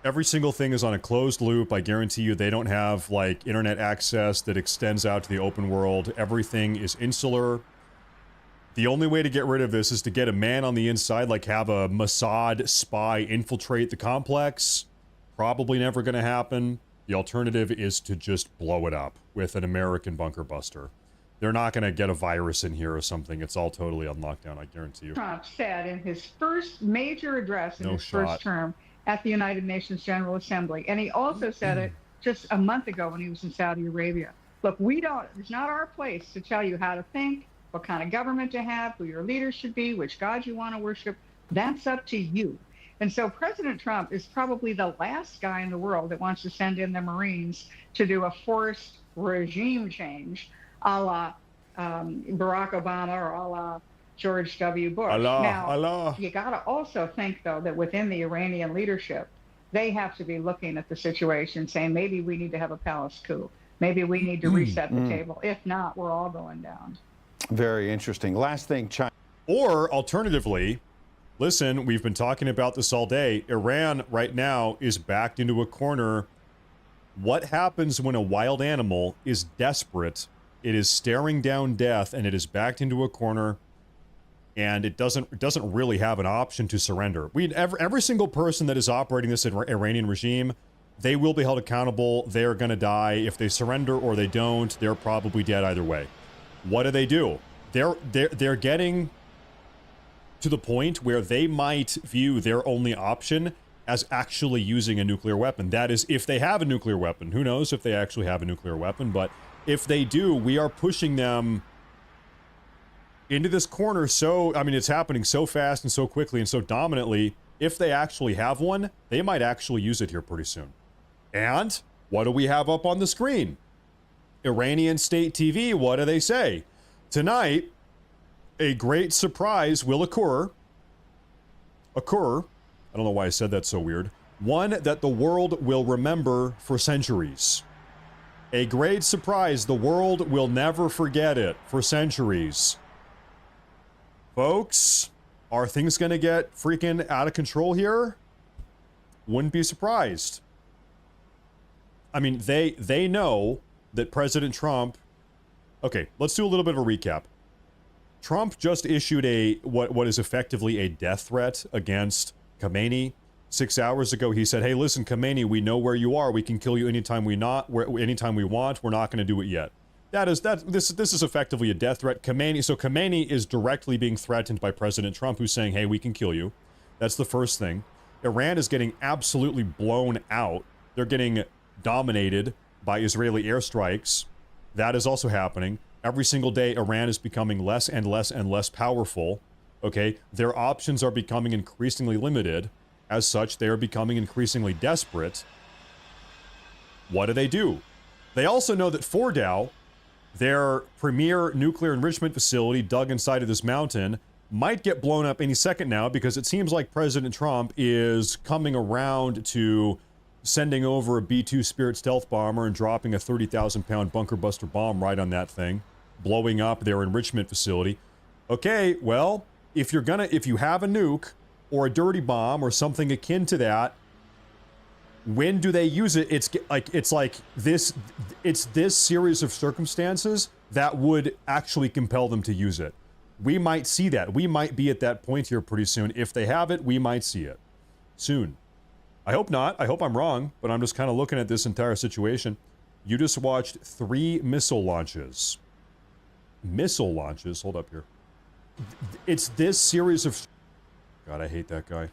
Every single thing is on a closed loop. I guarantee you they don't have like internet access that extends out to the open world. Everything is insular. The only way to get rid of this is to get a man on the inside, like have a Mossad spy infiltrate the complex. Probably never going to happen. The alternative is to just blow it up with an American bunker buster. They're not going to get a virus in here or something. It's all totally on lockdown, I guarantee you. Trump said in his first major address in his first term at the United Nations General Assembly, and he also said it just a month ago when he was in Saudi Arabia. Look, it's not our place to tell you how to think, what kind of government to have, who your leaders should be, which God you want to worship. That's up to you. And so President Trump is probably the last guy in the world that wants to send in the Marines to do a forced regime change a la Barack Obama or a la George W. Bush. Allah. You got to also think, though, that within the Iranian leadership, they have to be looking at the situation, saying maybe we need to have a palace coup. Maybe we need to reset the table. If not, we're all going down. Very interesting. Last thing, China. Or alternatively, listen, we've been talking about this all day. Iran right now is backed into a corner. What happens when a wild animal is desperate? It is staring down death and it is backed into a corner, and it doesn't really have an option to surrender. Every single person that is operating this Iranian regime, they will be held accountable. They are going to die. If they surrender or they don't, they're probably dead either way. What do? They're getting to the point where they might view their only option as actually using a nuclear weapon. That is, if they have a nuclear weapon. Who knows if they actually have a nuclear weapon, but if they do, we are pushing them into this corner. So, I mean, it's happening so fast and so quickly and so dominantly. If they actually have one, they might actually use it here pretty soon. And what do we have up on the screen? Iranian state TV, what do they say? Tonight, a great surprise will occur. I don't know why I said that so weird. One that the world will remember for centuries. A great surprise. The world will never forget it for centuries. Folks, are things going to get freaking out of control here? Wouldn't be surprised. I mean, they know that President Trump... Okay, let's do a little bit of a recap. Trump just issued what is effectively a death threat against Khamenei. 6 hours ago, he said, hey, listen, Khamenei, we know where you are. We can kill you anytime we want. We're not going to do it yet. This is effectively a death threat. Khamenei is directly being threatened by President Trump, who's saying, hey, we can kill you. That's the first thing. Iran is getting absolutely blown out. They're getting dominated by Israeli airstrikes. That is also happening. Every single day, Iran is becoming less and less and less powerful. Okay? Their options are becoming increasingly limited. As such, they are becoming increasingly desperate. What do? They also know that Fordow, their premier nuclear enrichment facility dug inside of this mountain, might get blown up any second now, because it seems like President Trump is coming around to sending over a B-2 Spirit stealth bomber and dropping a 30,000-pound bunker buster bomb right on that thing, blowing up their enrichment facility. Okay, well, if you have a nuke or a dirty bomb or something akin to that, when do they use it? It's this series of circumstances that would actually compel them to use it. We might see that. We might be at that point here pretty soon. If they have it, we might see it soon. I hope not. I hope I'm wrong, but I'm just kind of looking at this entire situation. You just watched 3 missile launches. Missile launches? Hold up here. It's this series of... God, I hate that guy.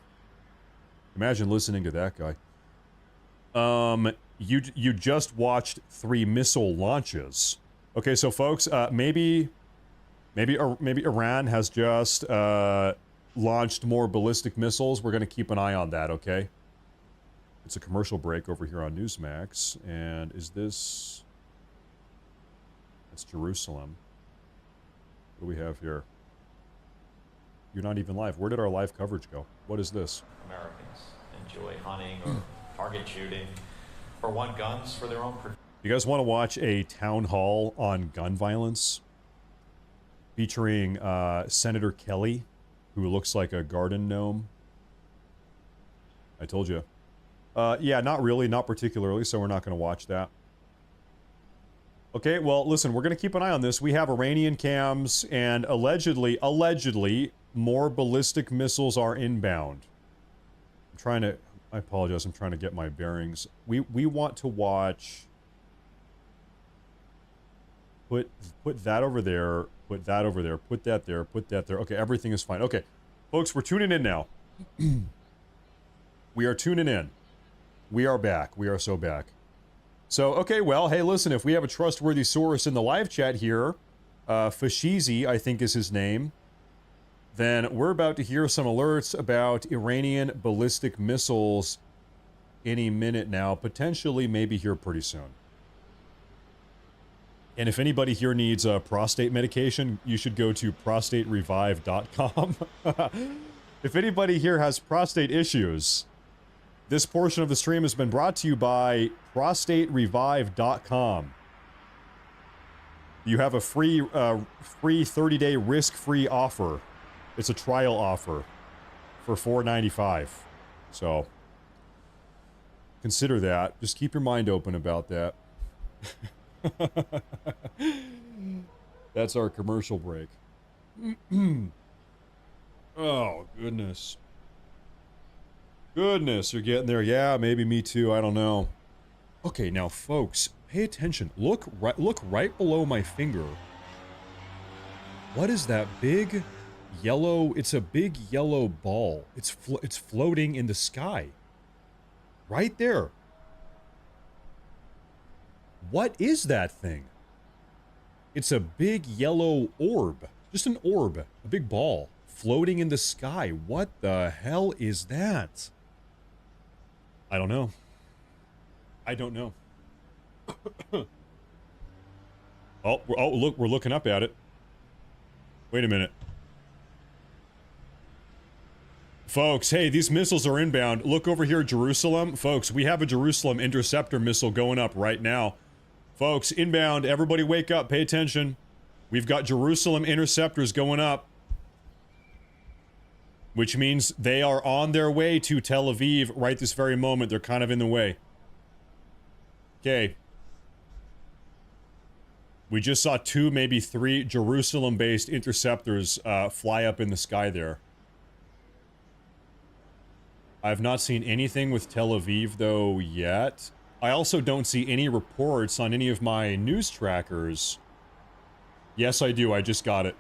Imagine listening to that guy. You just watched 3 missile launches. Okay, so folks, maybe Iran has just launched more ballistic missiles. We're going to keep an eye on that, okay? It's a commercial break over here on Newsmax. And is this... That's Jerusalem. What do we have here? You're not even live. Where did our live coverage go? What is this? Americans enjoy hunting or target shooting or want guns for their own protection. You guys want to watch a town hall on gun violence featuring Senator Kelly, who looks like a garden gnome? I told you. Yeah, not really, not particularly, so we're not going to watch that. Okay, well, listen, we're going to keep an eye on this. We have Iranian cams, and allegedly, more ballistic missiles are inbound. I apologize, I'm trying to get my bearings. We want to watch... Put that over there, put that over there, put that there, put that there. Okay, everything is fine. Okay, folks, we're tuning in now. We are tuning in. We are back. We are so back. So, okay, well, hey, listen, if we have a trustworthy source in the live chat here, Fashizi, I think is his name. then we're about to hear some alerts about Iranian ballistic missiles any minute now, potentially maybe here pretty soon. And if anybody here needs prostate medication, you should go to prostaterevive.com. If anybody here has prostate issues, this portion of the stream has been brought to you by prostaterevive.com. You have a free 30-day risk-free offer. It's a trial offer for $4.95. So consider that. Just keep your mind open about that. That's our commercial break. Oh, goodness. Goodness, you're getting there. Yeah, maybe me too. I don't know. Okay, now, folks, pay attention. Look right below my finger. What is that big yellow? It's a big yellow ball. It's floating in the sky. Right there. What is that thing? It's a big yellow orb. Just an orb. A big ball. Floating in the sky. What the hell is that? I don't know. I don't know. Oh, look, we're looking up at it. Wait a minute. Folks, hey, these missiles are inbound. Look over here, Jerusalem. Folks, we have a Jerusalem interceptor missile going up right now. Folks, inbound. Everybody wake up. Pay attention. We've got Jerusalem interceptors going up. Which means they are on their way to Tel Aviv right this very moment. They're kind of in the way. Okay. We just saw 2, maybe 3 Jerusalem-based interceptors fly up in the sky there. I've not seen anything with Tel Aviv, though, yet. I also don't see any reports on any of my news trackers. Yes, I do. I just got it.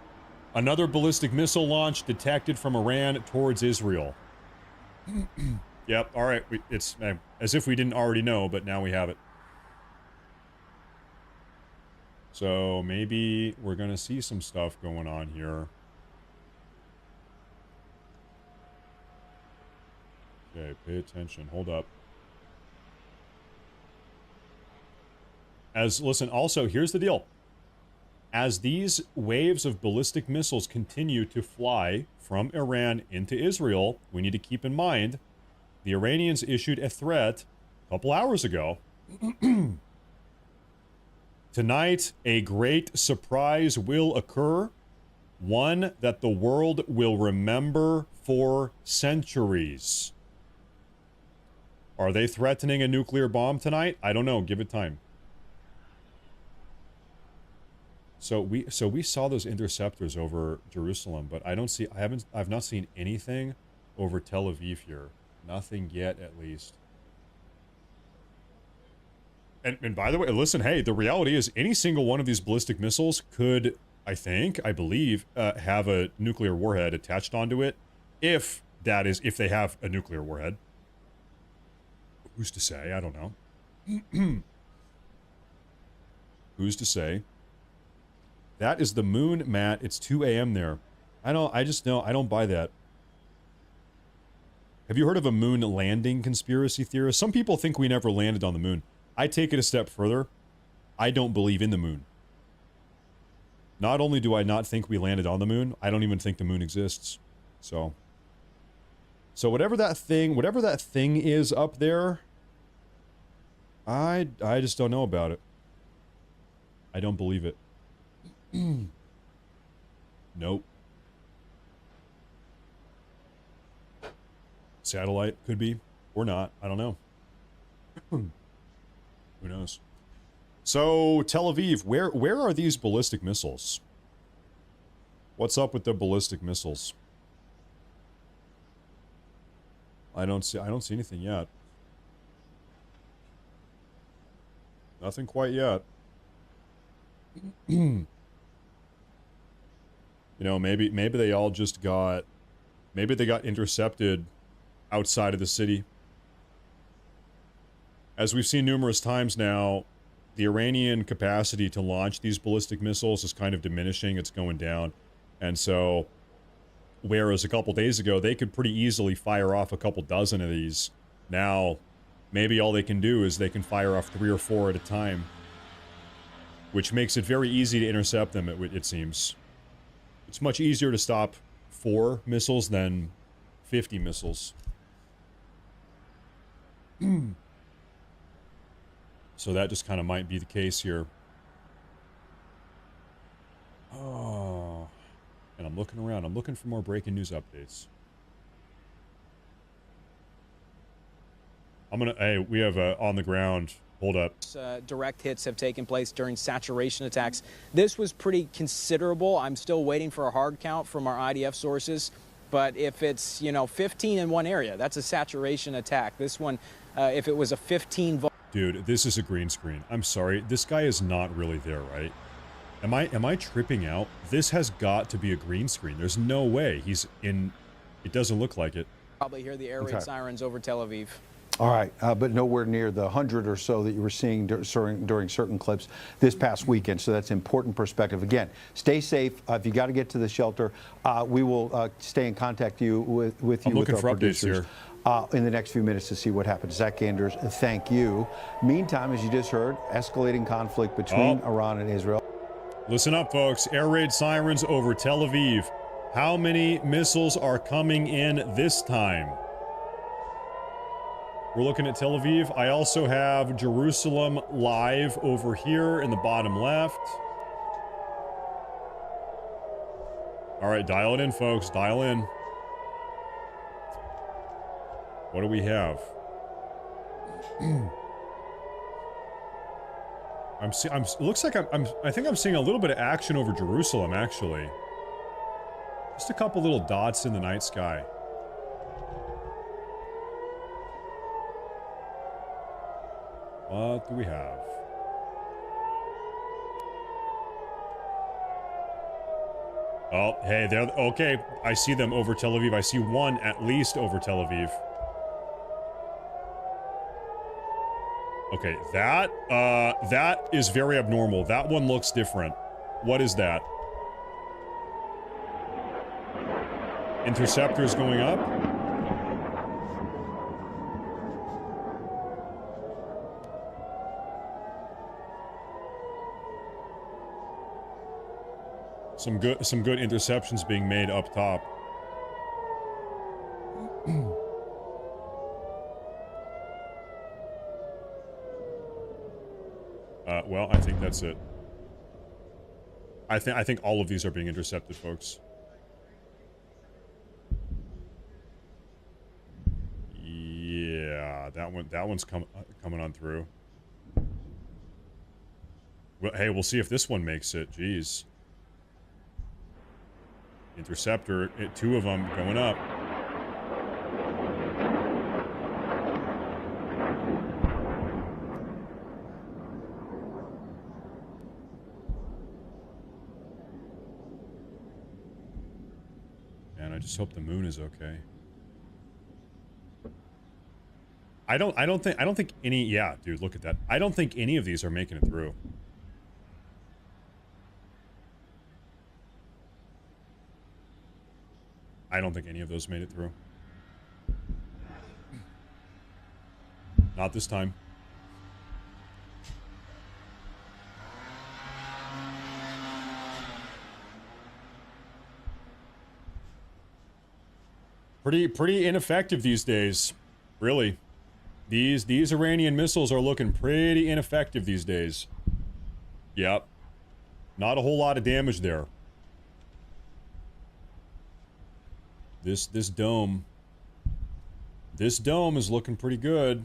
Another ballistic missile launch detected from Iran towards Israel. Yep, alright. It's as if we didn't already know, but now we have it. So maybe we're gonna see some stuff going on here. Okay, pay attention. Hold up. Listen, also, here's the deal. As these waves of ballistic missiles continue to fly from Iran into Israel, we need to keep in mind the Iranians issued a threat a couple hours ago. Tonight, a great surprise will occur, one that the world will remember for centuries. Are they threatening a nuclear bomb tonight? I don't know. Give it time. So we saw those interceptors over Jerusalem, but I've not seen anything over Tel Aviv here. Nothing yet, at least. And by the way, listen, hey, the reality is any single one of these ballistic missiles could, I believe, have a nuclear warhead attached onto it, if they have a nuclear warhead. Who's to say? I don't know. Who's to say? That is the moon, Matt. It's 2 a.m. there. I just know, I don't buy that. Have you heard of a moon landing conspiracy theorist? Some people think we never landed on the moon. I take it a step further. I don't believe in the moon. Not only do I not think we landed on the moon, I don't even think the moon exists. So whatever that thing is up there, I just don't know about it. I don't believe it. Nope. Satellite could be, or not. I don't know. Who knows? So Tel Aviv, where are these ballistic missiles? What's up with the ballistic missiles? I don't see anything yet. Nothing quite yet. You know, maybe they all just got, maybe they got intercepted outside of the city. As we've seen numerous times now, the Iranian capacity to launch these ballistic missiles is kind of diminishing. It's going down. And so Whereas a couple days ago, they could pretty easily fire off a couple dozen of these. Now, maybe all they can do is they can fire off 3 or 4 at a time. Which makes it very easy to intercept them, it seems. It's much easier to stop 4 missiles than 50 missiles. So that just kind of might be the case here. Oh. And I'm looking around. I'm looking for more breaking news updates. Hey, we have on the ground. Hold up. Direct hits have taken place during saturation attacks. This was pretty considerable. I'm still waiting for a hard count from our IDF sources. But if it's, 15 in one area, that's a saturation attack. This one, if it was a 15... Dude, this is a green screen. I'm sorry. This guy is not really there, right? Am I tripping out? This has got to be a green screen. There's no way he's in... It doesn't look like it. Probably hear the air raid sirens over Tel Aviv. All right, but nowhere near the 100 or so that you were seeing during certain clips this past weekend. So that's important perspective. Again, stay safe. If you got to get to the shelter, we will stay in contact with you with our producers in the next few minutes to see what happens. Zach Ganders, thank you. Meantime, as you just heard, escalating conflict between Iran and Israel. Listen up, folks. Air raid sirens over Tel Aviv. How many missiles are coming in this time? We're looking at Tel Aviv. I also have Jerusalem live over here in the bottom left. All right, dial it in, folks. Dial in. What do we have? It looks like I think I'm seeing a little bit of action over Jerusalem, actually. Just a couple little dots in the night sky. What do we have? Oh, hey, they're okay. I see them over Tel Aviv. I see one at least over Tel Aviv. Okay, that is very abnormal. That one looks different. What is that? Interceptors going up? Some good interceptions being made up top. Well, I think that's it. I think all of these are being intercepted, folks. Yeah, that one's coming on through. Well, hey, we'll see if this one makes it. Jeez. Interceptor, 2 of them going up. And I just hope the moon is okay. I don't think any, yeah, dude, look at that. I don't think any of these are making it through. I don't think any of those made it through. Not this time. Pretty ineffective these days. Really. These Iranian missiles are looking pretty ineffective these days. Yep. Not a whole lot of damage there. This dome is looking pretty good.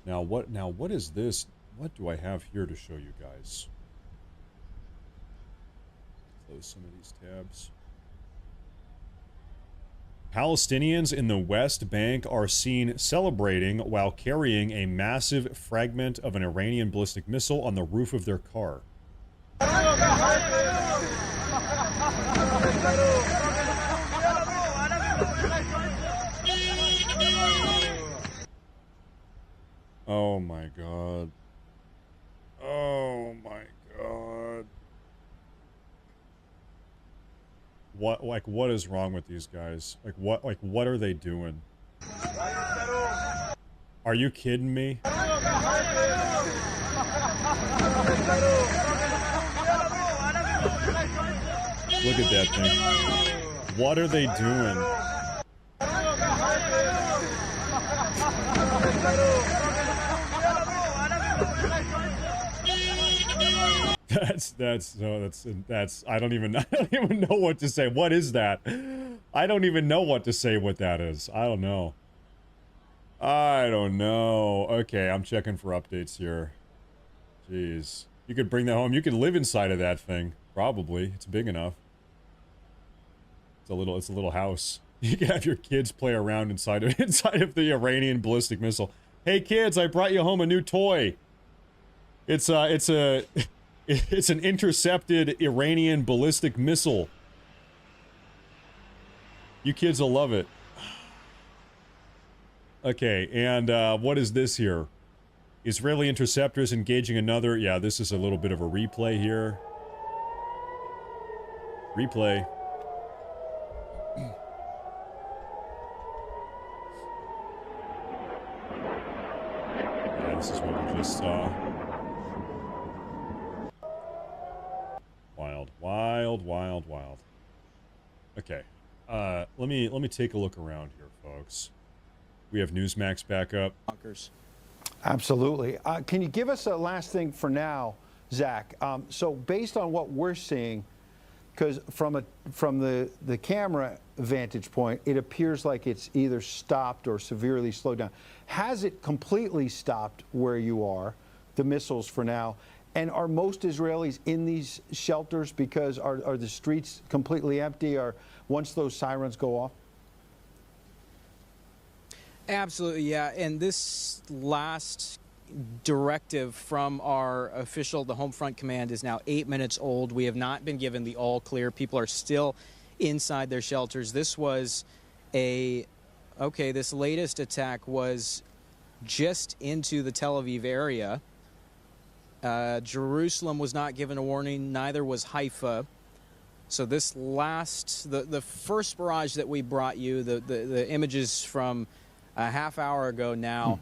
Now what is this? What do I have here to show you guys? Close some of these tabs. Palestinians in the West Bank are seen celebrating while carrying a massive fragment of an Iranian ballistic missile on the roof of their car. Oh my God. Oh. what is wrong with these guys? What are they doing? Are you kidding me? Look at that thing. What are they doing? That's I don't even know what to say. What is that? I don't even know what to say what that is. I don't know. Okay, I'm checking for updates here. Jeez. You could bring that home. You could live inside of that thing. Probably. It's big enough. It's a little house. You can have your kids play around inside of the Iranian ballistic missile. Hey kids, I brought you home a new toy. It's an intercepted Iranian ballistic missile. You kids will love it. Okay, and what is this here? Israeli interceptors engaging another. Yeah, this is a little bit of a replay here. Replay. Yeah, this is what we just saw. Wild, wild, wild, wild. Okay, let me take a look around here, folks. We have Newsmax back up. Absolutely. Can you give us a last thing for now, Zach? So based on what we're seeing, because from the camera vantage point, it appears like it's either stopped or severely slowed down. Has it completely stopped where you are, the missiles for now? And are most Israelis in these shelters because are the streets completely empty or once those sirens go off? Absolutely, yeah. And this last directive from our official, the Home Front Command, is now 8 minutes old. We have not been given the all clear. People are still inside their shelters. This was this latest attack was just into the Tel Aviv area. Jerusalem was not given a warning, neither was Haifa. So this the first barrage that we brought you, the images from a half hour ago now,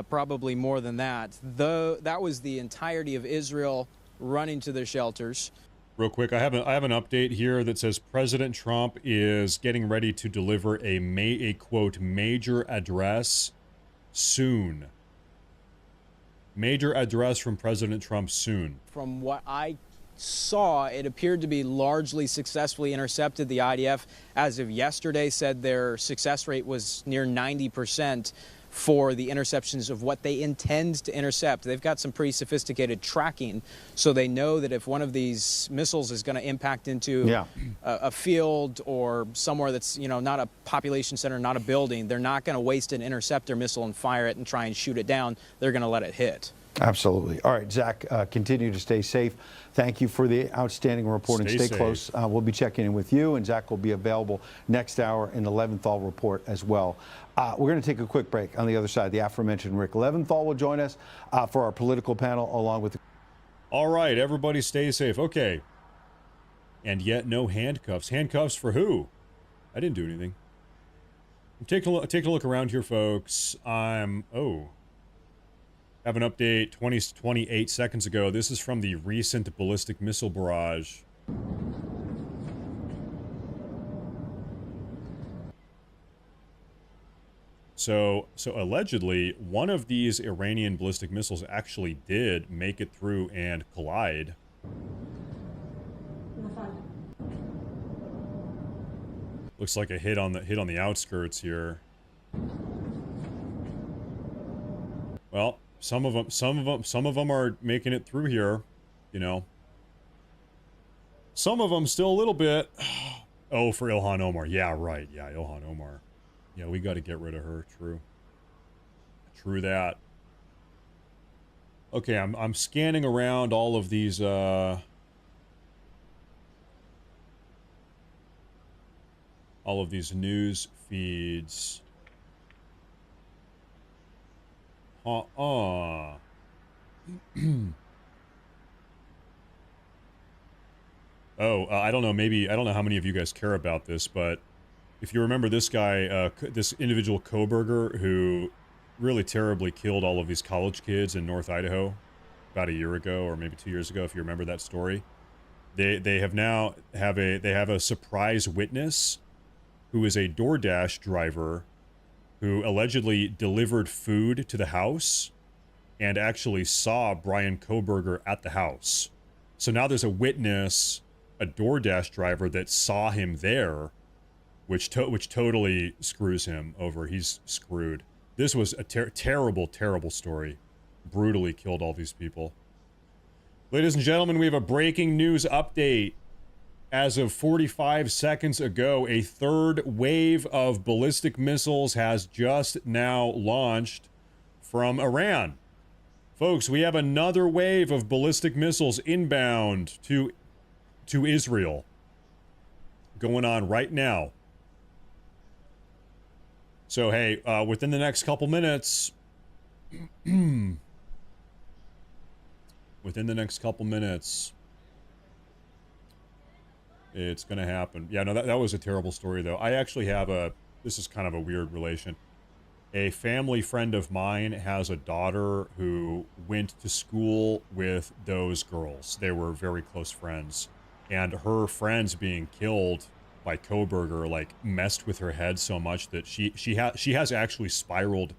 probably more than that. That was the entirety of Israel running to their shelters. Real quick, I have an update here that says President Trump is getting ready to deliver a quote major address soon. Major address from President Trump soon. From what I saw, it appeared to be largely successfully intercepted. The IDF, as of yesterday, said their success rate was near 90% for the interceptions of what they intend to intercept. They've got some pretty sophisticated tracking, so they know that if one of these missiles is going to impact into a field or somewhere that's, not a population center, not a building, they're not going to waste an interceptor missile and fire it and try and shoot it down. They're going to let it hit. Absolutely. All right, Zach, continue to stay safe. Thank you for the outstanding report and stay close. We'll be checking in with you, and Zach will be available next hour in the Leventhal report as well. We're going to take a quick break. On the other side, the aforementioned Rick Leventhal will join us for our political panel along with... All right, everybody stay safe. Okay. And yet no handcuffs. Handcuffs for who? I didn't do anything. Take a look around here, folks. Have an update 28 seconds ago. This is from the recent ballistic missile barrage. So allegedly, one of these Iranian ballistic missiles actually did make it through and collide. Looks like a hit on the outskirts here. Well, some of them are making it through here, Some of them still a little bit. Oh, for Ilhan Omar. Yeah, right. Yeah, Ilhan Omar. Yeah, we got to get rid of her. True that. Okay, I'm scanning around all of these news feeds. Oh, I don't know. Maybe, I don't know how many of you guys care about this, but if you remember this guy, this individual Koberger who really terribly killed all of these college kids in North Idaho about a year ago, or maybe 2 years ago, if you remember that story. They have now have a surprise witness who is a DoorDash driver who allegedly delivered food to the house and actually saw Brian Koberger at the house. So now there's a witness, a DoorDash driver that saw him there, which totally screws him over. He's screwed. This was a terrible, terrible story. Brutally killed all these people. Ladies and gentlemen, we have a breaking news update. As of 45 seconds ago, a third wave of ballistic missiles has just now launched from Iran. Folks, we have another wave of ballistic missiles inbound to Israel going on right now. So, hey, within the next couple minutes, it's going to happen. Yeah, no, that was a terrible story, though. I actually have this is kind of a weird relation. A family friend of mine has a daughter who went to school with those girls. They were very close friends. And her friends being killed by Koberger, like, messed with her head so much that she has actually spiraled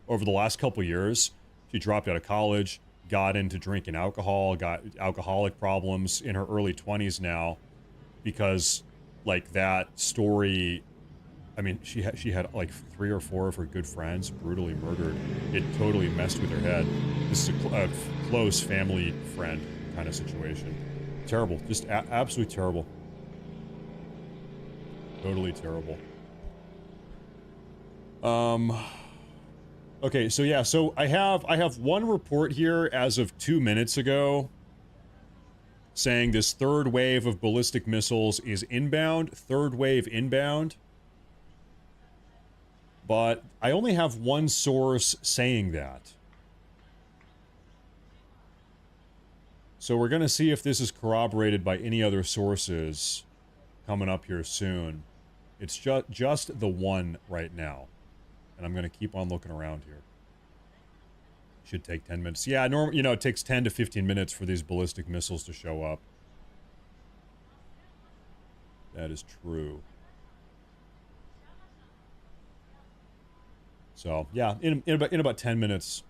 over the last couple years. She dropped out of college, got into drinking alcohol, got alcoholic problems in her early 20s now, because, like, that story, I mean, she had like 3 or 4 of her good friends brutally murdered. It totally messed with her head. This is a close family friend kind of situation. Terrible, just absolutely terrible. Totally terrible. Okay, so yeah, so I have one report here as of 2 minutes ago saying this third wave of ballistic missiles is inbound, third wave inbound. But I only have one source saying that. So we're going to see if this is corroborated by any other sources coming up here soon. It's just the one right now. And I'm going to keep on looking around here. Should take 10 minutes. Yeah, you know, it takes 10 to 15 minutes for these ballistic missiles to show up. That is true. So, yeah, in about 10 minutes,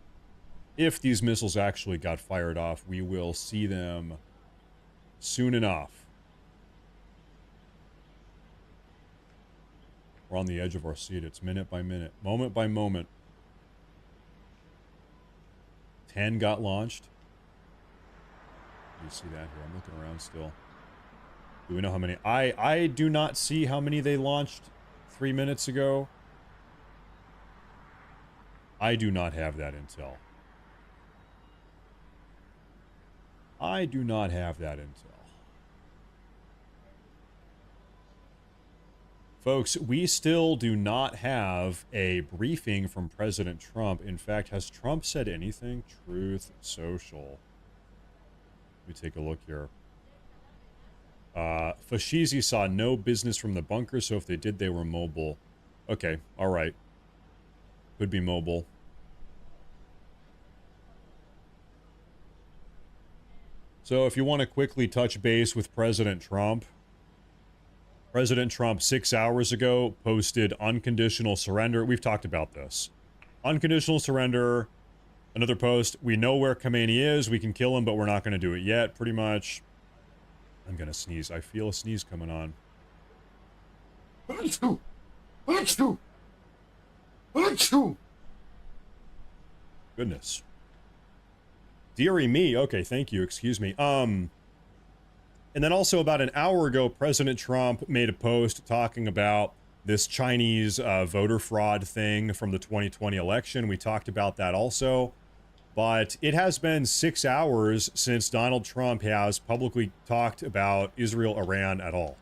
if these missiles actually got fired off, we will see them soon enough. We're on the edge of our seat. It's minute by minute, moment by moment. 10 got launched. You see that here? I'm looking around still. Do we know how many? I do not see how many they launched 3 minutes ago. I do not have that intel. I do not have that intel. Folks, we still do not have a briefing from President Trump. In fact, has Trump said anything? Truth Social. Let me take a look here. Fashizi saw no business from the bunker, so if they did, they were mobile. Okay, all right. Could be mobile. So if you want to quickly touch base with President Trump, President Trump 6 hours ago posted unconditional surrender. We've talked about this. Unconditional surrender. Another post. We know where Khamenei is. We can kill him, but we're not going to do it yet, pretty much. I'm going to sneeze. I feel a sneeze coming on. Achoo! Achoo! Achoo! Goodness. Deary me. Okay, thank you. Excuse me. And then also about an hour ago, President Trump made a post talking about this Chinese voter fraud thing from the 2020 election. We talked about that also. But it has been 6 hours since Donald Trump has publicly talked about Israel, Iran at all.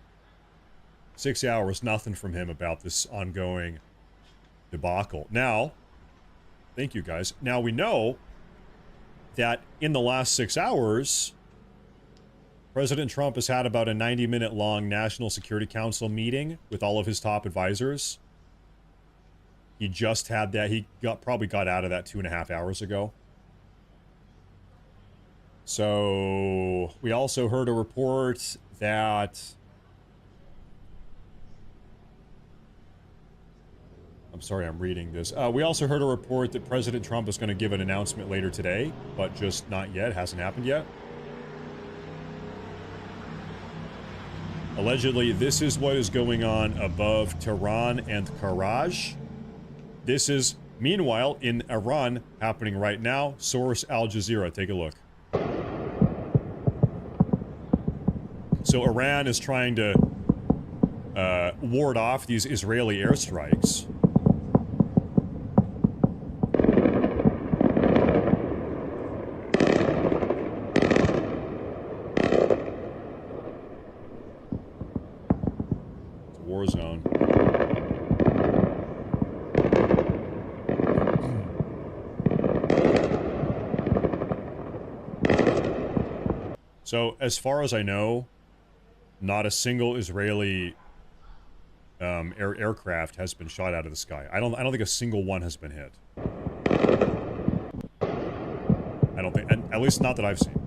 6 hours, nothing from him about this ongoing debacle. Now, thank you guys. Now we know that in the last 6 hours, President Trump has had about a 90-minute long National Security Council meeting with all of his top advisors. He just had that. He probably got out of that 2.5 hours ago. So we also heard a report that I'm sorry, I'm reading this. We also heard a report that President Trump is going to give an announcement later today, but just not yet. It hasn't happened yet. Allegedly, this is what is going on above Tehran and Karaj. This is, meanwhile, in Iran, happening right now. Source Al Jazeera. Take a look. So Iran is trying to ward off these Israeli airstrikes. It's a war zone. So, as far as I know, not a single Israeli aircraft has been shot out of the sky. I don't think a single one has been hit. I don't think, at least not that I've seen.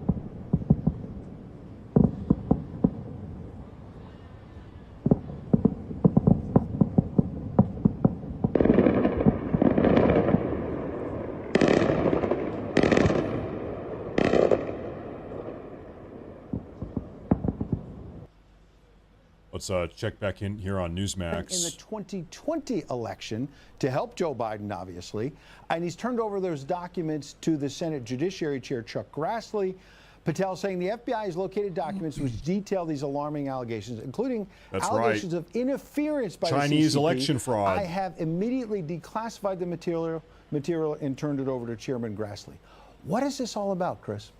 Let's check back in here on Newsmax. In the 2020 election to help Joe Biden, obviously, and he's turned over those documents to the Senate Judiciary Chair Chuck Grassley. Patel saying the FBI has located documents which detail these alarming allegations, including allegations of interference by Chinese the CCP. election fraud. I have immediately declassified the material and turned it over to Chairman Grassley. What is this all about, Chris?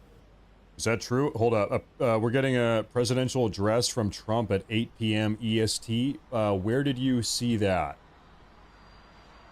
Is that true? Hold up. We're getting a presidential address from Trump at 8 p.m. EST. Where did you see that?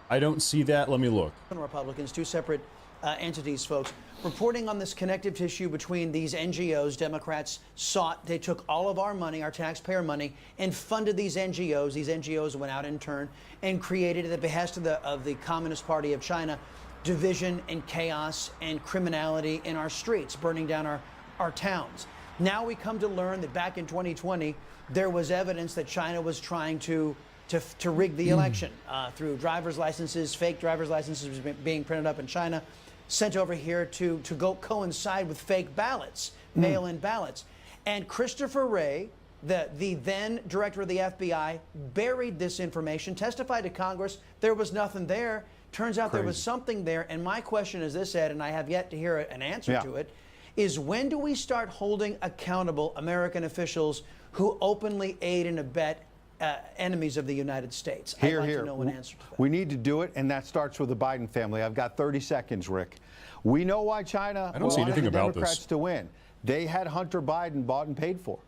I don't see that. Let me look. Republicans, two separate entities, folks, reporting on this connective tissue between these NGOs. Democrats sought, they took all of our money, our taxpayer money, and funded these NGOs. These NGOs went out in turn and created, at the behest of the Communist Party of China, division and chaos and criminality in our streets, burning down our towns. Now we come to learn that back in 2020, there was evidence that China was trying to rig the election through driver's licenses, fake driver's licenses being printed up in China, sent over here to go coincide with fake ballots, mail-in ballots. And Christopher Wray, the then director of the FBI, buried this information, testified to Congress. There was nothing there. Turns out there was something there. And my question is this, Ed, and I have yet to hear an answer to it, is when do we start holding accountable American officials who openly aid and abet enemies of the United States? I'd like to know an answer to that. We need to do it, and that starts with the Biden family. I've got 30 seconds, Rick. We know why China wanted the Democrats to win. They had Hunter Biden bought and paid for.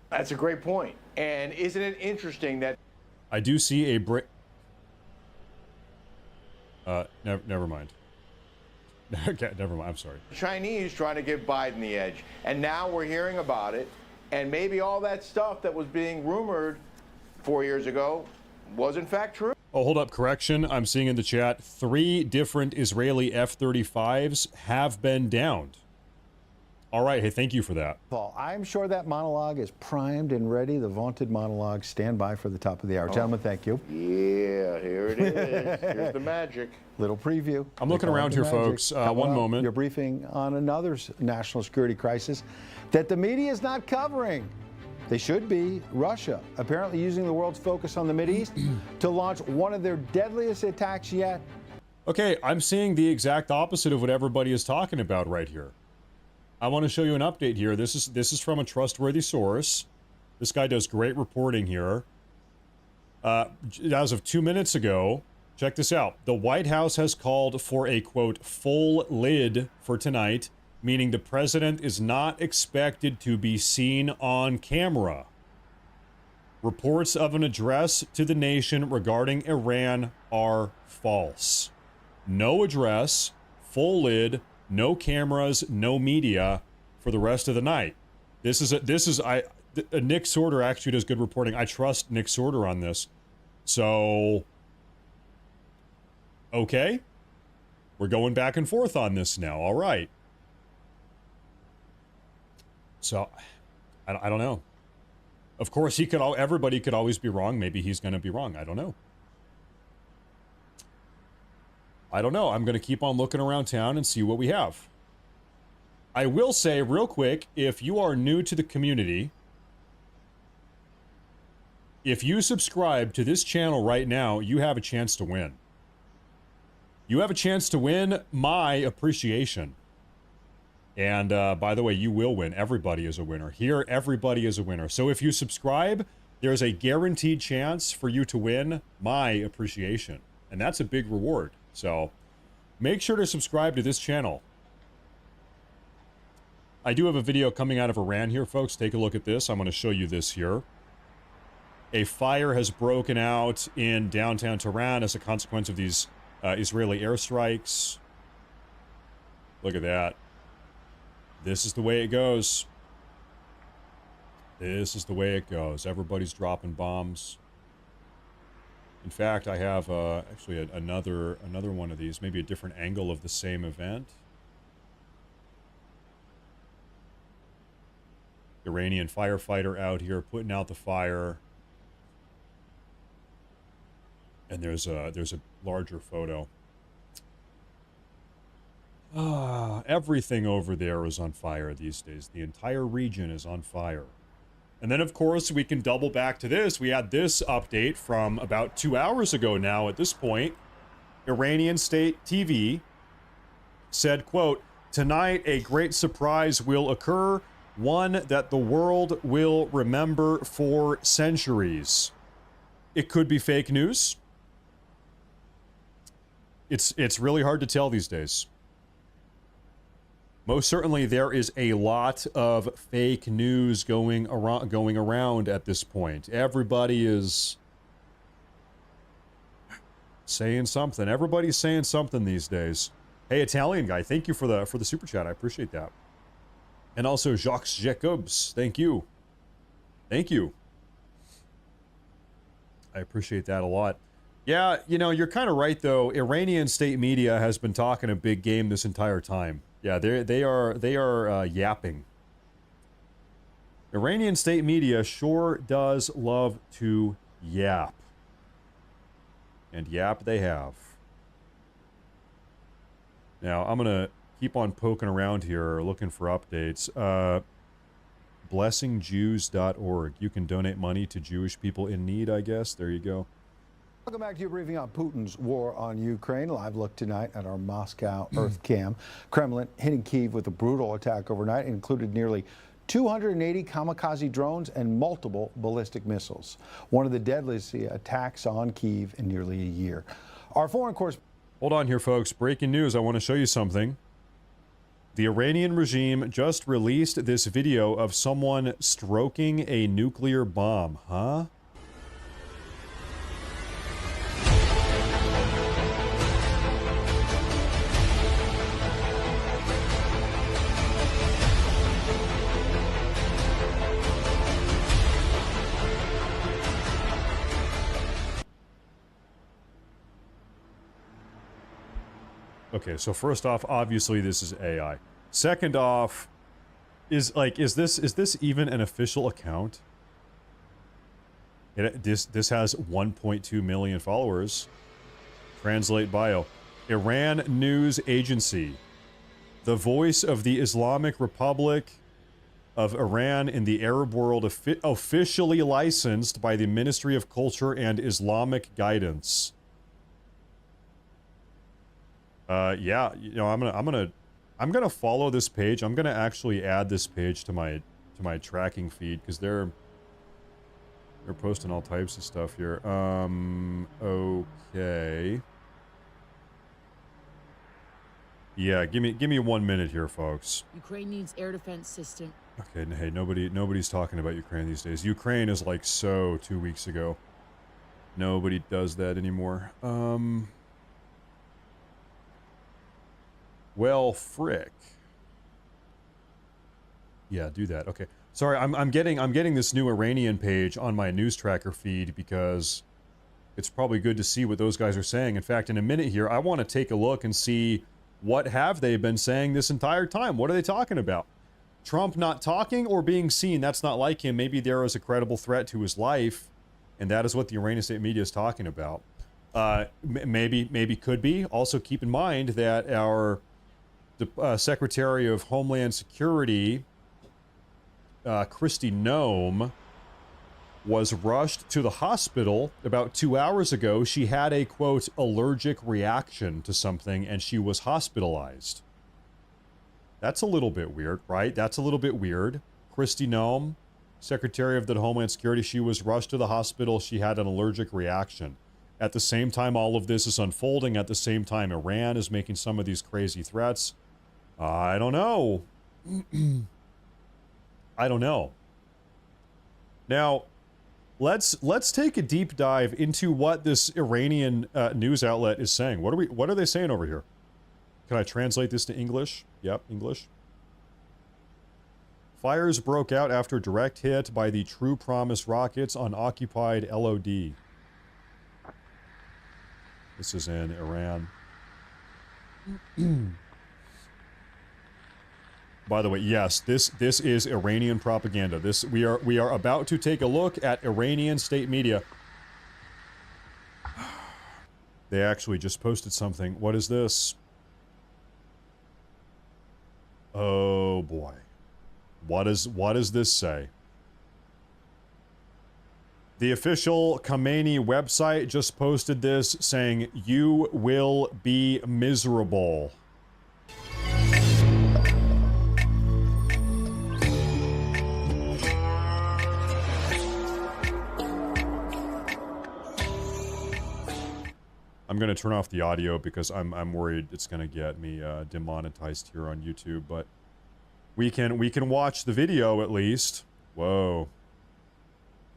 That's a great point. And isn't it interesting that I do see a break. Never mind. Okay, never mind. I'm sorry. Chinese trying to give Biden the edge, and now we're hearing about it, and maybe all that stuff that was being rumored 4 years ago was in fact true. Oh, hold up. Correction. I'm seeing in the chat 3 different Israeli F-35s have been downed. All right. Hey, thank you for that. Paul, I'm sure that monologue is primed and ready. The vaunted monologue. Stand by for the top of the hour. Gentlemen, thank you. Yeah, here it is. Here's the magic. Little preview. I'm looking around here, folks. One moment. Your briefing on another national security crisis that the media is not covering. They should be. Russia apparently using the world's focus on the Mideast to launch one of their deadliest attacks yet. Okay, I'm seeing the exact opposite of what everybody is talking about right here. I want to show you an update here. This is from a trustworthy source. This guy does great reporting here. As of 2 minutes ago, check this out. The White House has called for a, quote, full lid for tonight, meaning the president is not expected to be seen on camera. Reports of an address to the nation regarding Iran are false. No address, full lid, no cameras, no media for the rest of the night. Nick Sorter actually does good reporting. I trust Nick Sorter on this. So, okay. We're going back and forth on this now. All right. So, I don't know. Of course, everybody could always be wrong. Maybe he's going to be wrong. I don't know. I'm going to keep on looking around town and see what we have. I will say real quick, if you are new to the community, if you subscribe to this channel right now, you have a chance to win. You have a chance to win my appreciation. And by the way, you will win. Everybody is a winner. Here, everybody is a winner. So if you subscribe, there's a guaranteed chance for you to win my appreciation. And that's a big reward. So make sure to subscribe to this channel. I do have a video coming out of Iran here, folks. Take a look at this. I'm going to show you this here. A fire has broken out in downtown Tehran as a consequence of these Israeli airstrikes. Look at that. This is the way it goes. This is the way it goes. Everybody's dropping bombs. In fact, I have actually another one of these, maybe a different angle of the same event. Iranian firefighter out here putting out the fire. And there's a larger photo. Everything over there is on fire these days. The entire region is on fire. And then, of course, we can double back to this. We had this update from about 2 hours ago now at this point. Iranian state TV said, quote, "Tonight a great surprise will occur, one that the world will remember for centuries." It could be fake news. It's really hard to tell these days. Most certainly, there is a lot of fake news going around at this point. Everybody is saying something. Everybody's saying something these days. Hey, Italian guy, thank you for the super chat. I appreciate that. And also Jacques Jacobs, thank you. Thank you. I appreciate that a lot. Yeah, you know, you're kind of right though. Iranian state media has been talking a big game this entire time. Yeah, they are yapping. Iranian state media sure does love to yap. And yap they have. Now, I'm going to keep on poking around here, looking for updates. Blessingjews.org. You can donate money to Jewish people in need, I guess. There you go. Welcome back to your briefing on Putin's war on Ukraine. Live look tonight at our Moscow Earth Cam. Kremlin hitting Kyiv with a brutal attack overnight. It included nearly 280 kamikaze drones and multiple ballistic missiles. One of the deadliest attacks on Kyiv in nearly a year. Our foreign correspondent. Hold on here, folks. Breaking news. I want to show you something. The Iranian regime just released this video of someone stroking a nuclear bomb. Huh? Okay, so first off, obviously this is AI. Second off, is this even an official account? This has 1.2 million followers. Translate bio. Iran News Agency. The voice of the Islamic Republic of Iran in the Arab world, officially licensed by the Ministry of Culture and Islamic Guidance. Yeah, you know, I'm gonna follow this page. I'm gonna actually add this page to my tracking feed because they're posting all types of stuff here. Okay. Yeah, give me 1 minute here, folks. Ukraine needs air defense system. Okay, hey, nobody's talking about Ukraine these days. Ukraine is like so 2 weeks ago. Nobody does that anymore. Well, frick. Yeah, do that. Okay. Sorry, I'm getting this new Iranian page on my news tracker feed because it's probably good to see what those guys are saying. In fact, in a minute here, I want to take a look and see what have they been saying this entire time. What are they talking about? Trump not talking or being seen? That's not like him. Maybe there is a credible threat to his life, and that is what the Iranian state media is talking about. Maybe could be. Also, keep in mind that our Secretary of Homeland Security, Kristi Noem, was rushed to the hospital about 2 hours ago. She had a, quote, allergic reaction to something, and she was hospitalized. That's a little bit weird, right? That's a little bit weird. Kristi Noem, Secretary of the Homeland Security, she was rushed to the hospital. She had an allergic reaction. At the same time all of this is unfolding, at the same time Iran is making some of these crazy threats. I don't know. I don't know. Now, let's take a deep dive into what this Iranian news outlet is saying. What are they saying over here? Can I translate this to English? Yep, English. Fires broke out after direct hit by the True Promise rockets on occupied LOD. This is in Iran. By the way, yes, this is Iranian propaganda. We are about to take a look at Iranian state media. They actually just posted something. What is this? Oh boy. What does this say? The official Khamenei website just posted this saying, "You will be miserable." I'm going to turn off the audio because I'm worried it's going to get me demonetized here on YouTube, but we can watch the video at least. Whoa.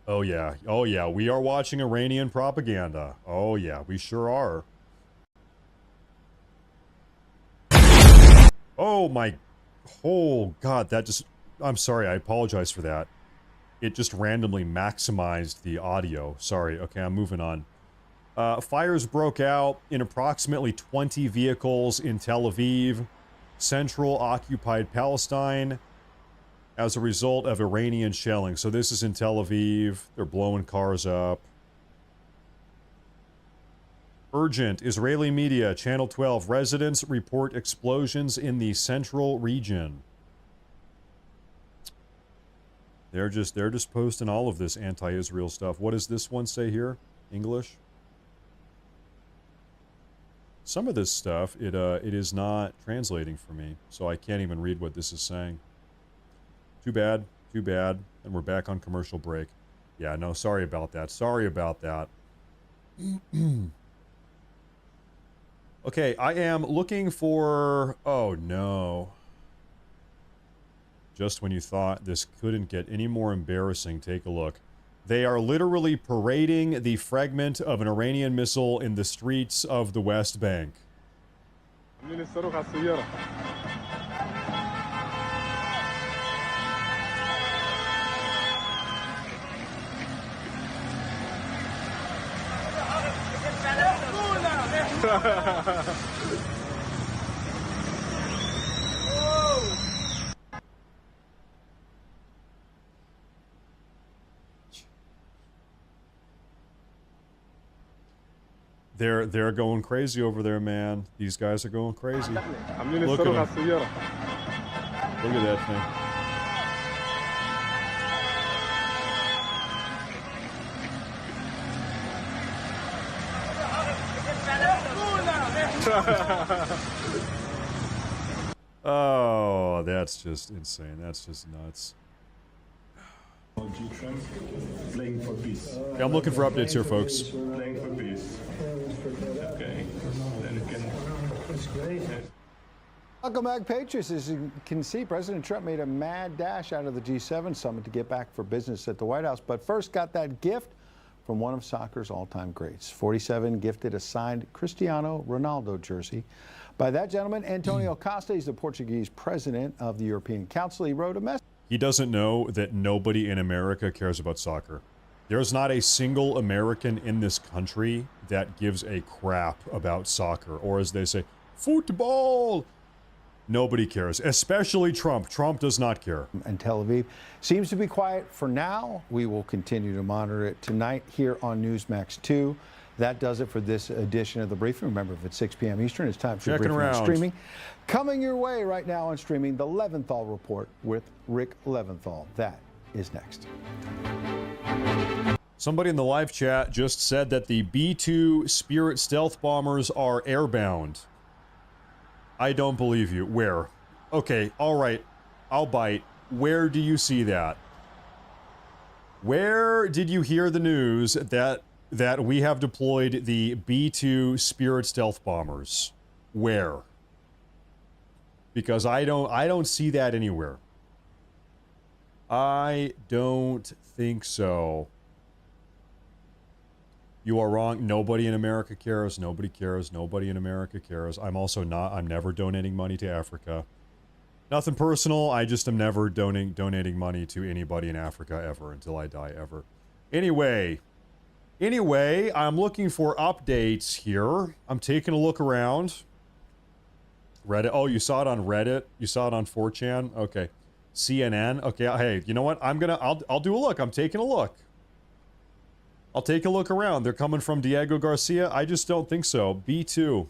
Oh yeah, we are watching Iranian propaganda. Oh yeah, we sure are. Oh my, oh god, that just, I'm sorry, I apologize for that. It just randomly maximized the audio. Sorry, okay, I'm moving on. Fires broke out in approximately 20 vehicles in Tel Aviv, central occupied Palestine, as a result of Iranian shelling. So this is in Tel Aviv. They're blowing cars up. Urgent. Israeli media, Channel 12. Residents report explosions in the central region. They're just posting all of this anti-Israel stuff. What does this one say here? English? Some of this stuff, it is not translating for me, so I can't even read what this is saying. Too bad, and we're back on commercial break. Yeah, no, sorry about that. Sorry about that. Okay, I am looking for... Oh, no. Just when you thought this couldn't get any more embarrassing, take a look. They are literally parading the fragment of an Iranian missile in the streets of the West Bank. They're going crazy over there, man. These guys are going crazy. Look at them. Look at that thing. Oh, that's just insane. That's just nuts. Playing for peace. Yeah, I'm looking for updates here, folks. Playing for peace. Okay. Then it can... Welcome back, Patriots. As you can see, President Trump made a mad dash out of the G7 summit to get back for business at the White House, but first got that gift from one of soccer's all-time greats. 47 gifted a signed Cristiano Ronaldo jersey by that gentleman, Antonio Costa. He's the Portuguese president of the European Council. He wrote a message. He doesn't know that nobody in America cares about soccer. There's not a single American in this country that gives a crap about soccer, or as they say, football. Nobody cares, especially Trump. Trump does not care. And Tel Aviv seems to be quiet for now. We will continue to monitor it tonight here on Newsmax 2. That does it for this edition of The Briefing. Remember, if it's 6 p.m. Eastern, it's time for Checking Briefing on around. Streaming. Coming your way right now on streaming, the Leventhal Report with Rick Leventhal. That is next. Somebody in the live chat just said that the B-2 Spirit stealth bombers are airbound. I don't believe you. Where? Okay, all right. I'll bite. Where do you see that? Where did you hear the news that we have deployed the B-2 Spirit stealth bombers? Where? Because I don't see that anywhere. I don't think so. You are wrong. Nobody in America cares. Nobody cares. Nobody in America cares. I'm never donating money to Africa. Nothing personal. I just am never donating money to anybody in Africa ever until I die ever. Anyway, I'm looking for updates here. I'm taking a look around. Reddit. Oh, you saw it on Reddit? You saw it on 4chan? Okay. CNN. Okay, hey, you know what? I'll do a look. I'm taking a look. I'll take a look around. They're coming from Diego Garcia? I just don't think so. B-2.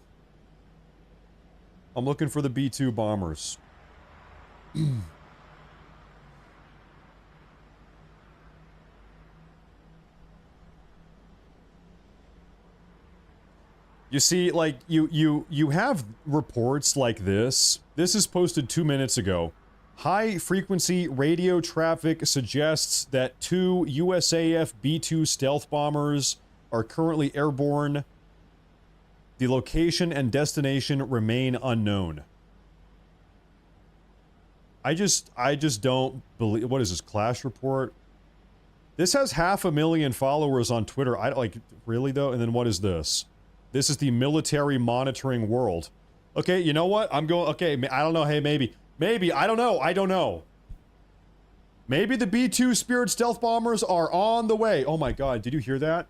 I'm looking for the B-2 bombers. You see, like, you have reports like this. This is posted 2 minutes ago. High-frequency radio traffic suggests that 2 USAF B-2 stealth bombers are currently airborne. The location and destination remain unknown. I just don't believe... What is this, Clash Report? This has 500,000 followers on Twitter. Really, though? And then what is this? This is the Military Monitoring World. Okay, you know what? Okay, I don't know. Hey, maybe, I don't know. Maybe the B-2 Spirit stealth bombers are on the way. Oh my god, did you hear that?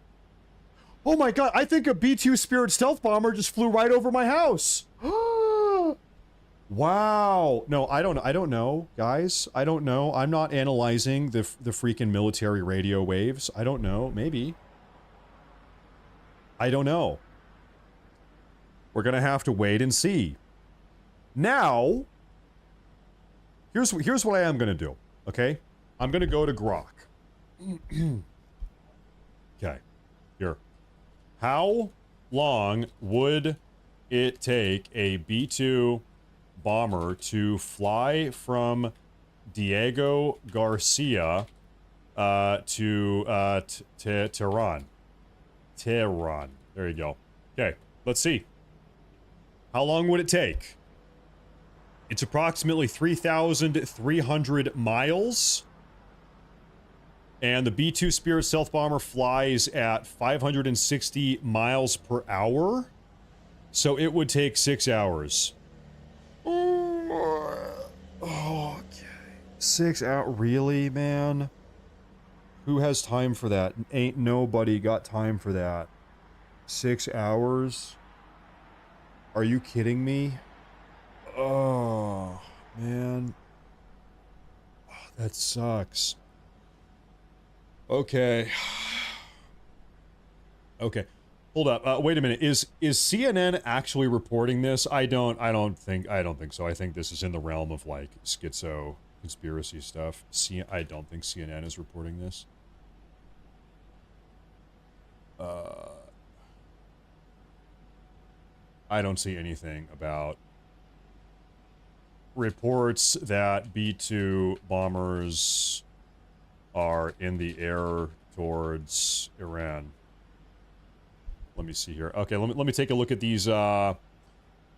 Oh my god, I think a B-2 Spirit stealth bomber just flew right over my house. Wow. No, I don't know, guys. I don't know. I'm not analyzing the freaking military radio waves. I don't know. Maybe. I don't know. We're gonna have to wait and see. Now, here's what I am gonna do, okay? I'm gonna go to Grok. Okay, here. How long would it take a B-2 bomber to fly from Diego Garcia to Tehran? Tehran. There you go. Okay, let's see. How long would it take? It's approximately 3,300 miles. And the B-2 Spirit stealth bomber flies at 560 miles per hour. So it would take 6 hours. Okay. 6 hours? Really, man? Who has time for that? Ain't nobody got time for that. 6 hours? Are you kidding me? Oh, man. Oh, that sucks. Okay. Okay. Hold up. Wait a minute. Is CNN actually reporting this? I don't think so. I think this is in the realm of like schizo conspiracy stuff. I don't think CNN is reporting this. I don't see anything about reports that B-2 bombers are in the air towards Iran. Let me see here. Okay, let me take a look at these. Let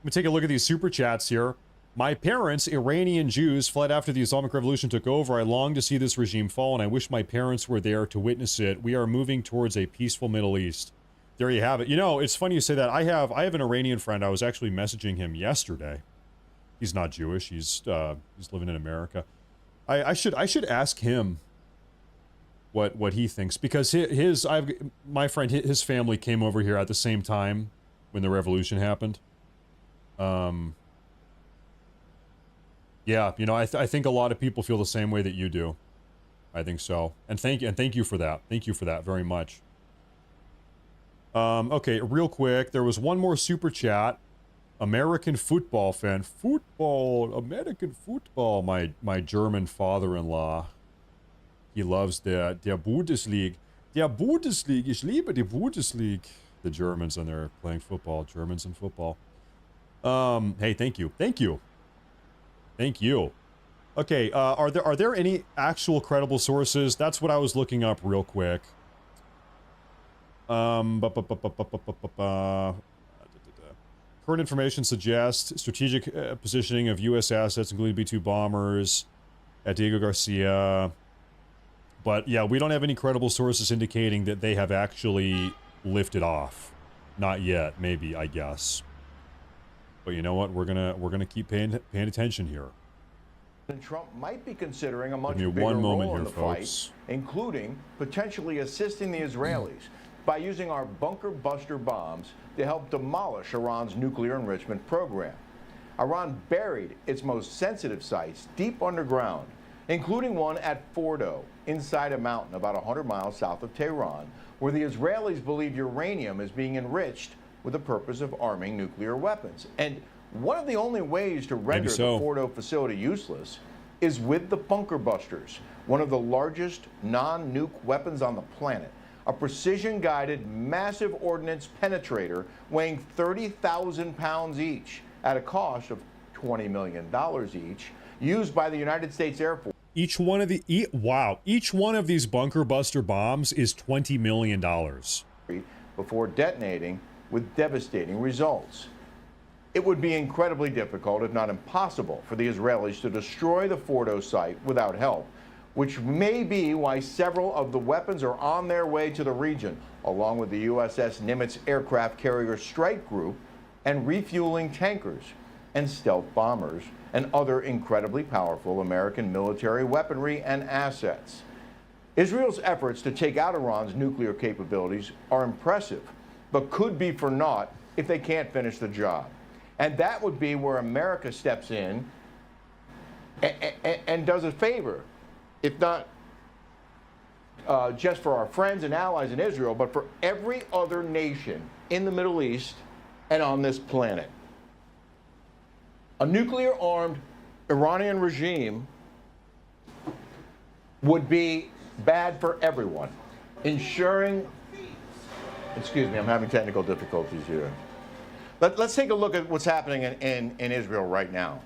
me take a look at these super chats here. My parents, Iranian Jews, fled after the Islamic Revolution took over. I long to see this regime fall, and I wish my parents were there to witness it. We are moving towards a peaceful Middle East. There you have it. You know, it's funny you say that. I have an Iranian friend. I was actually messaging him yesterday. He's not Jewish. He's living in America. I should ask him what he thinks, because my friend, his family came over here at the same time when the revolution happened. Yeah, you know, I think a lot of people feel the same way that you do. I think so. And thank you for that. Thank you for that very much. Okay, real quick, there was one more super chat. American football fan. American football. My German father-in-law. He loves der Bundesliga. Der Bundesliga. Ich liebe die Bundesliga. The Germans, and they're playing football. Germans and football. Hey, thank you. Thank you. Thank you. Okay, are there any actual credible sources? That's what I was looking up real quick. Current information suggests strategic positioning of U.S. assets, including B-2 bombers, at Diego Garcia. But yeah, we don't have any credible sources indicating that they have actually lifted off. Not yet, maybe, I guess. But you know what? We're gonna keep paying attention here. Trump might be considering a much Give me bigger one moment role here, in the folks. fight, including potentially assisting the Israelis by using our bunker buster bombs to help demolish Iran's nuclear enrichment program. Iran buried its most sensitive sites deep underground, including one at Fordo, inside a mountain about 100 miles south of Tehran, where the Israelis believe uranium is being enriched with the purpose of arming nuclear weapons. And one of the only ways to render the Fordo facility useless is with the bunker busters, one of the largest non-nuke weapons on the planet, a precision-guided massive ordnance penetrator weighing 30,000 pounds each at a cost of $20 million each, used by the United States Air Force. Each one of these bunker buster bombs is $20 million. Before detonating with devastating results. It would be incredibly difficult, if not impossible, for the Israelis to destroy the Fordo site without help, which may be why several of the weapons are on their way to the region, along with the USS Nimitz aircraft carrier strike group and refueling tankers and stealth bombers and other incredibly powerful American military weaponry and assets. Israel's efforts to take out Iran's nuclear capabilities are impressive, but could be for naught if they can't finish the job. And that would be where America steps in and does a favor, if not just for our friends and allies in Israel, but for every other nation in the Middle East and on this planet. A nuclear-armed Iranian regime would be bad for everyone, ensuring... Excuse me, I'm having technical difficulties here. Let's take a look at what's happening in Israel right now.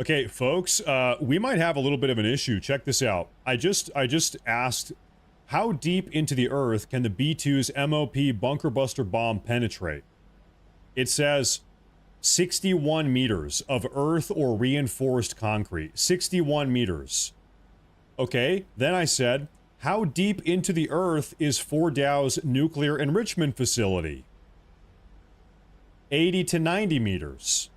Okay, folks, we might have a little bit of an issue. Check this out. I just asked, how deep into the earth can the B-2's MOP bunker buster bomb penetrate? It says 61 meters of earth or reinforced concrete. 61 meters. Okay, then I said, how deep into the earth is Fordow's nuclear enrichment facility? 80 to 90 meters.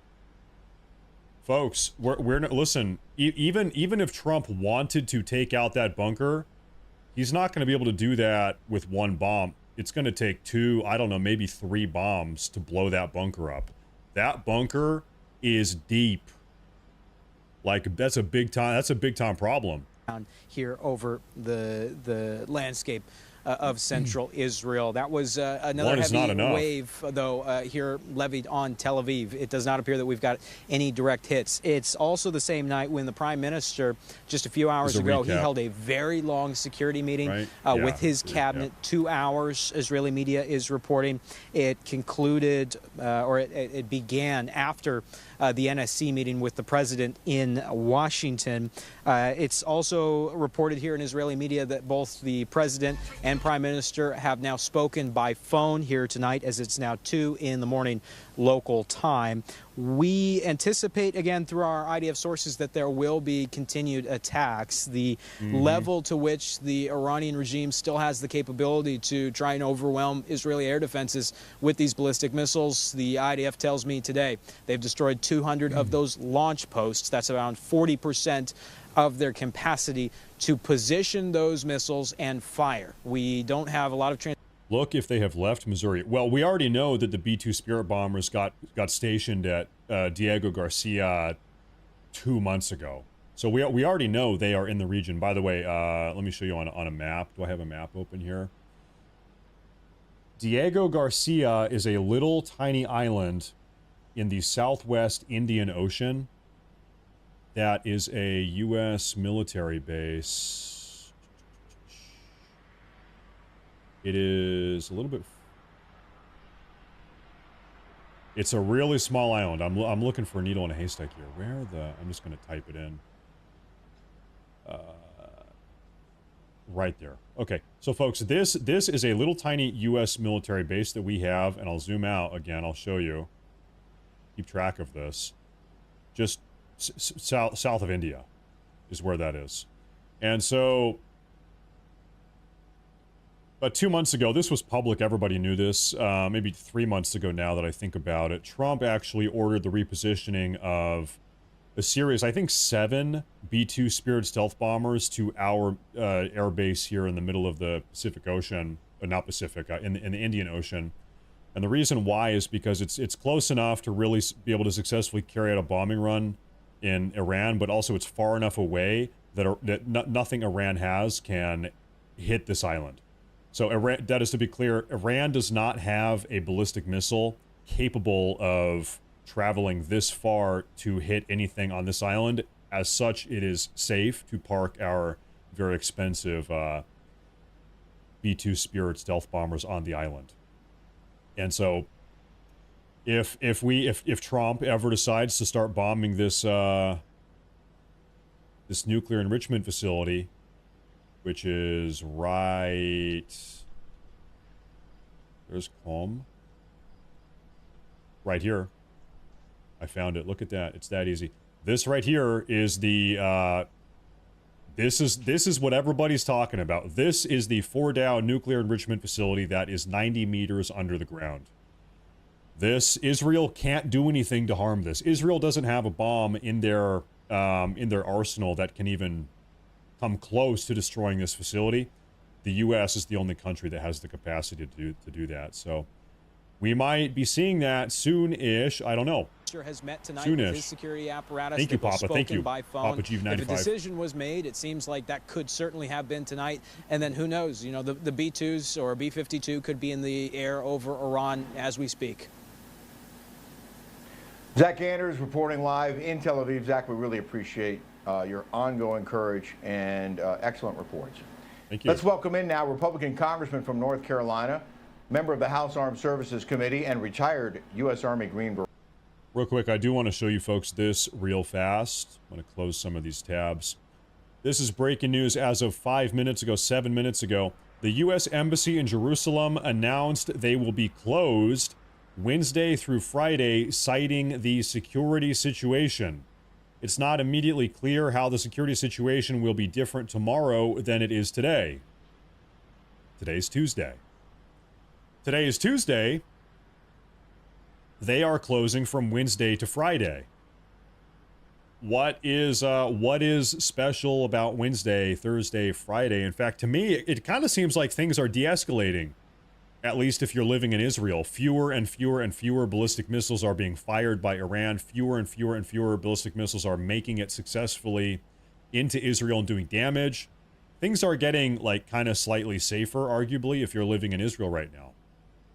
Folks, we're not, listen, even if Trump wanted to take out that bunker, he's not going to be able to do that with one bomb. It's going to take 2, I don't know, maybe 3 bombs to blow that bunker up. That bunker is deep. Like, that's a big time problem. Here over the landscape of central Israel. That was another heavy wave, though, here levied on Tel Aviv. It does not appear that we've got any direct hits. It's also the same night when the prime minister, just a few hours ago, he held a very long security meeting with his cabinet, 2 hours, Israeli media is reporting. It concluded, or it began after the NSC meeting with the president in Washington. It's also reported here in Israeli media that both the president and and Prime Minister have now spoken by phone here tonight, as it's now 2 in the morning local time. We anticipate, again, through our IDF sources, that there will be continued attacks. The level to which the Iranian regime still has the capability to try and overwhelm Israeli air defenses with these ballistic missiles, the IDF tells me today they've destroyed 200 of those launch posts. That's around 40% of their capacity to position those missiles and fire. We don't have a lot of Look if they have left Missouri. Well, we already know that the B-2 Spirit bombers got stationed at Diego Garcia 2 months ago. So we already know they are in the region. By the way, let me show you on a map. Do I have a map open here? Diego Garcia is a little tiny island in the southwest Indian Ocean. That is a U.S. military base. It is a little bit... It's a really small island. I'm looking for a needle in a haystack here. Where the... I'm just going to type it in. Right there. Okay, so folks, this is a little tiny U.S. military base that we have, and I'll zoom out again. I'll show you. Keep track of this. Just south of India is where that is. And so... But 2 months ago, this was public, everybody knew this, maybe 3 months ago now that I think about it, Trump actually ordered the repositioning of a series, I think 7 B-2 Spirit stealth bombers to our air base here in the middle of the Pacific Ocean, not Pacific, in the Indian Ocean. And the reason why is because it's close enough to really be able to successfully carry out a bombing run in Iran, but also it's far enough away that nothing Iran has can hit this island. So Iran, that is to be clear, Iran does not have a ballistic missile capable of traveling this far to hit anything on this island. As such, it is safe to park our very expensive B-2 Spirit stealth bombers on the island. And so if Trump ever decides to start bombing this this nuclear enrichment facility, which is right... There's Qom. Right here. I found it. Look at that. It's that easy. This right here is the... This is what everybody's talking about. This is the Fordow nuclear enrichment facility that is 90 meters under the ground. Israel can't do anything to harm this. Israel doesn't have a bomb in their arsenal that can even come close to destroying this facility. The U.S. is the only country that has the capacity to do that. So we might be seeing that soon-ish. I don't know. Has met tonight Soon-ish. with his security apparatus. Thank you, that was Papa. Thank spoken you, by phone. Papa Chief 95. If a decision was made, it seems like that could certainly have been tonight. And then who knows? You know, the B-2s or B-52 could be in the air over Iran as we speak. Zach Anders reporting live in Tel Aviv. Zach, we really appreciate your ongoing courage and excellent reports. Thank you. Let's welcome in now Republican Congressman from North Carolina, member of the House Armed Services Committee, and retired U.S. Army Green Beret. Real quick, I do want to show you folks this real fast. I'm going to close some of these tabs. This is breaking news as of 7 minutes ago. The U.S. Embassy in Jerusalem announced they will be closed Wednesday through Friday, citing the security situation. It's not immediately clear how the security situation will be different tomorrow than it is today. Today's Tuesday. Today is Tuesday. They are closing from Wednesday to Friday. What is special about Wednesday, Thursday, Friday? In fact, to me, it kind of seems like things are de-escalating. At least if you're living in Israel, fewer and fewer and fewer ballistic missiles are being fired by Iran. Fewer and fewer and fewer ballistic missiles are making it successfully into Israel and doing damage. Things are getting like kind of slightly safer, arguably, if you're living in Israel right now,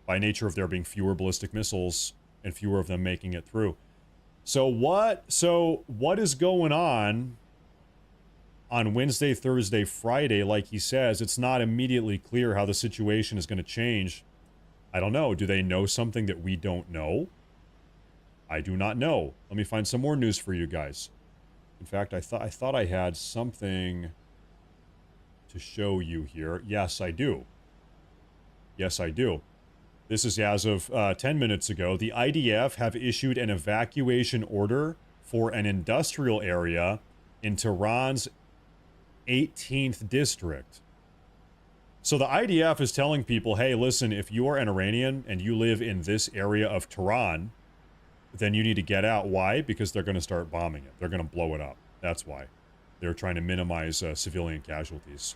by nature of there being fewer ballistic missiles and fewer of them making it through. So what is going on Wednesday, Thursday, Friday? Like he says, it's not immediately clear how the situation is going to change. I don't know. Do they know something that we don't know? I do not know. Let me find some more news for you guys. In fact, I thought I had something to show you here. Yes, I do. Yes, I do. This is as of 10 minutes ago. The IDF have issued an evacuation order for an industrial area in Tehran's 18th district. So the IDF is telling people, hey, listen, if you are an Iranian and you live in this area of Tehran, then you need to get out. Why? Because they're going to start bombing it. They're going to blow it up. That's why. They're trying to minimize civilian casualties.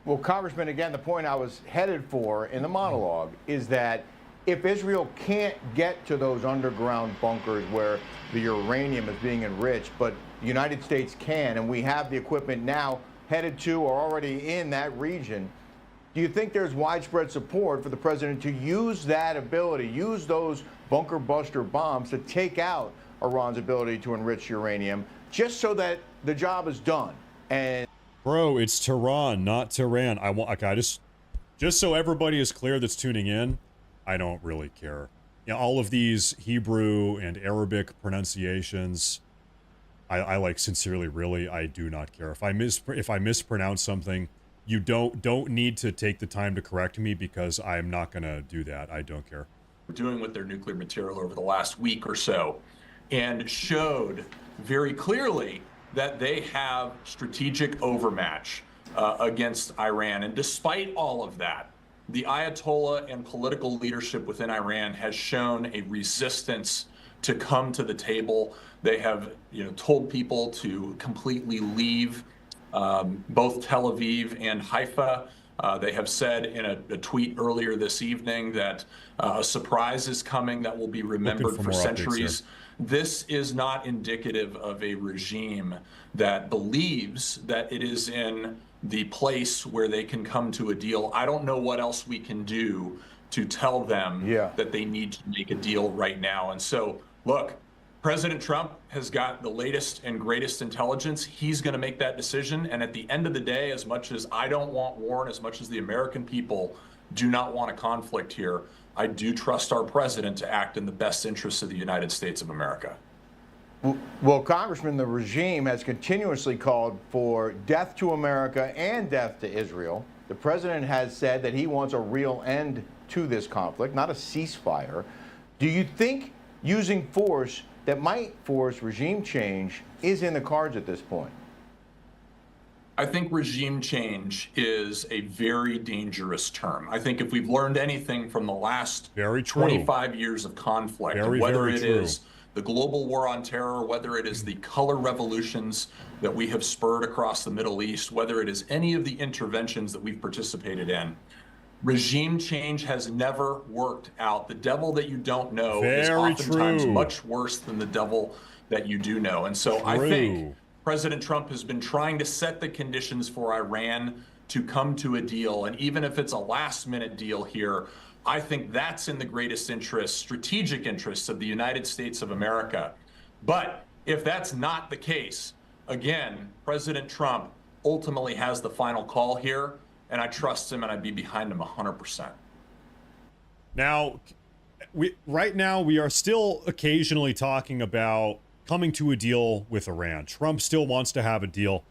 Well, Congressman, again, the point I was headed for in the monologue is that if Israel can't get to those underground bunkers where the uranium is being enriched, but the United States can, and we have the equipment now headed to or already in that region, do you think there's widespread support for the president to use that ability, use those bunker buster bombs to take out Iran's ability to enrich uranium, just so that the job is done? And bro, it's Tehran, not Tehran. Just so everybody is clear that's tuning in, I don't really care. You know, all of these Hebrew and Arabic pronunciations, I like sincerely, really, I do not care. If I mispronounce something, you don't need to take the time to correct me, because I'm not gonna do that. I don't care. Doing with their nuclear material over the last week or so, and showed very clearly that they have strategic overmatch against Iran. And despite all of that, the Ayatollah and political leadership within Iran has shown a resistance to come to the table. They have, told people to completely leave both Tel Aviv and Haifa. They have said in a tweet earlier this evening that a surprise is coming that will be remembered for centuries. This is not indicative of a regime that believes that it is in the place where they can come to a deal. I don't know what else we can do to tell them that they need to make a deal right now. And so, look, President Trump has got the latest and greatest intelligence. He's going to make that decision. And at the end of the day, as much as I don't want war and as much as the American people do not want a conflict here, I do trust our president to act in the best interests of the United States of America. Well, Congressman, the regime has continuously called for death to America and death to Israel. The president has said that he wants a real end to this conflict, not a ceasefire. Do you think using force that might force regime change is in the cards at this point? I think regime change is a very dangerous term. I think if we've learned anything from the last 25 years of conflict, whether it is the global war on terror, whether it is the color revolutions that we have spurred across the Middle East, whether it is any of the interventions that we've participated in, regime change has never worked out. The devil that you don't know is oftentimes much worse than the devil that you do know. And so I think President Trump has been trying to set the conditions for Iran to come to a deal. And even if it's a last-minute deal here, I think that's in the greatest interest, strategic interests of the United States of America. But if that's not the case, again, President Trump ultimately has the final call here, and I trust him and I'd be behind him 100%. Now, right now we are still occasionally talking about coming to a deal with Iran. Trump still wants to have a deal.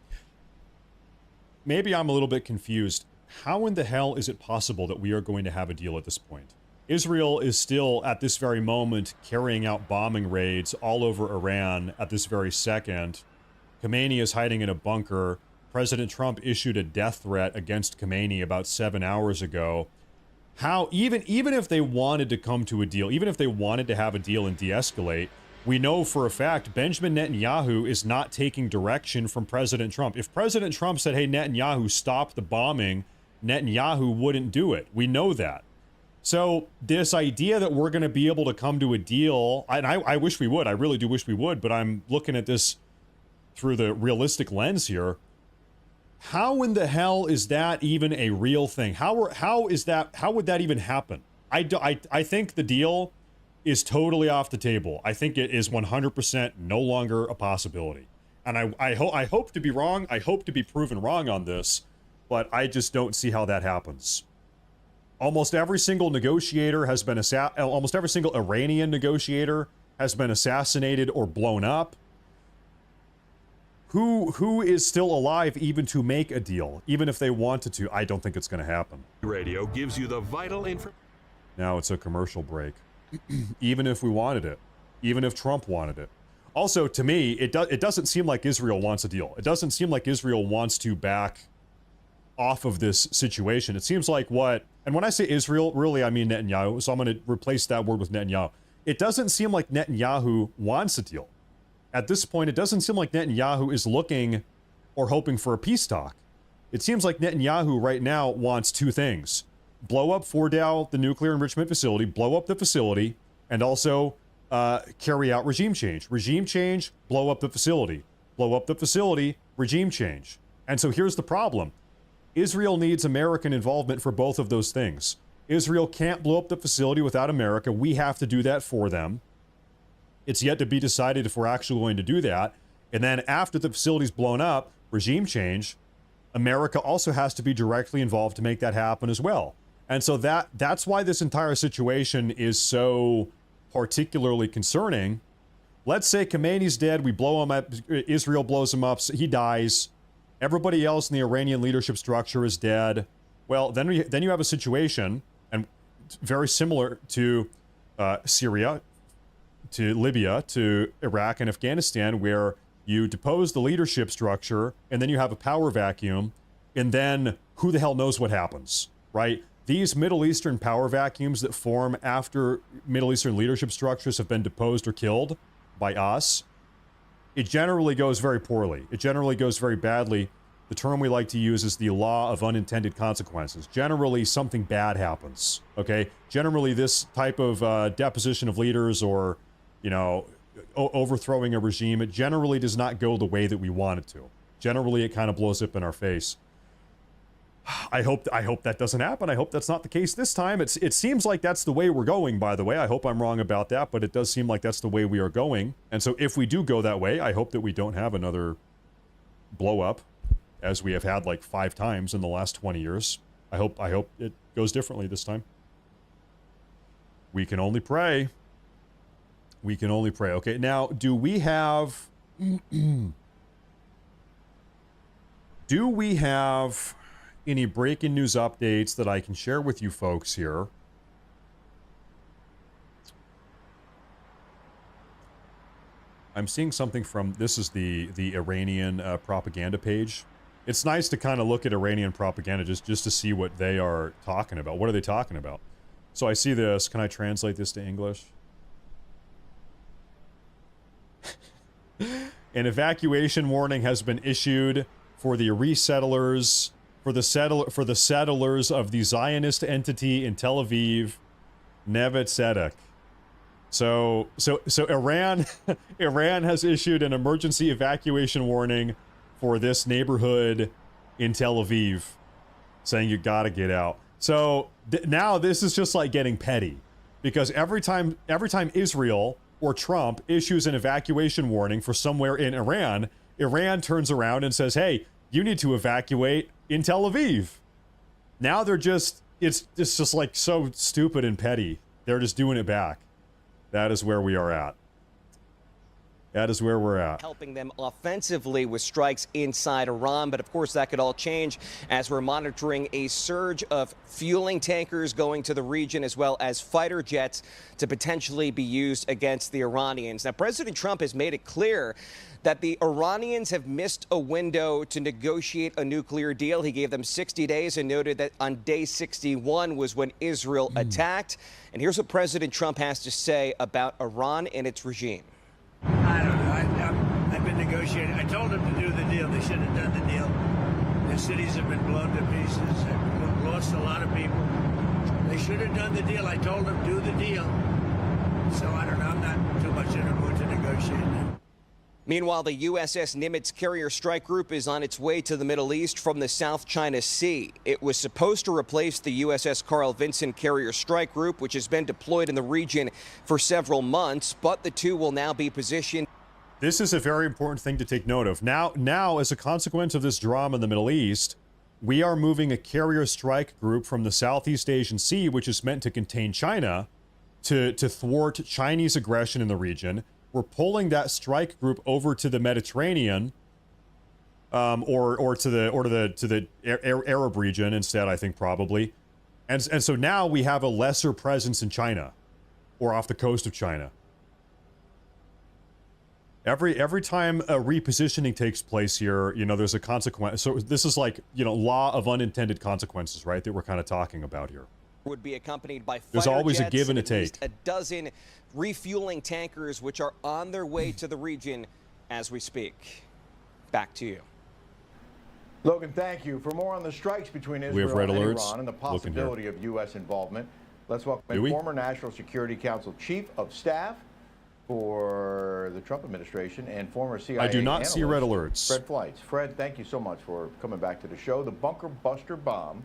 Maybe I'm a little bit confused. How in the hell is it possible that we are going to have a deal at this point? Israel is still, at this very moment, carrying out bombing raids all over Iran at this very second. Khamenei is hiding in a bunker. President Trump issued a death threat against Khamenei about 7 hours ago. How, even if they wanted to come to a deal, even if they wanted to have a deal and de-escalate, we know for a fact Benjamin Netanyahu is not taking direction from President Trump. If President Trump said, hey, Netanyahu, stop the bombing, Netanyahu wouldn't do it. We know that. So this idea that we're going to be able to come to a deal, and I wish we would. I really do wish we would, but I'm looking at this through the realistic lens here. How in the hell is that even a real thing? How would that even happen? I think the deal is totally off the table. I think it is 100% no longer a possibility. And I hope to be wrong. I hope to be proven wrong on this, but I just don't see how that happens. Almost every single negotiator has been almost every single Iranian negotiator has been assassinated or blown up. who is still alive even to make a deal, even if they wanted to? I don't think it's going to happen. Radio gives you the vital information. Now it's a commercial break. Even if we wanted it, even if Trump wanted it. Also, to me, it doesn't seem like Israel wants a deal. It doesn't seem like Israel wants to back off of this situation. It seems like and when I say Israel, really I mean Netanyahu, so I'm going to replace that word with Netanyahu. It doesn't seem like Netanyahu wants a deal. At this point, it doesn't seem like Netanyahu is looking or hoping for a peace talk. It seems like Netanyahu right now wants two things: blow up Fordow, the nuclear enrichment facility, blow up the facility, and also carry out regime change. Regime change, blow up the facility. Blow up the facility, regime change. And so here's the problem. Israel needs American involvement for both of those things. Israel can't blow up the facility without America. We have to do that for them. It's yet to be decided if we're actually going to do that. And then after the facility's blown up, regime change, America also has to be directly involved to make that happen as well. And so that's why this entire situation is so particularly concerning. Let's say Khamenei's dead, we blow him up, Israel blows him up, he dies. Everybody else in the Iranian leadership structure is dead. Well, then you have a situation, and very similar to Syria, to Libya, to Iraq and Afghanistan, where you depose the leadership structure and then you have a power vacuum, and then who the hell knows what happens, right? These Middle Eastern power vacuums that form after Middle Eastern leadership structures have been deposed or killed by us, it generally goes very poorly. It generally goes very badly. The term we like to use is the law of unintended consequences. Generally, something bad happens, okay? Generally, this type of deposition of leaders or, overthrowing a regime, it generally does not go the way that we want it to. Generally, it kind of blows up in our face. I hope that doesn't happen. I hope that's not the case this time. It seems like that's the way we're going, by the way. I hope I'm wrong about that, but it does seem like that's the way we are going. And so if we do go that way, I hope that we don't have another blow up, as we have had like 5 times in the last 20 years. I hope it goes differently this time. We can only pray. We can only pray. Okay, now, do we have any breaking news updates that I can share with you folks here? I'm seeing something from, this is the Iranian propaganda page. It's nice to kind of look at Iranian propaganda just to see what they are talking about. What are they talking about? So I see this. Can I translate this to English? An evacuation warning has been issued for the resettlers, for the settlers of the Zionist entity in Tel Aviv, Neve Tzedek. So Iran has issued an emergency evacuation warning for this neighborhood in Tel Aviv, saying you gotta get out. So now this is just like getting petty, because every time Israel or Trump issues an evacuation warning for somewhere in Iran, Iran turns around and says, hey, you need to evacuate in Tel Aviv. Now it's just like so stupid and petty. They're just doing it back. That is where we are at. That is where we're at. Helping them offensively with strikes inside Iran. But of course, that could all change as we're monitoring a surge of fueling tankers going to the region, as well as fighter jets to potentially be used against the Iranians. Now, President Trump has made it clear that the Iranians have missed a window to negotiate a nuclear deal. He gave them 60 days and noted that on day 61 was when Israel attacked. And here's what President Trump has to say about Iran and its regime. I don't know. I've been negotiating. I told them to do the deal. They should have done the deal. Their cities have been blown to pieces. They've lost a lot of people. They should have done the deal. I told them do the deal. So I don't know. I'm not too much in a mood to negotiate now. Meanwhile, the USS Nimitz carrier strike group is on its way to the Middle East from the South China Sea. It was supposed to replace the USS Carl Vinson carrier strike group, which has been deployed in the region for several months, but the two will now be positioned. This is a very important thing to take note of. Now, as a consequence of this drama in the Middle East, we are moving a carrier strike group from the Southeast Asian Sea, which is meant to contain China, to thwart Chinese aggression in the region. We're pulling that strike group over to the Mediterranean or to the Arab region instead, I think probably. And so now we have a lesser presence in China or off the coast of China. Every time a repositioning takes place here, you know, there's a consequence. So this is like, you know, law of unintended consequences, right? That we're kind of talking about here. Would be accompanied by there's fighter always jets, a give and a at least take. a dozen refueling tankers, which are on their way to the region as we speak. Back to you. Logan, thank you. For more on the strikes between Israel and Iran and the possibility of U.S. involvement, let's welcome former National Security Council Chief of Staff for the Trump administration and former CIA I do not analyst, see red alerts. Fred Fleitz. Fred, thank you so much for coming back to the show. The bunker buster bomb,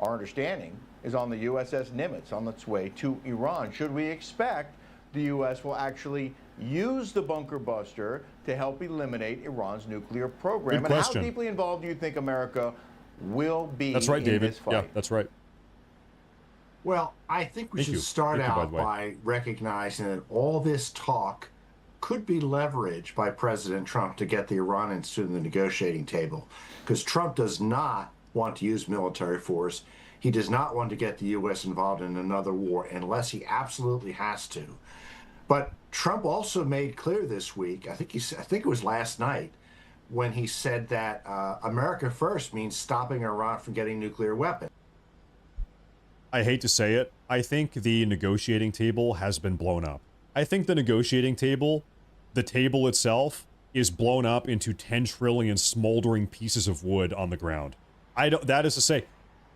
our understanding, is on the USS Nimitz on its way to Iran. Should we expect the U.S. will actually use the bunker buster to help eliminate Iran's nuclear program? Good question. And how deeply involved do you think America will be That's right, in David. this fight? Yeah, that's right. Well, I think we should start out by recognizing that all this talk could be leveraged by President Trump to get the Iranians to the negotiating table, because Trump does not want to use military force. He does not want to get the U.S. involved in another war unless he absolutely has to. But Trump also made clear this week, I think it was last night, when he said that America first means stopping Iran from getting nuclear weapons. I hate to say it, I think the negotiating table has been blown up. I think the negotiating table, the table itself, is blown up into 10 trillion smoldering pieces of wood on the ground. That is to say,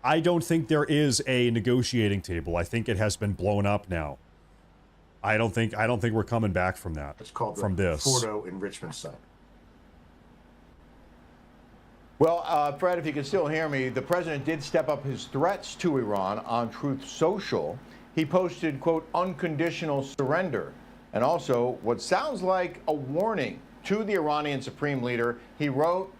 I don't think there is a negotiating table. I think it has been blown up now. I don't think we're coming back from that. It's called from the this Fordo enrichment site. Well, Fred, if you can still hear me, the president did step up his threats to Iran on Truth Social. He posted, quote, unconditional surrender, and also what sounds like a warning to the Iranian supreme leader. He wrote,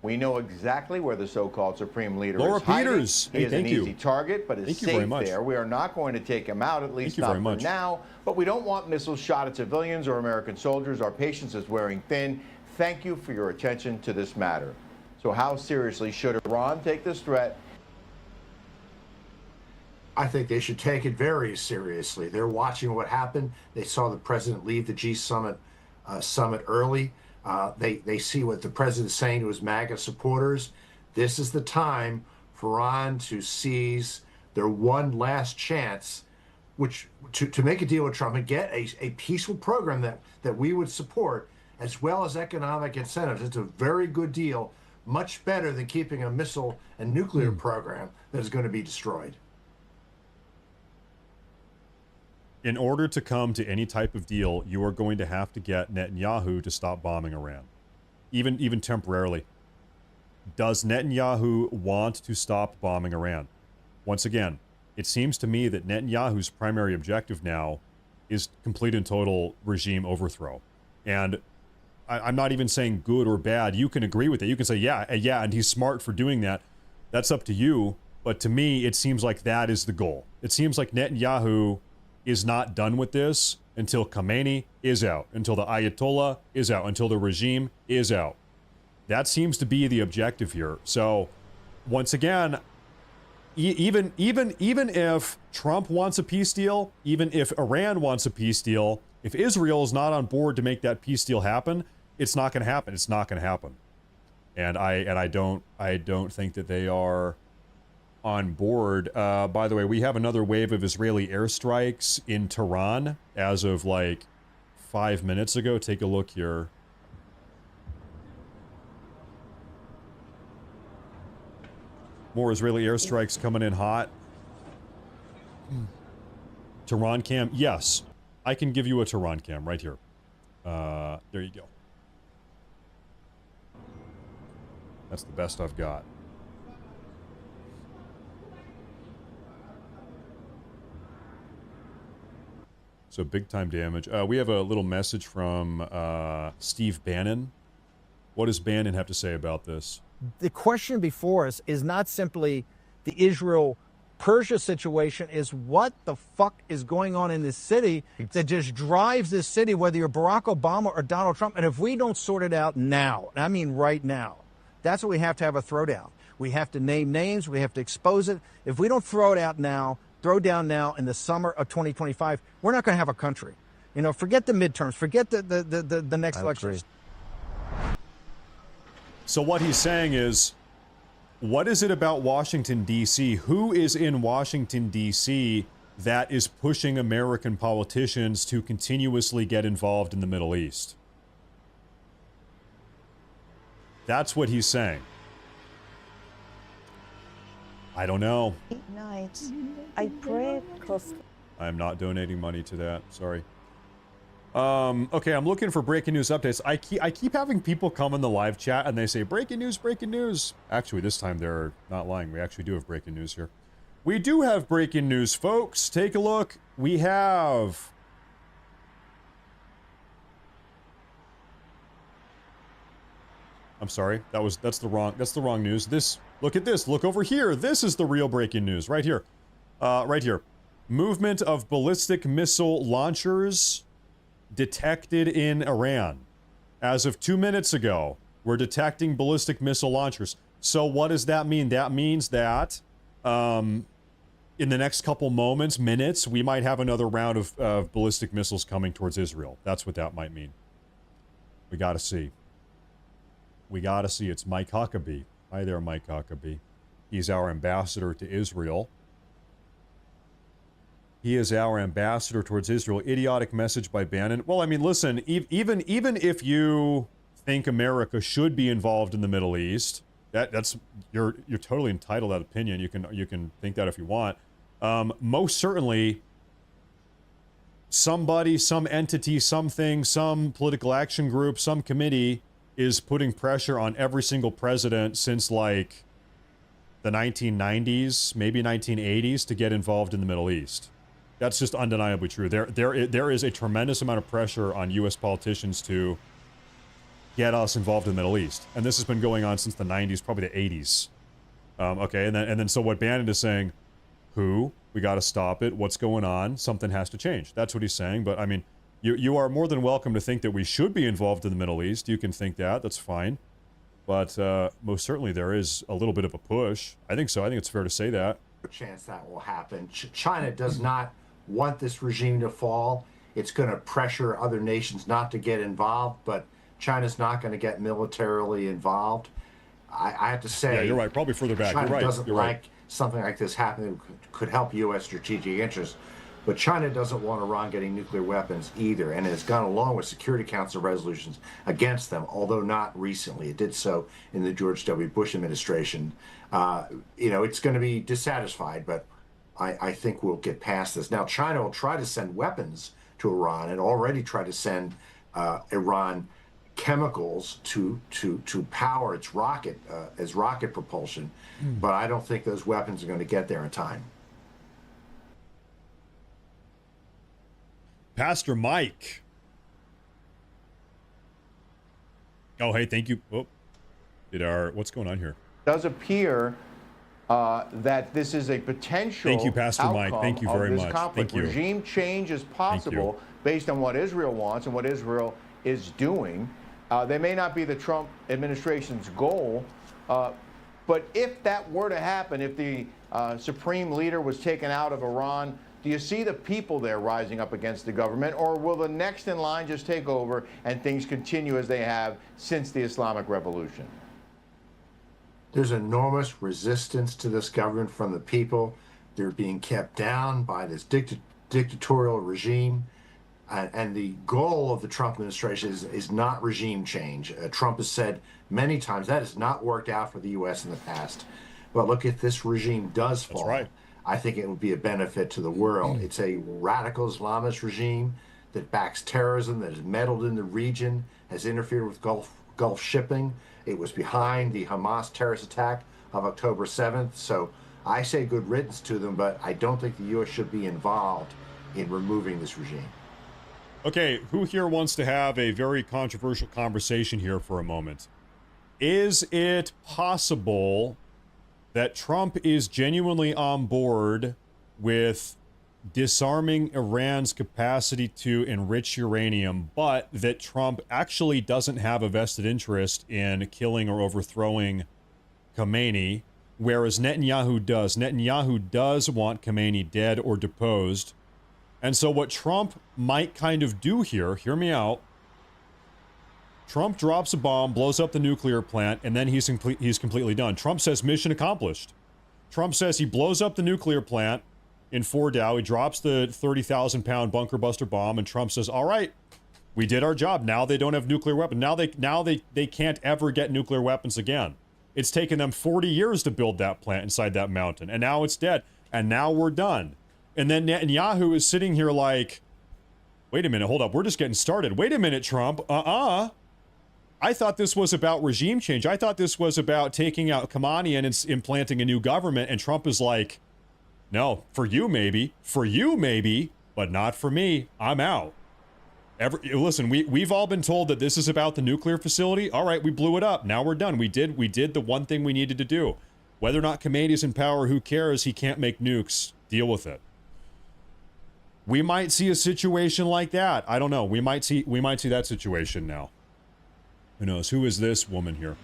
we know exactly where the so-called supreme leader Laura is hiding. Peters. He is an easy target, but is safe there. We are not going to take him out, at least not for now. But we don't want missiles shot at civilians or American soldiers. Our patience is wearing thin. Thank you for your attention to this matter. So how seriously should Iran take this threat? I think they should take it very seriously. They're watching what happened. They saw the president leave the G7 summit early. They see what the president is saying to his MAGA supporters. This is the time for Iran to seize their one last chance, which to make a deal with Trump and get a peaceful program that we would support, as well as economic incentives. It's a very good deal, much better than keeping a missile and nuclear program that is going to be destroyed. In order to come to any type of deal, you are going to have to get Netanyahu to stop bombing Iran, even temporarily. Does Netanyahu want to stop bombing Iran? Once again, it seems to me that Netanyahu's primary objective now is complete and total regime overthrow. And I'm not even saying good or bad. You can agree with it. You can say, yeah, and he's smart for doing that. That's up to you. But to me, it seems like that is the goal. It seems like Netanyahu is not done with this until Khamenei is out, until the Ayatollah is out, until the regime is out. That seems to be the objective here. So, once again, even if Trump wants a peace deal, even if Iran wants a peace deal, if Israel is not on board to make that peace deal happen, it's not going to happen. It's not going to happen. And I don't think that they are on board. By the way, we have another wave of Israeli airstrikes in Tehran as of like 5 minutes ago. Take a look here. More Israeli airstrikes coming in hot. Tehran cam. Yes, I can give you a Tehran cam right here. There you go. That's the best I've got. So big time damage. We have a little message from Steve Bannon. What does Bannon have to say about this? The question before us is not simply the Israel-Persia situation, is what the fuck is going on in this city that just drives this city, whether you're Barack Obama or Donald Trump. And if we don't sort it out now, and I mean right now, That's what we have to have a throwdown. We have to name names. We have to expose it. If we don't throw it out now, throw down now in the summer of 2025, we're not going to have a country. You know, forget the midterms. Forget the next elections. So what he's saying is, what is it about Washington, D.C.? Who is in Washington, D.C. that is pushing American politicians to continuously get involved in the Middle East? That's what he's saying. I don't know. Nights, I pray because I'm not donating money to that. Sorry. Okay, I'm looking for breaking news updates. I keep having people come in the live chat and they say breaking news, breaking news. Actually, this time they're not lying. We actually do have breaking news here. We do have breaking news, folks. Take a look. We have I'm sorry. That's the wrong news. Look at this. Look over here. This is the real breaking news right here. Right here. Movement of ballistic missile launchers detected in Iran. As of 2 minutes ago, we're detecting ballistic missile launchers. So what does that mean? That means that in the next couple minutes, we might have another round of ballistic missiles coming towards Israel. That's what that might mean. We got to see. We got to see. It's Mike Huckabee. Hi there, Mike Huckabee. He's our ambassador to Israel. He is our ambassador towards Israel. Idiotic message by Bannon. Well, I mean, listen, even if you think America should be involved in the Middle East, that's you're totally entitled to that opinion. You can think that if you want. Most certainly, somebody, some entity, something, some political action group, some committee is putting pressure on every single president since like the 1990s, maybe 1980s, to get involved in the Middle East. That's just undeniably true. There is a tremendous amount of pressure on U.S. politicians to get us involved in the Middle East, and this has been going on since the 90s, probably the 80s. Okay, and then so what Bannon is saying, we got to stop it. What's going on? Something has to change. That's what he's saying. But I mean, you are more than welcome to think that we should be involved in the Middle East. You can think that. That's fine. But most certainly there is a little bit of a push. I think so. I think it's fair to say that. A chance that will happen. China does not want this regime to fall. It's going to pressure other nations not to get involved, but China's not going to get militarily involved. I have to say, yeah, you're right. Probably further back. China You're right. doesn't You're like right. something like this happening. Could help U.S. strategic interests, but China doesn't want Iran getting nuclear weapons either, and has gone along with Security Council resolutions against them, although not recently. It did so in the George W. Bush administration. It's going to be dissatisfied, but I think we'll get past this. Now, China will try to send weapons to Iran and already try to send Iran chemicals to power its rocket as rocket propulsion, but I don't think those weapons are going to get there in time. Pastor Mike. Oh, hey, thank you. Oh, what's going on here? Does appear that this is a potential Thank you, Pastor Mike. Thank you very much. Conflict. Thank you. Regime change is possible based on what Israel wants and what Israel is doing. They may not be the Trump administration's goal, but if that were to happen, if the supreme leader was taken out of Iran, do you see the people there rising up against the government, or will the next in line just take over and things continue as they have since the Islamic Revolution? There's enormous resistance to this government from the people. They're being kept down by this dictatorial regime. And the goal of the Trump administration is not regime change. Trump has said many times that has not worked out for the U.S. in the past. But look, if this regime does fall, right. I think it would be a benefit to the world. It's a radical Islamist regime that backs terrorism, that has meddled in the region, has interfered with Gulf shipping. It was behind the Hamas terrorist attack of October 7th. So I say good riddance to them, but I don't think the U.S. should be involved in removing this regime. Okay, who here wants to have a very controversial conversation here for a moment? Is it possible that Trump is genuinely on board with disarming Iran's capacity to enrich uranium, but that Trump actually doesn't have a vested interest in killing or overthrowing Khamenei, whereas Netanyahu does. Netanyahu does want Khamenei dead or deposed. And so what Trump might kind of do here, hear me out, Trump drops a bomb, blows up the nuclear plant, and then he's completely done. Trump says mission accomplished. Trump says he blows up the nuclear plant in Fordow. He drops the 30,000-pound bunker buster bomb, and Trump says, all right, we did our job. Now they don't have nuclear weapons. Now they can't ever get nuclear weapons again. It's taken them 40 years to build that plant inside that mountain, and now it's dead, and now we're done. And then Netanyahu is sitting here like, wait a minute, hold up, we're just getting started. Wait a minute, Trump, I thought this was about regime change. I thought this was about taking out Khamenei and implanting a new government. And Trump is like, no, for you maybe, but not for me. I'm out. Listen, we've all been told that this is about the nuclear facility. All right, we blew it up. Now we're done. We did the one thing we needed to do. Whether or not Khamenei's in power, who cares? He can't make nukes. Deal with it. We might see a situation like that. I don't know. We might see that situation now. Who knows? Who is this woman here?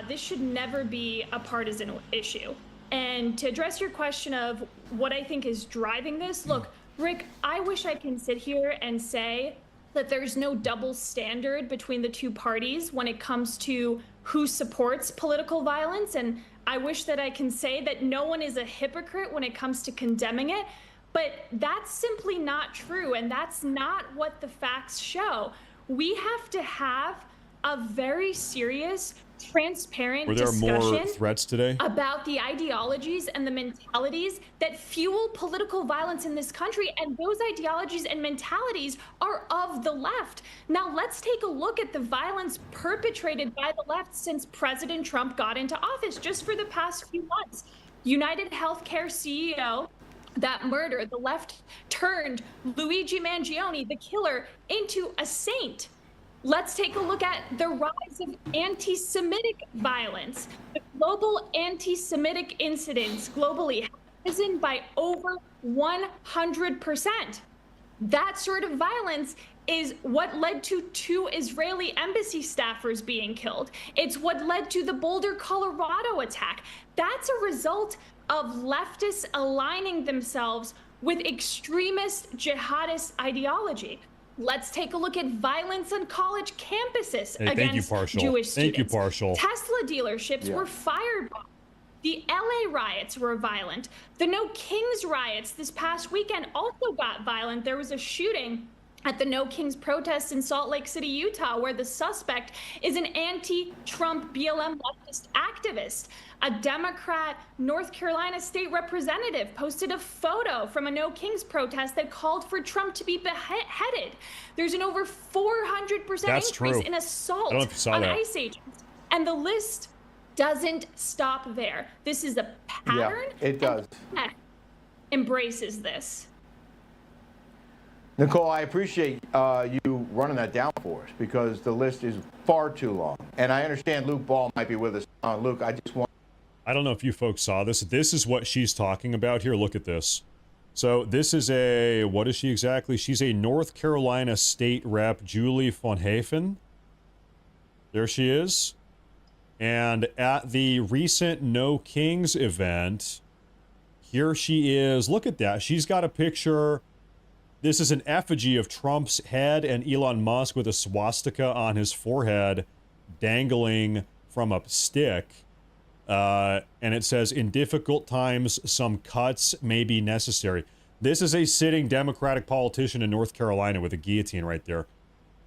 This should never be a partisan issue. And to address your question of what I think is driving this, look, Rick, I wish I can sit here and say that there's no double standard between the two parties when it comes to who supports political violence. And I wish that I can say that no one is a hypocrite when it comes to condemning it. But that's simply not true. And that's not what the facts show. We have to have a very serious, transparent discussion. Were there more threats today? About the ideologies and the mentalities that fuel political violence in this country. And those ideologies and mentalities are of the left. Now, let's take a look at the violence perpetrated by the left since President Trump got into office just for the past few months. United Healthcare CEO, that murder, the left turned Luigi Mangione, the killer, into a saint. Let's take a look at the rise of anti-Semitic violence. The global anti-Semitic incidents globally have risen by over 100%. That sort of violence is what led to 2 Israeli embassy staffers being killed. It's what led to the Boulder, Colorado attack. That's a result of leftists aligning themselves with extremist jihadist ideology. Let's take a look at violence on college campuses against Jewish students. Thank you, Partial. Tesla dealerships were firebombed. The LA riots were violent. The No Kings riots this past weekend also got violent. There was a shooting at the No Kings protest in Salt Lake City, Utah, where the suspect is an anti-Trump BLM leftist activist. A Democrat North Carolina state representative posted a photo from a No Kings protest that called for Trump to be beheaded. There's an over 400% increase in assault on ICE agents. And the list doesn't stop there. This is a pattern. Yeah, it does. And embraces this. Nicole, I appreciate you running that down for us because the list is far too long. And I understand Luke Ball might be with us. Luke, I don't know if you folks saw this. This is what she's talking about here. Look at this. So this is what is she exactly? She's a North Carolina state rep, Julie von Hafen. There she is. And at the recent No Kings event, here she is. Look at that. She's got a picture. This is an effigy of Trump's head and Elon Musk with a swastika on his forehead dangling from a stick. And it says, in difficult times, some cuts may be necessary. This is a sitting Democratic politician in North Carolina with a guillotine right there.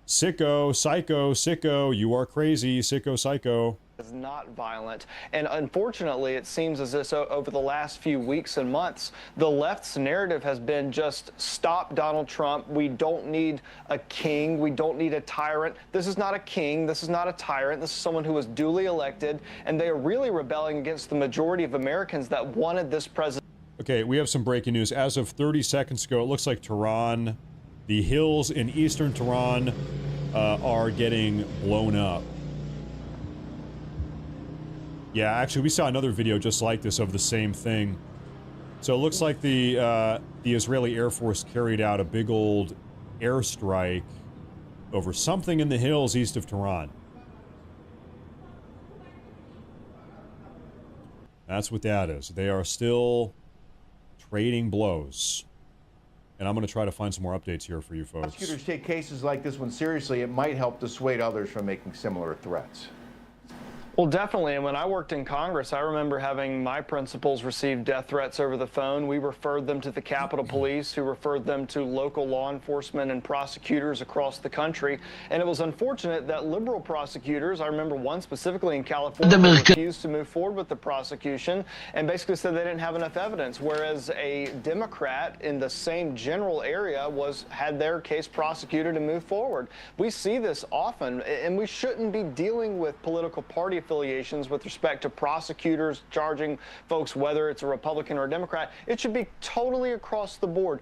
Sicko, psycho, sicko, you are crazy, sicko, psycho. Is not violent. And unfortunately, it seems as if over the last few weeks and months, the left's narrative has been just stop Donald Trump. We don't need a king. We don't need a tyrant. This is not a king. This is not a tyrant. This is someone who was duly elected. And they are really rebelling against the majority of Americans that wanted this president. Okay, we have some breaking news. As of 30 seconds ago, it looks like Tehran, the hills in eastern Tehran, are getting blown up. Yeah, actually, we saw another video just like this of the same thing. So it looks like the Israeli Air Force carried out a big old airstrike over something in the hills east of Tehran. That's what that is. They are still trading blows. And I'm going to try to find some more updates here for you folks. Prosecutors take cases like this one seriously, it might help dissuade others from making similar threats. Well, definitely. And when I worked in Congress, I remember having my principals receive death threats over the phone. We referred them to the Capitol Police, who referred them to local law enforcement and prosecutors across the country. And it was unfortunate that liberal prosecutors, I remember one specifically in California, refused to move forward with the prosecution and basically said they didn't have enough evidence, whereas a Democrat in the same general area had their case prosecuted and moved forward. We see this often, and we shouldn't be dealing with political party affiliations with respect to prosecutors charging folks, whether it's a Republican or a Democrat. It should be totally across the board.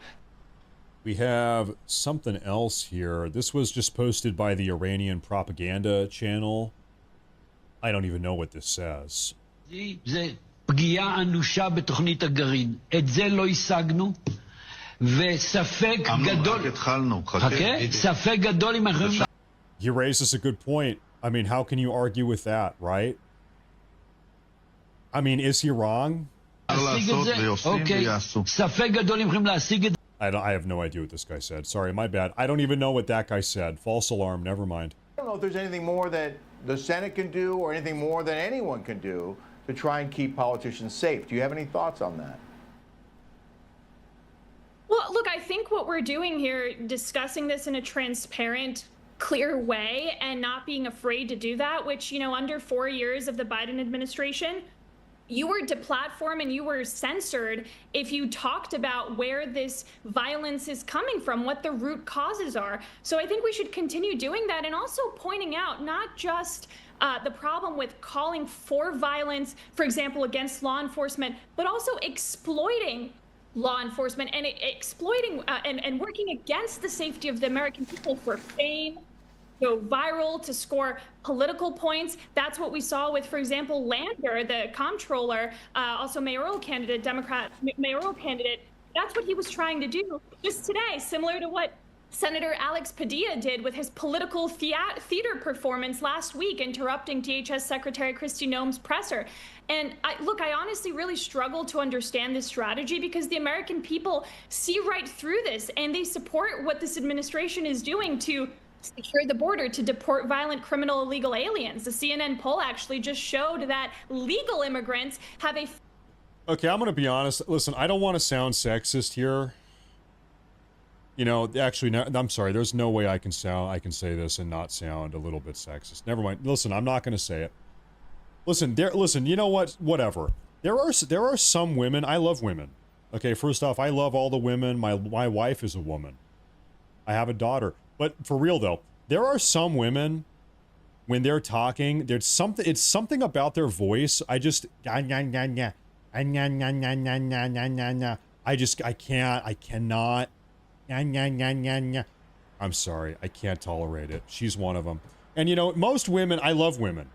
We have something else here. This was just posted by the Iranian propaganda channel. I don't even know what this says. פגיעה אנושה בתוכנית הגרעין. את זה לא השגנו, וספק גדול... ספק גדול אם אנחנו... He raises a good point. I mean, how can you argue with that, right? I mean, is he wrong? I have no idea what this guy said. Sorry, my bad. I don't even know what that guy said. False alarm, never mind. I don't know if there's anything more that the Senate can do or anything more that anyone can do to try and keep politicians safe. Do you have any thoughts on that? Well, look, I think what we're doing here, discussing this in a transparent, clear way and not being afraid to do that, which, under 4 years of the Biden administration, you were deplatformed and you were censored if you talked about where this violence is coming from, what the root causes are. So I think we should continue doing that, and also pointing out not just the problem with calling for violence, for example, against law enforcement, but also exploiting law enforcement and exploiting and working against the safety of the American people for fame, go viral, to score political points. That's what we saw with, for example, Lander, the comptroller, also mayoral candidate, Democrat mayoral candidate. That's what he was trying to do just today, similar to what Senator Alex Padilla did with his political theater performance last week, interrupting DHS Secretary Kristi Noem's presser. And I honestly really struggle to understand this strategy, because the American people see right through this, and they support what this administration is doing to secure the border, to deport violent, criminal, illegal aliens. The CNN poll actually just showed that legal immigrants have a... Okay, I'm going to be honest. Listen, I don't want to sound sexist here. Actually, no, I'm sorry. There's no way I can say this and not sound a little bit sexist. Never mind. Listen, I'm not going to say it. Listen, you know what? Whatever. There are some women. I love women. Okay, first off, I love all the women. My wife is a woman. I have a daughter. But for real though, there are some women, when they're talking, it's something about their voice. I cannot. I'm sorry, I can't tolerate it. She's one of them. And most women, I love women.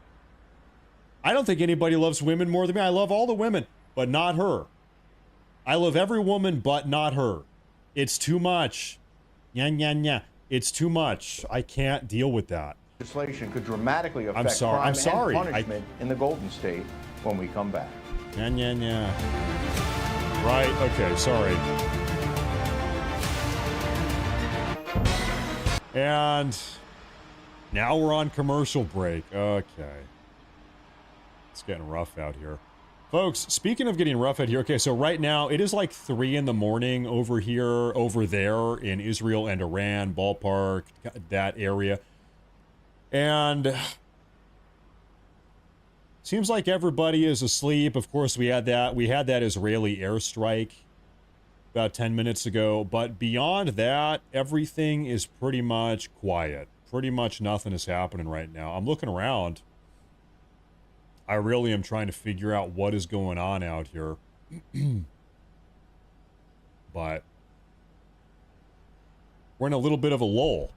I don't think anybody loves women more than me. I love all the women, but not her. I love every woman, but not her. It's too much. It's too much. I can't deal with that. Legislation could dramatically affect crime and punishment in the Golden State when we come back. Right, okay, sorry. And now we're on commercial break. Okay. It's getting rough out here. Folks, speaking of getting rough out here, okay, so right now it is like 3 in the morning over there in Israel and Iran, ballpark, that area. And seems like everybody is asleep. Of course, we had that Israeli airstrike about 10 minutes ago, but beyond that, everything is pretty much quiet. Pretty much nothing is happening right now. I'm looking around. I really am trying to figure out what is going on out here. But we're in a little bit of a lull.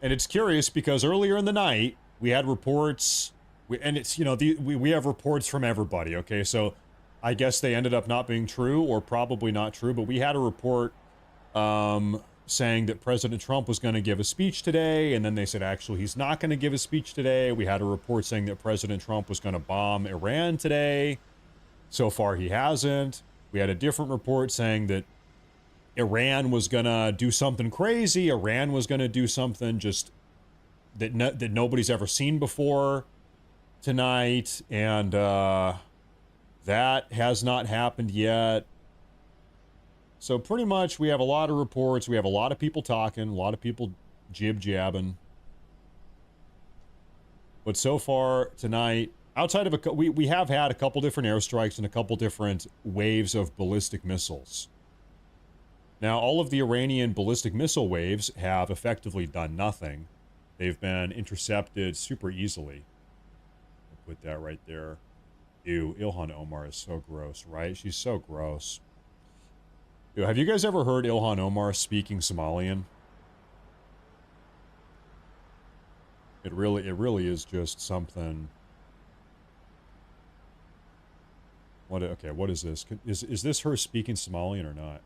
And it's curious because earlier in the night, we had reports, we have reports from everybody, okay? So I guess they ended up not being true, or probably not true, but we had a report saying that President Trump was going to give a speech today, and then they said actually he's not going to give a speech today. We had a report saying that President Trump was going to bomb Iran today. So far he hasn't. We had a different report saying that Iran was going to do something crazy. Iran was going to do something just that nobody's ever seen before tonight, and that has not happened yet. So pretty much we have a lot of reports. We have a lot of people talking, a lot of people jib-jabbing. But so far tonight, outside of we have had a couple different airstrikes and a couple different waves of ballistic missiles. Now, all of the Iranian ballistic missile waves have effectively done nothing. They've been intercepted super easily. I'll put that right there. Ew, Ilhan Omar is so gross, right? She's so gross. Ew, have you guys ever heard Ilhan Omar speaking Somalian? It really is just something. Okay, what is this? Is this her speaking Somalian or not?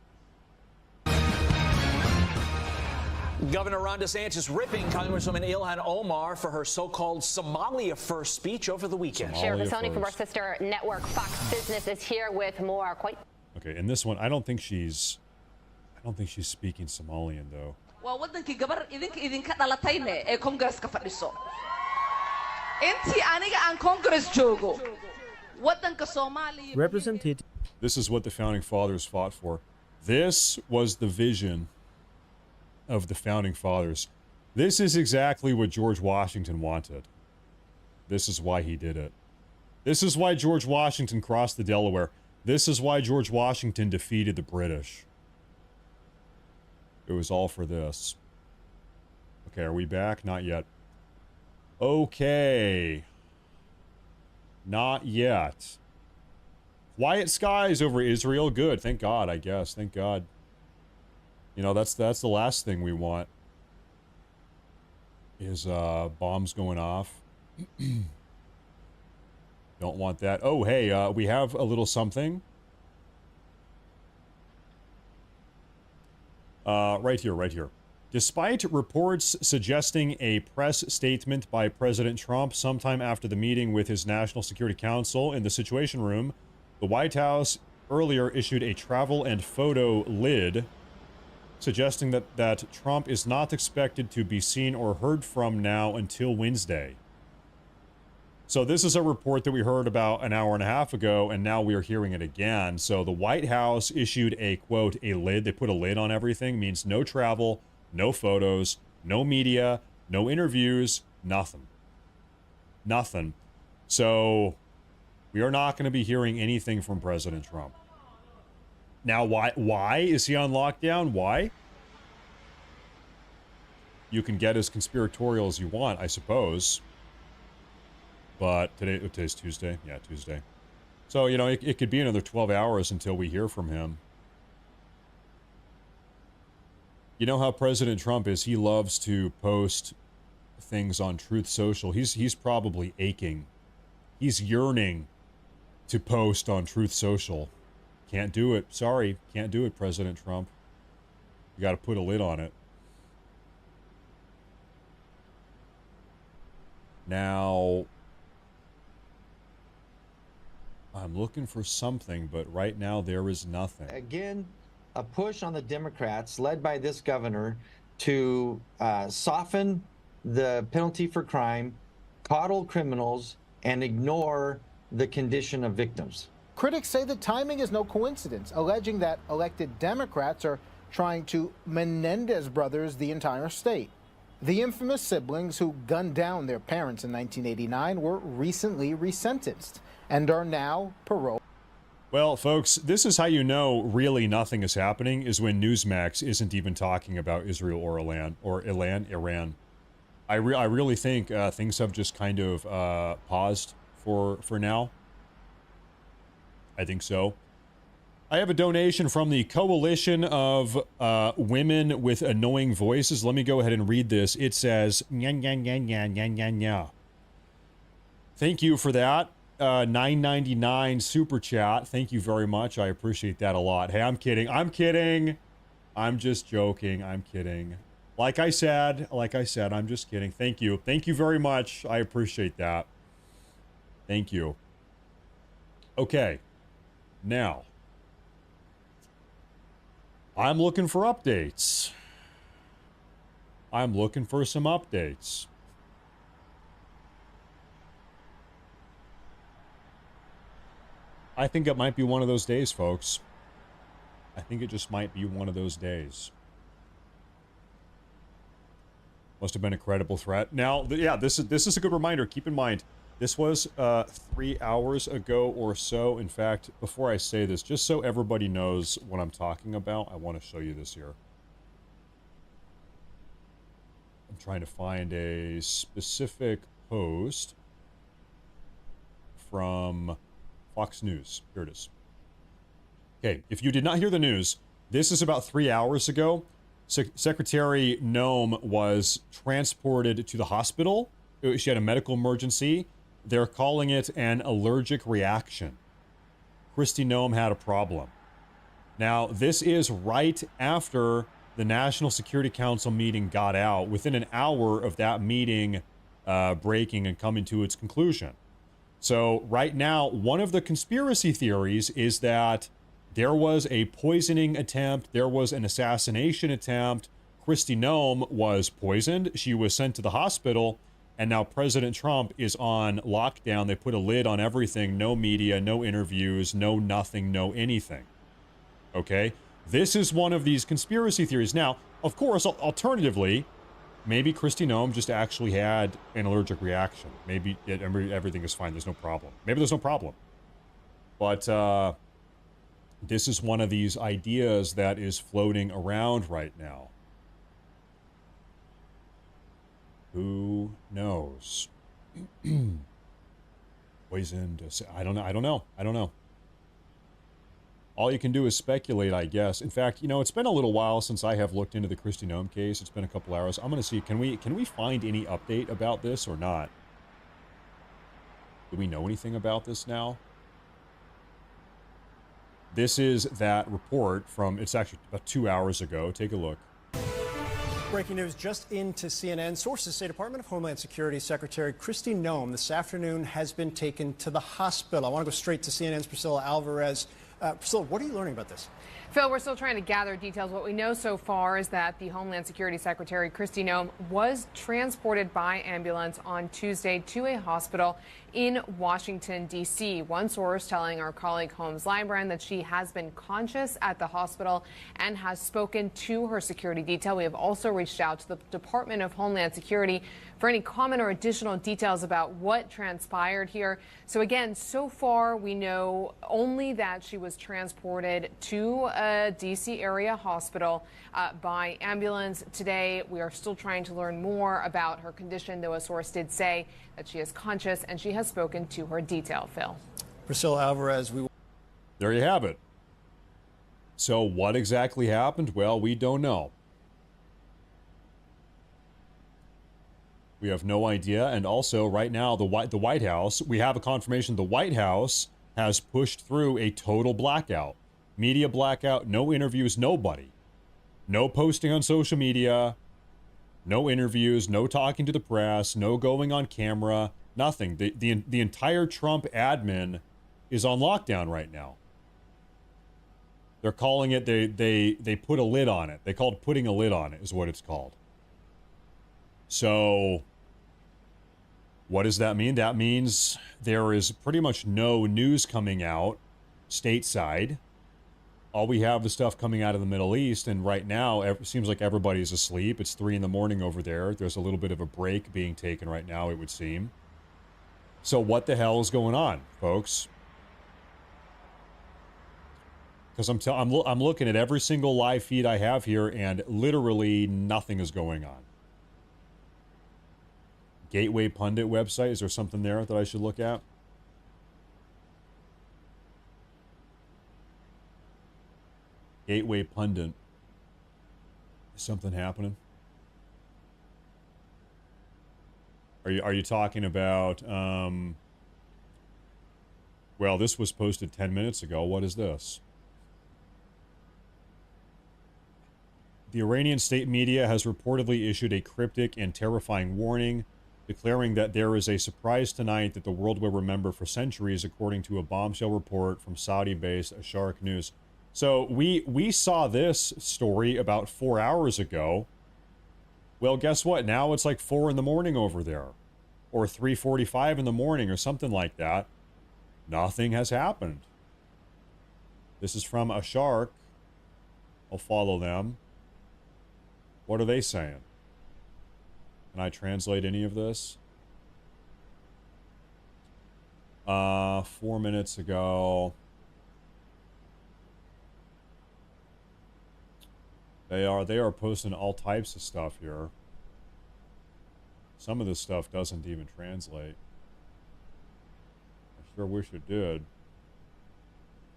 Governor Ron DeSantis ripping Congresswoman Ilhan Omar for her so-called Somalia First speech over the weekend. Sheriff Hassani from our sister network Fox Business is here with more. Okay, in this one, I don't think she's speaking Somalian though. waa wadankii gabar idinka dhalatayne ee Congress-ka fadhiso intii aniga aan Congress joogo wadanka Soomaaliya Represented. This is what the founding fathers fought for. This was the vision of the founding fathers. This is exactly what George Washington wanted. This is why he did it. This is why George Washington crossed the Delaware. This is why George Washington defeated the British. It was all for this. Okay, are we back? Not yet. Okay. Not yet. Quiet skies over Israel. Good. Thank God, I guess. Thank God. You know, that's the last thing we want. Is bombs going off. Don't want that. Oh, hey, we have a little something. Right here. Despite reports suggesting a press statement by President Trump sometime after the meeting with his National Security Council in the Situation Room, the White House earlier issued a travel and photo lid suggesting that Trump is not expected to be seen or heard from now until Wednesday. So this is a report that we heard about an hour and a half ago, and now we are hearing it again. So the White House issued a, quote, a lid. They put a lid on everything. Means no travel, no photos, no media, no interviews, nothing. Nothing. So we are not going to be hearing anything from President Trump. Now, why is he on lockdown? Why? You can get as conspiratorial as you want, I suppose. But today's Tuesday. Yeah, Tuesday. So, you know, it could be another 12 hours until we hear from him. You know how President Trump is. He loves to post things on Truth Social. He's probably aching. He's yearning to post on Truth Social. Can't do it. Sorry. Can't do it, President Trump. You got to put a lid on it. Now, I'm looking for something, but right now there is nothing. Again, a push on the Democrats, led by this governor, to soften the penalty for crime, coddle criminals, and ignore the condition of victims. Critics say the timing is no coincidence, alleging that elected Democrats are trying to Menendez brothers the entire state. The infamous siblings who gunned down their parents in 1989 were recently resentenced and are now paroled. Well, folks, this is how you know really nothing is happening, is when Newsmax isn't even talking about Israel or Iran. I really think things have just kind of paused for now. I think so. I have a donation from the Coalition of Women with Annoying Voices. Let me go ahead and read this. It says, nya, nya, nya, nya, nya, nya, nya. Thank you for that. $9.99 super chat. Thank you very much. I appreciate that a lot. Hey, I'm kidding. I'm kidding. I'm just joking. I'm kidding. Like I said, I'm just kidding. Thank you. Thank you very much. I appreciate that. Thank you. Okay. Now, I'm looking for updates. I'm looking for some updates. I think it might be one of those days, folks. I think it just might be one of those days. Must have been a credible threat. Now, yeah, this is a good reminder. Keep in mind, this was 3 hours ago or so. In fact, before I say this, just so everybody knows what I'm talking about, I want to show you this here. I'm trying to find a specific post from Fox News. Here it is. Okay, if you did not hear the news, this is about 3 hours ago. Secretary Noem was transported to the hospital. She had a medical emergency. They're calling it an allergic reaction. Kristi Noem had a problem. Now, this is right after the National Security Council meeting got out, within an hour of that meeting breaking and coming to its conclusion. So right now, one of the conspiracy theories is that there was a poisoning attempt. There was an assassination attempt. Kristi Noem was poisoned. She was sent to the hospital. And now President Trump is on lockdown. They put a lid on everything. No media, no interviews, no nothing, no anything. Okay? This is one of these conspiracy theories. Now, of course, alternatively, maybe Kristi Noem just actually had an allergic reaction. Maybe everything is fine. There's no problem. Maybe there's no problem. But this is one of these ideas that is floating around right now. Who knows? Poisoned. I don't know. All you can do is speculate, I guess. In fact, you know, it's been a little while since I have looked into the Kristi Noem case. It's been a couple hours. I'm going to see, can we find any update about this or not? Do we know anything about this now? This is that report from, it's actually about 2 hours ago. Take a look. Breaking news just into CNN. Sources say Department of Homeland Security Secretary Kristi Noem this afternoon has been taken to the hospital. I want to go straight to CNN's Priscilla Alvarez. Priscilla, what are you learning about this? Phil, we're still trying to gather details. What we know so far is that the Homeland Security Secretary Kristi Noem was transported by ambulance on Tuesday to a hospital in Washington, D.C. One source telling our colleague Holmes Librand that she has been conscious at the hospital and has spoken to her security detail. We have also reached out to the Department of Homeland Security for any comment or additional details about what transpired here. So again, so far we know only that she was transported to a D.C. area hospital by ambulance. Today, we are still trying to learn more about her condition, though a source did say that she is conscious and she has spoken to her detail. Phil. Priscilla Alvarez, There you have it. So what exactly happened? Well, we don't know. We have no idea. And also, right now, the White House, we have a confirmation the White House has pushed through a total blackout. Media blackout, no interviews, nobody. No posting on social media, no interviews, no talking to the press, no going on camera, nothing. The entire Trump admin is on lockdown right now. They're calling it, they put a lid on it. They called putting a lid on it is what it's called. So, what does that mean? That means there is pretty much no news coming out stateside. All we have is stuff coming out of the Middle East, and right now, it seems like everybody's asleep. It's 3 in the morning over there. There's a little bit of a break being taken right now, it would seem. So what the hell is going on, folks? Because I'm looking at every single live feed I have here, and literally nothing is going on. Gateway Pundit website, is there something there that I should look at? Gateway Pundit. Is something happening? Are you talking about Well, this was posted 10 minutes ago. What is this? The Iranian state media has reportedly issued a cryptic and terrifying warning, declaring that there is a surprise tonight that the world will remember for centuries, according to a bombshell report from Saudi-based Shark News. So we saw this story about 4 hours ago. Well, guess what? Now it's like 4 in the morning over there, or 3:45 in the morning, or something like that. Nothing has happened. This is from a Shark. I'll follow them. What are they saying? Can I translate any of this? 4 minutes ago. They are posting all types of stuff here. Some of this stuff doesn't even translate. I sure wish it did.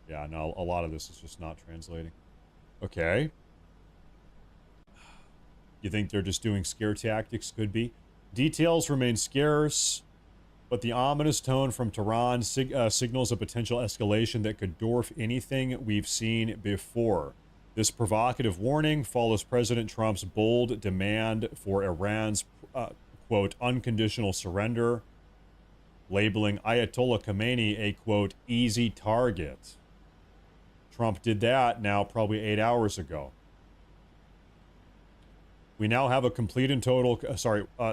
Yeah, no, a lot of this is just not translating. Okay. You think they're just doing scare tactics? Could be. Details remain scarce, but the ominous tone from Tehran signals a potential escalation that could dwarf anything we've seen before. This provocative warning follows President Trump's bold demand for Iran's, quote, unconditional surrender, labeling Ayatollah Khamenei a, quote, easy target. Trump did that now probably 8 hours ago. We now have a complete and total,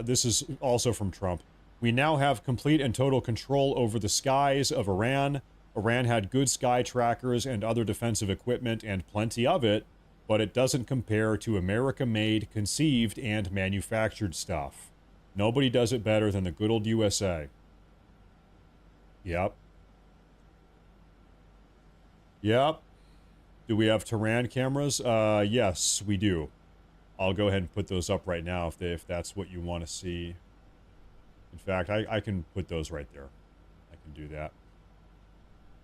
this is also from Trump. We now have complete and total control over the skies of Iran. Iran had good sky trackers and other defensive equipment, and plenty of it, but it doesn't compare to America-made, conceived, and manufactured stuff. Nobody does it better than the good old USA. Yep. Yep. Do we have Tehran cameras? Yes, we do. I'll go ahead and put those up right now if that's what you want to see. In fact, I can put those right there. I can do that.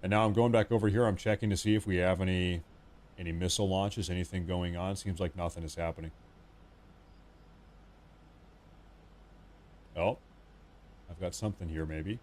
And now I'm going back over here. I'm checking to see if we have any missile launches, anything going on. Seems like nothing is happening. Oh, I've got something here maybe.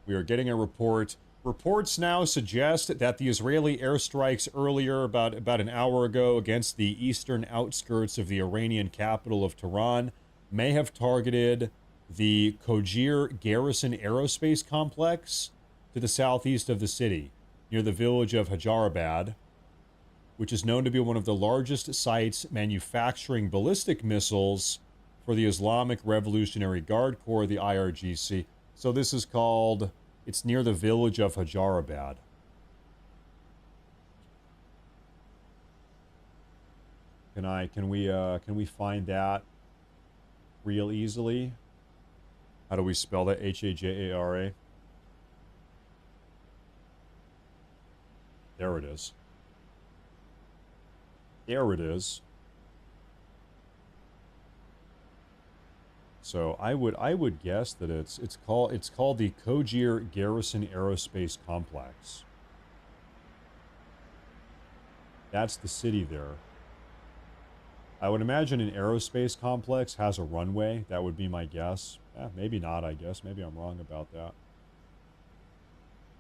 We are getting a report. Reports now suggest that the Israeli airstrikes earlier, about an hour ago, against the eastern outskirts of the Iranian capital of Tehran may have targeted the Kojir Garrison Aerospace Complex to the southeast of the city, near the village of Hyderabad, which is known to be one of the largest sites manufacturing ballistic missiles for the Islamic Revolutionary Guard Corps, the IRGC. So this is called, it's near the village of Hyderabad. Can we find that real easily? How do we spell that? H-A-J-A-R-A. There it is. There it is. So I would guess that it's called the Kojir Garrison Aerospace Complex. That's the city there. I would imagine an aerospace complex has a runway. That would be my guess. Maybe not, I guess. Maybe I'm wrong about that.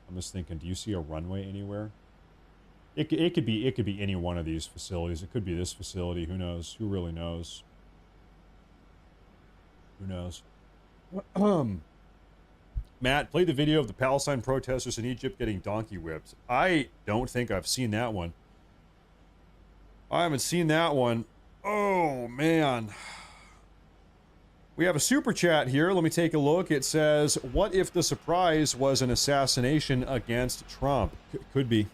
I'm just thinking, do you see a runway anywhere? It could be any one of these facilities. It could be this facility. Who knows? Who really knows? Who knows? Matt, play the video of the Palestine protesters in Egypt getting donkey whipped. I don't think I've seen that one. I haven't seen that one. Oh, man. We have a super chat here. Let me take a look. It says, what if the surprise was an assassination against Trump? Could be.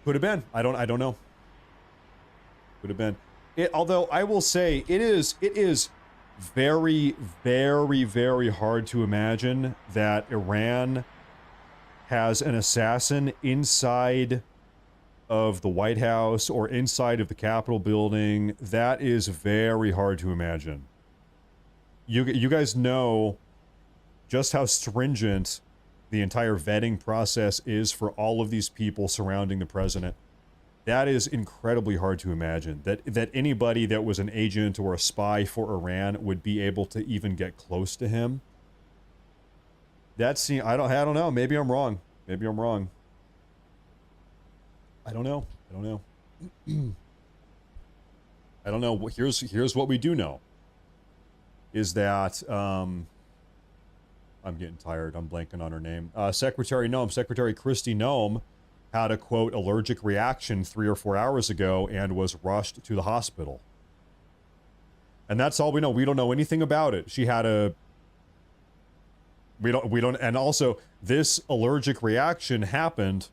Could have been. I don't know. Could have been. Although I will say it is very, very, very hard to imagine that Iran has an assassin inside of the White House or inside of the Capitol building. That is very hard to imagine. You guys know just how stringent the entire vetting process is for all of these people surrounding the president. That is incredibly hard to imagine. That anybody that was an agent or a spy for Iran would be able to even get close to him. That's, I don't know. Maybe I'm wrong. Maybe I'm wrong. I don't know. I don't know. I don't know. Here's what we do know. Is that, I'm getting tired. I'm blanking on her name. Secretary Kristi Noem had a, quote, allergic reaction 3 or 4 hours ago and was rushed to the hospital. And that's all we know. We don't know anything about it. She had a... We don't, and also, this allergic reaction happened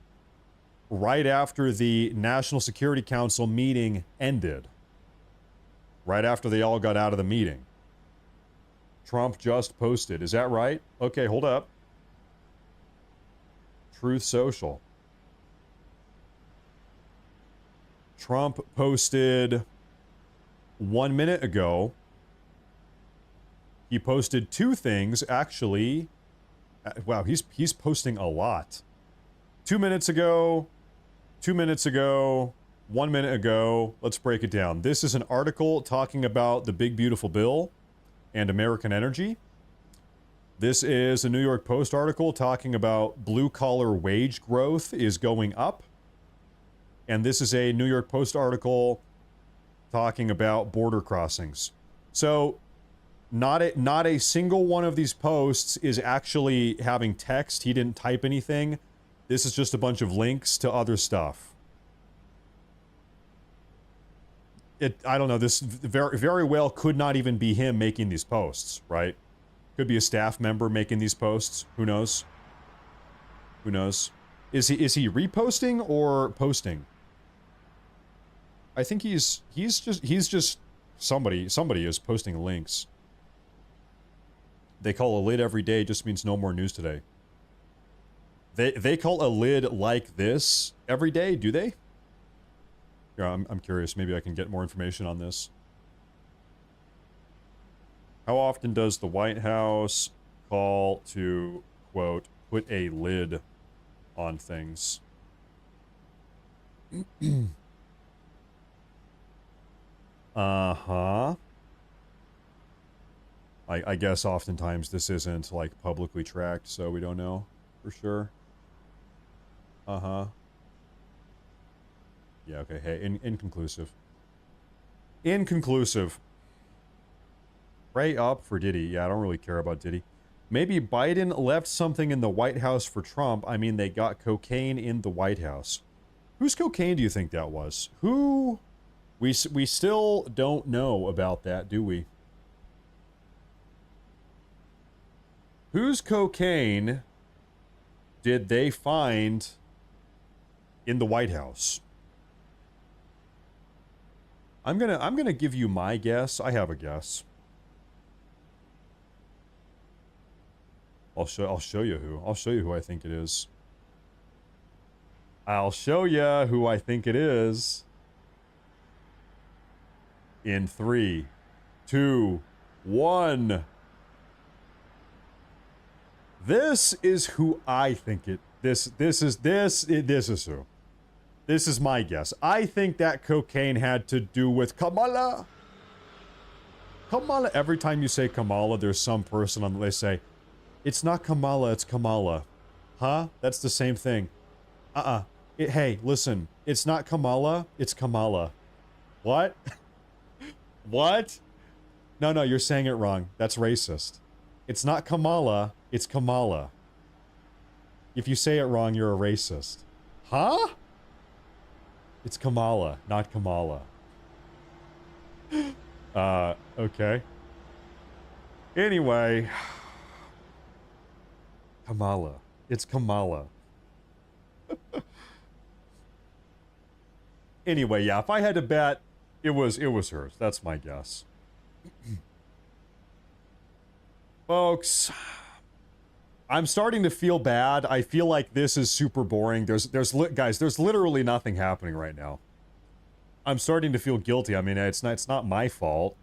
right after the National Security Council meeting ended. Right after they all got out of the meeting. Trump just posted. Is that right? Okay, hold up. Truth Social. Trump posted 1 minute ago. He posted 2 things, actually. Wow, he's posting a lot. 2 minutes ago, 2 minutes ago, 1 minute ago. Let's break it down. This is an article talking about the big beautiful bill and American energy. This is a New York Post article talking about blue-collar wage growth is going up. And this is a New York Post article talking about border crossings. So not a single one of these posts is actually having text. He didn't type anything. This is just a bunch of links to other stuff. I don't know, this very, very well could not even be him making these posts, right? Could be a staff member making these posts. Who knows? Who knows? Is he reposting or posting? I think he's just somebody is posting links. They call a lid every day just means no more news today. They call a lid like this every day, do they? Yeah, I'm curious. Maybe I can get more information on this. How often does the White House call to, quote, put a lid on things? Uh-huh. I guess oftentimes this isn't, like, publicly tracked, so we don't know for sure. Uh-huh. Yeah, okay, hey, inconclusive. Inconclusive. Pray up for Diddy. Yeah, I don't really care about Diddy. Maybe Biden left something in the White House for Trump. I mean, they got cocaine in the White House. Whose cocaine do you think that was? Who? We still don't know about that, do we? Whose cocaine did they find in the White House? I'm gonna give you my guess. I have a guess. I'll show you who. I'll show you who I think it is. I'll show you who I think it is. In 3, 2, 1. This is who I think it. This is who. This is my guess. I think that cocaine had to do with Kamala. Kamala. Every time you say Kamala, there's some person on. They say, "It's not Kamala. It's Kamala." Huh? That's the same thing. Hey, listen. It's not Kamala. It's Kamala. What? What? No, you're saying it wrong. That's racist. It's not Kamala. It's Kamala. If you say it wrong, you're a racist. Huh? It's Kamala, not Kamala. Okay. Anyway. Kamala. It's Kamala. Anyway, yeah, if I had to bet, it was hers. That's my guess. Folks, I'm starting to feel bad. I feel like this is super boring. Guys, there's literally nothing happening right now. I'm starting to feel guilty. I mean, it's not my fault.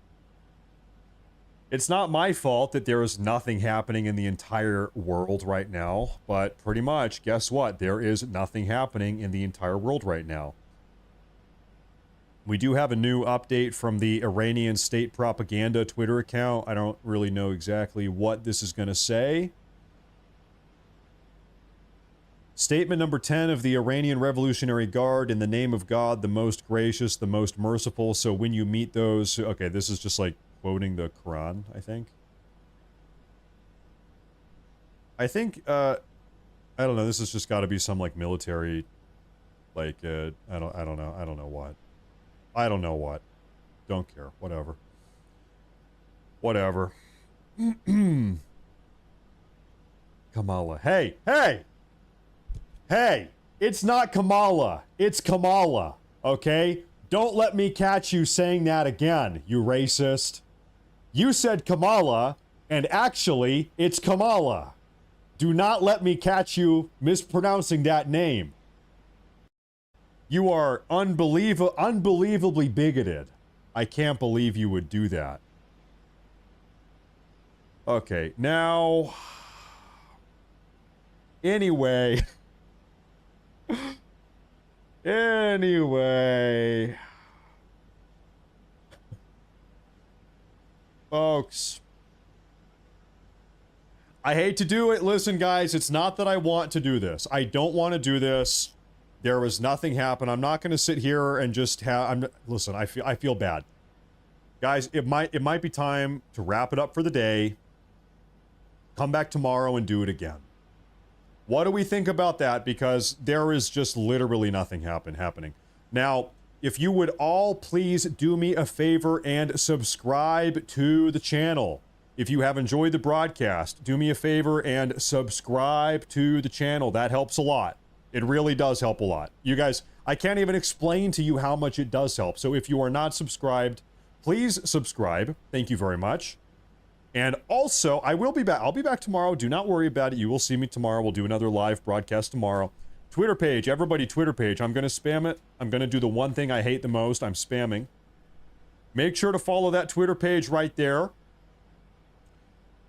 It's not my fault that there is nothing happening in the entire world right now, but pretty much, guess what? There is nothing happening in the entire world right now. We do have a new update from the Iranian state propaganda Twitter account. I don't really know exactly what this is going to say. Statement number 10 of the Iranian Revolutionary Guard: in the name of God, the most gracious, the most merciful. So when you meet those, okay, this is just like quoting the Quran, I think. I don't know, this has just got to be some like military, like, I don't know what. I don't know what. Don't care. Whatever. Whatever. Kamala. Hey! Hey! It's not Kamala. It's Kamala. Okay? Don't let me catch you saying that again, you racist. You said Kamala, and actually, it's Kamala. Do not let me catch you mispronouncing that name. You are unbelievably bigoted. I can't believe you would do that. Okay, now... Anyway... Folks... I hate to do it. Listen, guys, it's not that I want to do this. I don't want to do this. There was nothing happen. I'm not going to sit here and just have... listen, I feel bad. Guys, it might be time to wrap it up for the day. Come back tomorrow and do it again. What do we think about that? Because there is just literally nothing happening. Now, if you would all please do me a favor and subscribe to the channel. If you have enjoyed the broadcast, do me a favor and subscribe to the channel. That helps a lot. It really does help a lot. You guys, I can't even explain to you how much it does help. So if you are not subscribed, please subscribe. Thank you very much. And also, I will be back. I'll be back tomorrow. Do not worry about it. You will see me tomorrow. We'll do another live broadcast tomorrow. Twitter page, everybody, Twitter page. I'm going to spam it. I'm going to do the one thing I hate the most. I'm spamming. Make sure to follow that Twitter page right there.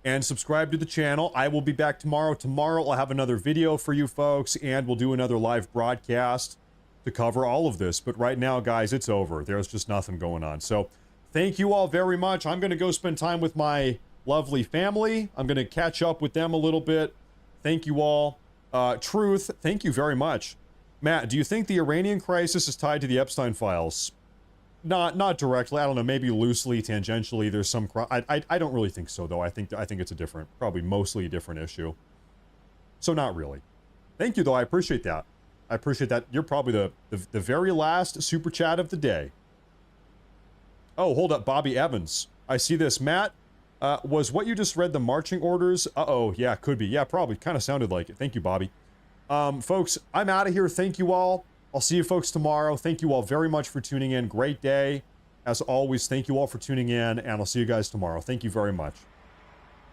And subscribe to the channel. I will be back tomorrow. Tomorrow I'll have another video for you folks, and we'll do another live broadcast to cover all of this. But right now, guys, it's over. There's just nothing going on. So thank you all very much. I'm going to go spend time with my lovely family. I'm going to catch up with them a little bit. Thank you all. Truth, thank you very much. Matt, do you think the Iranian crisis is tied to the Epstein files? Not directly. I don't know. Maybe loosely, tangentially. There's some. I don't really think so, though. I think it's a different, probably mostly a different issue. So not really. Thank you, though. I appreciate that. I appreciate that. You're probably the very last super chat of the day. Oh, hold up, Bobby Evans. I see this. Matt, was what you just read the marching orders? Uh-oh. Yeah, could be. Yeah, probably. Kind of sounded like it. Thank you, Bobby. Folks, I'm out of here. Thank you all. I'll see you folks tomorrow. Thank you all very much for tuning in. Great day. As always, thank you all for tuning in, and I'll see you guys tomorrow. Thank you very much.